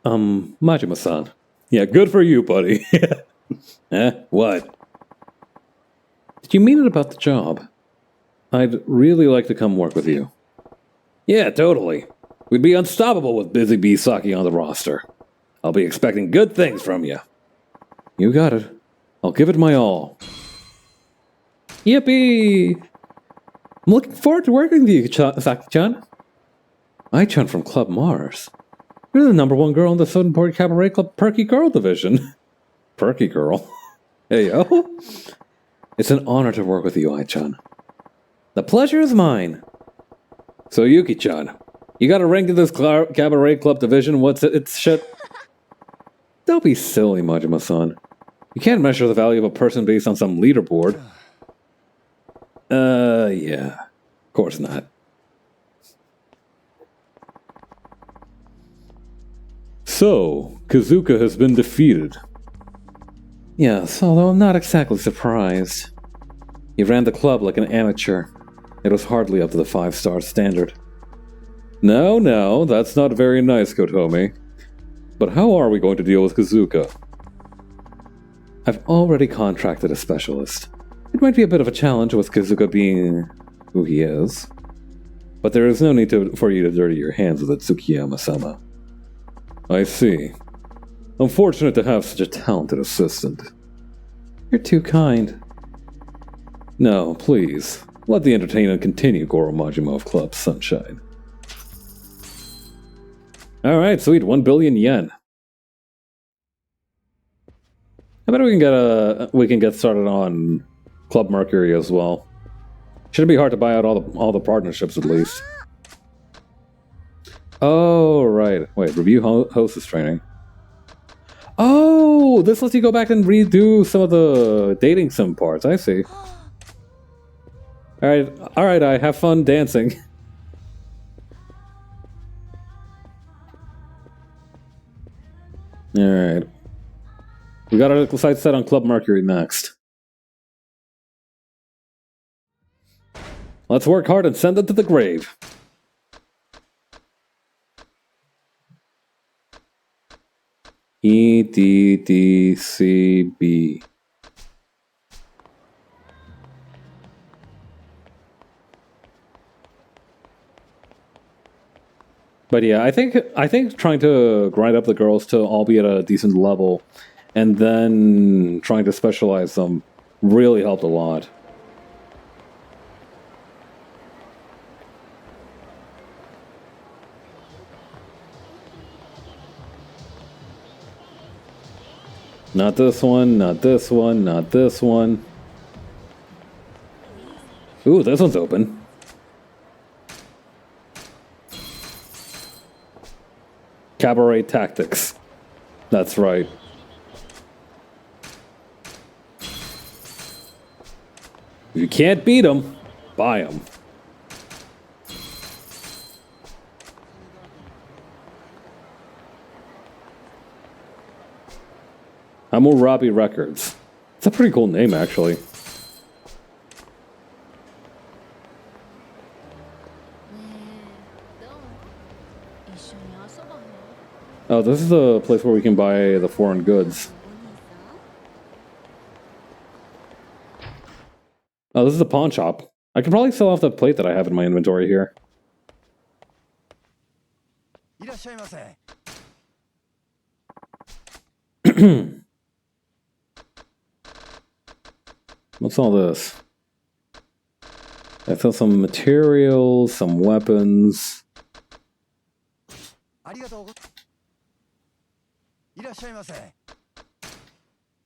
Majima-san. Yeah, good for you, buddy. What? Did you mean it about the job? I'd really like to come work with you. Yeah, totally. We'd be unstoppable with Busy Bee Saki on the roster. I'll be expecting good things from you. You got it. I'll give it my all. Yippee! I'm looking forward to working with you, Saki-chan. Ai-chan from Club Mars. You're the #1 girl in the Southernport Cabaret Club Perky Girl division. Perky Girl? Hey, yo. It's an honor to work with you, Ai-chan. The pleasure is mine. So, Yuki-chan, you got a rank in this Cabaret Club division? What's it's shit? Don't be silly, Majima-san. You can't measure the value of a person based on some leaderboard. Yeah. Of course not. So, Kazuka has been defeated. Yes, although I'm not exactly surprised. He ran the club like an amateur. It was hardly up to the 5-star standard. No, that's not very nice, Kotomi. But how are we going to deal with Kazuka? I've already contracted a specialist. It might be a bit of a challenge with Kazuka being who he is. But there is no need for you to dirty your hands with it, Tsukiyama-sama. I see. Unfortunate to have such a talented assistant. You're too kind. No, please. Let the entertainment continue, Goro Majima of Club Sunshine. Alright, sweet. 1 billion yen. I bet we can get started on Club Mercury as well. Shouldn't be hard to buy out all the partnerships at least. Oh, right. Wait, review hostess training. Oh, this lets you go back and redo some of the dating sim parts. I see. Alright, I have fun dancing. Alright. We got our site set on Club Mercury next. Let's work hard and send them to the grave. EDDCB. But yeah, I think trying to grind up the girls to all be at a decent level and then trying to specialize them really helped a lot. Not this one, not this one, not this one. Ooh, this one's open. Cabaret tactics. That's right. If you can't beat them, buy them. Hammurabi Records. It's a pretty cool name, actually. Oh, this is the place where we can buy the foreign goods. Oh, this is a pawn shop. I could probably sell off that plate that I have in my inventory here. What's all this? I sell some materials, some weapons.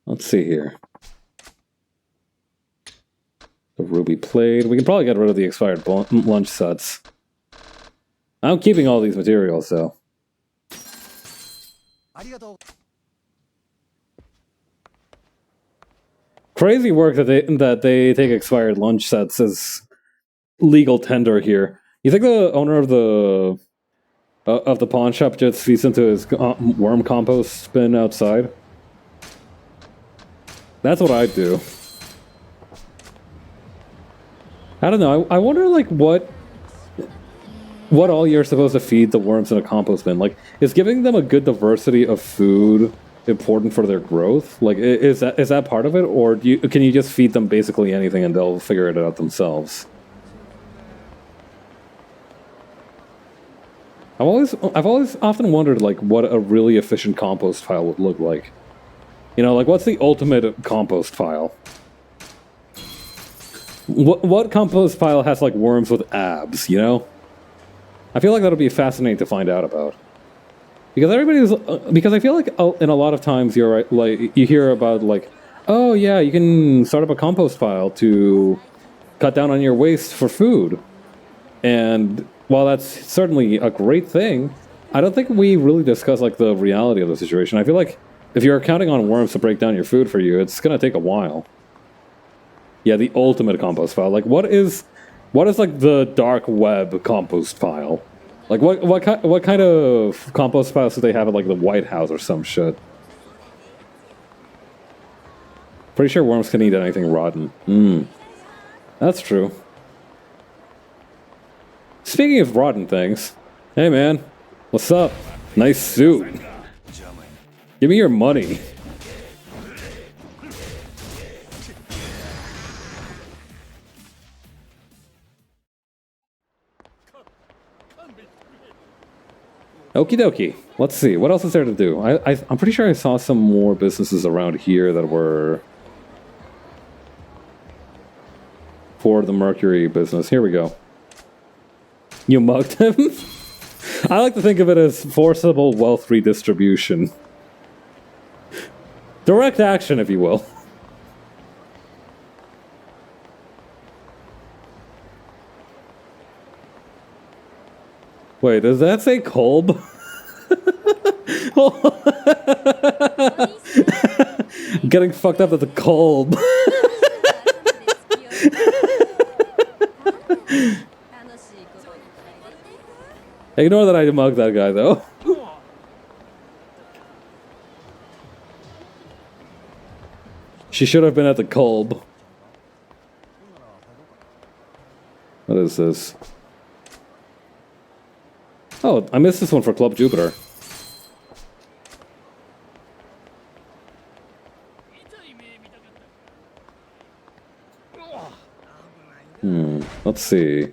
Let's see here. The ruby plate. We can probably get rid of the expired lunch sets. I'm keeping all these materials, though. Crazy work that they take expired lunch sets as legal tender here. You think the owner of the pawn shop just feeds into his worm compost bin outside? That's what I'd do. I don't know. I wonder, like, what all you're supposed to feed the worms in a compost bin. Like, is giving them a good diversity of food important for their growth? Like, is that part of it, or can you just feed them basically anything and they'll figure it out themselves? I've always often wondered, like, what a really efficient compost pile would look like. You know, like, what's the ultimate compost pile? What compost pile has, like, worms with abs, you know? I feel like that'll be fascinating to find out about. Because I feel like in a lot of times you're right, like, you hear about, like, oh yeah, you can start up a compost pile to cut down on your waste for food. And while that's certainly a great thing, I don't think we really discuss, like, the reality of the situation. I feel like if you're counting on worms to break down your food for you, it's gonna take a while. Yeah, the ultimate compost pile. Like, what is like the dark web compost pile? Like, what kind of compost piles do they have at, like, the White House or some shit? Pretty sure worms can eat anything rotten. That's true. Speaking of rotten things, hey man, what's up? Nice suit. Give me your money. Okie dokie. Let's see. What else is there to do? I'm pretty sure I saw some more businesses around here that were for the Mercury business. Here we go. You mugged him? I like to think of it as forcible wealth redistribution. Direct action, if you will. Wait, does that say Kolb? Getting fucked up at the Kolb. Ignore that I mugged that guy, though. She should have been at the Kolb. What is this? Oh, I missed this one for Club Jupiter. Let's see.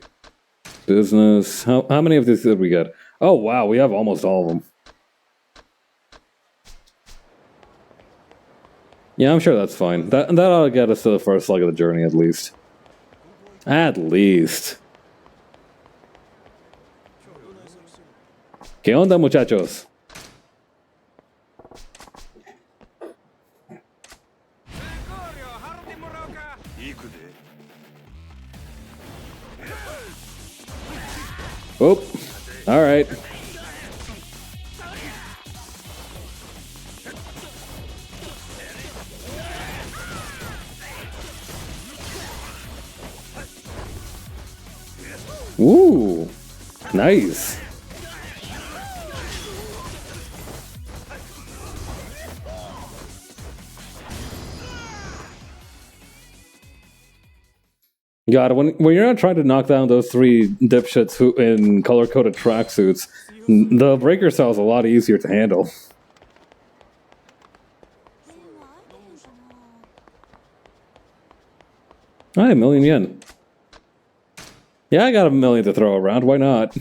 Business. How many of these did we get? Oh, wow, we have almost all of them. Yeah, I'm sure that's fine. That'll get us to the first leg of the journey, at least. At least. ¿Qué onda, muchachos? Oh, all right. Ooh, nice. God, when you're not trying to knock down those three dipshits who in color-coded tracksuits, the breaker cell is a lot easier to handle. Hi, a million yen. Yeah, I got a million to throw around, why not?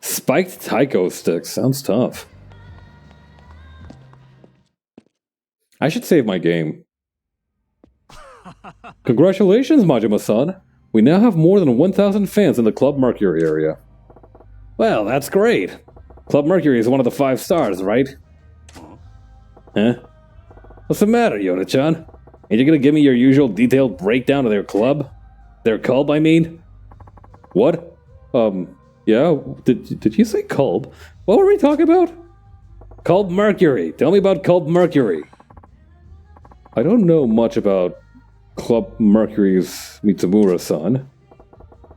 Spiked taiko sticks, sounds tough. I should save my game. Congratulations, Majima-san. We now have more than 1,000 fans in the Club Mercury area. Well, that's great. Club Mercury is one of the 5 stars, right? Huh? What's the matter, Yoda-chan? Ain't you gonna give me your usual detailed breakdown of their club? Their club, I mean? What? Yeah? Did you say Club? What were we talking about? Club Mercury. Tell me about Club Mercury. I don't know much about Club Mercury's Mitsumura-san.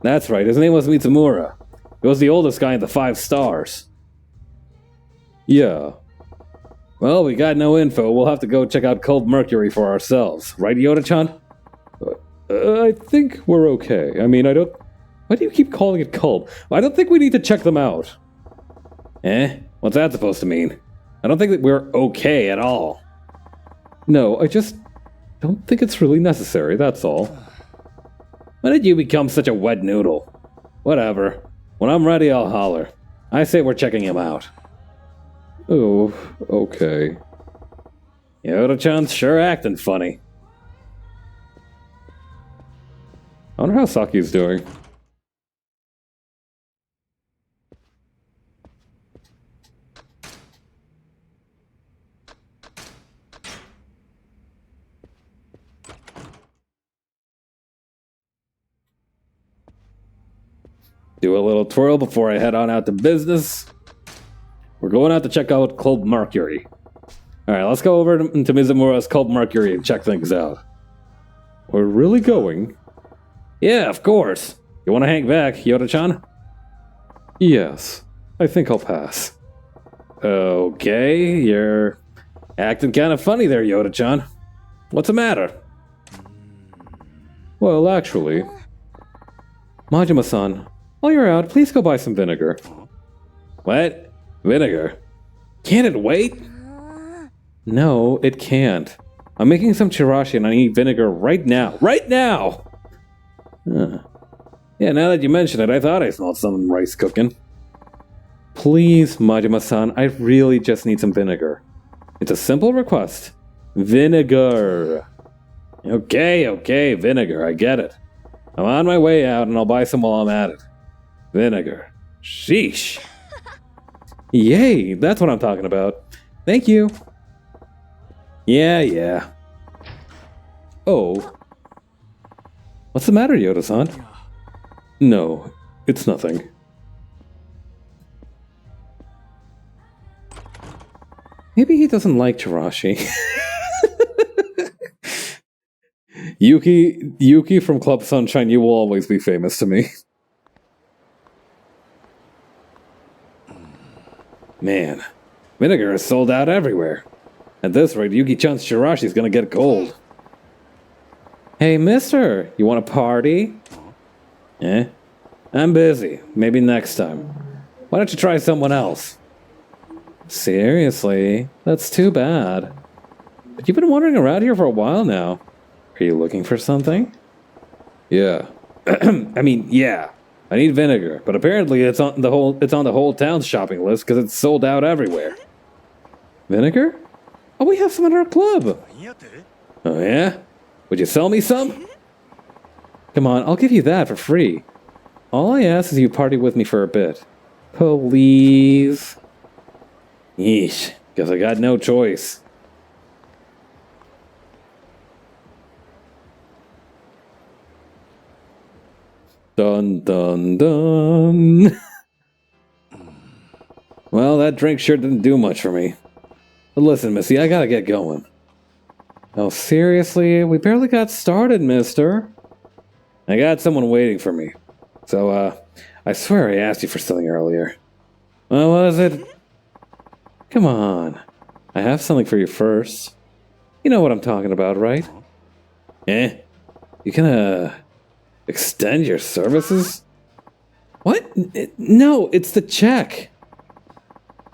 That's right, his name was Mitsumura. He was the oldest guy in the 5 stars. Yeah. Well, we got no info. We'll have to go check out Club Mercury for ourselves. Right, Yoda-chan? I think we're okay. I mean, I don't... Why do you keep calling it Club? I don't think we need to check them out. Eh? What's that supposed to mean? I don't think that we're okay at all. No, I just don't think it's really necessary, that's all. When did you become such a wet noodle? Whatever. When I'm ready, I'll holler. I say we're checking him out. Oh, okay. Yoda-chan's sure acting funny. I wonder how Saki's doing. Do a little twirl before I head on out to business. We're going out to check out Club Mercury. Alright, let's go over to Mizumura's Club Mercury and check things out. We're really going? Yeah, of course. You want to hang back, Yoda-chan? Yes, I think I'll pass. Okay, you're acting kind of funny there, Yoda-chan. What's the matter? Well, actually... Majima-san, while you're out, please go buy some vinegar. What? Vinegar? Can't it wait? No, it can't. I'm making some chirashi and I need vinegar right now. Right now! Yeah, now that you mention it, I thought I smelled some rice cooking. Please, Majima-san, I really just need some vinegar. It's a simple request. Vinegar. Okay, vinegar, I get it. I'm on my way out and I'll buy some while I'm at it. Vinegar. Sheesh. Yay, that's what I'm talking about. Thank you. Yeah. Oh. What's the matter, Yoda-san? No, it's nothing. Maybe he doesn't like chirashi. Yuki from Club Sunshine, you will always be famous to me. Man, vinegar is sold out everywhere. At this rate, Yuki-chan's chirashi is gonna get cold. Hey, mister, you want a party? Eh? I'm busy. Maybe next time. Why don't you try someone else? Seriously? That's too bad. But you've been wandering around here for a while now. Are you looking for something? Yeah. Yeah. I need vinegar, but apparently it's on the whole town's shopping list because it's sold out everywhere. Vinegar? Oh, we have some at our club. Oh yeah? Would you sell me some? Come on, I'll give you that for free. All I ask is you party with me for a bit. Please. Yeesh, guess I got no choice. Dun dun dun. Well, that drink sure didn't do much for me. But listen, Missy, I gotta get going. Oh, seriously? We barely got started, mister. I got someone waiting for me. So, I swear I asked you for something earlier. What was it? Come on. I have something for you first. You know what I'm talking about, right? Eh? You gonna extend your services? What? No, it's the check.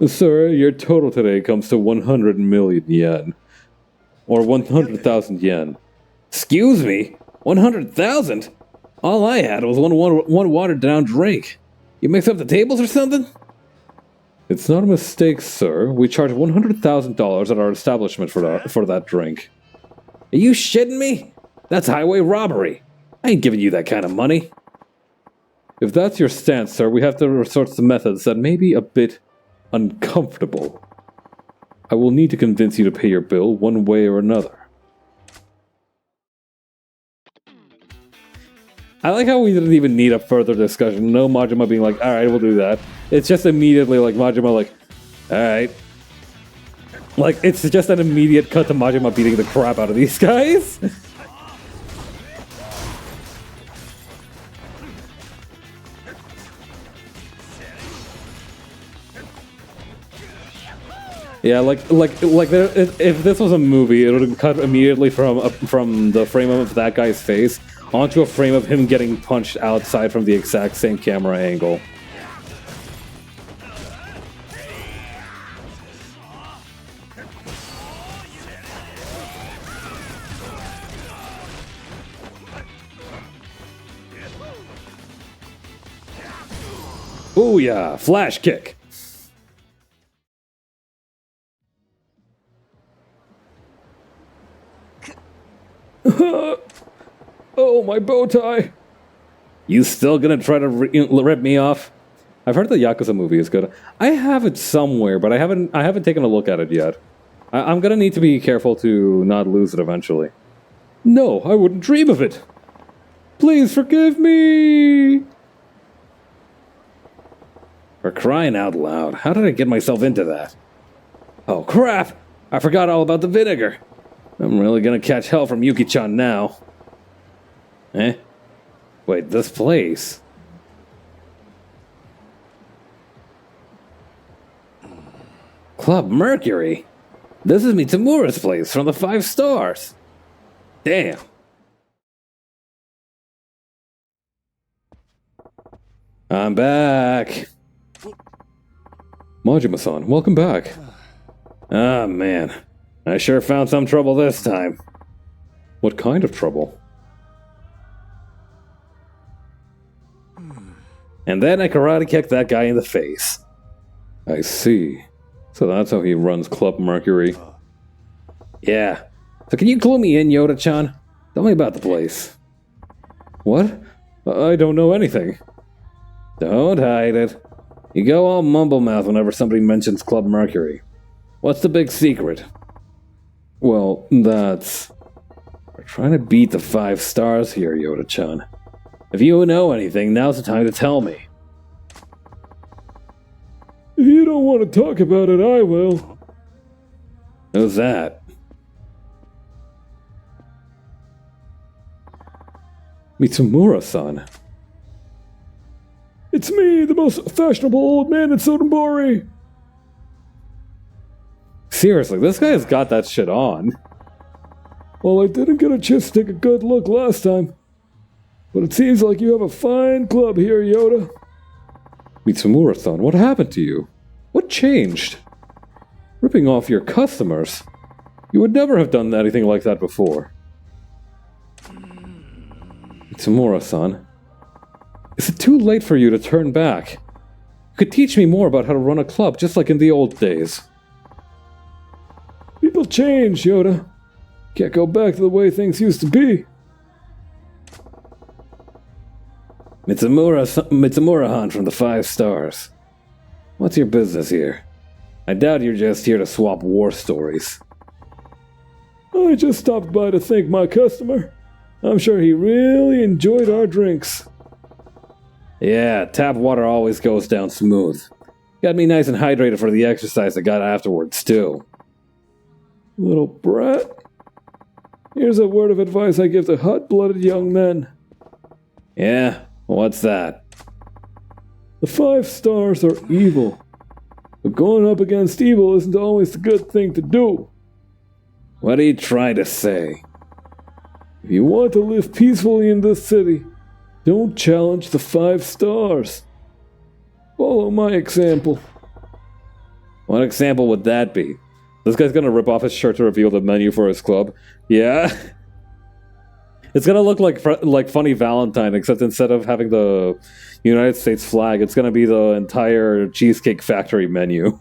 Sir, your total today comes to 100 million yen. Or 100,000 yen. Excuse me? 100,000? All I had was one watered down drink. You mixed up the tables or something? It's not a mistake, sir. We charge $100,000 at our establishment for that drink. Are you shitting me? That's highway robbery. I ain't giving you that kind of money. If that's your stance, sir, we have to resort to methods that may be a bit uncomfortable. I will need to convince you to pay your bill one way or another. I like how we didn't even need a further discussion. No Majima being like, alright, we'll do that. It's just immediately like Majima like, alright. Like, it's just an immediate cut to Majima beating the crap out of these guys. Yeah, if this was a movie, it would have cut immediately from the frame of that guy's face onto a frame of him getting punched outside from the exact same camera angle. Booyah! Flash kick! Oh, my bow tie! You still gonna try to rip me off? I've heard the Yakuza movie is good. I have it somewhere, but I haven't taken a look at it yet. I'm gonna need to be careful to not lose it eventually. No, I wouldn't dream of it! Please forgive me! For crying out loud, how did I get myself into that? Oh crap! I forgot all about the vinegar! I'm really gonna catch hell from Yuki-chan now. Eh? Wait, this place? Club Mercury? This is Mitsumura's place from the 5 stars. Damn. I'm back. Majima-san, welcome back. Ah, man. I sure found some trouble this time. What kind of trouble? And then I karate kicked that guy in the face. I see. So that's how he runs Club Mercury. Yeah. So can you clue me in, Yoda-chan? Tell me about the place. What? I don't know anything. Don't hide it. You go all mumble-mouth whenever somebody mentions Club Mercury. What's the big secret? Well, that's... We're trying to beat the 5 stars here, Yoda-chan. If you know anything, now's the time to tell me. If you don't want to talk about it, I will. Who's that? Mitsumura-san. It's me, the most fashionable old man in Sotenbori. Seriously, this guy has got that shit on. Well, I didn't get a chance to take a good look last time. But it seems like you have a fine club here, Yoda. Mitsumura-san, what happened to you? What changed? Ripping off your customers? You would never have done anything like that before. Mitsumura-san, is it too late for you to turn back? You could teach me more about how to run a club, just like in the old days. People change, Yoda. Can't go back to the way things used to be. Mitsumura-han from the 5 stars. What's your business here? I doubt you're just here to swap war stories. I just stopped by to thank my customer. I'm sure he really enjoyed our drinks. Yeah, tap water always goes down smooth. Got me nice and hydrated for the exercise I got afterwards, too. Little brat. Here's a word of advice I give to hot-blooded young men. Yeah? What's that? The 5 stars are evil. But going up against evil isn't always the good thing to do. What are you trying to say? If you want to live peacefully in this city, don't challenge the 5 stars. Follow my example. What example would that be? This guy's gonna rip off his shirt to reveal the menu for his club. Yeah? It's gonna look like Funny Valentine, except instead of having the United States flag, it's gonna be the entire Cheesecake Factory menu.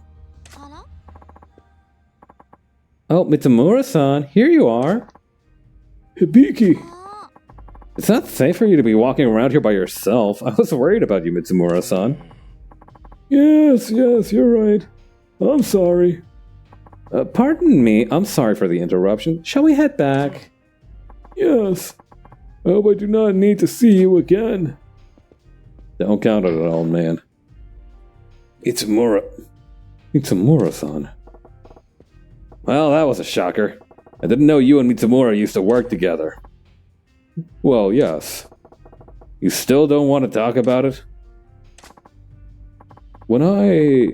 Oh, Mitsumura-san, here you are. Hibiki! It's not safe for you to be walking around here by yourself. I was worried about you, Mitsumura-san. Yes, you're right. I'm sorry. Pardon me, I'm sorry for the interruption. Shall we head back? Yes. I hope I do not need to see you again. Don't count it, old man. Mitsumura-san. Well, that was a shocker. I didn't know you and Mitsumura used to work together. Well, yes. You still don't want to talk about it? When I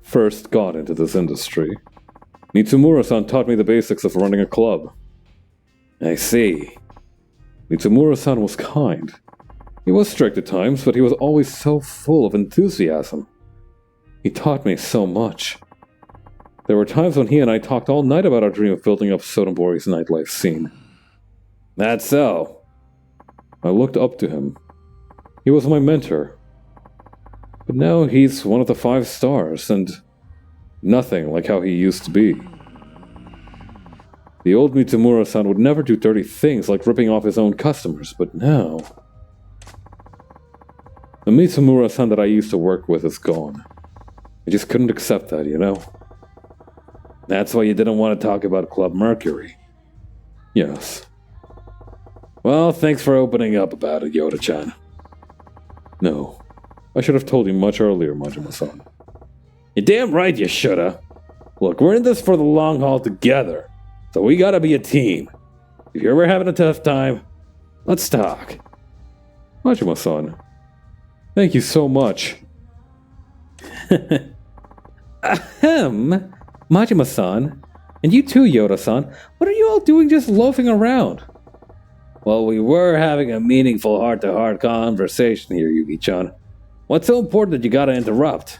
first got into this industry, Mitsumura-san taught me the basics of running a club. I see. Mitsumura-san was kind. He was strict at times, but he was always so full of enthusiasm. He taught me so much. There were times when he and I talked all night about our dream of building up Sotenbori's nightlife scene. That's so. I looked up to him. He was my mentor. But now he's one of the 5 stars, and nothing like how he used to be. The old Mitsumura-san would never do dirty things like ripping off his own customers, but now... The Mitsumura-san that I used to work with is gone. I just couldn't accept that, you know? That's why you didn't want to talk about Club Mercury. Yes. Well, thanks for opening up about it, Yoda-chan. No. I should have told you much earlier, Majima-san. You're damn right you shoulda. Look, we're in this for the long haul together, so we gotta be a team. If you're ever having a tough time, let's talk. Majima-san, thank you so much. Ahem, Majima-san, and you too, Yoda-san. What are you all doing just loafing around? Well, we were having a meaningful heart-to-heart conversation here, Yugi-chan. What's so important that you gotta interrupt?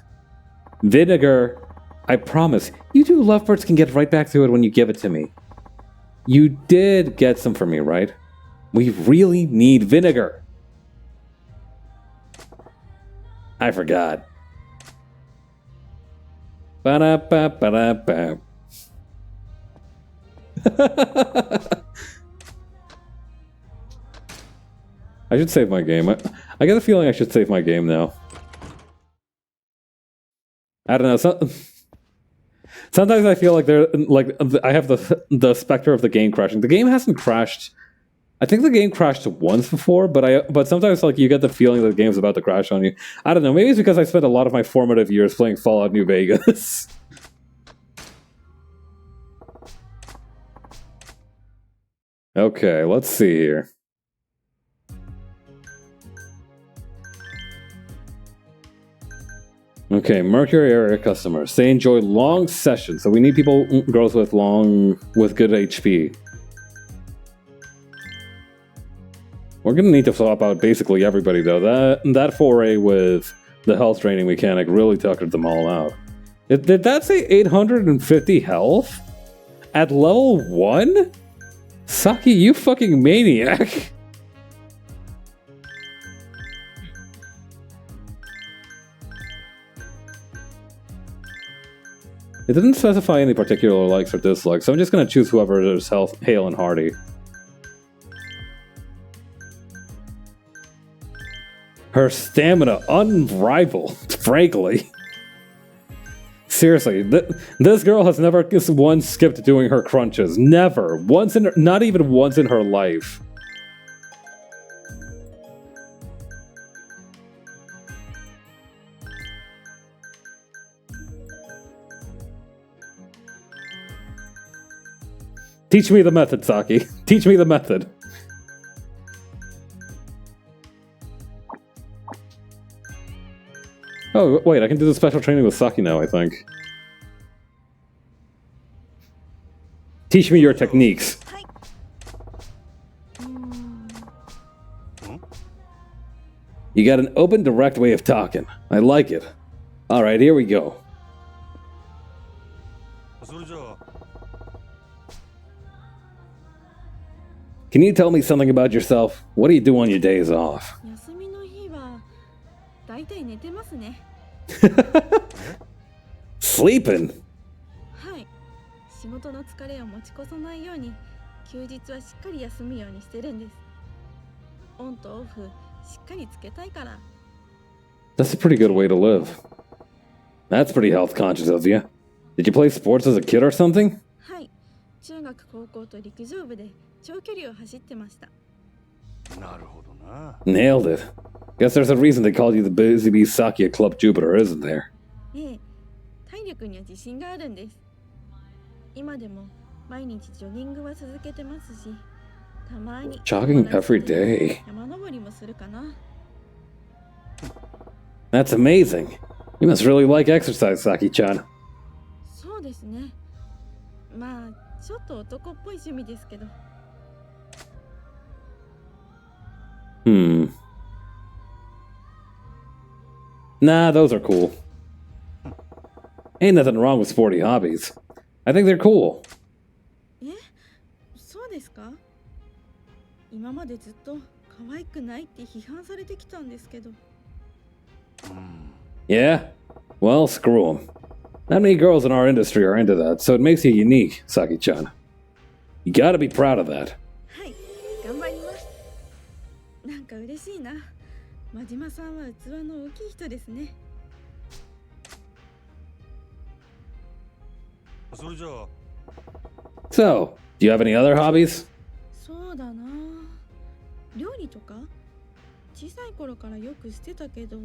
Vinegar. I promise, you two lovebirds can get right back to it when you give it to me. You did get some for me, right? We really need vinegar. I forgot. Ba-da-ba-ba-da-ba. I should save my game. I get a feeling I should save my game now. I don't know. Sometimes I feel like I have the specter of the game crashing. The game hasn't crashed. I think the game crashed once before, but sometimes like you get the feeling that the game's about to crash on you. I don't know. Maybe it's because I spent a lot of my formative years playing Fallout New Vegas. Okay, let's see here. Okay, Mercury area customers. They enjoy long sessions, so we need girls with good HP. We're gonna need to swap out basically everybody though. That foray with the health training mechanic really tuckered them all out. Did that say 850 health? At level 1? Saki, you fucking maniac! It didn't specify any particular likes or dislikes, so I'm just gonna choose whoever is hale and hearty. Her stamina unrivaled, frankly. Seriously, this girl has never once skipped doing her crunches. Never. Not even once in her life. Teach me the method, Saki. Teach me the method. Oh, wait, I can do the special training with Saki now, I think. Teach me your techniques. はい。You got an open, direct way of talking. I like it. Alright, here we go. それじゃあ Can you tell me something about yourself? What do you do on your days off? 休みの日はだいたい寝てますね。 Sleeping? はい。仕事の疲れを持ち越さないように休日はしっかり休むようにしてるんです。オンとオフしっかりつけたいから。 That's a pretty good way to live. That's pretty health conscious of you. Did you play sports as a kid or something? はい。中学高校と陸上部で長距離を走ってました。 なるほどな。 Nailed it. Guess there's a reason they called you the Busy Bee Saki at Club Jupiter, isn't there? ええ、体力には自信があるんです。今でも毎日ジョギングは続けてますし、たまに Jogging every day. 山登りもするかな。 That's amazing. You must really like exercise, Saki-chan. そうですね。まあちょっと男っぽい趣味ですけど。 Nah, those are cool. Ain't nothing wrong with sporty hobbies. I think they're cool. え、そうですか？今までずっと可愛くないって批判されてきたんですけど。 Yeah? Well, screw them. Not many girls in our industry are into that, so it makes you unique, Saki-chan. You gotta be proud of that. はい、頑張ります。なんか嬉しいな。真島さんは器の大きい人ですね。 それじゃあ So, do you have any other hobbies? そうだな。料理とか小さい頃からよくしてたけど。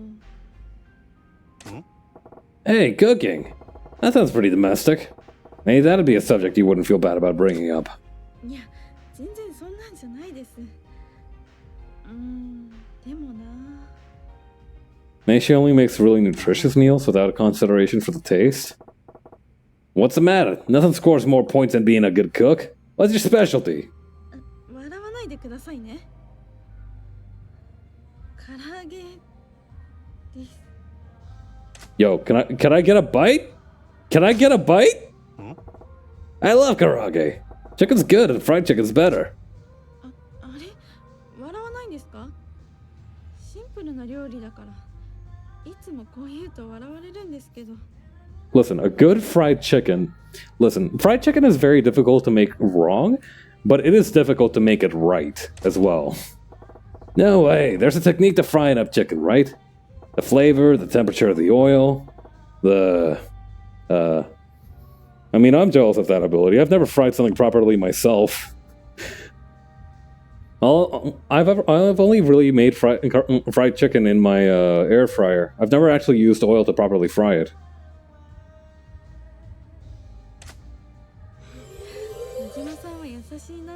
Hey, cooking. That sounds pretty domestic. Maybe that'd be a subject you wouldn't feel bad about bringing up. いや、全然そんなんじゃないです。でもな。 Maybe she only makes really nutritious meals without a consideration for the taste? What's the matter? Nothing scores more points than being a good cook. What's your specialty? 笑わないでくださいね。唐揚げです。 Yo, can I get a bite? Can I get a bite? I love karaage. Chicken's good and fried chicken's better. あれ笑わないんですか？シンプルな料理だから。いつもこう言うと笑われるんですけど。 Listen, a good fried chicken. Listen, fried chicken is very difficult to make wrong, but it is difficult to make it right as well. No way, there's a technique to frying up chicken, right? The flavor, the temperature of the oil, I mean, I'm jealous of that ability. I've never fried something properly myself. I've only really made fried chicken in my air fryer. I've never actually used oil to properly fry it. 真島さんは優しいな。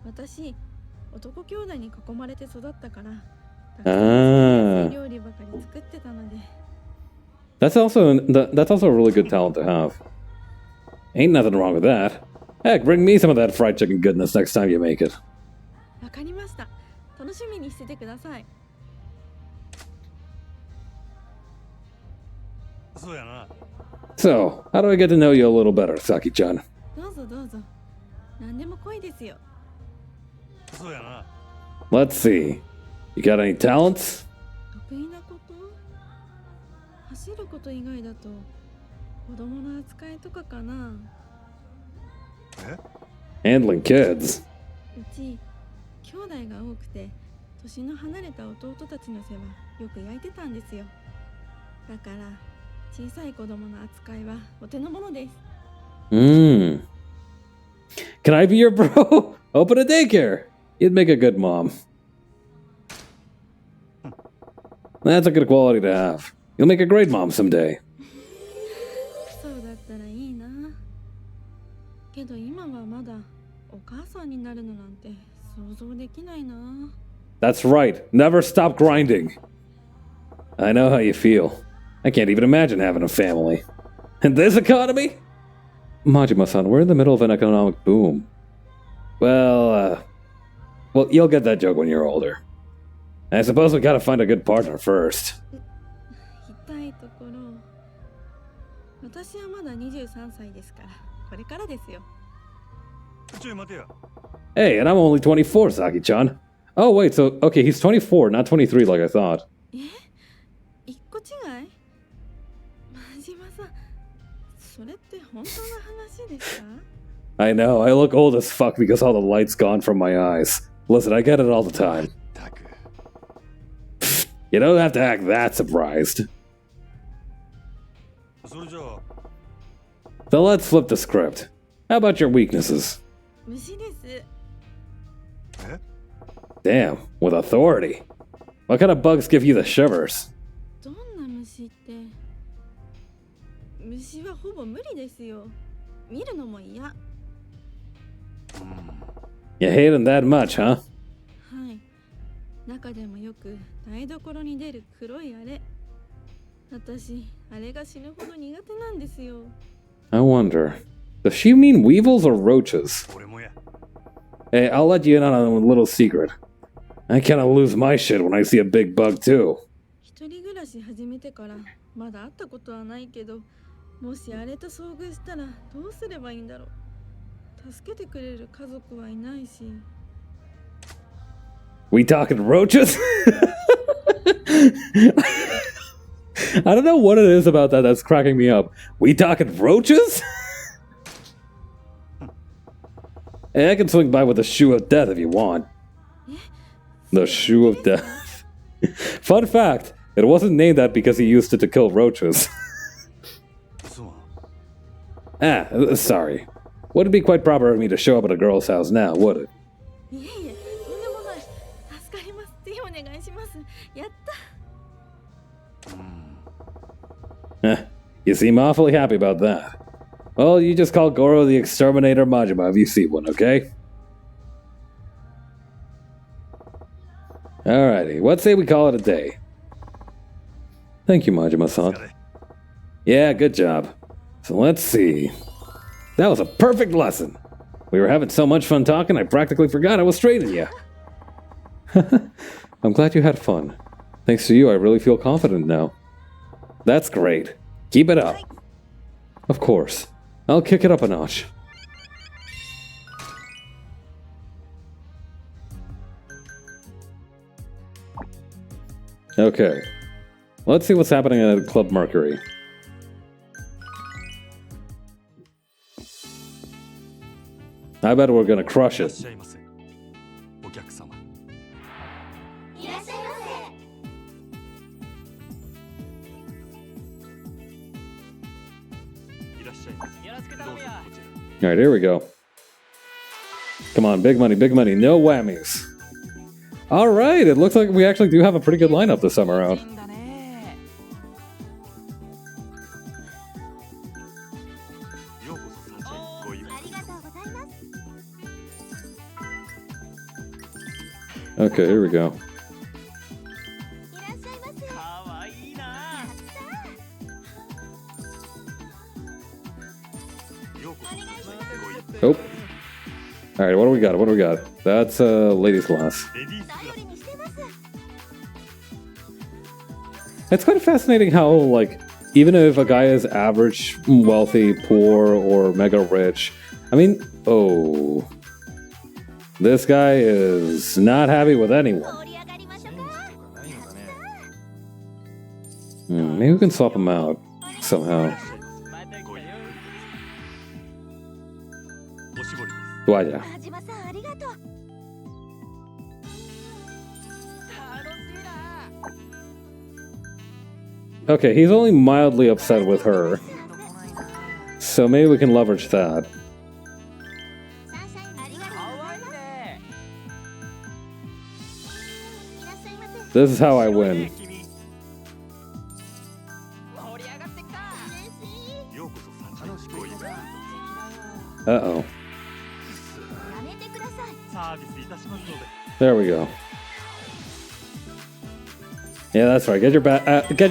私、男兄弟に囲まれて育ったから、たくさん料理ばかり作ってたので。 That's also a really good talent to have. Ain't nothing wrong with that. Heck, bring me some of that fried chicken goodness next time you make it. わかりました。楽しみにしててください。 そうやな。 So, how do I get to know you a little better, Saki-chan? どうぞどうぞ。何でも来いですよ。 そうやな。 Let's see. You got any talents? 得意なこと？走ること以外だと子供の扱いとかかな。 Handling kids. うち兄弟が多くて年の離れた弟たちの世話よく焼いてたんですよ。だから小さい子供の扱いはお手の物です。 Can I be your bro? Open a daycare. You'd make a good mom. That's a good quality to have. You'll make a great mom someday. そうだったらいいな。けど今はまだお母さんになるのなんて想像できないな。 That's right. Never stop grinding. I know how you feel. I can't even imagine having a family. In this economy? Majima-san, we're in the middle of an economic boom. Well, you'll get that joke when you're older. I suppose we gotta find a good partner first. 痛いところ。私はまだ23歳ですから、これからですよ。ちょい待てや。 Hey, and I'm only 24, Saki-chan. Oh, wait, so, okay, he's 24, not 23 like I thought. 一個違い？真島さん、それって本当の話ですか？ I know, I look old as fuck because all the light's gone from my eyes. Listen, I get it all the time. You don't have to act that surprised. それじゃあ So let's flip the script. How about your weaknesses? 虫です。 Damn, with authority. What kind of bugs give you the shivers? どんな虫って？虫はほぼ無理ですよ。見るのも嫌。 You hate him that much, huh? はい。中でもよく台所に出る黒いあれ。私、あれが死ぬほど苦手なんですよ。 I wonder, does she mean weevils or roaches? 俺もや。 Hey, I'll let you in on a little secret. I kinda lose my shit when I see a big bug too. 一人暮らし始めてからまだ会ったことはないけど、もしあれと遭遇したらどうすればいいんだろう。助けてくれる家族はいないし。 We talking roaches? I don't know what it is about that that's cracking me up. We talking roaches? Hey, I can swing by with the shoe of death if you want. The shoe of death. Fun fact, it wasn't named that because he used it to kill roaches. Sorry. Wouldn't be quite proper of me to show up at a girl's house now, would it? いえいえ、とんでもない。助かります。ぜひお願いします。やった。 You seem awfully happy about that. Well, you just call Goro the Exterminator Majima if you see one, okay? Alrighty, let's say we call it a day. Thank you, Majima-san. Yeah, good job. So let's see. That was a perfect lesson. We were having so much fun talking, I practically forgot I was training you. I'm glad you had fun. Thanks to you, I really feel confident now. That's great. Keep it up. Of course. I'll kick it up a notch. Okay. Let's see what's happening at Club Mercury. I bet we're gonna crush いらっ it. しゃいませ。お客様。いらっしゃいまいらっしゃいませ。よろしく頼むよ。 Alright, here we go. Come on, big money, no whammies. Alright, it looks like we actually do have a pretty good lineup this time around. だね。ようこそサチへご意味。せ。ありがとうございます。 Okay, here we go. いらっしゃいませ。かわいいな。ようこそサチへご意味。 Oh. Alright, what do we got? What do we got? That's ladies glass. レディースグラ頼りにしてます。 It's kind of fascinating how, like, even if a guy is average, wealthy, poor, or mega rich, I mean, oh, this guy is not happy with anyone. 盛り上がりましょうか。 Maybe we can swap him out somehow. またご意味。おしぼりです。 WHADDAYA. 真島さんありがとう。 Okay, he's only mildly upset with her, so maybe we can leverage that. サンシャインありがとうかございます。わいいね。いらっしゃいませ。 This is how I win. 君。盛り上がってきた。嬉しい。ようこそサチへご意味。 Uh-oh. やめてください。サービスいたしますので。 There we go. Yeah, that's right. Get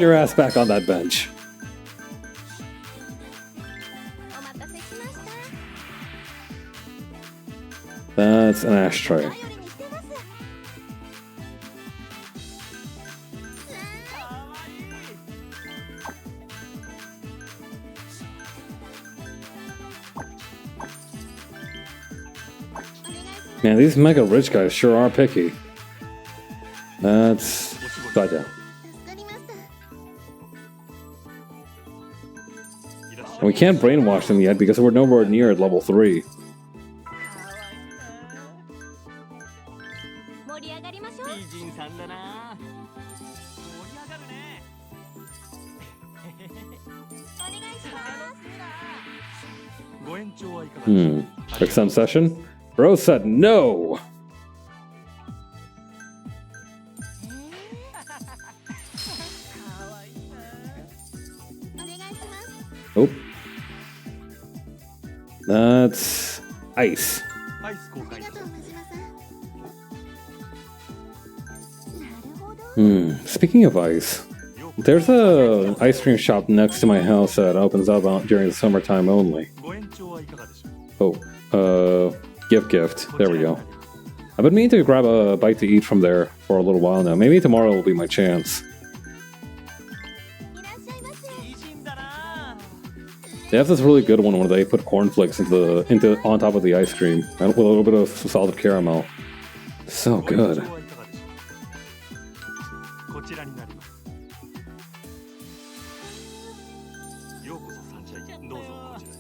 your ass back on that bench. お待たせしました。 That's an ashtray. 頼りにしてます。 Man, these mega rich guys sure are picky. That's WHADDAYA. 助かりました。 And we can't brainwash them yet because we're nowhere near at level 3. 盛り上がりましょう。美人さんだな。盛り上がるね。お願いします。ご延長はいかがですか。 Extend session? Bro said no! お願いします。 Oh. That's ice. アイス公開だ。ありがとう、小島さん。なるほど。 Speaking of ice, there's a ice cream shop next to my house that opens up during the summertime only. ご延長はいかがでしょう。 Oh, gift. There we go. I've been meaning to grab a bite to eat from there for a little while now. Maybe tomorrow will be my chance. いらっしゃいませ。美人だな。 They have this really good one where they put cornflakes into on top of the ice cream and with a little bit of salted caramel. So ご延長 good. はいかがでしょう。こちらになります。ようこそサンシャイン。どうぞこちらへ。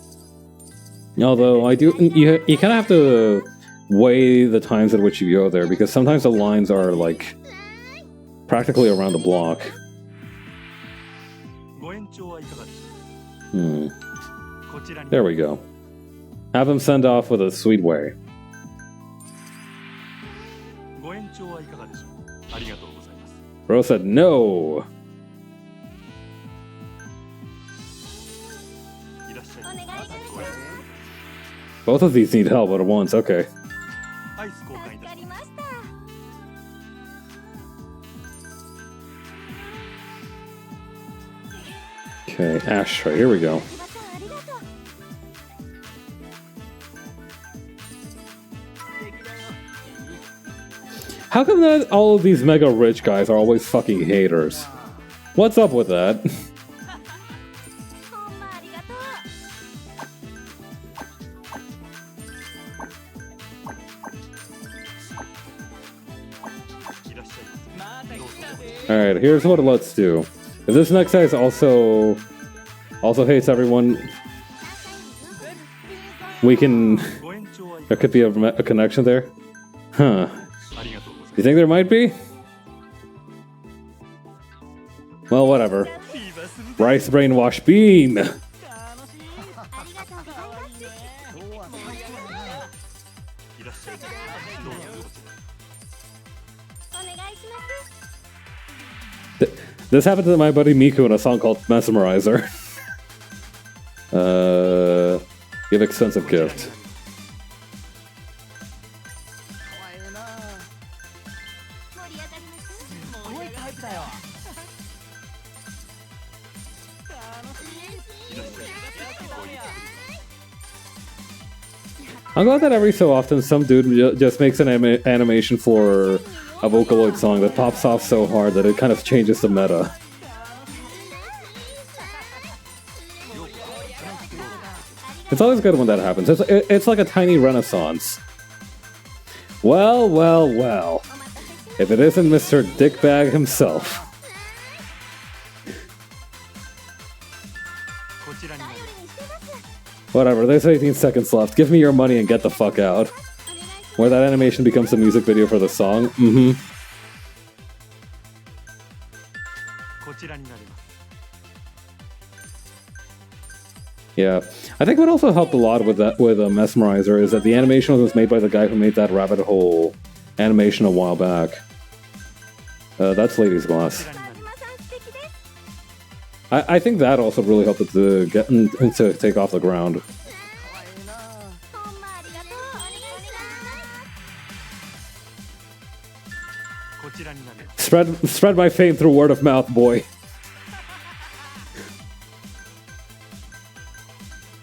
Although you kind of have to weigh the times at which you go there because sometimes the lines are like practically around the block. ご延長はいかがでしょ Hmm. う。こちらに。 There we go. Have them send off with a sweet way. ご延長はいかがでしょう。ありがとうございます。 Bro said no. いらっしゃい。お願いします。 Both of these need help at once. Okay. アイス公開助だ。かりました。 Okay, ashtray. Here we go. 小島さん、ありがとう。 How come that all of these mega rich guys are always fucking haters? What's up with that? ほんまありがとう。 いらっしゃいませ。どうぞ。 Alright, here's what let's do. If this next guy also hates everyone, we can... ご延長はいか There could be a connection there. Huh. ありがとうござい You think there might be? Well, whatever. ます。フィーバーする。 Rice brainwash beam! 楽しい。ありがとうございます。いらっしゃいませ。どうぞこちらへ。お願いします。 This happened to my buddy Miku in a song called Mesmerizer. Give expensive gift. 盛り上がります。すごいタイプだよ。いらっしゃい。ごゆっくり。 I'm glad that every so often some dude just makes an animation for a Vocaloid song that pops off so hard that it kind of changes the meta. It's always good when that happens. It's like a tiny renaissance. Well, well, well. If it isn't Mr. Dickbag himself. こちらになります。 Whatever, there's 18 seconds left. Give me your money and get the fuck out. Where that animation becomes a music video for the song. Mm-hmm. こちらになります。 Yeah, I think what also helped a lot with that with Mesmerizer is that the animation was made by the guy who made that rabbit hole animation a while back. That's Lady's こ Glass. ちらになります。 小島さん素敵です。 I think that also really helped it to get to take off the ground. ほんまありがとう。お願いします。こち Spread my fame through word of mouth, boy.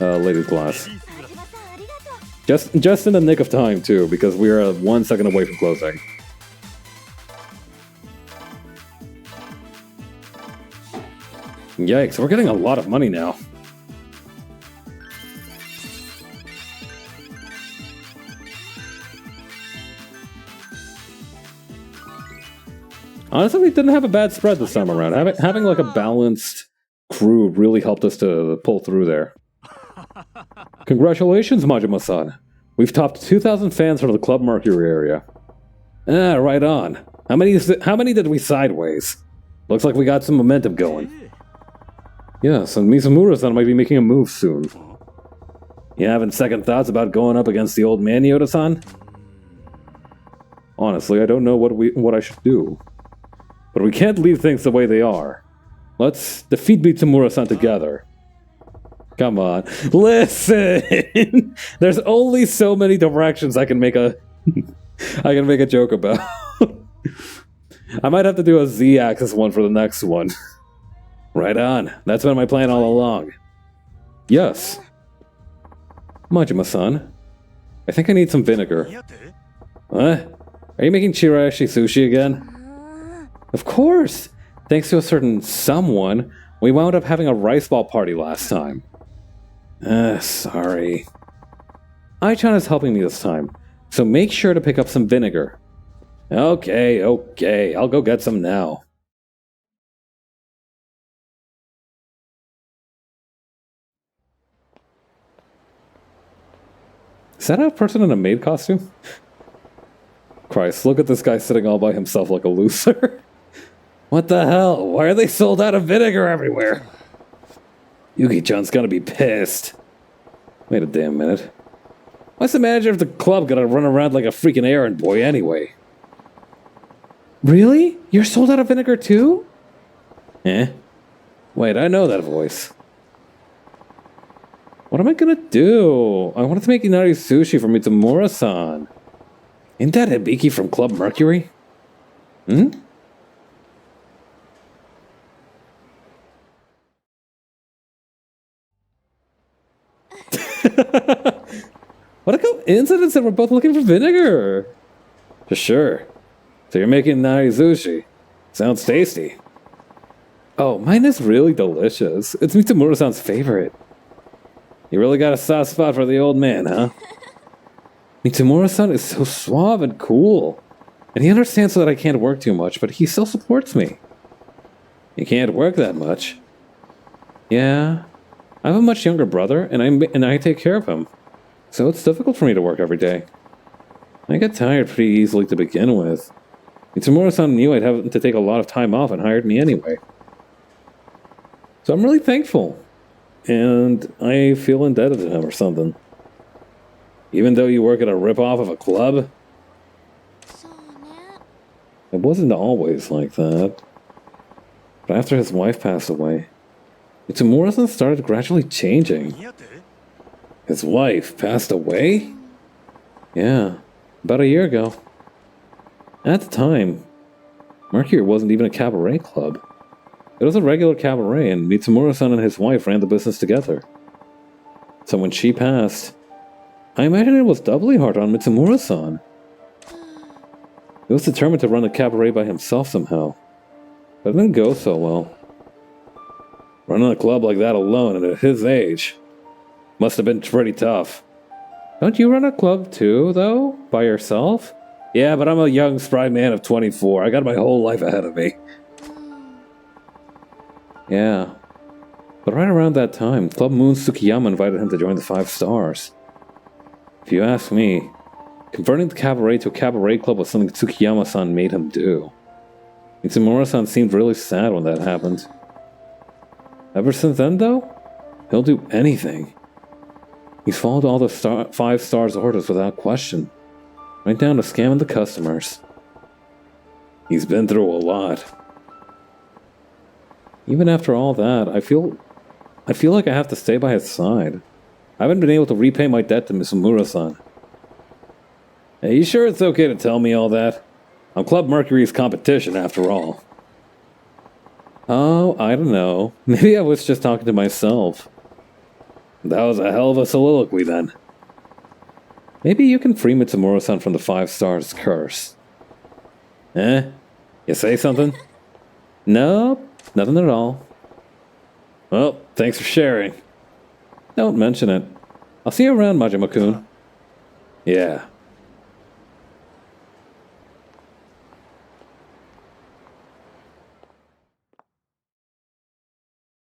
Ladies glass. Just in the nick of time too, because we are 1 second away from closing. Yikes, we're getting a lot of money now. Honestly, we didn't have a bad spread this time around. Having like a balanced crew really helped us to pull through there. Congratulations, Majima-san. We've topped 2,000 fans from the Club Mercury area. Ah, right on. How many did we sideways? Looks like we got some momentum going. Yes, and Mizumura-san might be making a move soon. You having second thoughts about going up against the old man, Yoda-san? Honestly, I don't know what I should do. But we can't leave things the way they are. Let's defeat Mitsumura-san together. Come on. Listen! There's only so many directions I can make a joke about. I might have to do a Z-axis one for the next one. Right on. That's been my plan all along. Yes. Majima-san, I think I need some vinegar. What? Are you making chirashi sushi again? Of course! Thanks to a certain someone, we wound up having a rice ball party last time. Sorry. Ai-chan is helping me this time, so make sure to pick up some vinegar. Okay, I'll go get some now. Is that a person in a maid costume? Christ, look at this guy sitting all by himself like a loser. What the hell? Why are they sold out of vinegar everywhere? Yuki-chan's gonna be pissed. Wait a damn minute. Why's the manager of the club gonna run around like a freaking errand boy anyway? Really? You're sold out of vinegar too? Eh? Wait, I know that voice. What am I gonna do? I wanted to make inari sushi for Mitsumura-san. Ain't that Hibiki from Club Mercury? Hmm? What a coincidence that we're both looking for vinegar! For sure. So you're making inari sushi. Sounds tasty. Oh, mine is really delicious. It's Mitsumura-san's favorite. You really got a soft spot for the old man, huh? Mitsumura-san is so suave and cool. And he understands that I can't work too much, but he still supports me. You can't work that much. Yeah. I have a much younger brother, and I take care of him. So it's difficult for me to work every day. I get tired pretty easily to begin with. Mitsumura-san knew I'd have to take a lot of time off and hired me anyway. So I'm really thankful. And I feel indebted to him or something. Even though you work at a rip-off of a club? It wasn't always like that. But after his wife passed away, Mitsumura-san started gradually changing. His wife passed away? Yeah, about a year ago. At the time, Mercury wasn't even a cabaret club. It was a regular cabaret, and Mitsumura-san and his wife ran the business together. So when she passed, I imagine it was doubly hard on Mitsumura-san. He was determined to run the cabaret by himself somehow, but it didn't go so well. Running a club like that alone and at his age must have been pretty tough. Don't you run a club too, though? By yourself? Yeah, but I'm a young, spry man of 24. I got my whole life ahead of me. Yeah. But right around that time, Club Moon Tsukiyama invited him to join the 5 Stars. If you ask me, converting the cabaret to a cabaret club was something Tsukiyama-san made him do. Mitsumura-san seemed really sad when that happened. Ever since then, though, he'll do anything. He's followed all the 5 Stars orders without question, right down to scamming the customers. He's been through a lot. Even after all that, I feel like I have to stay by his side. I haven't been able to repay my debt to Mitsumura-san. Hey, you sure it's okay to tell me all that? I'm Club Mercury's competition, after all. Oh, I don't know. Maybe I was just talking to myself. That was a hell of a soliloquy, then. Maybe you can free Mitsumura-san from the 5 stars curse. Eh? You say something? Nope, nothing at all. Well, thanks for sharing. Don't mention it. I'll see you around, Majima-kun. Yeah.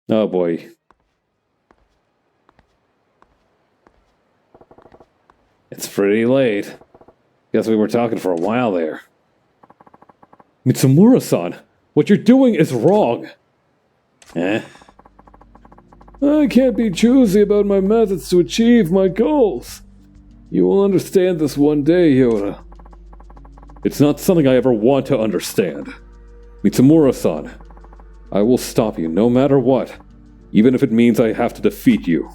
Oh boy. It's pretty late. Guess we were talking for a while there. Mitsumura-san, what you're doing is wrong. Eh? I can't be choosy about my methods to achieve my goals. You will understand this one day, Yoda. It's not something I ever want to understand. Mitsumura-san, I will stop you no matter what, even if it means I have to defeat you.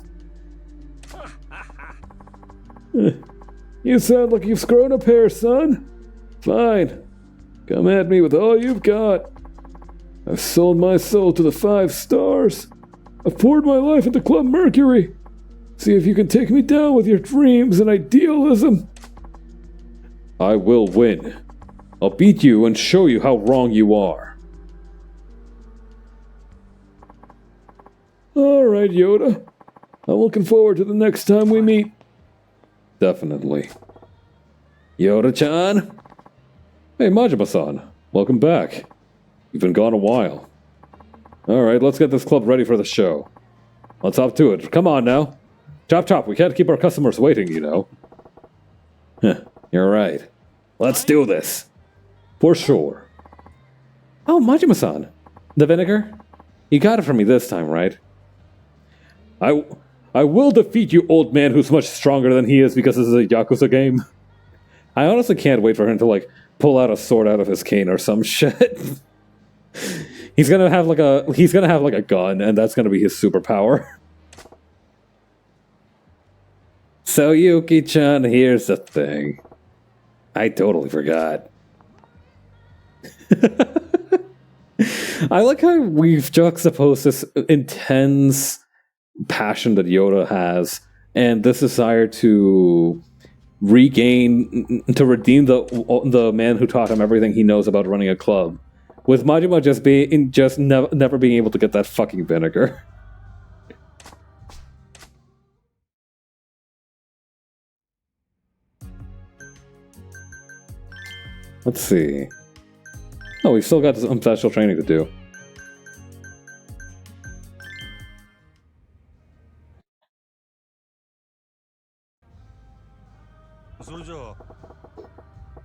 You sound like you've grown a pair, son. Fine. Come at me with all you've got. I've sold my soul to the 5 stars. I've poured my life into Club Mercury. See if you can take me down with your dreams and idealism. I will win. I'll beat you and show you how wrong you are. Alright, Yoda. I'm looking forward to the next time we meet. Definitely. Yoda-chan? Hey, Majima-san. Welcome back. You've been gone a while. Alright, let's get this club ready for the show. Let's hop to it. Come on now. Chop chop, we can't keep our customers waiting, you know. You're right. Let's do this. For sure. Oh, Majima-san. The vinegar? You got it from me this time, right? I will defeat you, old man who's much stronger than he is because this is a Yakuza game. I honestly can't wait for him to, like, pull out a sword out of his cane or some shit. He's gonna have like a gun, and that's gonna be his superpower. So Yuki-chan, here's the thing. I totally forgot. I like how we've juxtaposed this intense passion that Yoda has and this desire to redeem the man who taught him everything he knows about running a club, with Majima never being able to get that fucking vinegar. Let's see. Oh, we've still got some special training to do.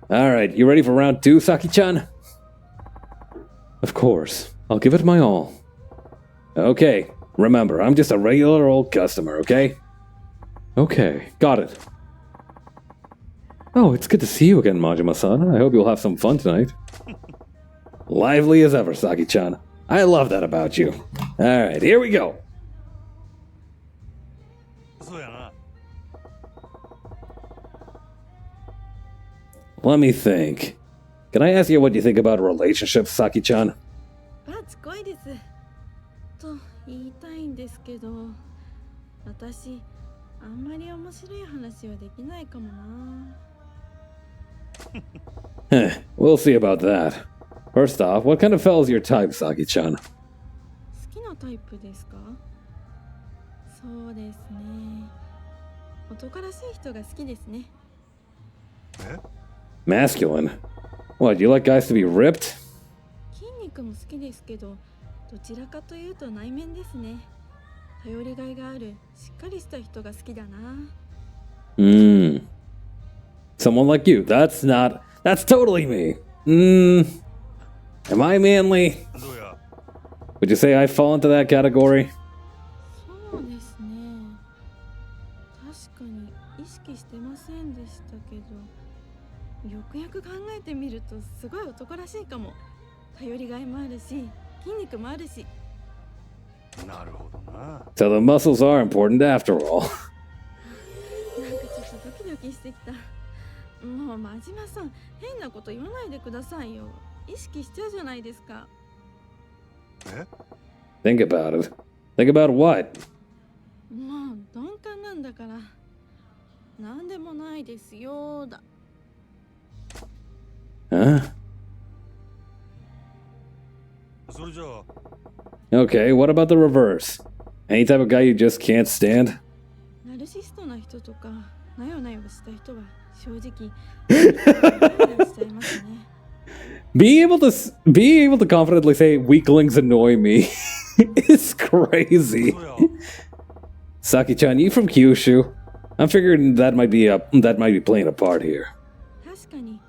Alright, you ready for round 2, Saki-chan? Of course. I'll give it my all. Okay, remember, I'm just a regular old customer, okay? Okay, got it. Oh, it's good to see you again, Majima-san. I hope you'll have some fun tonight. Lively as ever, Saki-chan. I love that about you. Alright, here we go. Let me think. Can I ask you what you think about relationships, Saki-chan? すごいですと言いたいんですけど、私あんまり面白い話はできないかもな。We'll see about that. First off, what kind of fella's your type, Saki-chan? 好きなタイプですか？そうですね。男らしい人が好きですね。Masculine? What, you like guys to be ripped? 筋肉も好きですけど、どちらかというと内面ですね。頼りがいがある、しっかりした人が好きだな。Someone like you. That's totally me. Am I manly? Would you say I fall into that category? そうですね。確かに意識してませんでしたけど、よくよく考えてみるとすごい男らしいかも。頼りがいもあるし、筋肉もあるし。なるほどな。So the muscles are important after all. なんかちょっとドキドキしてきた。もう真島さん、変なこと言わないでくださいよ。意識しちゃうじゃないですか。Think about it. Think about what? もう鈍感なんだから。なんでもないですよだ。Huh? それじゃあ Okay, what about the reverse? Any type of guy you just can't stand? ナルシストな人とか、なよなよした人は正直、なよしちゃいますね。Being able to confidently say weaklings annoy me is crazy. そうや Saki-chan, you from Kyushu? I'm figuring that might be playing a part here. 確かに、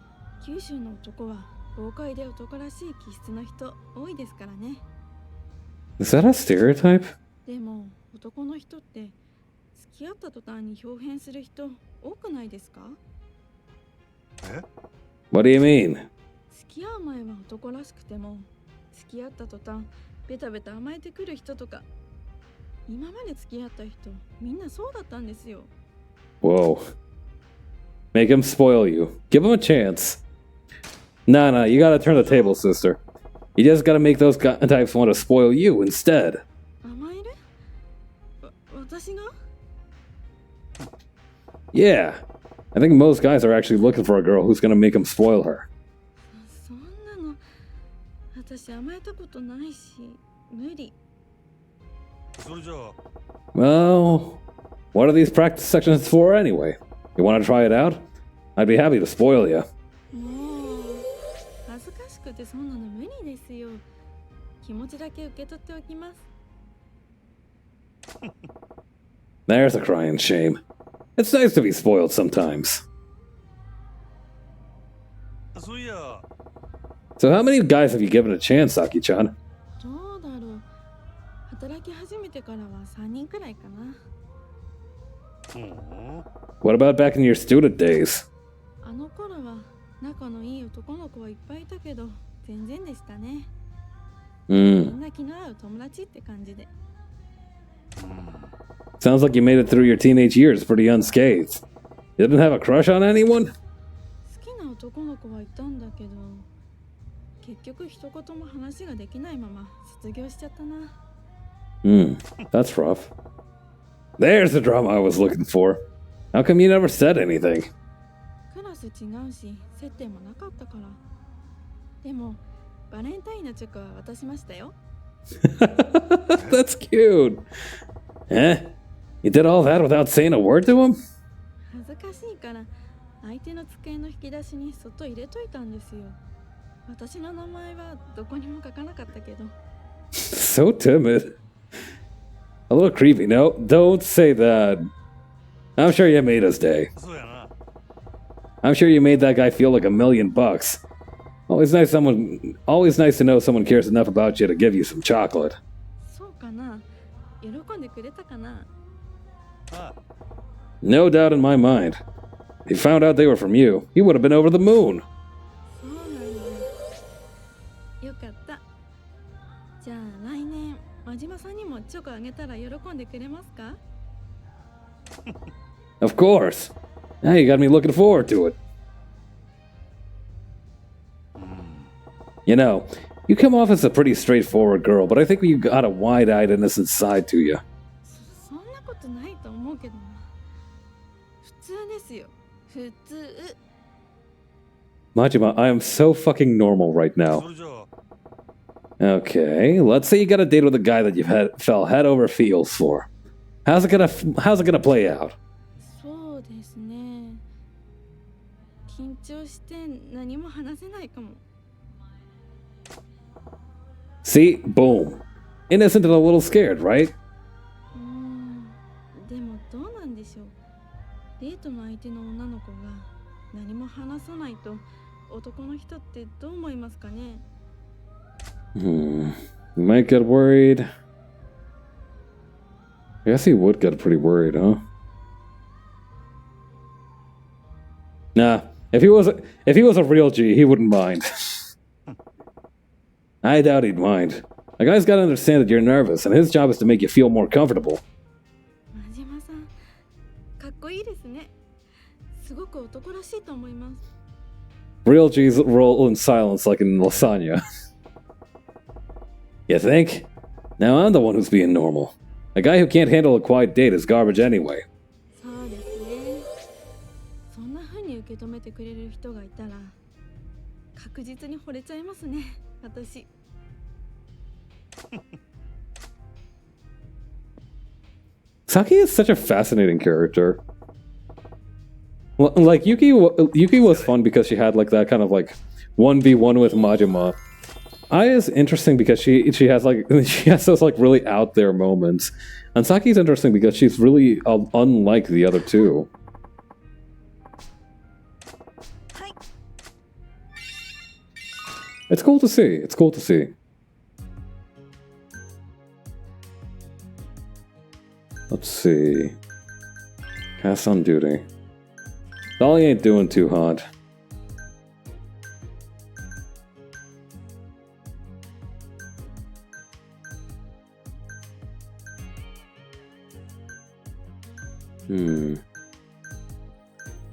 九州の男は豪快で男らしい気質の人多いですからね。Is that a stereotype? でも、男の人って付き合った途端に表変する人多くないですか？ What do you mean? 付き合う前は男らしくても、付き合った途端ベタベタ甘えてくる人とか、今まで付き合った人みんなそうだったんですよ。 Whoa. Make him spoil you. Give him a chance. Nah, you gotta turn the table, sister. You just gotta make those types want to spoil you instead. 甘える？私が？ Yeah. I think most guys are actually looking for a girl who's gonna make them spoil her. そんなの私甘えたことないし無理。それじゃあ Well, what are these practice sections for anyway? You wanna try it out? I'd be happy to spoil you. もう恥ずかしくてそんなの無理ですよ。気持ちだけ受け取っておきます。 There's a crying shame. It's nice to be spoiled sometimes. そういや So how many guys have you given a chance, Saki-chan? どうだろう。働き始めてからは3人くらいかな。 What about back in your student days? あの頃は仲のいい男の子はいっぱいいたけど全然でしたね。み Hmm. んな気の合う友達って感じで。 Sounds like you made it through your teenage years pretty unscathed. You didn't have a crush on anyone? 好きな男の子はいたんだけど、結局一言も話ができないまま卒業しちゃったな。 That's rough. There's the drama I was looking for. How come you never said anything? クラス違うし接点もなかったから。でもバレンタインのチョコは渡しましたよ。 That's cute. Eh? You did all that without saying a word to him? 恥ずかしいから相手の机の引き出しにそっと入れといたんですよ。私の名前はどこにも書かなかったけど。 So timid. A little creepy. No, don't say that. I'm sure you made his day. そうやな I'm sure you made that guy feel like $1,000,000. Always nice to know someone cares enough about you to give you some chocolate. そうかな。喜んでくれたかな。 あ No doubt in my mind. If he found out they were from you, he would have been over the moon. そうなんだ。よかった。じゃあ来年真島さんにもチョコあげたら喜んでくれますか？ Of course. Now you got me looking forward to it. You know, you come off as a pretty straightforward girl, but I think you got a wide-eyed, innocent side to you. そんなことないと思うけどな。普通ですよ。普通。 Majima, I am so fucking normal right そ now. れじゃあ Okay, let's say you got a date with a guy that you've fell head over heels for. How's it gonna play out? そうですね。緊張して何も話せないかも。 See, boom. Innocent and a little scared, right? でもどうなんでしょう。デートの相手の女の子が何も話さないと男の人ってどう思いますかね。 You might get worried. I guess he would get pretty worried, huh? Nah, if he was a real G, he wouldn't mind. I doubt he'd mind. A guy's gotta understand that you're nervous, and his job is to make you feel more comfortable. 真島さん、かっこいいですね。すごく男らしいと思います。 Real G's roll in silence like in lasagna. You think? Now I'm the one who's being normal. A guy who can't handle a quiet date is garbage anyway. そうですね。そんな風に受け止めてくれる人がいたら確実に惚れちゃいますね、私。Saki is such a fascinating character. Like Yuki was fun because she had like that kind of like 1v1 with Majima. Ai is interesting because she has like she has those like really out there moments, and Saki's interesting because she's really unlike the other two. It's cool to see. It's cool to see. Let's see. Cast on duty. Dolly ain't doing too hot.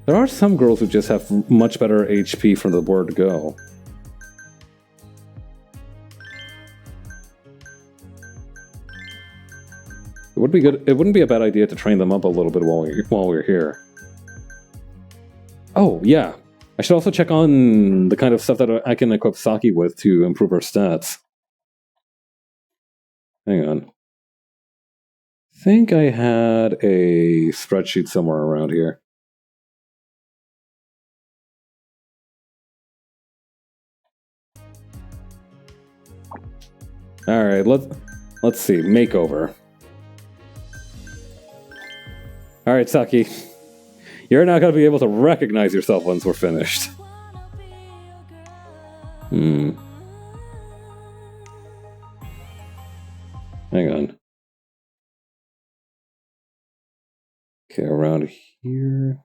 There are some girls who just have much better HP from the word go. It would be good. It wouldn't be a bad idea to train them up a little bit while we're here. Oh yeah, I should also check on the kind of stuff that I can equip Saki with to improve her stats. Hang on. I think I had a spreadsheet somewhere around here. All right, let's see. Makeover. All right, Saki. You're not going to be able to recognize yourself once we're finished. Hang on. Okay, around here.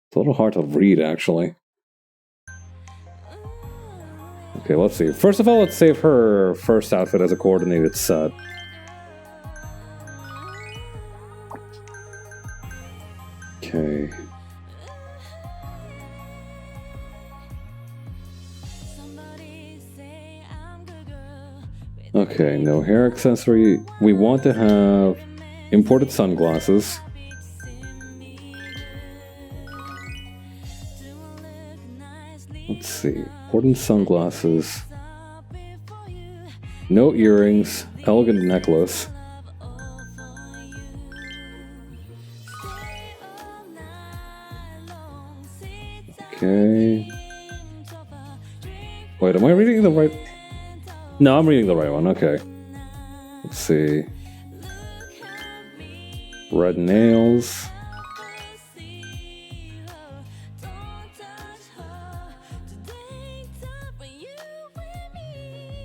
It's a little hard to read, actually. Okay, let's see. First of all, let's save her first outfit as a coordinated set. Okay. Okay, no hair accessory. We want to have imported sunglasses. Let's see. Important sunglasses. No earrings. Elegant necklace. Okay. Wait, am I reading the right? No, I'm reading the right one. Okay. Let's see. Red nails.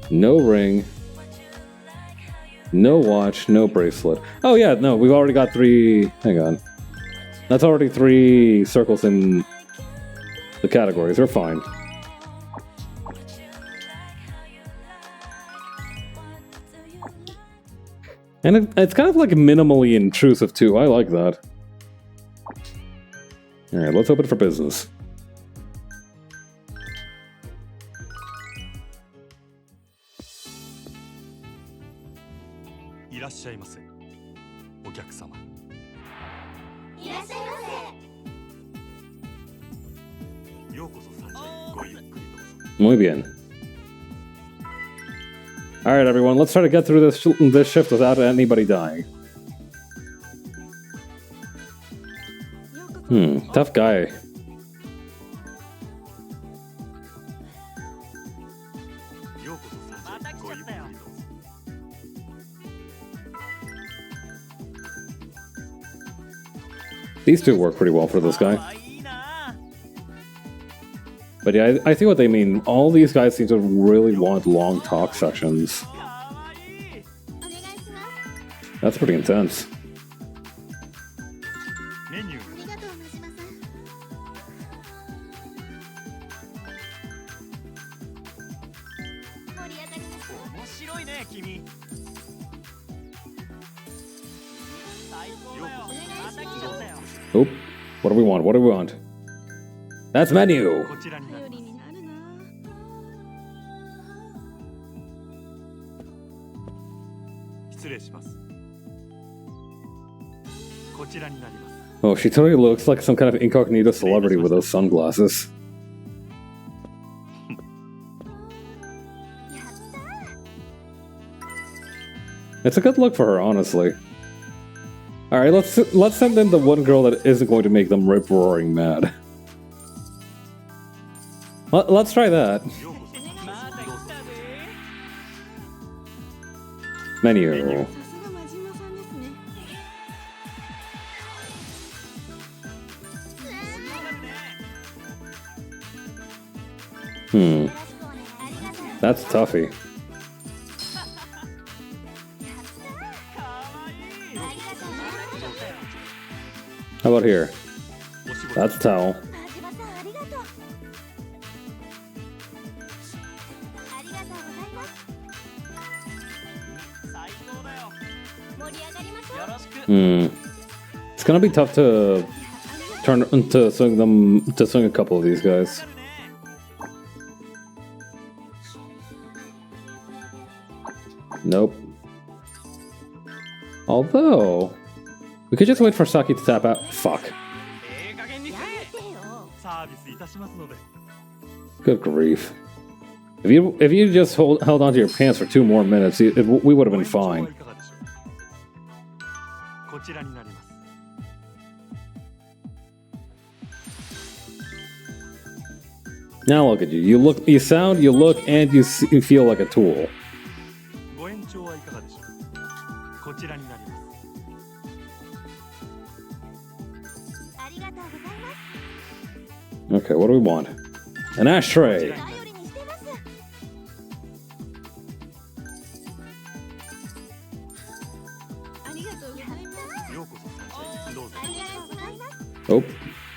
No ring. No watch, no bracelet. Oh yeah, no, we've already got 3... Hang on. That's already 3 circles in the categories. We're fine. And it's kind of like minimally intrusive too. I like that. Alright, let's open for business. Muy bien. Alright everyone, let's try to get through this shift without anybody dying. Tough guy. These two work pretty well for this guy. But yeah, I see what they mean. All these guys seem to really want long talk sessions. That's pretty intense. Oh, what do we want? What do we want? That's menu. こちらになります。頼りになるな。失礼します。こちらになります。 Oh, she totally looks like some kind of incognito celebrity with those sunglasses. It's a good look for her, honestly. All right, let's send in the one girl that isn't going to make them rip roaring mad. Let's try that. Menu. さすが真島さんですね。 Hmm. That's toughy. How about here? That's towel. 真島さんありがとう。ありがとうございます。最高だよ。盛り上がりましょう。よろしく。 Hmm. It's gonna be tough to swing a couple of these guys. Nope. Although, we could just wait for Saki to tap out. Fuck. ええ加減にせえ。やめてよ。サービスいたしますので。 Good grief. If you just held onto your pants for 2 more minutes, we would have been ご延長はい fine. かがでしょう。こちらになります。 Now look at you. You sound, you look, and you feel like a tool. ご延長はいかがでしょう。こちらになります。 ありがとうございます。 Okay, what do we want? An ashtray. 頼りにしてます。ありがとうございます。ようこそサンシャイン。どうぞ。ありがとうございます。 Oh,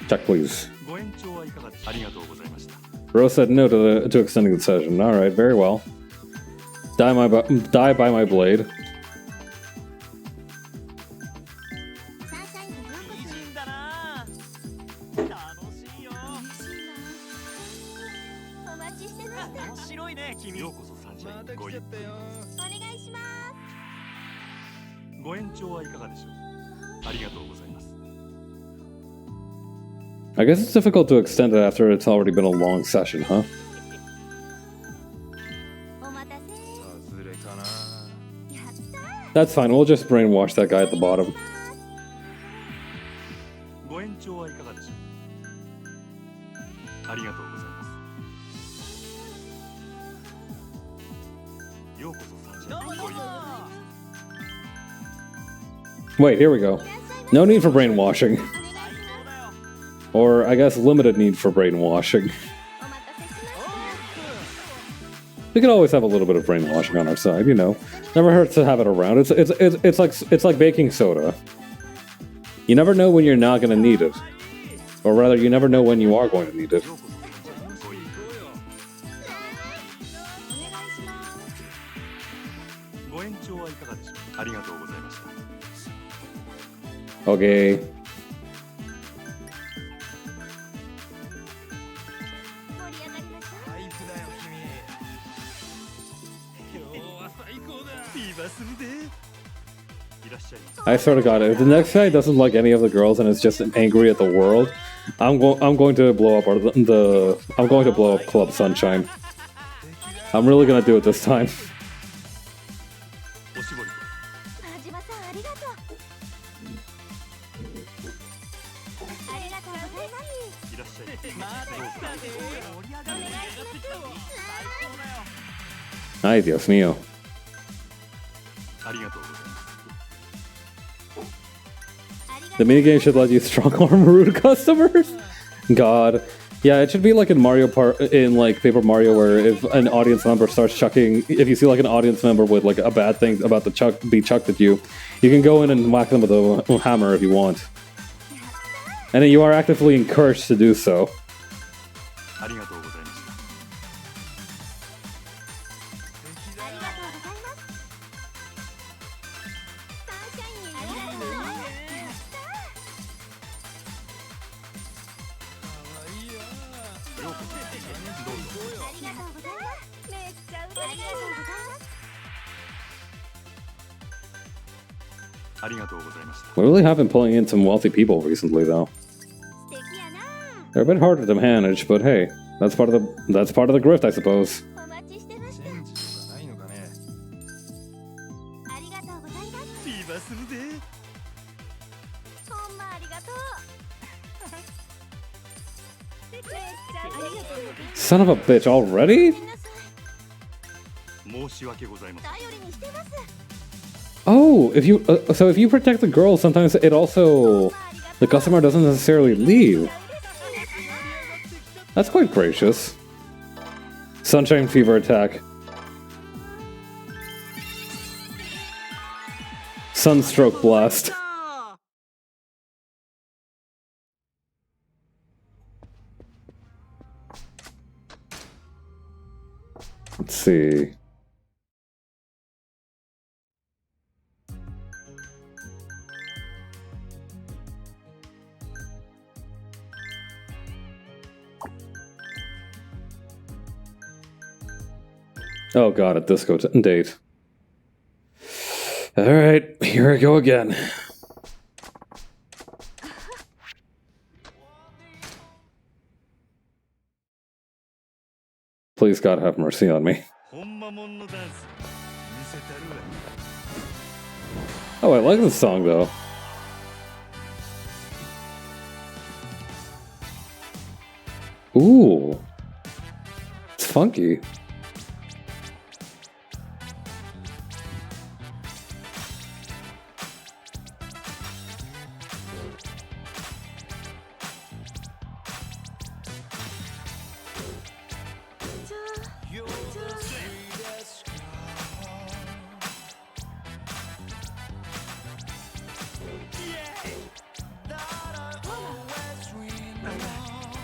check please. ご延長はいかがでしょう。ありがとうございました。 Rose said no to extending the session. All right, very well. Die by my blade. サンシャインでようこ美人だな。楽しいよ。そ。お待ちしてました。面白いね、君。ようこそサンシャイン。ごゆっくり。お願いします。ご延長はいかがでしょう。ありがとうございます。 I guess it's difficult to extend it after it's already been a long session, huh? お待たせ。外れかな。やったー。 That's fine. We'll just brainwash that guy at the bottom. ご延長はいかがでしょう。ありがとうございます。ようこそサンシャイン。ごゆっくり。 Wait, here we go. No need for brainwashing. お願いします。 Or, I guess, limited need for brainwashing. お待たせしました。 We could always have a little bit of brainwashing on our side, you know. Never hurts to have it around. It's like baking soda. You never know when you're not going to need it. Or rather, you never know when you are going to need it. ようこそサンシャイン。ごゆっくり。お願いします。ご延長はいかがでしょう。ありがとうございました。 Okay. 盛り上がりましょう。最高だよ、君。今日は最高だ。ビバするで。いらっしゃいませ。 I swear to God, if the next guy doesn't like any of the girls and is just angry at the world, I'm going to blow up I'm going to blow up Club Sunshine. I'm really gonna do it this time. おしぼりと。真島さんありがとう。ありがとうございます。いらっしゃいませ。どうぞ。盛り上がる。お願いします。最高だよ。 Ay, Dios mío. ありがとうございます。 The minigame should let you strong arm rude customers. God. Yeah, it should be like in like Paper Mario, where if an audience member starts chucking, if you see like an audience member with like a bad thing about to be chucked at you, you can go in and whack them with a hammer if you want. And then you are actively encouraged to do so. ありがとうございました。ありがとうございます。サンシャインにありがとう。We really have been pulling in some wealthy people recently, though. They're a bit harder to manage, but hey, that's part of the grift, I suppose. お待ちしてました。ないのかね。ありがとうございます。ビバするぜ。ほんまありがとう。めっちゃありがとうございます。 Son of a bitch, already? ごめんなさい。申し訳ございません。頼りにしてます。 Oh, if you so if you protect the girls, sometimes it also the customer doesn't necessarily leave. That's quite gracious. Sunshine Fever attack. Sunstroke blast. Let's see. Oh god, a disco date. Alright, here I go again. Please God have mercy on me. Oh, I like this song though. Ooh. It's funky.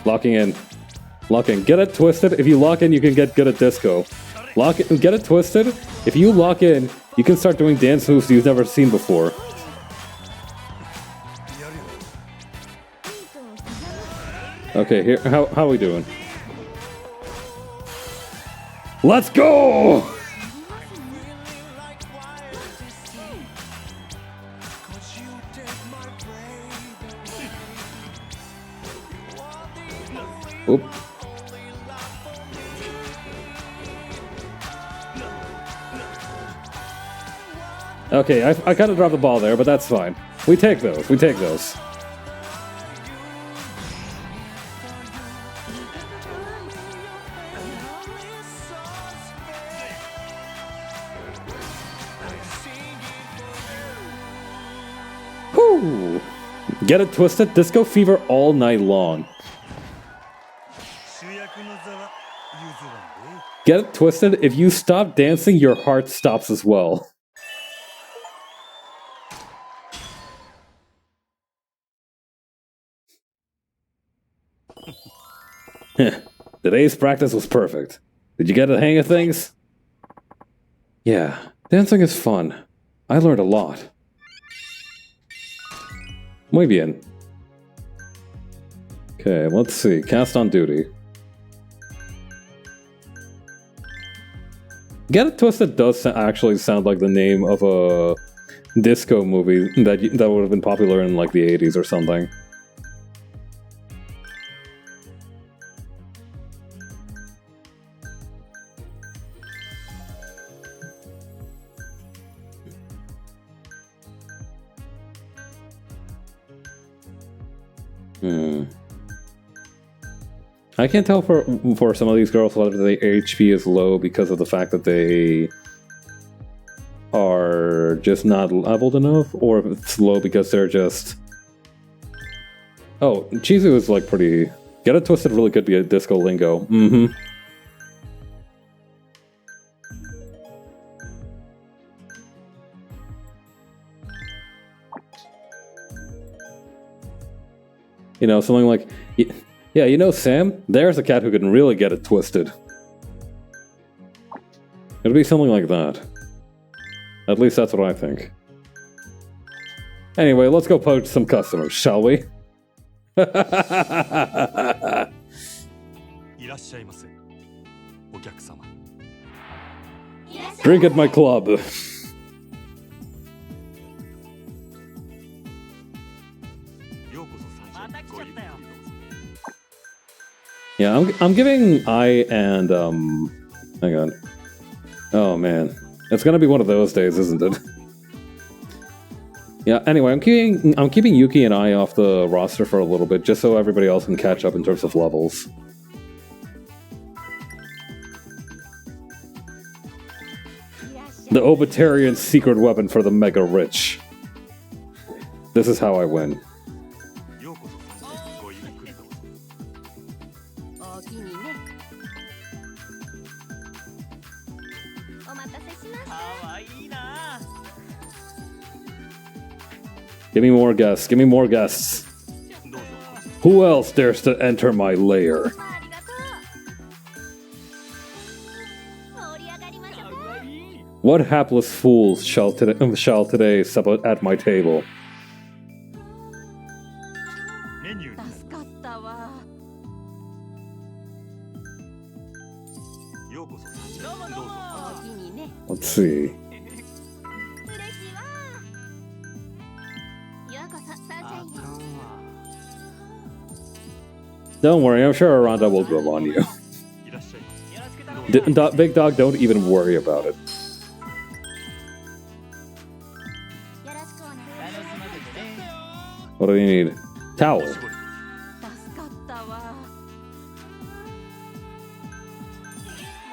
Locking in. Lock in. Get it twisted. If you lock in, you can get good at disco. Lock it. Get it twisted. If you lock in, you can start doing dance moves you've never seen before. Okay, here. How are we doing? Let's go! Oop. Okay, I kind of dropped the ball there, but that's fine. We take those. We take those. Whoo! Get it twisted. Disco fever all night long. Get it twisted. If you stop dancing, your heart stops as well. Today's practice was perfect. Did you get the hang of things? Yeah, dancing is fun. I learned a lot. Muy bien. Okay, let's see. Cast on duty. Get It Twisted does actually sound like the name of a disco movie that would have been popular in like the 80s or something. I can't tell for some of these girls whether the HP is low because of the fact that they are just not leveled enough, or if it's low because they're just... Oh, Chizu is like pretty... Get It Twisted really could be a disco lingo. Mm-hmm. You know, something like... Yeah, you know, Sam, there's a cat who can really get it twisted. It'll be something like that. At least that's what I think. Anyway, let's go poach some customers, shall we? しゃいませ。お客様。 Drink at my club. ようこそサンシャイン。ごゆっくりどうぞ。 Yeah, I'm giving I and hang on. Oh man, it's gonna be one of those days, isn't it? Yeah. Anyway, I'm keeping Yuki and I off the roster for a little bit, just so everybody else can catch up in terms of levels. The Obitarian secret weapon for the mega rich. This is how I win. ようこそサンシャイン。ごゆっくりどうぞ。おおきにね。お待たせしました。かわいいな。 Give me more guests. Give me more guests. どうぞ。 Who else dares to enter my lair? ありがとう。盛り上がりましょうか。 What hapless fools shall today sup at my table? メニューになり助かったわ。ようこそサンシャイン。どうぞ。おおきにね。 Let's see. 嬉しいわ。ようこそサンシャインへ。 Don't worry, I'm sure Aranda will grow on you. いらっしゃいませ。 Big Dog, don't even worry about it. よろしくお願いします。 What do you need? Towel. 絞り。 助かったわ。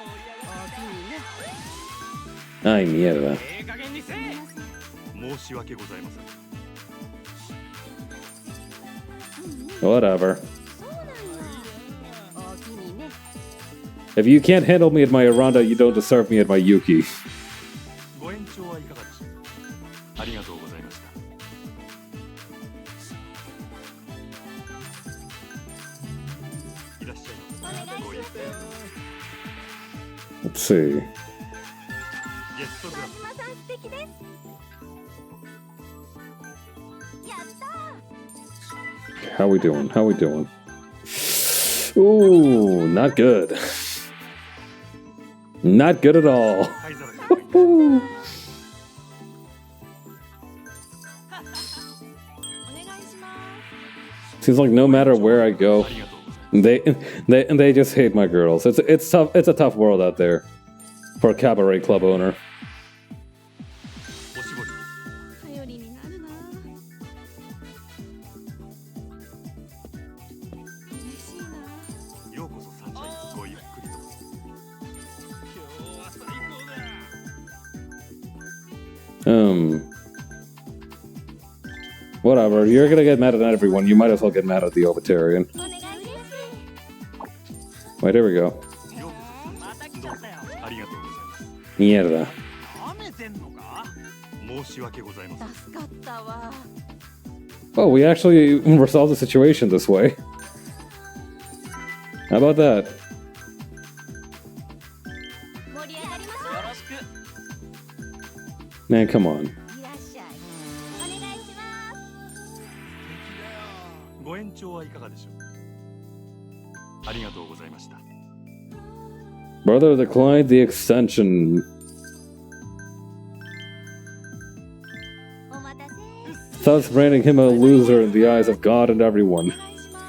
おおきにね。 Ay, mierda. 申し訳ございません。 Whatever. そうなんだ。おおきにね。 If you can't handle me at my Aranda, you don't deserve me at my Yuki. ご延長はいかがでしょう。ありがとうございました。いらっしゃいませ。ごゆっくり。 Let's see. ゲストグラス。島さん素敵です。やったー。 How we doing? How we doing? Ooh, not good. Not good at all. 灰皿が。 Ooh. お願いします。 Seems like no matter where I go, ありがとうございます。 they just hate my girls. It's tough. It's a tough world out there for a cabaret club owner. おしぼり。頼りになるな。嬉しいな。ようこそサンシャイン。ごゆっくりどうぞ。今日は最高だ。 Whatever. You're gonna get mad at everyone. You might as well get mad at the Obitarian. お願いです。 Wait, there we go. ようこそ。また来ちゃったよ。ありがとうございます。 Mierda. 舐めてんのか。申し訳ございません。助かったわ。 Oh, we actually resolved the situation this way. How about that? 盛り上がりましょう。よろしく。 Man, come on. いらっしゃい。お願いします。ご延長はいかがでしょう。ありがとうございました。 Brother declined the extension, お待たせ。 thus branding him a loser in the eyes of God and everyone. お願いします。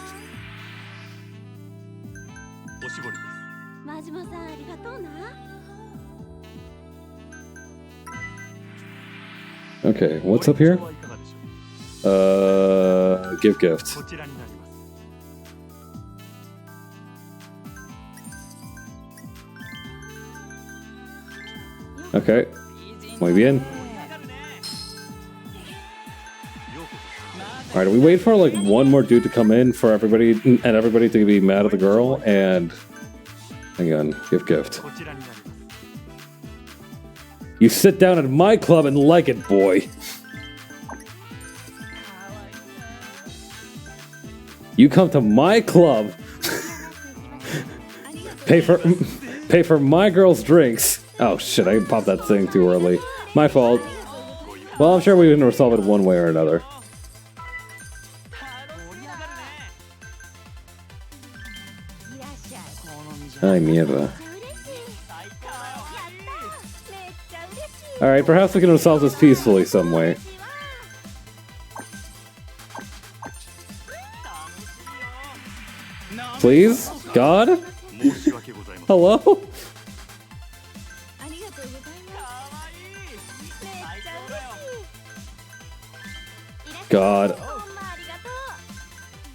おしぼりです。真島さんありがとうな。 Okay, what's up here? ご延長はいかがでしょ Give gifts. う。こちらになります。 Okay, muy bien. ようこそ。 Alright, we wait for like one more dude to come in for everybody to be mad at the girl and hang on, gift. こちらになります。 You sit down at my club and like it, boy. You come to my club, pay for my girl's drinks. Oh shit, I popped that thing too early. My fault. Well, I'm sure we can resolve it one way or another. いら Ay, mierda. Alright, perhaps we can resolve this peacefully some way. Please? God? 申し訳ございません。 Hello? ありがとうございます。かわいい。最高だよ。 God. ほんまありがと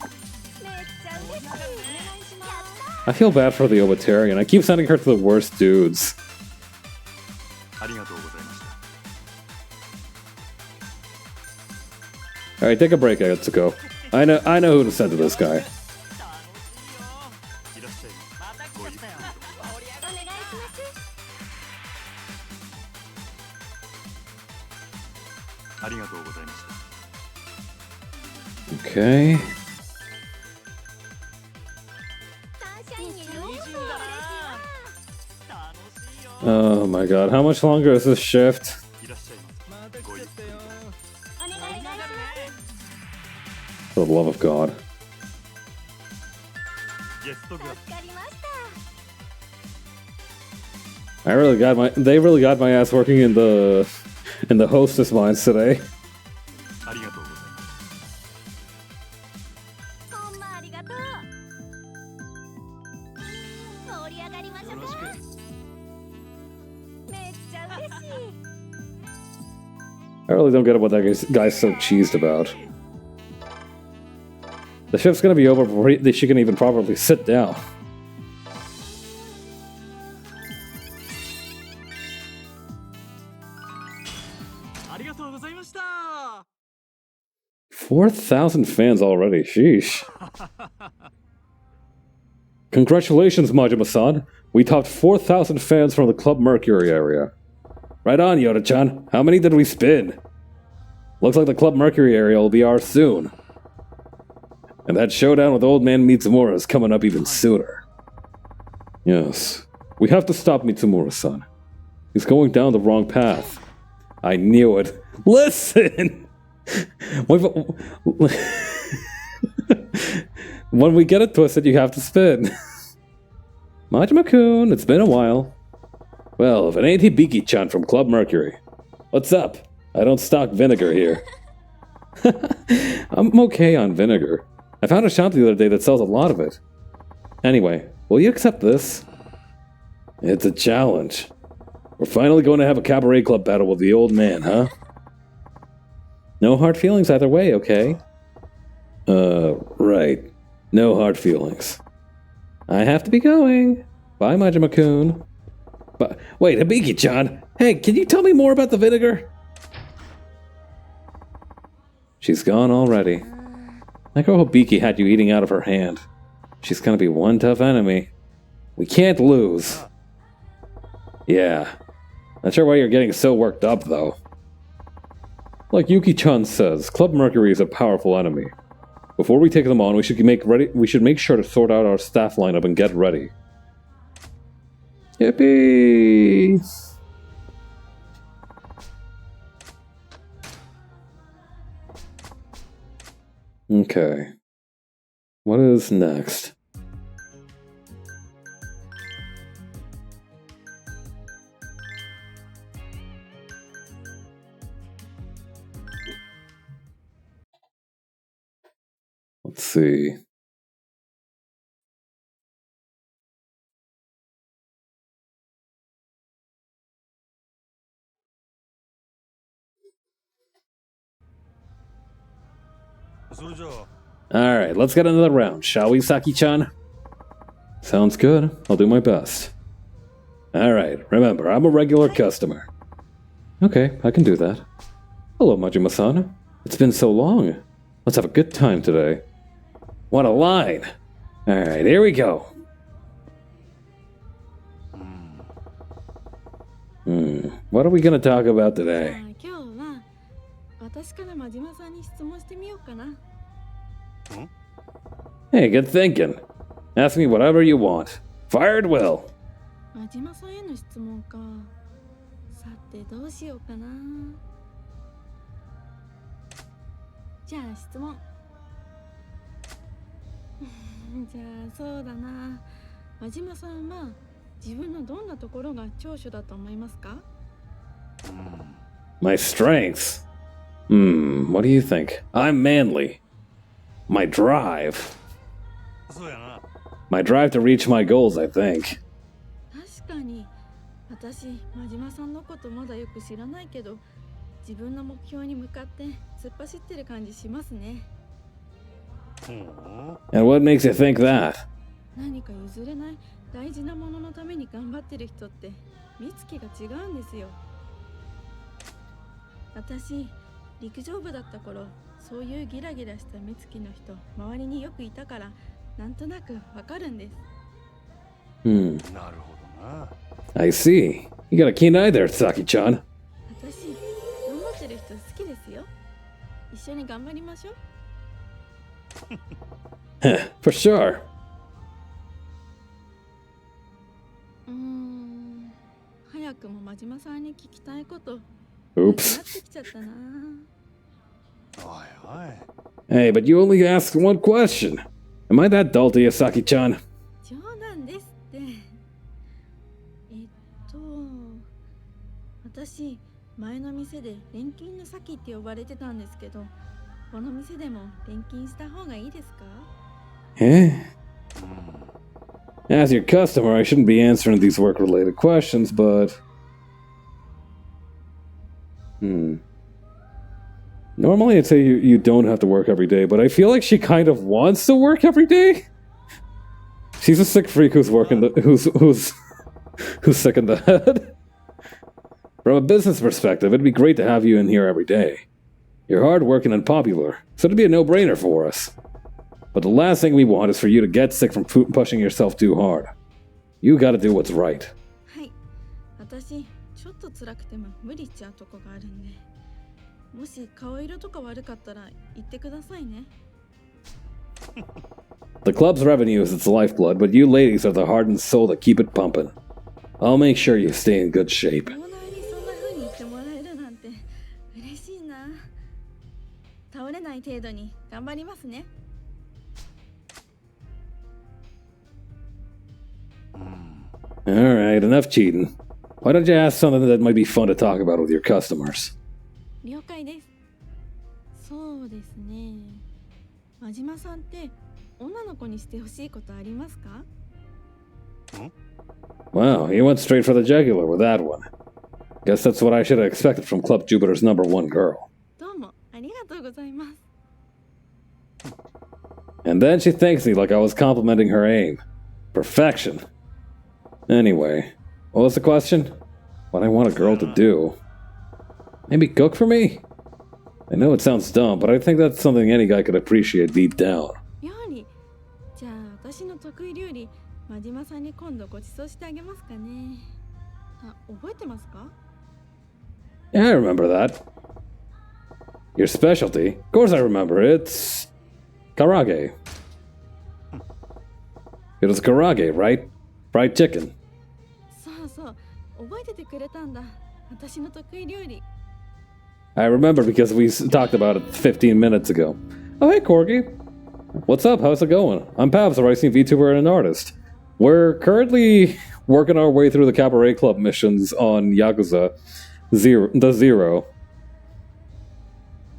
う。めっちゃ嬉しい。お願いします。 I feel bad for the Obitarian. I keep sending her to the worst dudes. ありがとうございました。 Alright, take a break, let's go. I know who to send to this guy. いらっしゃいませ。ごゆっくりと。お願いします。 ありがとうございました。 Okay. サンシャインにようこそ。嬉しいわ。 楽しいよ。 Oh my god, how much longer is this shift? いらっしゃいませ。ごゆっくりと。 お願いします。 For the love of God. ゲストグラス。 助かりました。 They really got my ass working in the hostess mines today. ありがとうございます。 ほんまありがとう。盛り上がりましょうか。めっちゃ嬉しい。 I really don't get what that guy's so cheesed about. The shift's gonna be over before she can even properly sit down. ありがとうございました。 4,000 fans already, sheesh. Congratulations, Majima-san. We topped 4,000 fans from the Club Mercury area. Right on, Yoda-chan. How many did we spin? Looks like the Club Mercury area will be ours soon. And that showdown with Old Man Mitsumura is coming up even sooner. Yes, we have to stop Mitsumura-san. He's going down the wrong path. I knew it. Listen! When we get it twisted, you have to spin. Majima-kun, it's been a while. Well, if it ain't Hibiki-chan from Club Mercury. What's up? I don't stock vinegar here. I'm okay on vinegar. I found a shop the other day that sells a lot of it. Anyway, will you accept this? It's a challenge. We're finally going to have a cabaret club battle with the old man, huh? No hard feelings either way, okay? Right. No hard feelings. I have to be going. Bye, Majima-kun. But wait, Hibiki-chan! Hey, can you tell me more about the vinegar? She's gone already. That girl Hibiki had you eating out of her hand. She's gonna be one tough enemy. We can't lose. Yeah. Not sure why you're getting so worked up, though. Like Yuki-chan says, Club Mercury is a powerful enemy. Before we take them on, we should make sure to sort out our staff lineup and get ready. Yippee! Okay. What is next? Let's see. Alright, let's get another round, shall we, Saki-chan? Sounds good. I'll do my best. Alright, remember, I'm a regular customer. Okay, I can do that. Hello, Majima-san. It's been so long. Let's have a good time today. What a line! Alright, here we go. What are we gonna talk about じゃ today? あ今日は私から真島さんに質問してみようかな。 Hey, good thinking. Ask me whatever you want. Fire at will. 真島さんへの質問か。さてどうしようかな。じゃあ質問。じゃあそうだな。真島さんは自分のどんなところが長所だと思いますか？ My strengths? What do you think? I'm manly. My drive. そうやな。 My drive to reach my goals, I think. 確かに私真島さんのことまだよく知らないけど、自分の目標に向かって突っ走ってる感じしますね。And what makes you think that? 何か譲れない大事なもののために頑張ってる人って見つけが違うんですよ。私陸上部だった頃、そういうギラギラした目つきの人周りによくいたから、なんとなくわかるんです。なるほどな。I see. You got a keen eye there, Saki-chan. 私頑張ってる人好きですよ。一緒に頑張りましょう。For sure. 早くも真島さんに聞きたいことなく Oops. なってきちゃったな。おいおい。 Hey, but you only asked one question. Am I that dull to you, Saki-chan? 冗談ですって。私前の店で錬金の先って呼ばれてたんですけど、この店でも錬金した方がいいですか？ Eh? As your customer, I shouldn't be answering these work-related questions, but... Normally I'd say you don't have to work every day, but I feel like she kind of wants to work every day. She's a sick freak who's working who's sick in the head. From a business perspective, it'd be great to have you in here every day. You're hardworking and popular, so it'd be a no-brainer for us. But the last thing we want is for you to get sick from pushing yourself too hard. You gotta do what's right. はい、私ちょっと辛くても無理しちゃうとこがあるんで、もし顔色とか悪かったら言ってくださいね。The club's revenue is its lifeblood, but you ladies are the heart and soul that keep it pumping. I'll make sure you stay in good shape. オーナーにそんな風に言ってもらえるなんて嬉しいな。倒れない程度に頑張りますね。Alright, enough cheating. Why don't you ask something that might be fun to talk about with your customers? 了解です。そうですね。真島さんって女の子にしてほしいことありますか？ Wow, you went straight for the jugular with that one. Guess that's what I should have expected from Club Jupiter's number one girl. どうもありがとうございます。 And then she thanks me like I was complimenting her aim. Perfection. Anyway, what was the question? What I want a girl to do? Maybe cook for me? I know it sounds dumb, but I think that's something any guy could appreciate deep down. 料理。じゃあ私の得意料理、真島さんに今度ご馳走してあげますかね。あ、覚えてますか？ Yeah, I remember that. Your specialty? Of course I remember. It's... karage. It was karage, right? Fried chicken. そうそう、覚えててくれたんだ。私の得意料理。I remember because we talked about it 15 minutes ago. Oh, hey, Corgi. What's up? How's it going? I'm Pabs, a racing VTuber and an artist. We're currently working our way through the Cabaret Club missions on Yakuza Zero.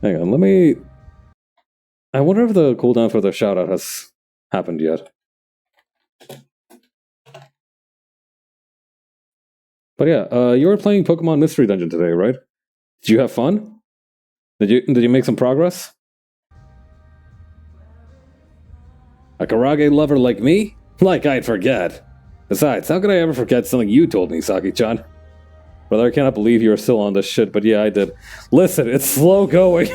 Hang on, let me... I wonder if the cooldown for the shoutout has happened yet. But yeah, you were playing Pokemon Mystery Dungeon today, right? Did you have fun? Did you make some progress? A Karage lover like me? Like I'd forget. Besides, how could I ever forget something you told me, Saki-chan? Brother, I cannot believe you are still on this shit, but yeah, I did. Listen, it's slow going.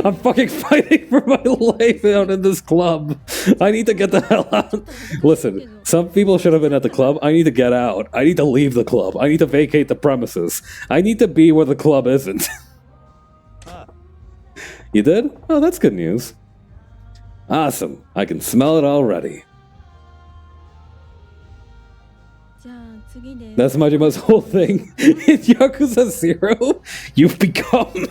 I'm fucking fighting for my life out in this club. I need to get the hell out. Listen, some people should have been at the club. I need to get out. I need to leave the club. I need to vacate the premises. I need to be where the club isn't. You did? Oh, that's good news. Awesome. I can smell it already. じゃあ次で。 That's Majima's whole thing. In Yakuza 0, you've become...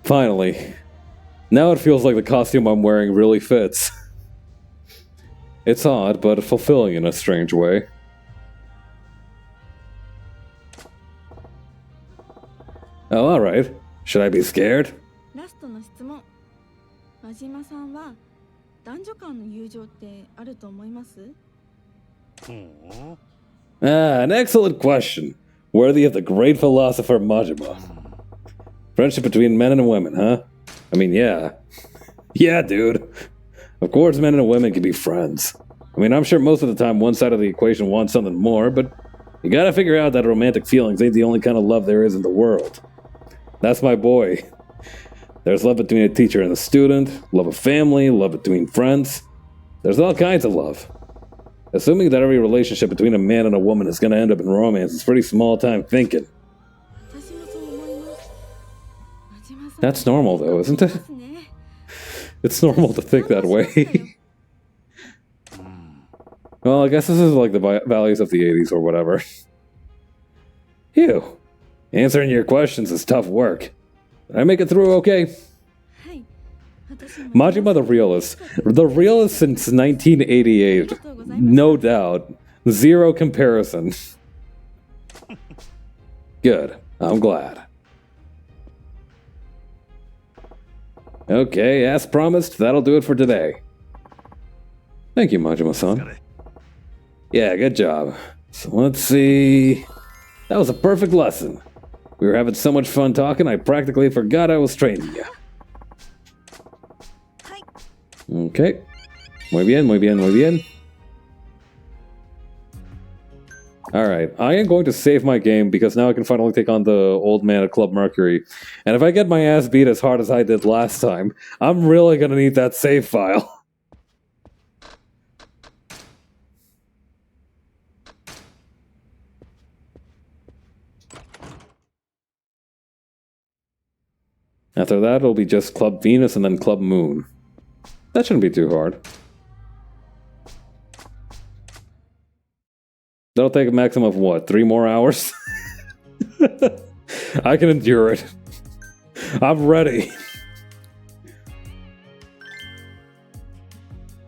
Finally. Now it feels like the costume I'm wearing really fits. It's odd, but fulfilling in a strange way. Oh, alright. Should I be scared? ラストの質問。真島さんは男女間の友情ってあると思います？ Ah, an excellent question. Worthy of the great philosopher Majima. Friendship between men and women, huh? I mean, yeah. Yeah, dude. Of course, men and women can be friends. I mean, I'm sure most of the time one side of the equation wants something more, but you gotta figure out that romantic feelings ain't the only kind of love there is in the world. That's my boy. There's love between a teacher and a student, love of family, love between friends. There's all kinds of love. Assuming that every relationship between a man and a woman is gonna end up in romance is pretty small time thinking. 私もそう思います。真島さん That's normal though, isn't で it? すね。 It's normal to think that way. Well, I guess this is like the values of the 80s or whatever. Phew. Answering your questions is tough work. Did I make it through okay? はい。私も Majima the realist. The realist since 1988. No doubt. Zero comparison. Good. I'm glad. Okay, as promised, that'll do it for today. Thank you, Majima-san. Yeah, good job. So let's see... That was a perfect lesson. We were having so much fun talking, I practically forgot I was training you. Okay. Muy bien, muy bien, muy bien. Alright, I am going to save my game because now I can finally take on the old man at Club Mercury. And if I get my ass beat as hard as I did last time, I'm really gonna need that save file. After that, it'll be just Club Venus and then Club Moon. That shouldn't be too hard. That'll take a maximum of what, 3 more hours? I can endure it. I'm ready.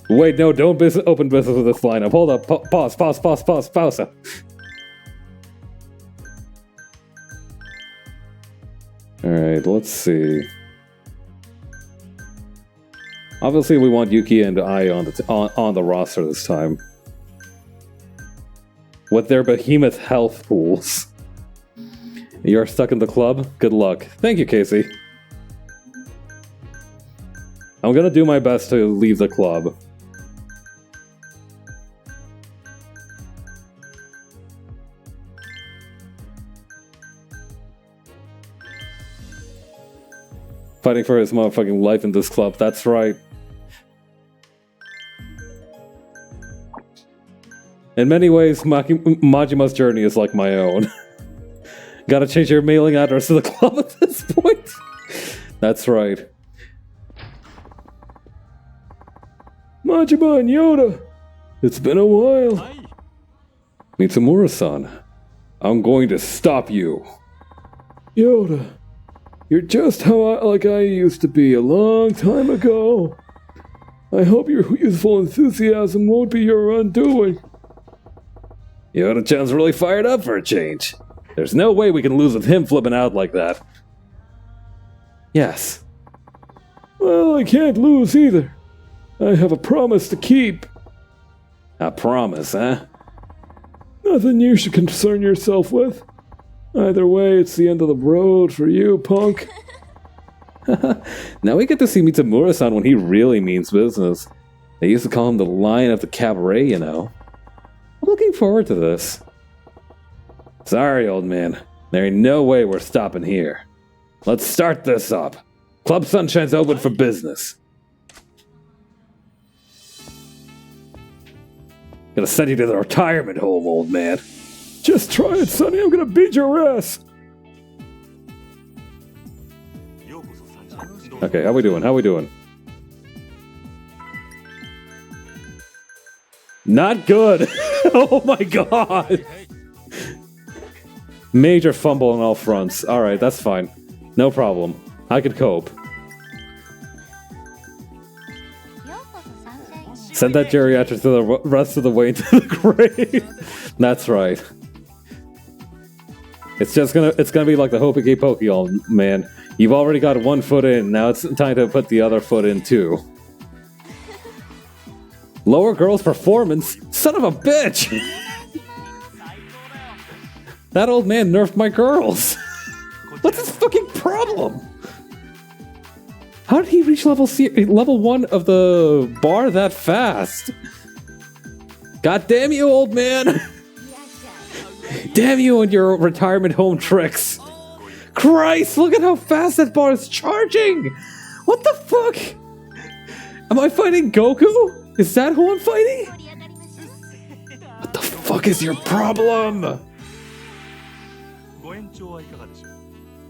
Wait, no, don't open business with this lineup. Hold up, pause. Alright, let's see. Obviously, we want Yuki and Ai on the roster this time. With their behemoth health pools. You're stuck in the club? Good luck. Thank you, Casey. I'm gonna do my best to leave the club. Fighting for his motherfucking life in this club, that's right. In many ways, Majima's journey is like my own. Gotta change your mailing address to the club at this point. That's right. Majima and Yoda! It's been a while. Mitsumura-san, I'm going to stop you. Yoda, you're just how I used to be a long time ago. I hope your youthful enthusiasm won't be your undoing. Yoda-chan's really fired up for a change. There's no way we can lose with him flipping out like that. Yes. Well, I can't lose either. I have a promise to keep. A promise, huh? Nothing you should concern yourself with. Either way, it's the end of the road for you, punk. Now we get to see Mitsumura-san when he really means business. They used to call him the Lion of the Cabaret, you know. I'm looking forward to this. Sorry, old man. There ain't no way we're stopping here. Let's start this up. Club Sunshine's open for business. Gonna send you to the retirement home, old man. Just try it, Sonny. I'm gonna beat your ass. Okay, how we doing? Not good. Oh my god. Major fumble on all fronts. Alright, that's fine. No problem. I could cope. Send that geriatric to the rest of the way to the grave. That's right. It's gonna be like the hokey pokey, old man. You've already got one foot in, now it's time to put the other foot in too. Lower girl's performance? Son of a bitch! That old man nerfed my girls! What's his fucking problem? How did he reach level 1 of the bar that fast? God damn you, old man! Damn you and your retirement home tricks! Christ, look at how fast that bar is charging! What the fuck? Am I fighting Goku? Is that who I'm fighting? What the fuck is your problem?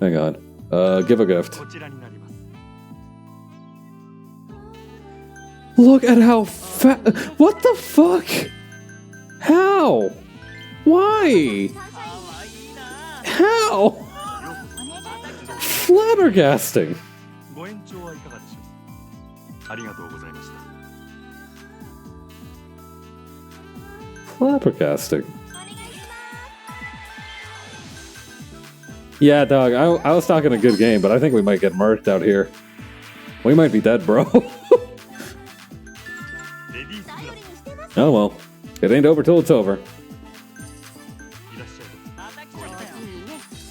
Hang on. Give a gift. Look at how fast. What the fuck? How? Why? How? Flabbergasting. Flabbergasting. Yeah, dog, I was talking a good game, but I think we might get murked out here. We might be dead, bro. Oh well. It ain't over till it's over.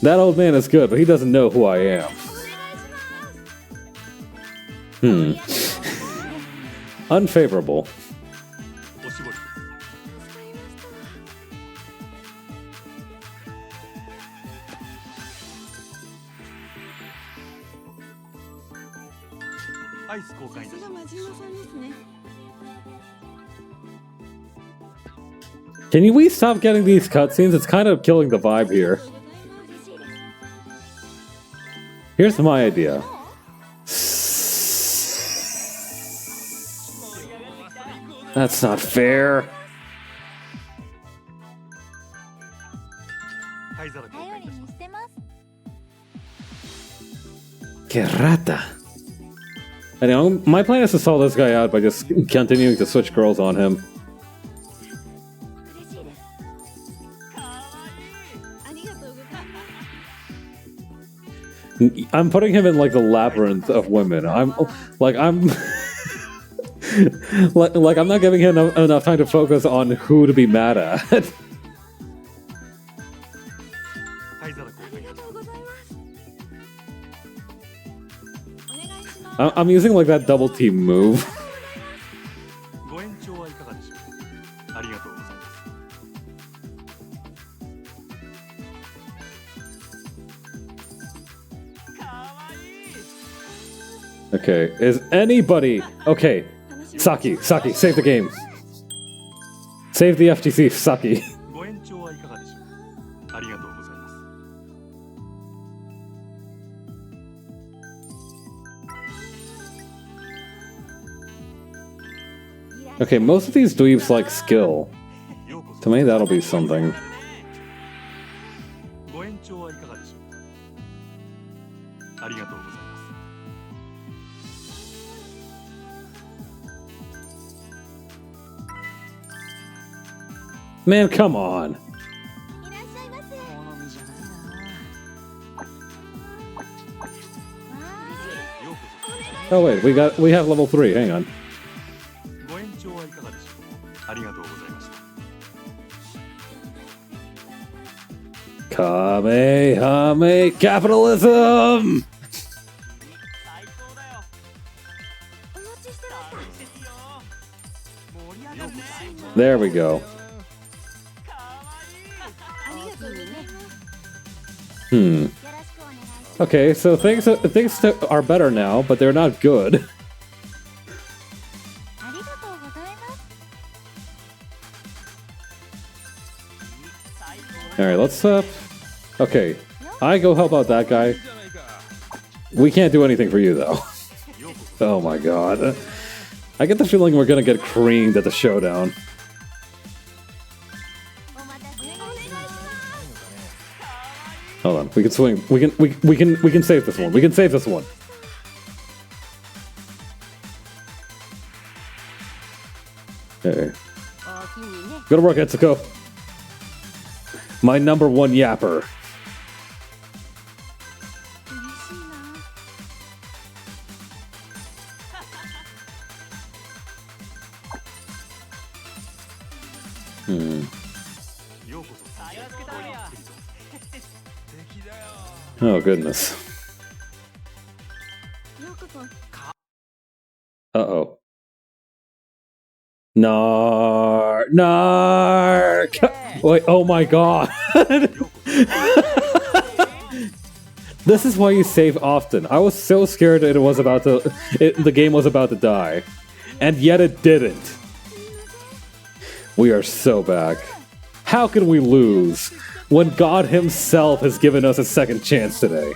That old man is good, but he doesn't know who I am. Unfavorable. Can we stop getting these cutscenes? It's kind of killing the vibe here. Here's my idea. That's not fair. Que rata. Anyway, my plan is to sell this guy out by just continuing to switch girls on him. I'm putting him in like the labyrinth of women. I'm like I'm not giving him enough time to focus on who to be mad at. I'm using like that double team move. Okay, is anybody... Okay, Saki, save the game. Save the FTC, Saki. Okay, most of these dweebs like skill. To me, that'll be something. Man, come on. Oh wait, we have level 3. Hang on. Kamehame capitalism. There we go. Okay, so things are better now, but they're not good. Alright, let's okay, I go help out that guy. We can't do anything for you though. Oh my god. I get the feeling we're gonna get creamed at the showdown. Hold on, we can swing. We can save this one. We can save this one. Hey. Go to work, Etsuko. My number one yapper. 嬉しいな。 Hmm. ようこそありがとうございます。 Oh, goodness. ようこそ。 Uh-oh. Narc! Wait, oh my god! This is why you save often. I was so scared that the game was about to die. And yet it didn't. We are so back. How can we lose when God himself has given us a second chance today?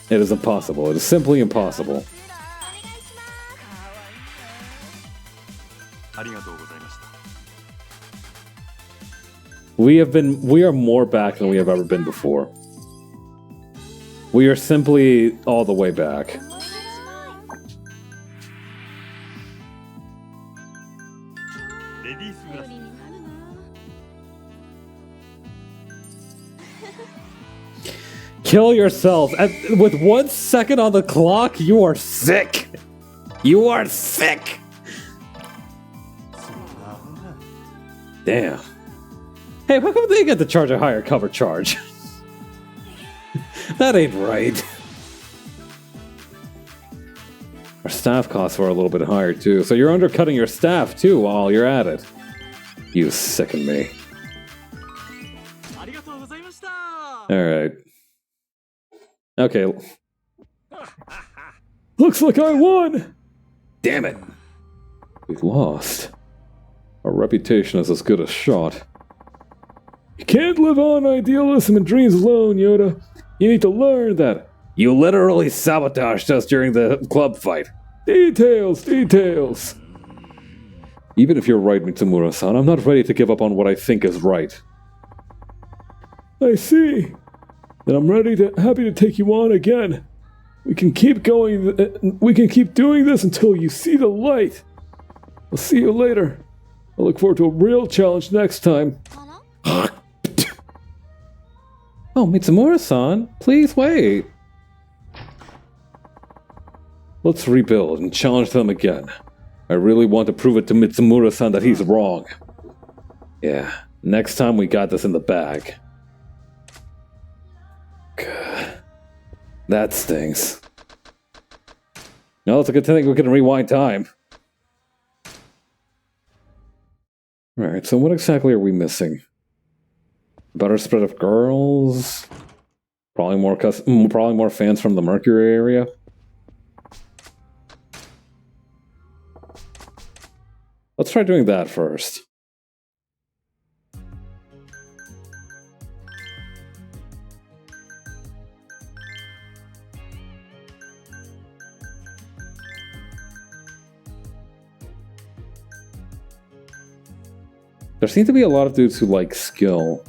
It is impossible. It is simply impossible. ありがとうございました。 We are more back than we have ever been before. We are simply all the way back. レディースグラス 頼りになるな。 Kill yourself. With 1 second on the clock, you are sick. You are sick. Damn. Hey, how come they get to charge a higher cover charge? That ain't right. Our staff costs were a little bit higher too, so you're undercutting your staff too while you're at it. You sicken me. ありがとうございました。 Alright. Okay. Looks like I won! Damn it. We've lost. Our reputation is as good as shot. You can't live on idealism and dreams alone, Yoda. You need to learn that. You literally sabotaged us during the club fight. Details, details. Even if you're right, Mitsumura-san, I'm not ready to give up on what I think is right. I see. Then I'm happy to take you on again. We can keep going. We can keep doing this until you see the light. I'll see you later. I look forward to a real challenge next time. Oh, Mitsumura-san, please wait. Let's rebuild and challenge them again. I really want to prove it to Mitsumura-san that he's wrong. Yeah, next time we got this in the bag. God. That stings. No, it's a good thing we can rewind time. Alright, so what exactly are we missing? Better spread of girls? Probably more fans from the Mercury area? Let's try doing that first. There seem to be a lot of dudes who like skill,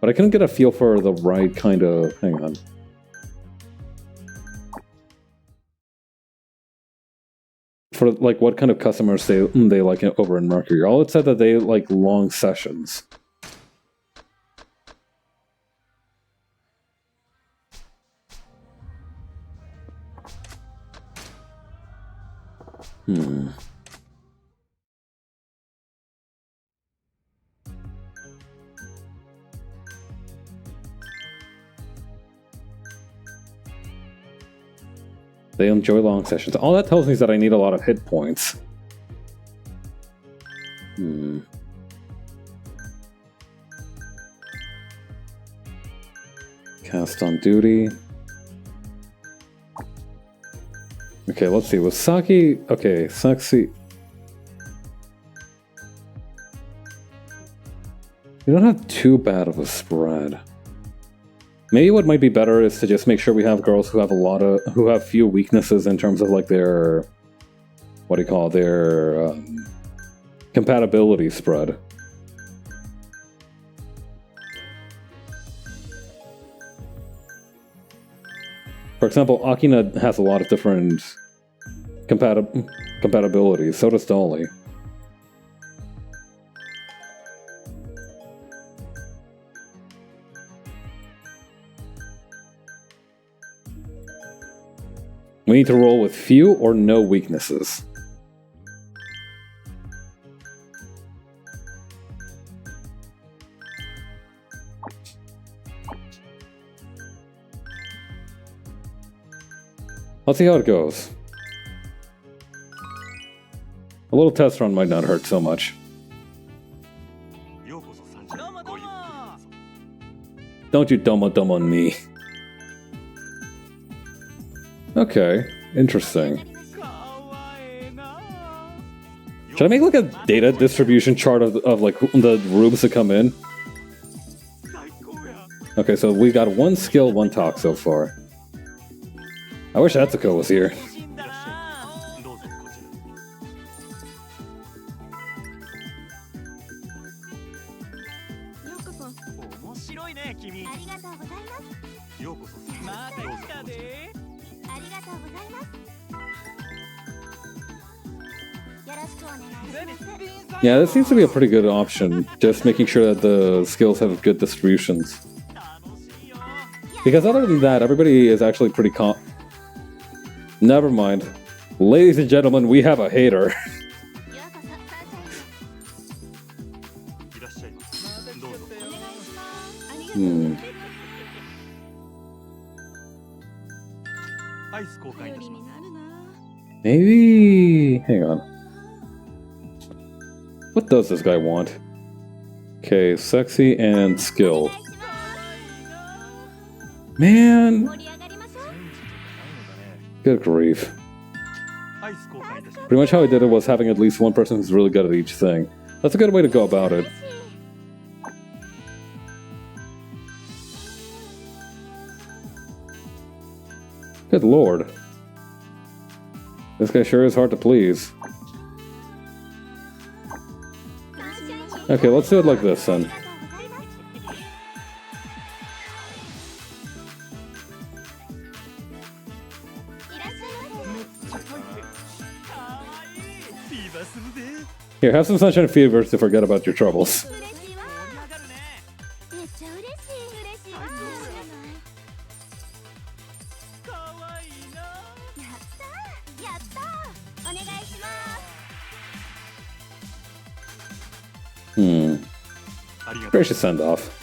but I couldn't get a feel for the right kind of... Hang on. For like what kind of customers they like over in Mercury. All it said that they like long sessions. They enjoy long sessions. All that tells me is that I need a lot of hit points. Cast on duty. Okay, let's see. Was Saki... Okay, Saki... We don't have too bad of a spread. Maybe what might be better is to just make sure we have girls who have few weaknesses in terms of like their, their compatibility spread. For example, Akina has a lot of different compatibilities, so does Dolly. We need to roll with few or no weaknesses. Let's see how it goes. A little test run might not hurt so much. Don't you dumb on me. Okay, interesting. Should I make like a data distribution chart of like the rooms that come in? Okay, so we got 1 skill, 1 talk so far. I wish Atsuko was here. Yeah, this seems to be a pretty good option. Just making sure that the skills have good distributions. Because other than that, everybody is actually pretty Never mind. Ladies and gentlemen, we have a hater. Maybe... Hang on. What does this guy want? Okay, sexy and skill. Man! Good grief. Pretty much how I did it was having at least one person who's really good at each thing. That's a good way to go about it. Good lord. This guy sure is hard to please. Okay, let's do it like this then. Here, have some sunshine fever to forget about your troubles. Gracious send off.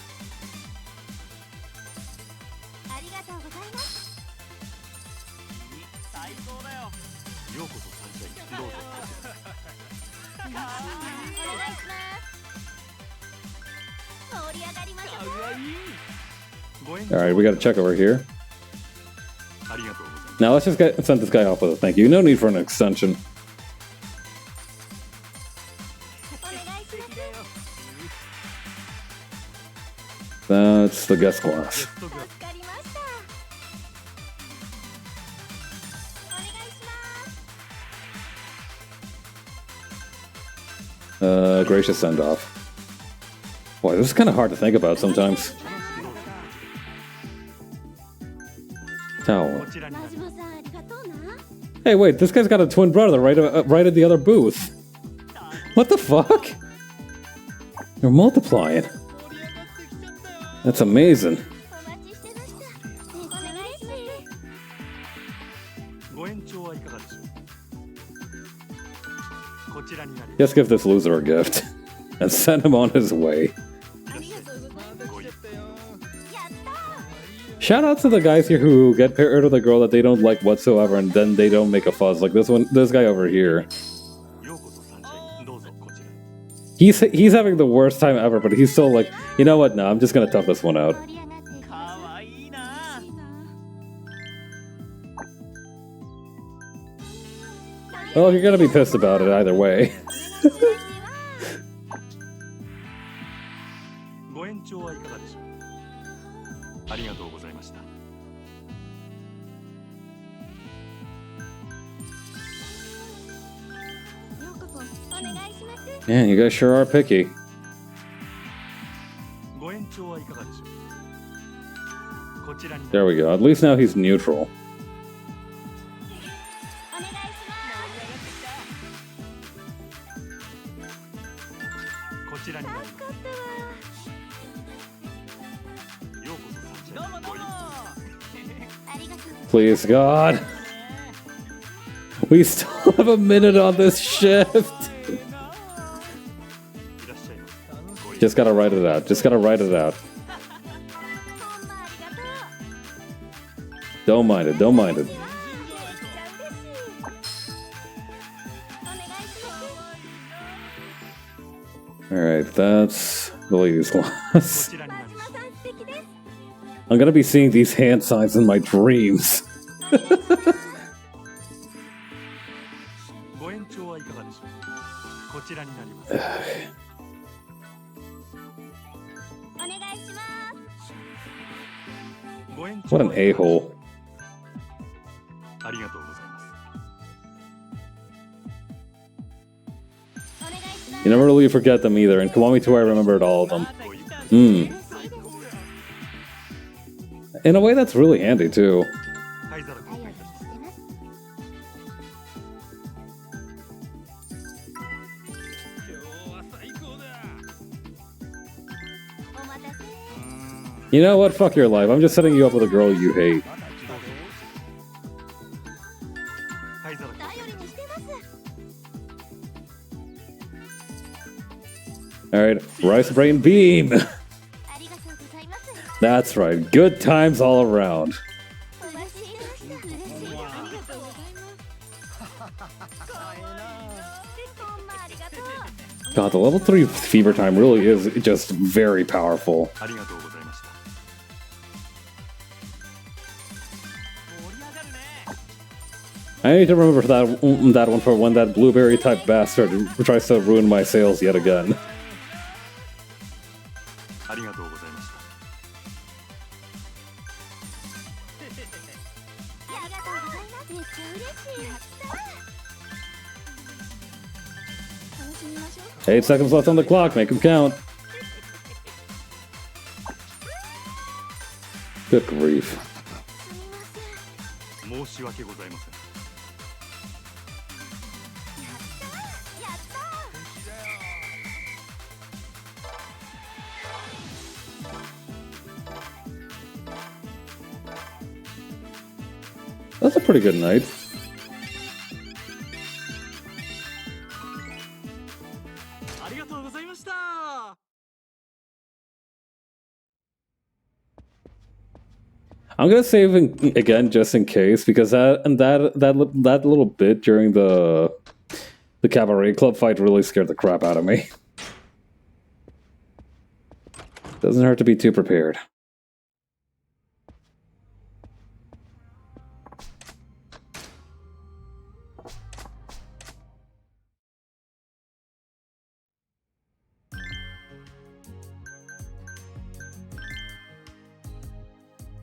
Alright, we gotta check over here. Now let's just send this guy off with a thank you. No need for an extension. That's the guest class. Gracious send off. Boy, this is kind of hard to think about sometimes. Towel. Hey, wait, this guy's got a twin brother right at the other booth. What the fuck? You're multiplying. That's amazing. Just give this loser a gift and send him on his way. Shout out to the guys here who get paired with a girl that they don't like whatsoever and then they don't make a fuss. Like this guy over here. He's having the worst time ever, but he's still like, you know what? No, I'm just gonna tough this one out. Well, you're gonna be pissed about it either way. Man, you guys sure are picky. There we go. At least now he's neutral. Please, God. We still have a minute on this shift. Just gotta write it out. Just gotta write it out. Don't mind it. Don't mind it. Alright, that's the ladies' class. I'm gonna be seeing these hand signs in my dreams. What an a-hole. You never really forget them either, and Kiwami 2 I remembered all of them. In a way that's really handy too. You know what? Fuck your life. I'm just setting you up with a girl you hate. Alright, Rice Brain Beam! That's right, good times all around. God, the level 3 fever time really is just very powerful. I need to remember that one for when that blueberry type bastard tries to ruin my sales yet again. Eight seconds left on the clock, make them count. Good grief. That's a pretty good night. I'm gonna save again just in case, because that little bit during the Cabaret Club fight really scared the crap out of me. Doesn't hurt to be too prepared.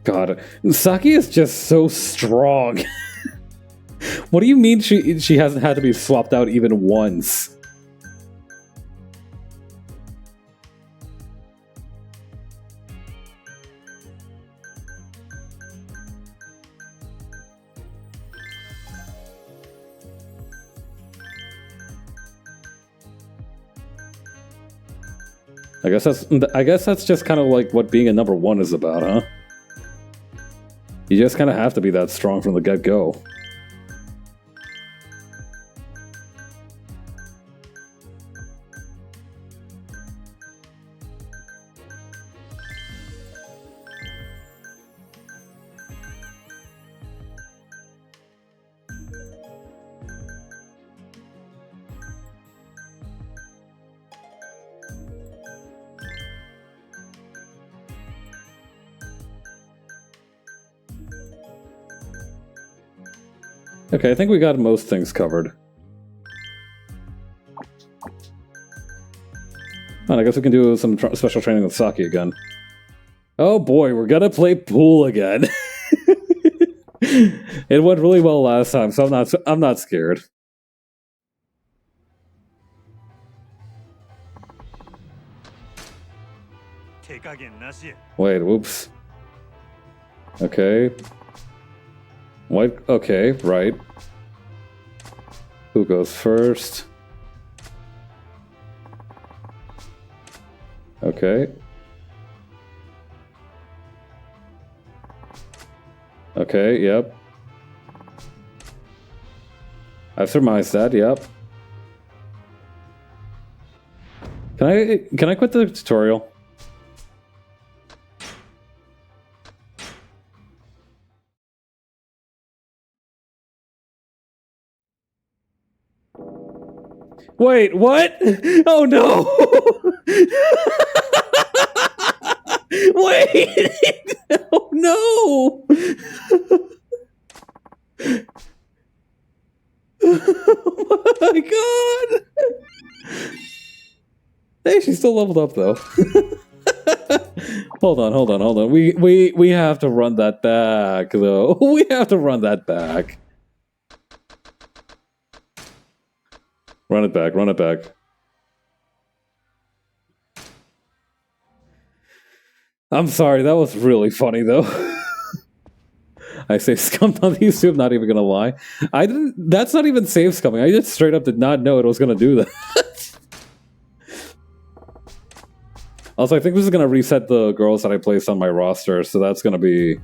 God, Saki is just so strong. What do you mean she hasn't had to be swapped out even once? I guess that's just kind of like what being a number 1 is about, huh? You just kind of have to be that strong from the get-go. Okay, I think we got most things covered. And I guess we can do some special training with Saki again. Oh boy, we're gonna play pool again. It went really well last time, so I'm not scared. Wait, whoops. Okay. What? Okay, right. Who goes first? Okay. Okay, yep. I've surmised that, yep. Can I quit the tutorial? Wait, what? Oh no! Wait! Oh no! Oh my god! Hey, she's still leveled up though. Hold on. We have to run that back though. We have to run that back. Run it back. I'm sorry, that was really funny though. I say scum on YouTube, I'm not even gonna lie. That's not even save scumming. I just straight up did not know it was gonna do that. Also, I think this is gonna reset the girls that I placed on my roster, so that's gonna be...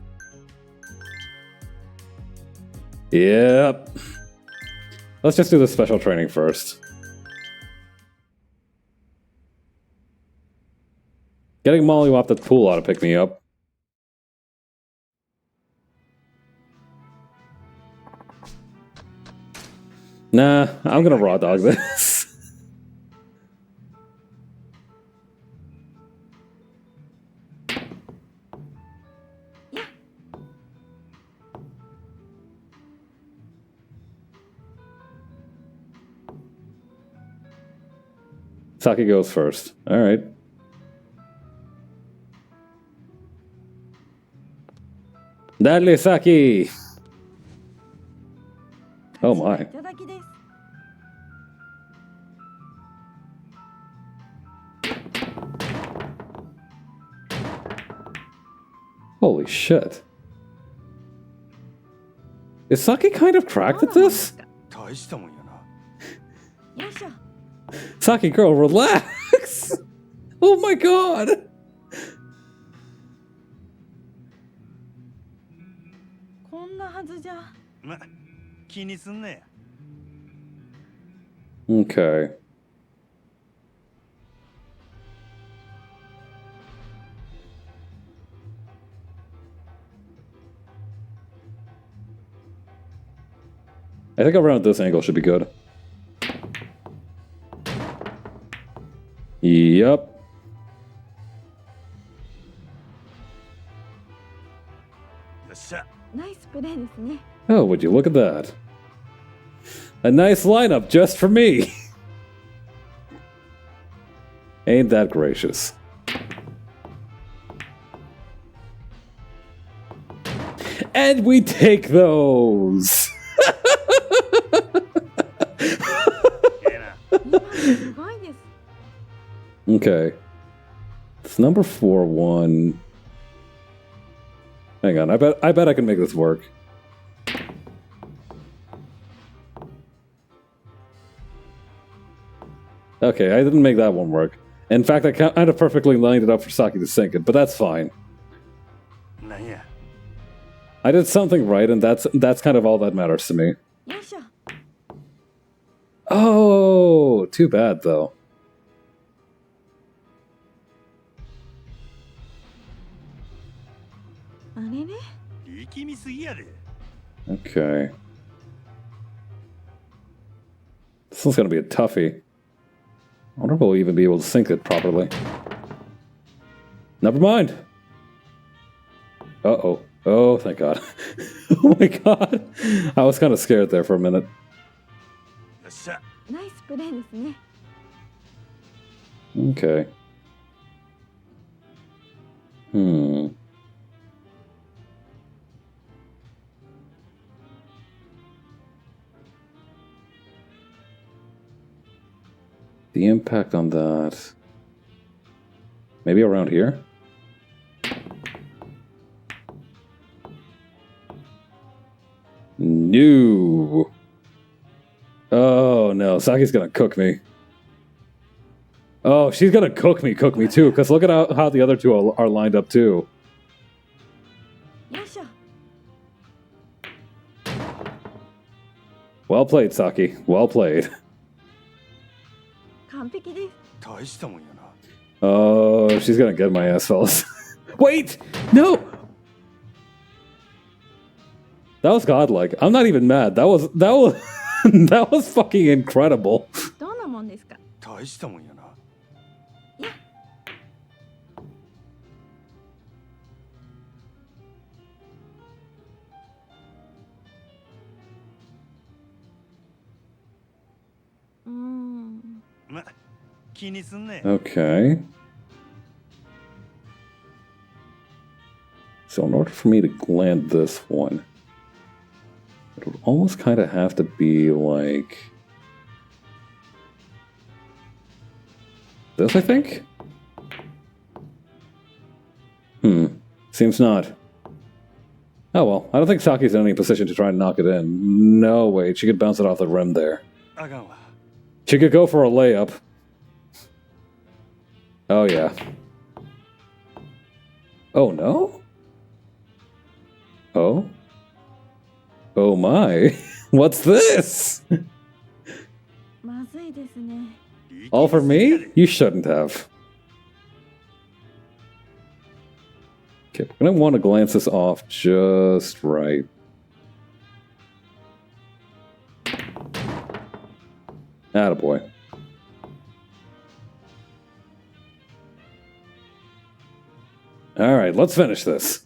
Yep. Let's just do the special training first. Getting Molly off the pool ought to pick me up. Nah, I'm gonna raw dog this. Saki goes first. Alright. Dale, Saki! Oh my. いただきです。 Holy shit. Is Saki kind of cracked at this? 大したもんやな。よいしょ。 Saki girl, relax! Oh my god! こんなはずじゃ。ま、気にすんなや。 Okay. I think around this angle should be good. Yep. よっしゃ。ナイスプレーですね。 Oh, would you look at that? A nice lineup just for me. Ain't that gracious. And we take those. ええな。 すごいです。 Okay. It's number 4-1. Hang on, I bet I can make this work. Okay, I didn't make that one work. In fact, I kind of perfectly lined it up for Saki to sink it, but that's fine. なんや。 I did something right, and that's kind of all that matters to me. よいしょ。 Oh, too bad though. あれれ。 力みすぎやで。 Okay. This one's gonna be a toughie. I wonder if we'll even be able to sink it properly. Never mind. Uh-oh. Oh, thank God. Oh my God. I was kind of scared there for a minute. よっしゃ。ナイスプレーですね。 Okay. Hmm. The impact on that. Maybe around here? No. Oh no, Saki's gonna cook me. Oh, she's gonna cook me too, because look at how the other two are lined up too. よいしょ。Well played, Saki. Well played. 完璧です。大したもんやな。 Oh, she's gonna get my ass, fellas. Wait! No! That was godlike. I'm not even mad. That was that was fucking incredible. どんなもんですか。大したもんやな。ま、気にすんね。 Okay. So in order for me to land this one, it would almost kind of have to be like this, I think? Seems not. Oh well, I don't think Saki's in any position to try and knock it in. No, wait, she could bounce it off the rim there. あかんわ。 She could go for a layup. Oh yeah. Oh no? Oh? Oh my. What's this? まずいですね。 All for me? You shouldn't have. Okay, we're gonna want to glance this off just right. Attaboy. Alright, let's finish this.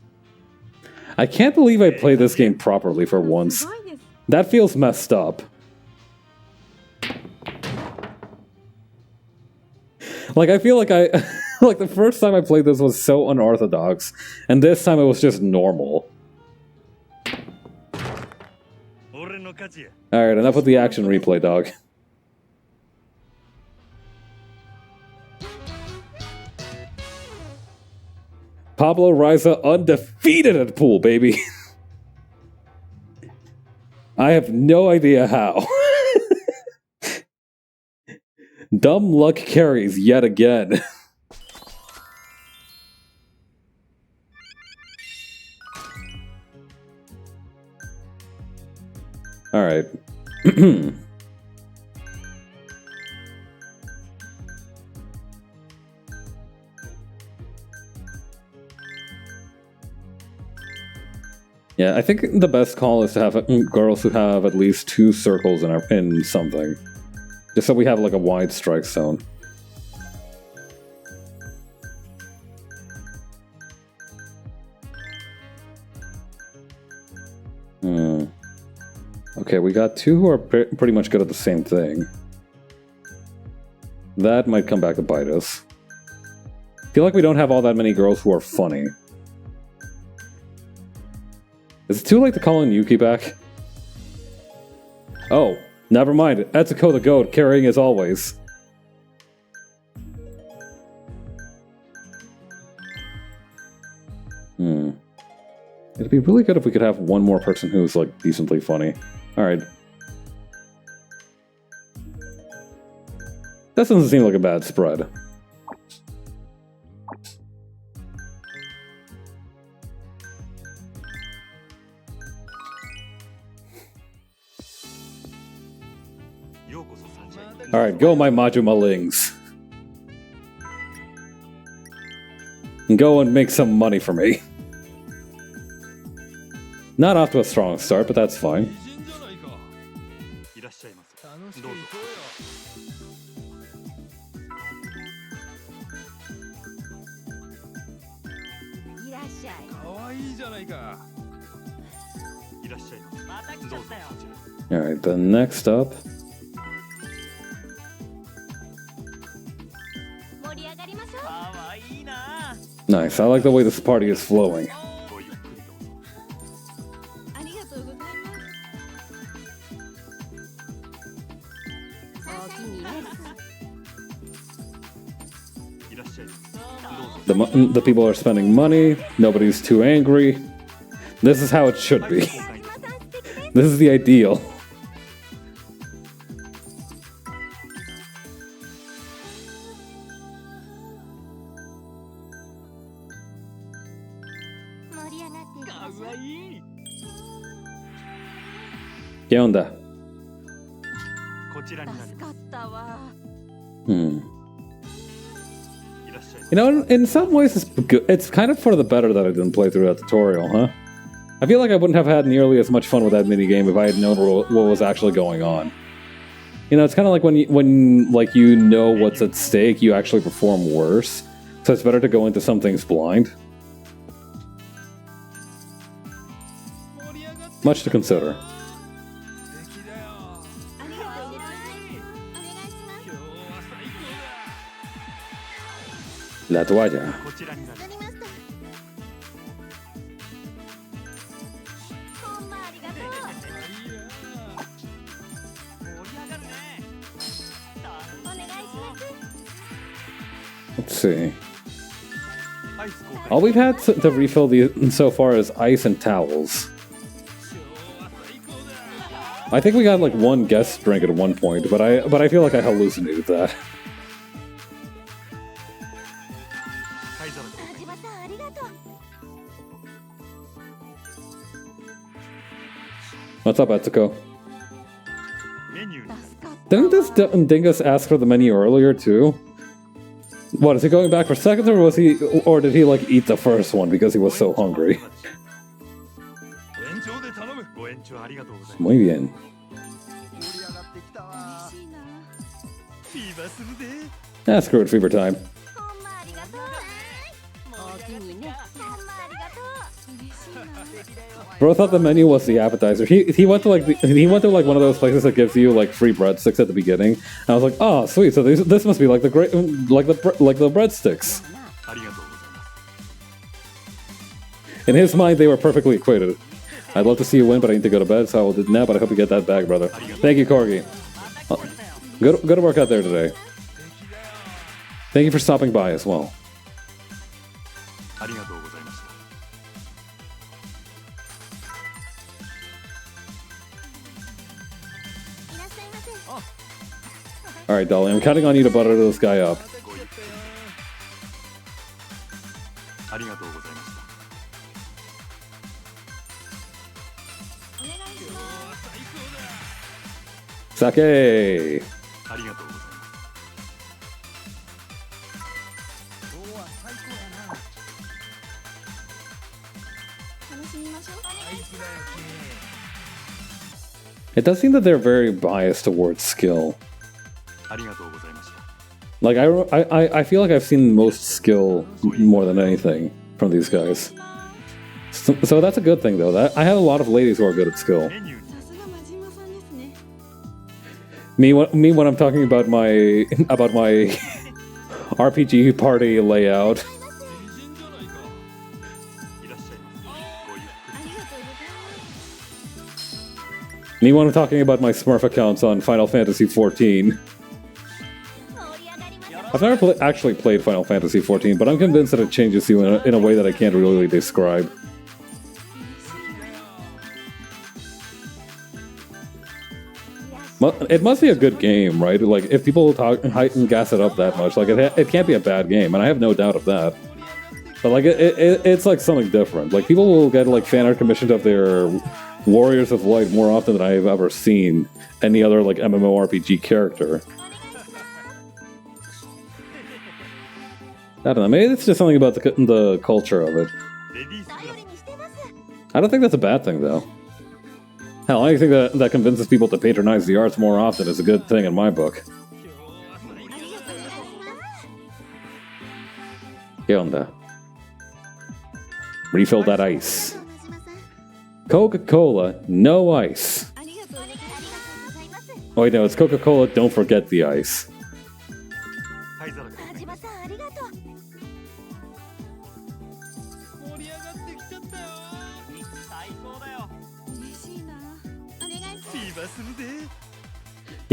I can't believe I played this game properly for once. すごいです。 That feels messed up. Like, I feel like like, the first time I played this was so unorthodox, and this time it was just normal. 俺の勝ちや。 Alright, enough with the action replay, dog. Pablo Riza undefeated at pool, baby. I have no idea how. Dumb luck carries yet again. Alright. Yeah, I think the best call is to have girls who have at least 2 circles in something. Just so we have like a wide strike zone. Okay, we got 2 who are pretty much good at the same thing. That might come back to bite us. I feel like we don't have all that many girls who are funny. Is it too late to call in Yuki back? Oh, never mind. Etsuko the Goat, carrying as always. It'd be really good if we could have one more person who's, like, decently funny. Alright. That doesn't seem like a bad spread. Alright, go my Majumalings. Go and make some money for me. Not off to a strong start, but that's fine. いらっしゃいませ。どうぞ。いらっしゃい。かわいいじゃないか。いらっしゃいませ。また来ちゃったよ。 Alright, then next up. 盛り上がりましょう。かわいいな。 Nice, I like the way this party is flowing. ごゆっくりどうぞ。ありがとうございます。お気に入り。いらっしゃいませ。どうぞ。 The people are spending money, nobody's too angry. This is how it should be. This is the ideal. 盛り上がっていきましょう。かわいい。 ¿Qué onda? 助かったわ。 You know, in some ways it's good. It's kind of for the better that I didn't play through that tutorial, huh? I feel like I wouldn't have had nearly as much fun with that minigame if I had known what was actually going on. You know, it's kind of like when you know what's at stake, you actually perform worse. So it's better to go into some things blind. Much to consider. WHADDAYA. Let's see. All we've had to refill so far is ice and towels. I think we got like one guest drink at one point, but I feel like I hallucinated that. What's up, Etsuko? Didn't this dingus ask for the menu earlier too? What, is he going back for seconds, or did he like eat the first one because he was so hungry? Muy bien. Ah, screw it, fever time. Bro thought the menu was the appetizer. He went to like one of those places that gives you like free breadsticks at the beginning. And I was like, oh sweet, so this must be like the breadsticks. In his mind, they were perfectly equated. I'd love to see you win, but I need to go to bed, so I will do now. But I hope you get that bag, brother. Thank you, Corgi. Go to work out there today. Thank you for stopping by as well. Alright, Dolly, I'm counting on you to butter this guy up. Sake! It does seem that they're very biased towards skill. Like, I feel like I've seen most skill more than anything from these guys. So that's a good thing, though. I have a lot of ladies who are good at skill. Me when I'm talking about my RPG party layout. Me when I'm talking about my Smurf accounts on Final Fantasy XIV. I've never actually played Final Fantasy XIV, but I'm convinced that it changes you in a way that I can't really describe. It must be a good game, right? Like, if people hype and gas it up that much, like, it can't be a bad game, and I have no doubt of that. But, like, it's, like, something different. Like, people will get, like, fan art commissioned of their Warriors of Light more often than I've ever seen any other, like, MMORPG character. I don't know, maybe it's just something about the culture of it. I don't think that's a bad thing, though. Hell, anything that convinces people to patronize the arts more often is a good thing in my book. ¿Qué onda? Refill that ice. Coca-Cola, no ice. Oh wait, no, it's Coca-Cola, don't forget the ice.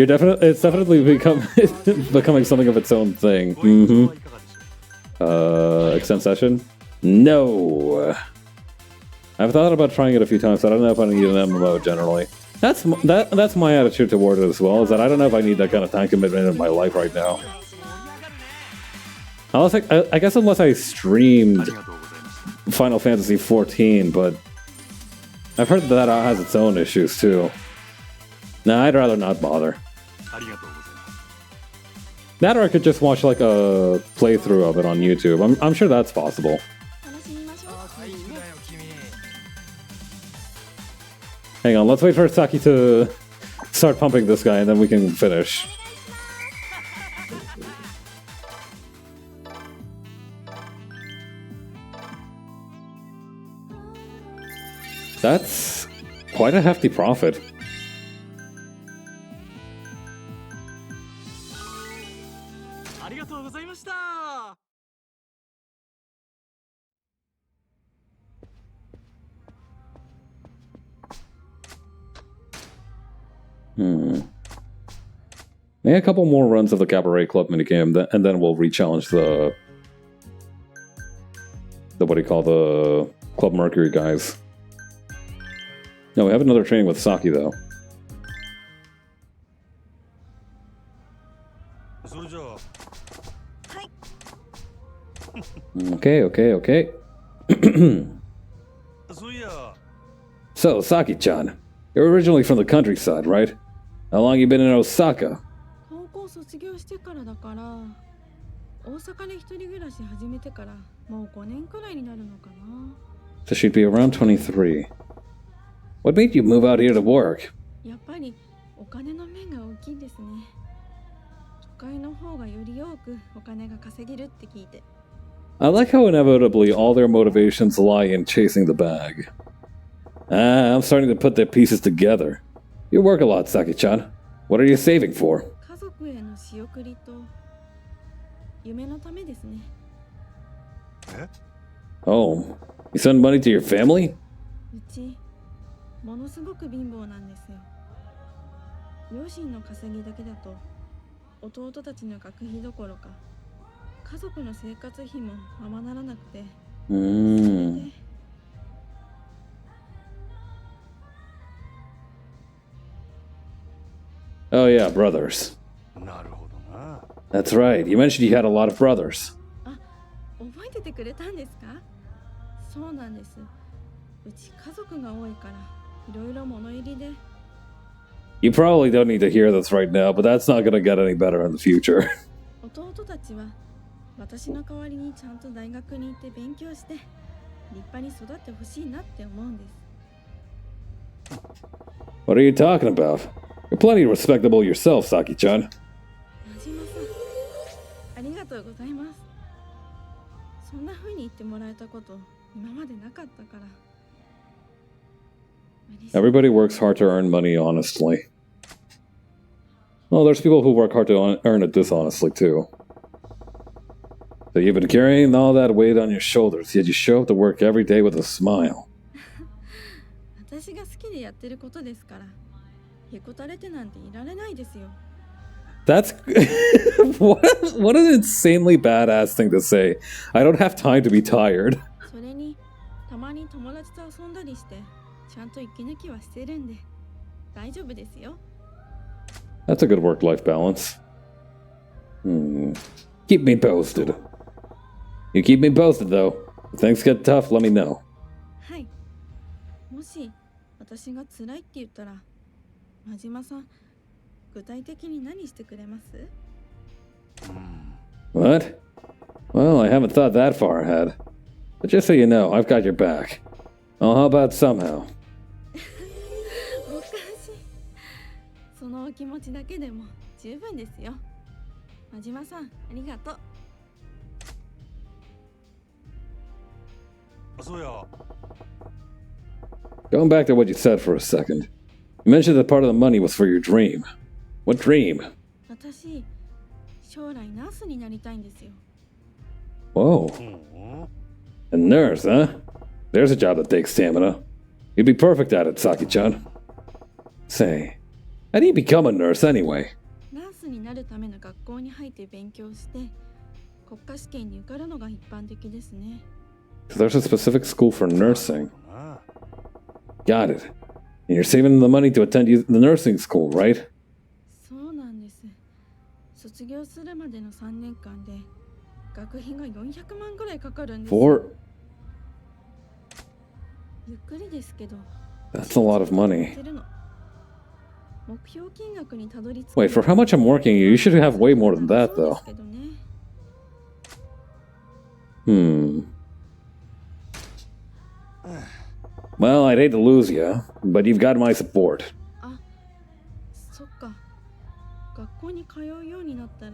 It's definitely becoming something of its own thing. Extend session? No. I've thought about trying it a few times, but I don't know if I need an MMO generally. That's my attitude toward it as well, is that I don't know if I need that kind of time commitment in my life right now. I guess unless I streamed Final Fantasy XIV, but I've heard that has its own issues too. Nah, I'd rather not bother. That or I could just watch like a playthrough of it on YouTube. I'm sure that's possible. 楽しみましょう。 Hang on, let's wait for Saki to start pumping this guy and then we can finish. That's quite a hefty profit. Maybe a couple more runs of the Cabaret Club minigame, and then we'll re-challenge the what do you call the Club Mercury guys. No, we have another training with Saki though. Okay. So, Saki-chan, you're originally from the countryside, right? How long you been in Osaka? 高校卒業してからだから、大阪で一人暮らし始めてからもう5年くらいになるのかな。 So she'd be around 23. What made you move out here to work? やっぱりお金の面が大きいですね。都会の方がより多くお金が稼げるって聞いて。 I like how inevitably all their motivations lie in chasing the bag. I'm starting to put their pieces together. You work a lot, Saki-chan. What are you saving for? 家族への仕送りと夢のためですね。 Oh, you send money to your family? うちものすごく貧乏なんですよ。両親の稼ぎだけだと弟たちの学費どころか家族の生活費もままならなくて、それで Oh yeah, brothers. That's right. You mentioned you had a lot of brothers. 覚えててくれたんですか？そうなんです。うち家族が多いからいろいろ物入りで。 You probably don't need to hear this right now, but that's not gonna get any better in the future. 弟たちは私の代わりにちゃんと大学に行って勉強して立派に育ってほしいなって思うんです。 What are you talking about? You're plenty respectable yourself, Saki-chan. 真島さん、ありがとうございます。そんな風に言ってもらえたこと今までなかったから。 Everybody works hard to earn money honestly. Well, there's people who work hard to earn it dishonestly too. So you've been carrying all that weight on your shoulders, yet you show up to work every day with a smile. 私が好きでやってることですから、へこたれてなんていられないですよ。 That's what an insanely badass thing to say. I don't have time to be tired. それにたまに友達と遊んだりしてちゃんと息抜きはしてるんで大丈夫ですよ。 That's a good work-life balance. Keep me posted. You keep me posted, though. If things get tough, let me know. はい。もし私が辛いって言ったら、真島さん、具体的に何してくれます？ What? Well, I haven't thought that far ahead. But just so you know, I've got your back. Oh, how about somehow? おかしい。そのお気持ちだけでも十分ですよ。真島さん、ありがとう。 Going back to what you said for a second. You mentioned that part of the money was for your dream. What dream? 私、将来ナースになりたいんですよ。 Whoa. A nurse, huh? There's a job that takes stamina. You'd be perfect at it, Saki-chan. Say, how do you become a nurse anyway? ナースになるための学校に入って勉強して、国家試験に受かるのが一般的ですね。 So there's a specific school for nursing. Got it. And you're saving the money to attend the nursing school, right? そうなんです。卒業するまでの3年間で学費が400万ぐらいかかるんです。 For? ゆっくりですけど。 That's a lot of money. 目標金額にたどり着く Wait, for how much I'm working, you should have way more than that, そうで though. すけどね。 Well, I'd hate to lose you, but you've got my support. あ、そっか。学校に通うようになったら、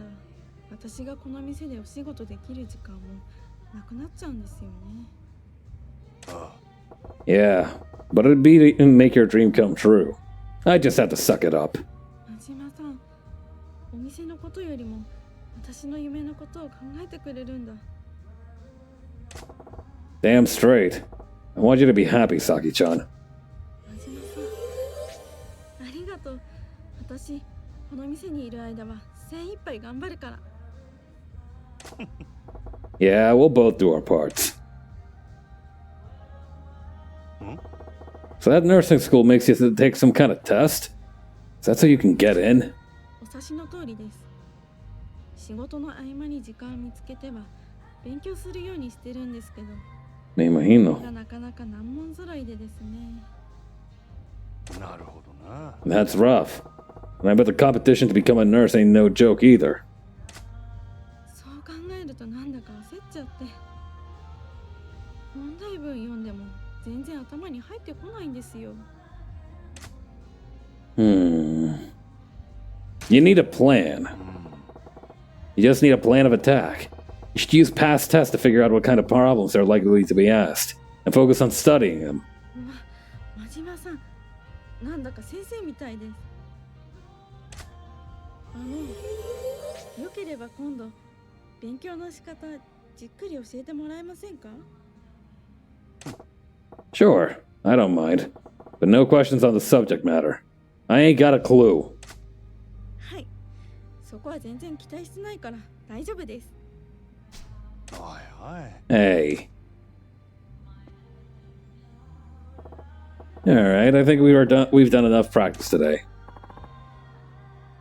私がこの店でお仕事できる時間もなくなっちゃうんですよね。 Yeah, but it'd be to make your dream come true. I just have to suck it up. 真島さん、お店のことよりも私の夢のことを考えてくれるんだ。 Damn straight. I want you to be happy, Saki-chan. 真島さん、ありがとう。私、この店にいる間は精一杯頑張るから。 Yeah, we'll both do our parts. So that nursing school makes you take some kind of test? Is that so you can get in? お察しの通りです。仕事の合間に時間を見つけては勉強するようにしてるんですけど、 Me imagino. がなかなか難問揃いでですね。 なるほどな。 That's rough. And I bet the competition to become a nurse ain't no joke either. そう考えるとなんだか焦っちゃって。問題文読んでも全然頭に入ってこないんですよ。 You need a plan. You just need a plan of attack. You should use past tests to figure out what kind of problems they're likely to be asked, and focus on studying them. 真島さん、なんだか先生みたいです。よければ今度勉強の仕方じっくり教えてもらえませんか？ Sure, I don't mind. But no questions on the subject matter. I ain't got a clue. はい、そこは全然期待してないから大丈夫です。 おいおい。 Hey. Alright, I think we've done enough practice today.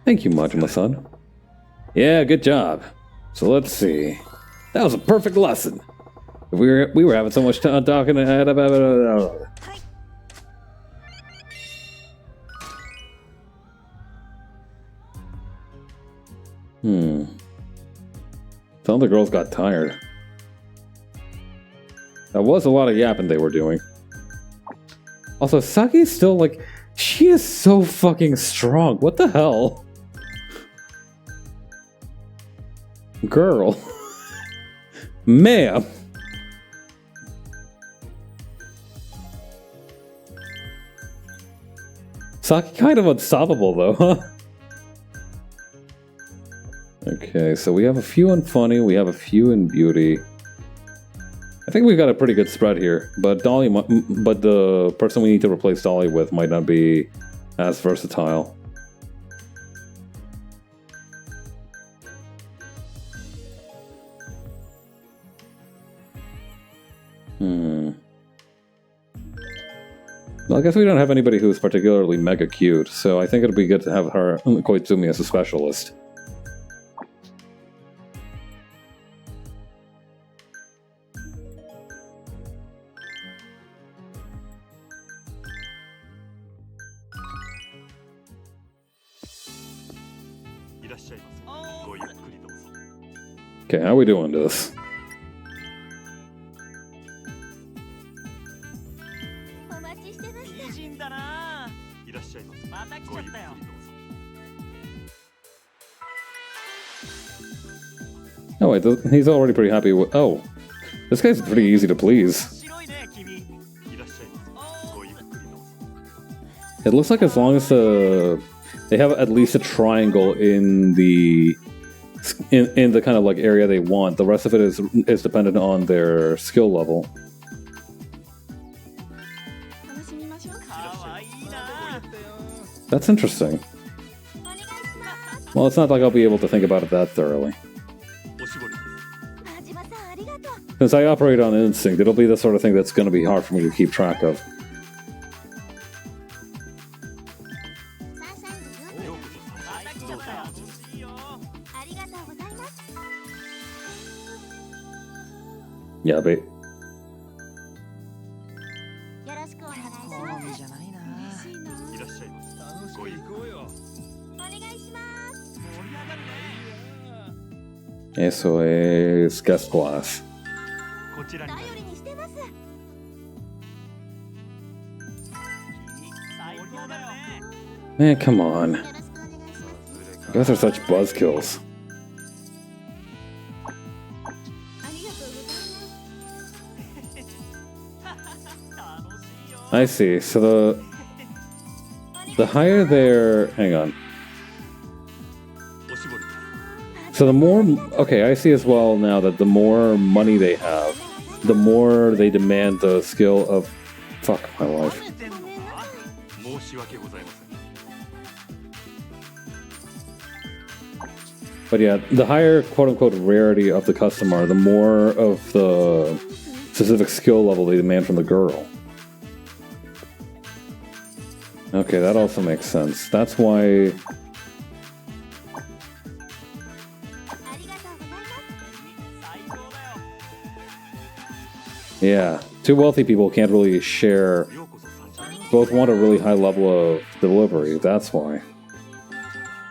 Thank you, Majima-san. Yeah, good job. So let's see. That was a perfect lesson. We were having so much time talking about. Some of the girls got tired. That was a lot of yapping they were doing. Also, Saki's still like, she is so fucking strong. What the hell? Girl. Ma'am. Saki kind of unstoppable though, huh? Okay, so we have a few in funny, we have a few in beauty. I think we've got a pretty good spread here, but but the person we need to replace Dolly with might not be as versatile. Well, I guess we don't have anybody who's particularly mega cute, so I think it'd be good to have her, Koizumi, as a specialist. Okay, how are we doing this? お待ちしてました。美人だな。いらっしゃいませ。また来ちゃったよ。 Oh wait, he's already pretty happy with. Oh, this guy's pretty easy to please. It looks like as long as they have at least a triangle in the kind of like area they want, the rest of it is dependent on their skill level. That's interesting. Well, it's not like I'll be able to think about it that thoroughly. Since I operate on instinct, it'll be the sort of thing that's going to be hard for me to keep track of. Yeah, but... Eso es guest class. こちらになり頼りにしてます 最高だよね Man, come on. よろしくお願いします You guys are such buzzkills. ありがとうございます。楽しいよ I see. So the higher their hang on. おしぼり So the more okay, I see as well now that the more money they have, the more they demand the skill of fuck my life. 食べてんのか申し訳ございません But yeah, the higher quote unquote rarity of the customer, the more of the specific skill level they demand from the girl. Okay, that also makes sense. That's why ありがとうございます最高だよ yeah, two wealthy people can't really share ようこそ三茶に both want a really high level of delivery. That's why.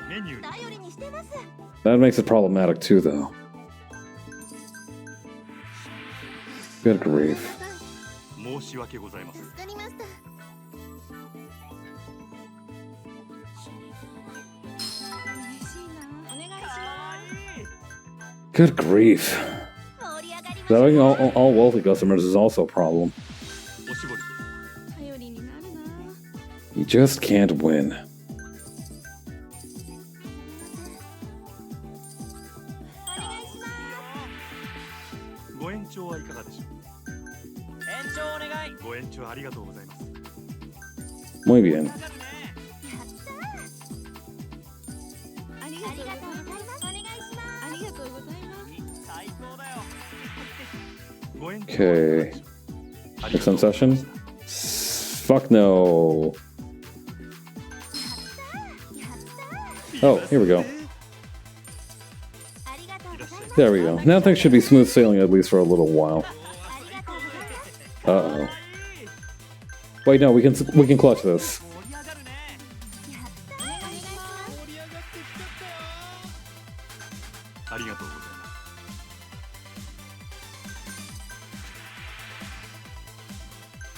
メニューに頼りにしてます That makes it problematic too, though. Good grief. 申し訳ございません助かりました嬉しいな。お願いしかわいい Good grief. 盛り上がりま So having all wealthy customers is also a problem. おしぼります。頼りになるな。 You just can't win. お願いしますご延長はいかがでしょう延長お願いご延長ありがとうございます Muy bien. かかるねありありががとうございます。とうございますお願いしますありがとうございます。最高だよご延長 Okay. ありが Next とう on session? Fuck no. やった Oh, here we go. ありがとうございます There we go. Now things should be smooth sailing at least for a little while. ありがとうございます Uh oh. Wait, no, we can clutch this. 盛り上がるねやったお願いします盛り上がってきちゃったよありがとうございま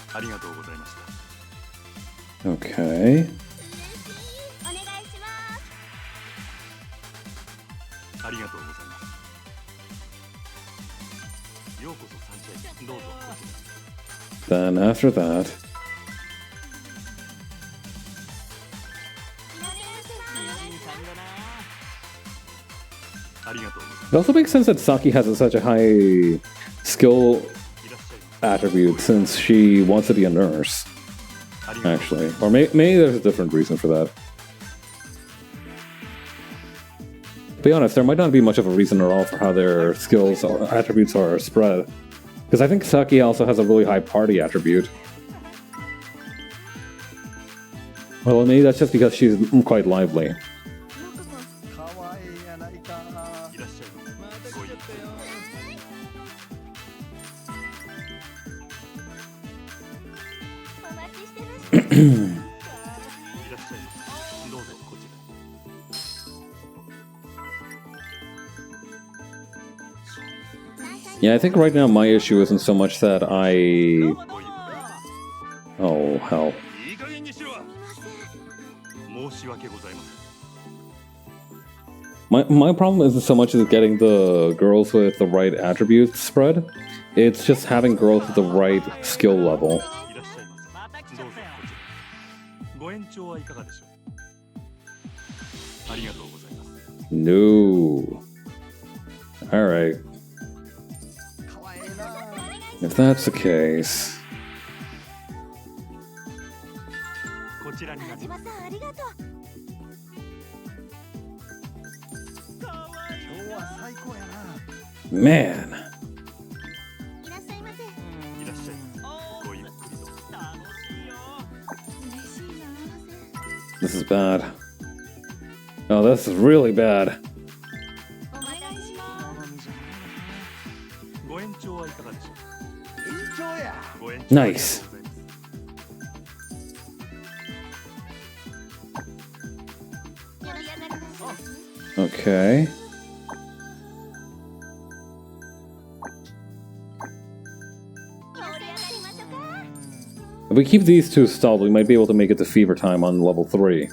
すありがとうございました Okay. 嬉しいお願いしますありがとうございますようこそ三茶へどうぞこちら Then after that, お願いしますいい感じだなありがとうございます it also makes sense that Saki has such a high skill いらっしゃいませ attribute since she wants to be a nurse, ありがとう actually. Or maybe there's a different reason for that. To be honest, there might not be much of a reason at all for how their skills or attributes are spread. Because I think Saki also has a really high party attribute. Well, maybe that's just because she's quite lively. ようこそ。かわいいやないかいらっしゃいませまた来ちゃったよお待ちしてましたいらっしゃいませどうぞこちら Yeah, I think right now my issue isn't so much that I... どうもどうも Oh, hell. いい加減にしろすみません申し訳ございません My problem isn't so much as getting the girls with the right attributes spread. It's just having girls with the right skill level. いらっしゃいませまた来ちゃったよご延長はいかがでしょうありがとうございます No. Alright. かわいいな If that's the case... こちらにな田ります島さんありがとうかわいい今日は最高やな Man. いらっしゃいませいらっしゃいませごゆっくりと楽しいよ嬉しいな。 This is bad. Oh, this is really bad. お願いしまご延長はいかがでしょう延長やご延長 Nice. す盛り上がりました Okay. If we keep these two stalled, we might be able to make it to fever time on level 3.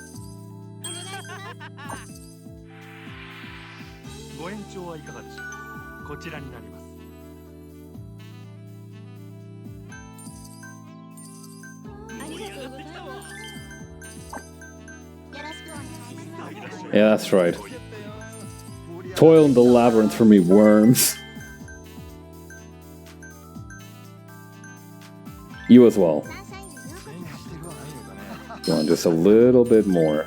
ご延長はいかがでしょう。こちらになります。ありがとうございます。よろしくお願いします。 Yeah, that's right. Toil in the labyrinth for me, worms. You as well. Go on, just a little bit more.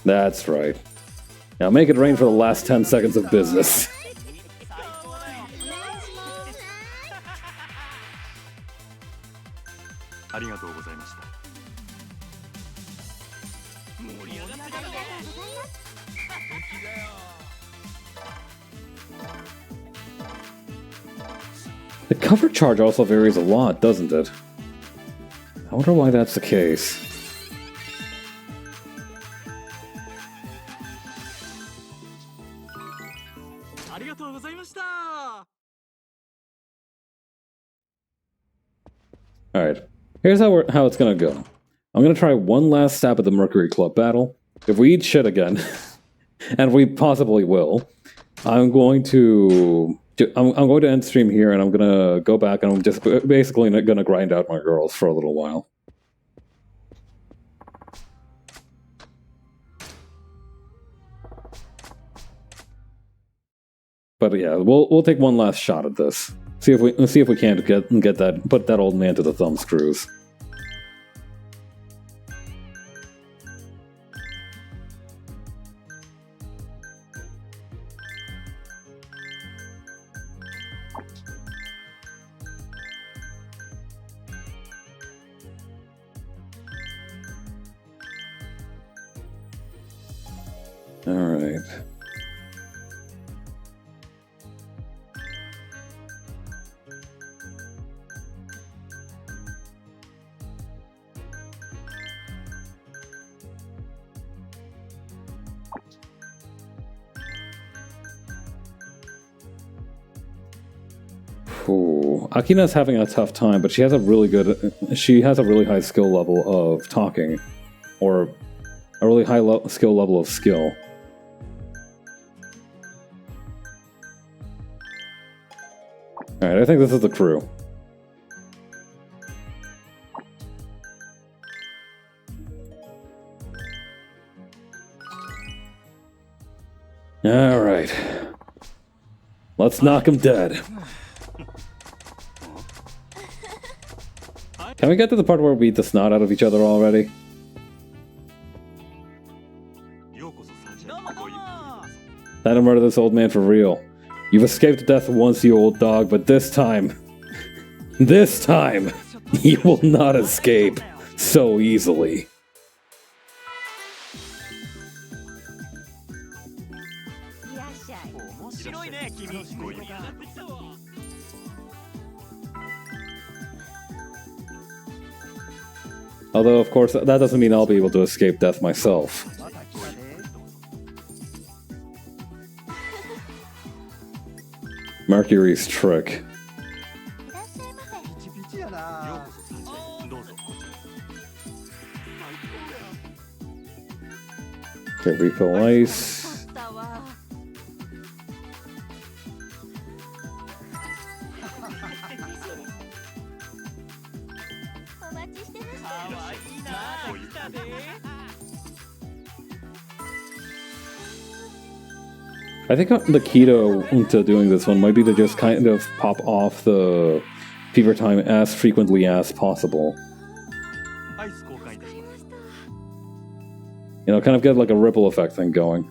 That's right. Now make it rain for the last 10 seconds of business. ありがとうございました。 The cover charge also varies a lot, doesn't it? I wonder why that's the case. Alright, here's how it's gonna go. I'm gonna try one last stab at the Mercury Club battle. If we eat shit again, and we possibly will, I'm going to end stream here, and I'm gonna go back, and I'm just basically gonna grind out my girls for a little while. But yeah, we'll take one last shot at this. See if we can't put that old man to the thumb screws. All right. Ooh, Akina's having a tough time, but she has a really high skill level of talking, or a really high skill level of skill. Alright, I think this is the crew. Alright. Let's knock him dead. Can we get to the part where we beat the snot out of each other already? Time to murder this old man for real. You've escaped death once, you old dog, but this time, you will not escape so easily. Although, of course, that doesn't mean I'll be able to escape death myself. Mercury's trick. Okay, refill ice. I think the key to doing this one might be to just kind of pop off the fever time as frequently as possible. You know, kind of get like a ripple effect thing going.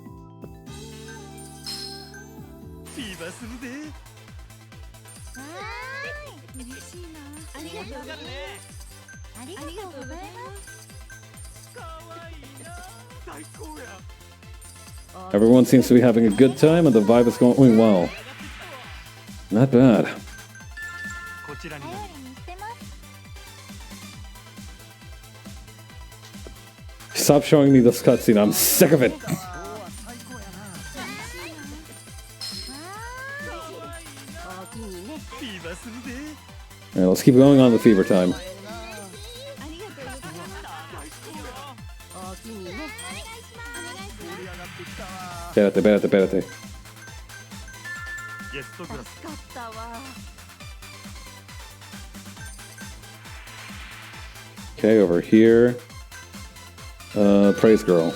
Everyone seems to be having a good time and the vibe is going well. Not bad. Stop showing me this cutscene, I'm sick of it! Alright, let's keep going on the fever time. ありがとうございます。おおきにね。お願いします。 Espérate, espérate, espérate. ゲストクラス助かったわ。 Okay, over here. Praise girl.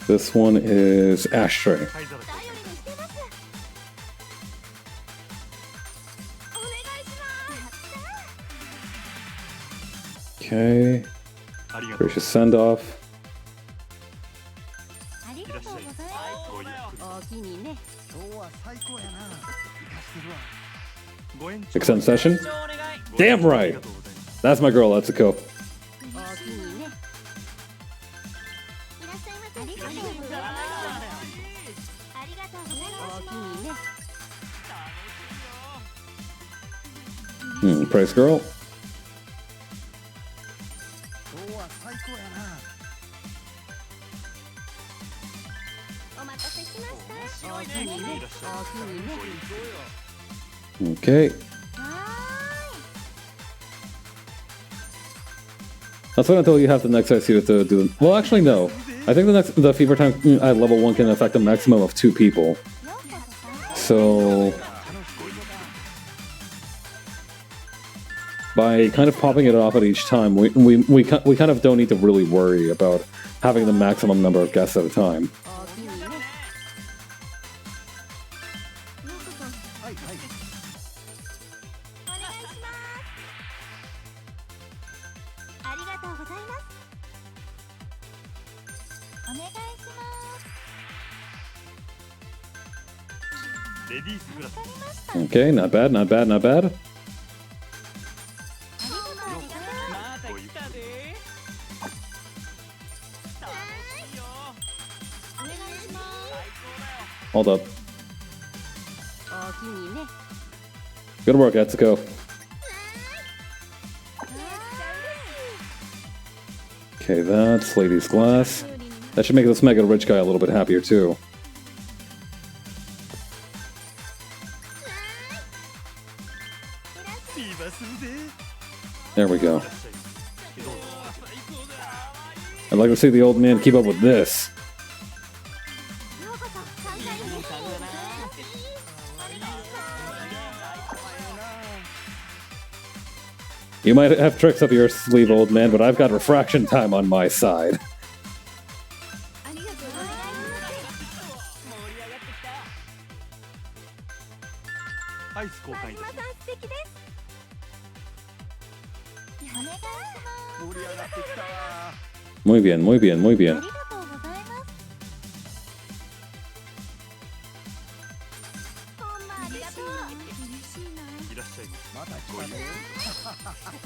This one is Ashtray. 灰皿と頼りにしてます。お願いします。 Okay. ありがとう Gracious send off. ありがとうございます。ごゆっくりおおきにね。今日は最高やな。生かしてるわ。ご延長 Extend session. ご Damn あり right. がとうございます That's my girl, let's go. おおきにね。いらっしゃいませ。ありがとうございます。ありがとうございます。おおきにね。 Praise girl. 今日は最高やな。お待たせしました。おおきにね。おおきにね。 Okay. That's not until you have the next IC to do. Well, actually, no. I think the fever time at level 1 can affect a maximum of 2 people. So by kind of popping it off at each time, we kind of don't need to really worry about having the maximum number of guests at a time. おおきにね。はいはい。お願いします。ありがとうございます。お願いします。レディースクラス Okay, not bad, not bad, not bad. ごゆっくり Hold up. おおきにね。 Good work, Etsuko. Okay, that's Lady's Glass. That should make this mega rich guy a little bit happier too. There we go. I'd like to see the old man keep up with this. ようこそ3階に。 You might have tricks up your sleeve, old man, but I've got refraction time on my side. ありがとうございます。アイス交換いたしますさん素敵です。お願いします。盛り上がってきたわ。 Muy bien, muy bien, muy あ bien. りがとうございます。ほんまありがとう。嬉しいな。いらっしゃいままた来ごゆっくたね。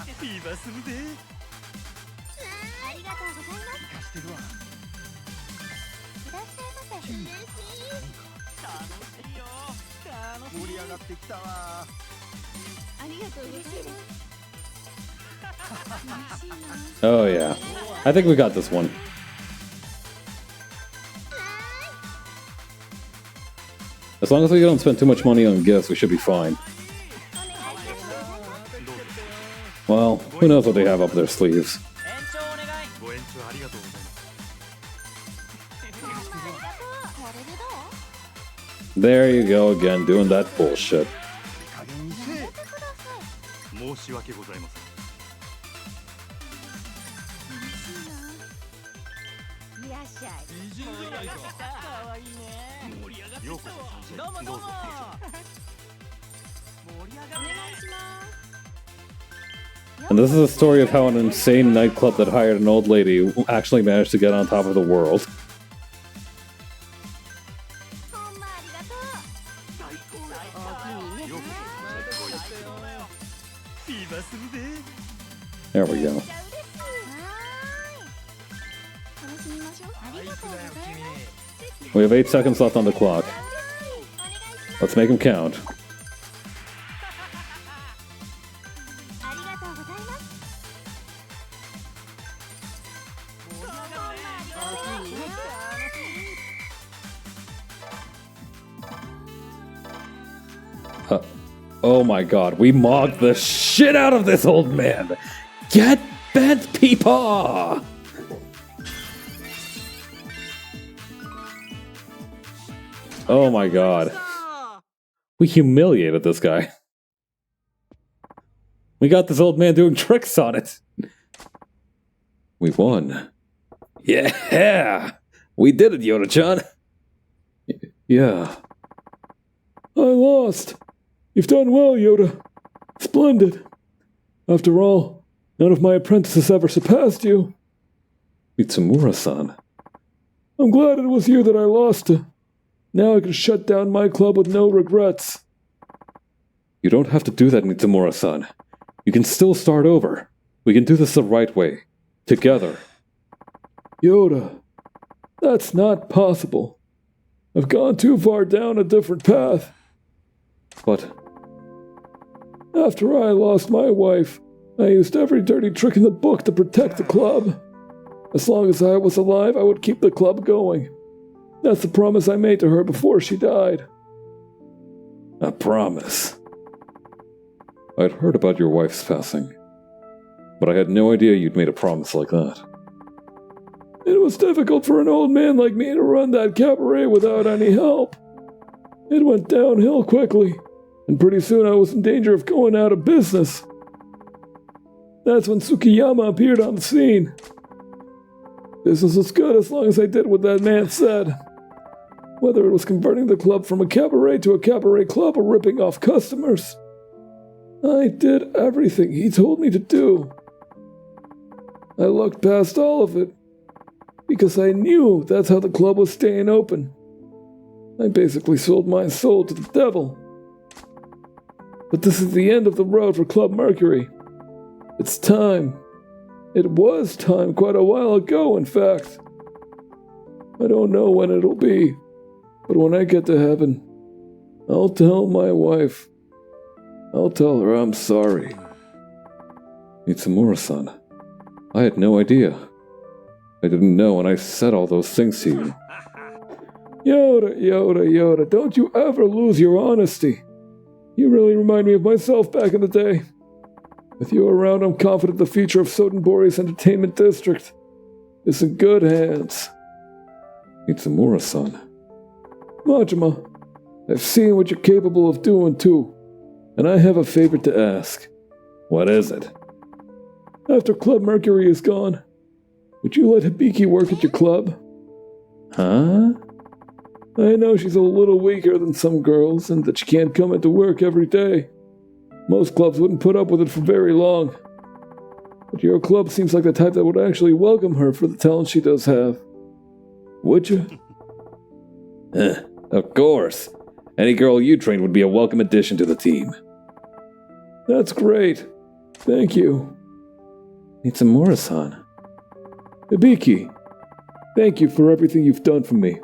りフィーバーするでありがとうございます。生かしてるわ。いらっしゃいませ。嬉しい。楽しいよ楽しい盛り上がってきたわ。ありがとうございます。嬉しいな。 Oh, yeah. I think we got this one. As long as we don't spend too much money on gifts, we should be fine. どうぞ Well, who knows what they have up their sleeves. ご延長ありがとうございます これでどう？ There you go again, doing that bullshit. 加減にせえ。申し訳ございませんいらっしゃい。ようこそサンシャインどうぞお願いします。 And this is a story of how an insane nightclub that hired an old lady actually managed to get on top of the world. ほんまありがとう。おおきにね。ようこそサンシャインごゆっくりフィーバーするで There we go. じゃあ嬉しい。楽しみましょう。ありがとうございます。 We have 8 seconds left on the clock. Let's make them count. ありがとうございます。おおきにね。Oh my god, we mocked the shit out of this old man! Get bent, peepaw! Oh my god. We humiliated this guy. We got this old man doing tricks on it. We won. Yeah! We did it, Yoda-chan! Yeah. I lost. You've done well, Yoda. Splendid. After all, none of my apprentices ever surpassed you. Mitsumura-san. I'm glad it was you that I lost to. Now I can shut down my club with no regrets. You don't have to do that, Mitsumura-san. You can still start over. We can do this the right way. Together. Yoda, that's not possible. I've gone too far down a different path. But after I lost my wife, I used every dirty trick in the book to protect the club. As long as I was alive, I would keep the club going. That's the promise I made to her before she died. a promise. I'd heard about your wife's passing, but I had no idea you'd made a promise like that. It was difficult for an old man like me to run that cabaret without any help. It went downhill quickly, and pretty soon I was in danger of going out of business. That's when Tsukiyama appeared on the scene. Business was good as long as I did what that man said. Whether it was converting the club from a cabaret to a cabaret club or ripping off customers, I did everything he told me to do. I looked past all of it, because I knew that's how the club was staying open. I basically sold my soul to the devil. But this is the end of the road for Club Mercury. It's time. It was time quite a while ago, in fact. I don't know when it'll be, but when I get to heaven, I'll tell my wife. I'll tell her I'm sorry. Mitsumura-san, I had no idea. I didn't know when I said all those things to you. Yoda, don't you ever lose your honesty. You really remind me of myself back in the day. With you around, I'm confident the future of Sodenbori's entertainment district is in good hands. Mitsumura-san. Majima, I've seen what you're capable of doing too, and I have a favor to ask. What is it? After Club Mercury is gone, would you let Hibiki work at your club? Huh? I know she's a little weaker than some girls and that she can't come into work every day. Most clubs wouldn't put up with it for very long. But your club seems like the type that would actually welcome her for the talent she does have. Would you? Of course. Any girl you trained would be a welcome addition to the team. That's great. Thank you. Mitsumura-san. Hibiki, thank you for everything you've done for me.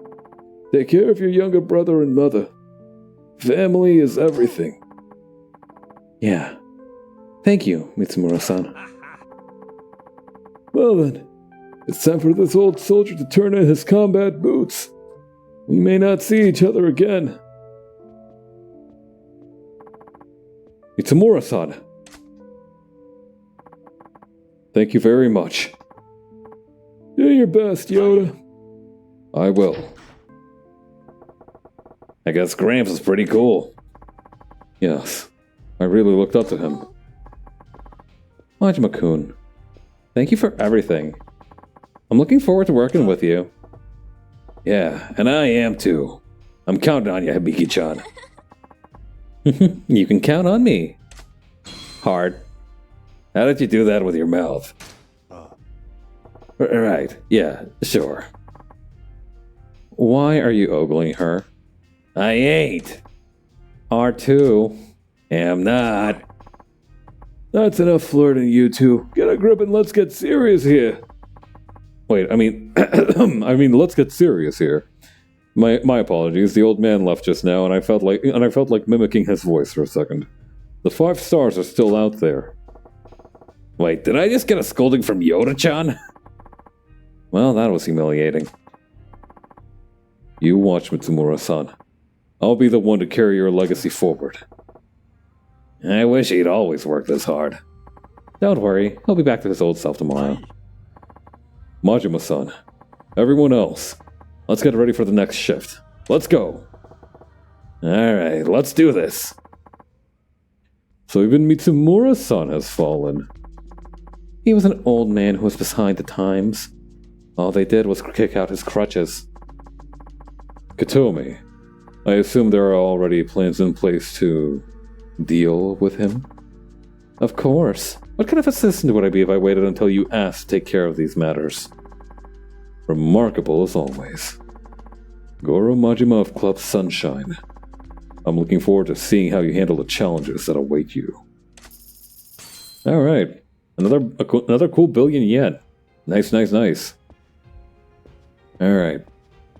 Take care of your younger brother and mother. Family is everything. Yeah. Thank you, Mitsumura-san. Well then, it's time for this old soldier to turn in his combat boots. We may not see each other again. Mitsumura-san. Thank you very much. Do your best, Yoda. I will. I guess Gramps is pretty cool. Yes, I really looked up to him. Majima-kun, thank you for everything. I'm looking forward to working with you. Yeah, and I am too. I'm counting on you, Hibiki-chan. You can count on me. Hard. How did you do that with your mouth? Right, yeah, sure. Why are you ogling her? I ain't. R2. Am not. That's enough flirting, you two. Get a grip and let's get serious here. Wait, I mean, let's get serious here. My apologies. The old man left just now, and I felt like mimicking his voice for a second. The 5 stars are still out there. Wait, did I just get a scolding from Yoda-chan? Well, that was humiliating. You watch, Mitsumura-san. I'll be the one to carry your legacy forward. I wish he'd always worked this hard. Don't worry, he'll be back to his old self tomorrow. Majima-san, everyone else, let's get ready for the next shift. Let's go! Alright, let's do this. So even Mitsumura-san has fallen. He was an old man who was behind the times. All they did was kick out his crutches. Katomi, I assume there are already plans in place to deal with him? Of course. What kind of assistant would I be if I waited until you asked to take care of these matters? Remarkable as always. Goro Majima of Club Sunshine. I'm looking forward to seeing how you handle the challenges that await you. Alright. Another cool billion yen. Nice, nice, nice. Alright.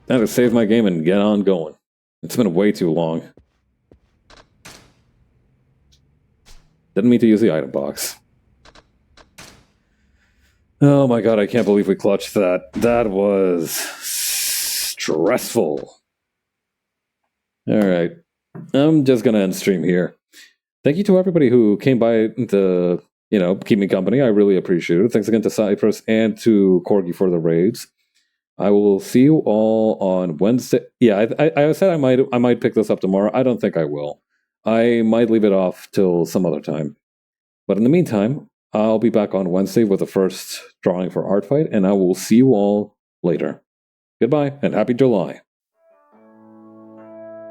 Time to save my game and get on going. It's been way too long. Didn't mean to use the item box. Oh my god, I can't believe we clutched that. That was stressful. Alright. I'm just gonna end stream here. Thank you to everybody who came by to, keep me company. I really appreciate it. Thanks again to Cypress and to Corgi for the raids. I will see you all on Wednesday. Yeah, I said I might pick this up tomorrow. I don't think I will. I might leave it off till some other time. But in the meantime, I'll be back on Wednesday with the first drawing for Art Fight, and I will see you all later. Goodbye, and happy July.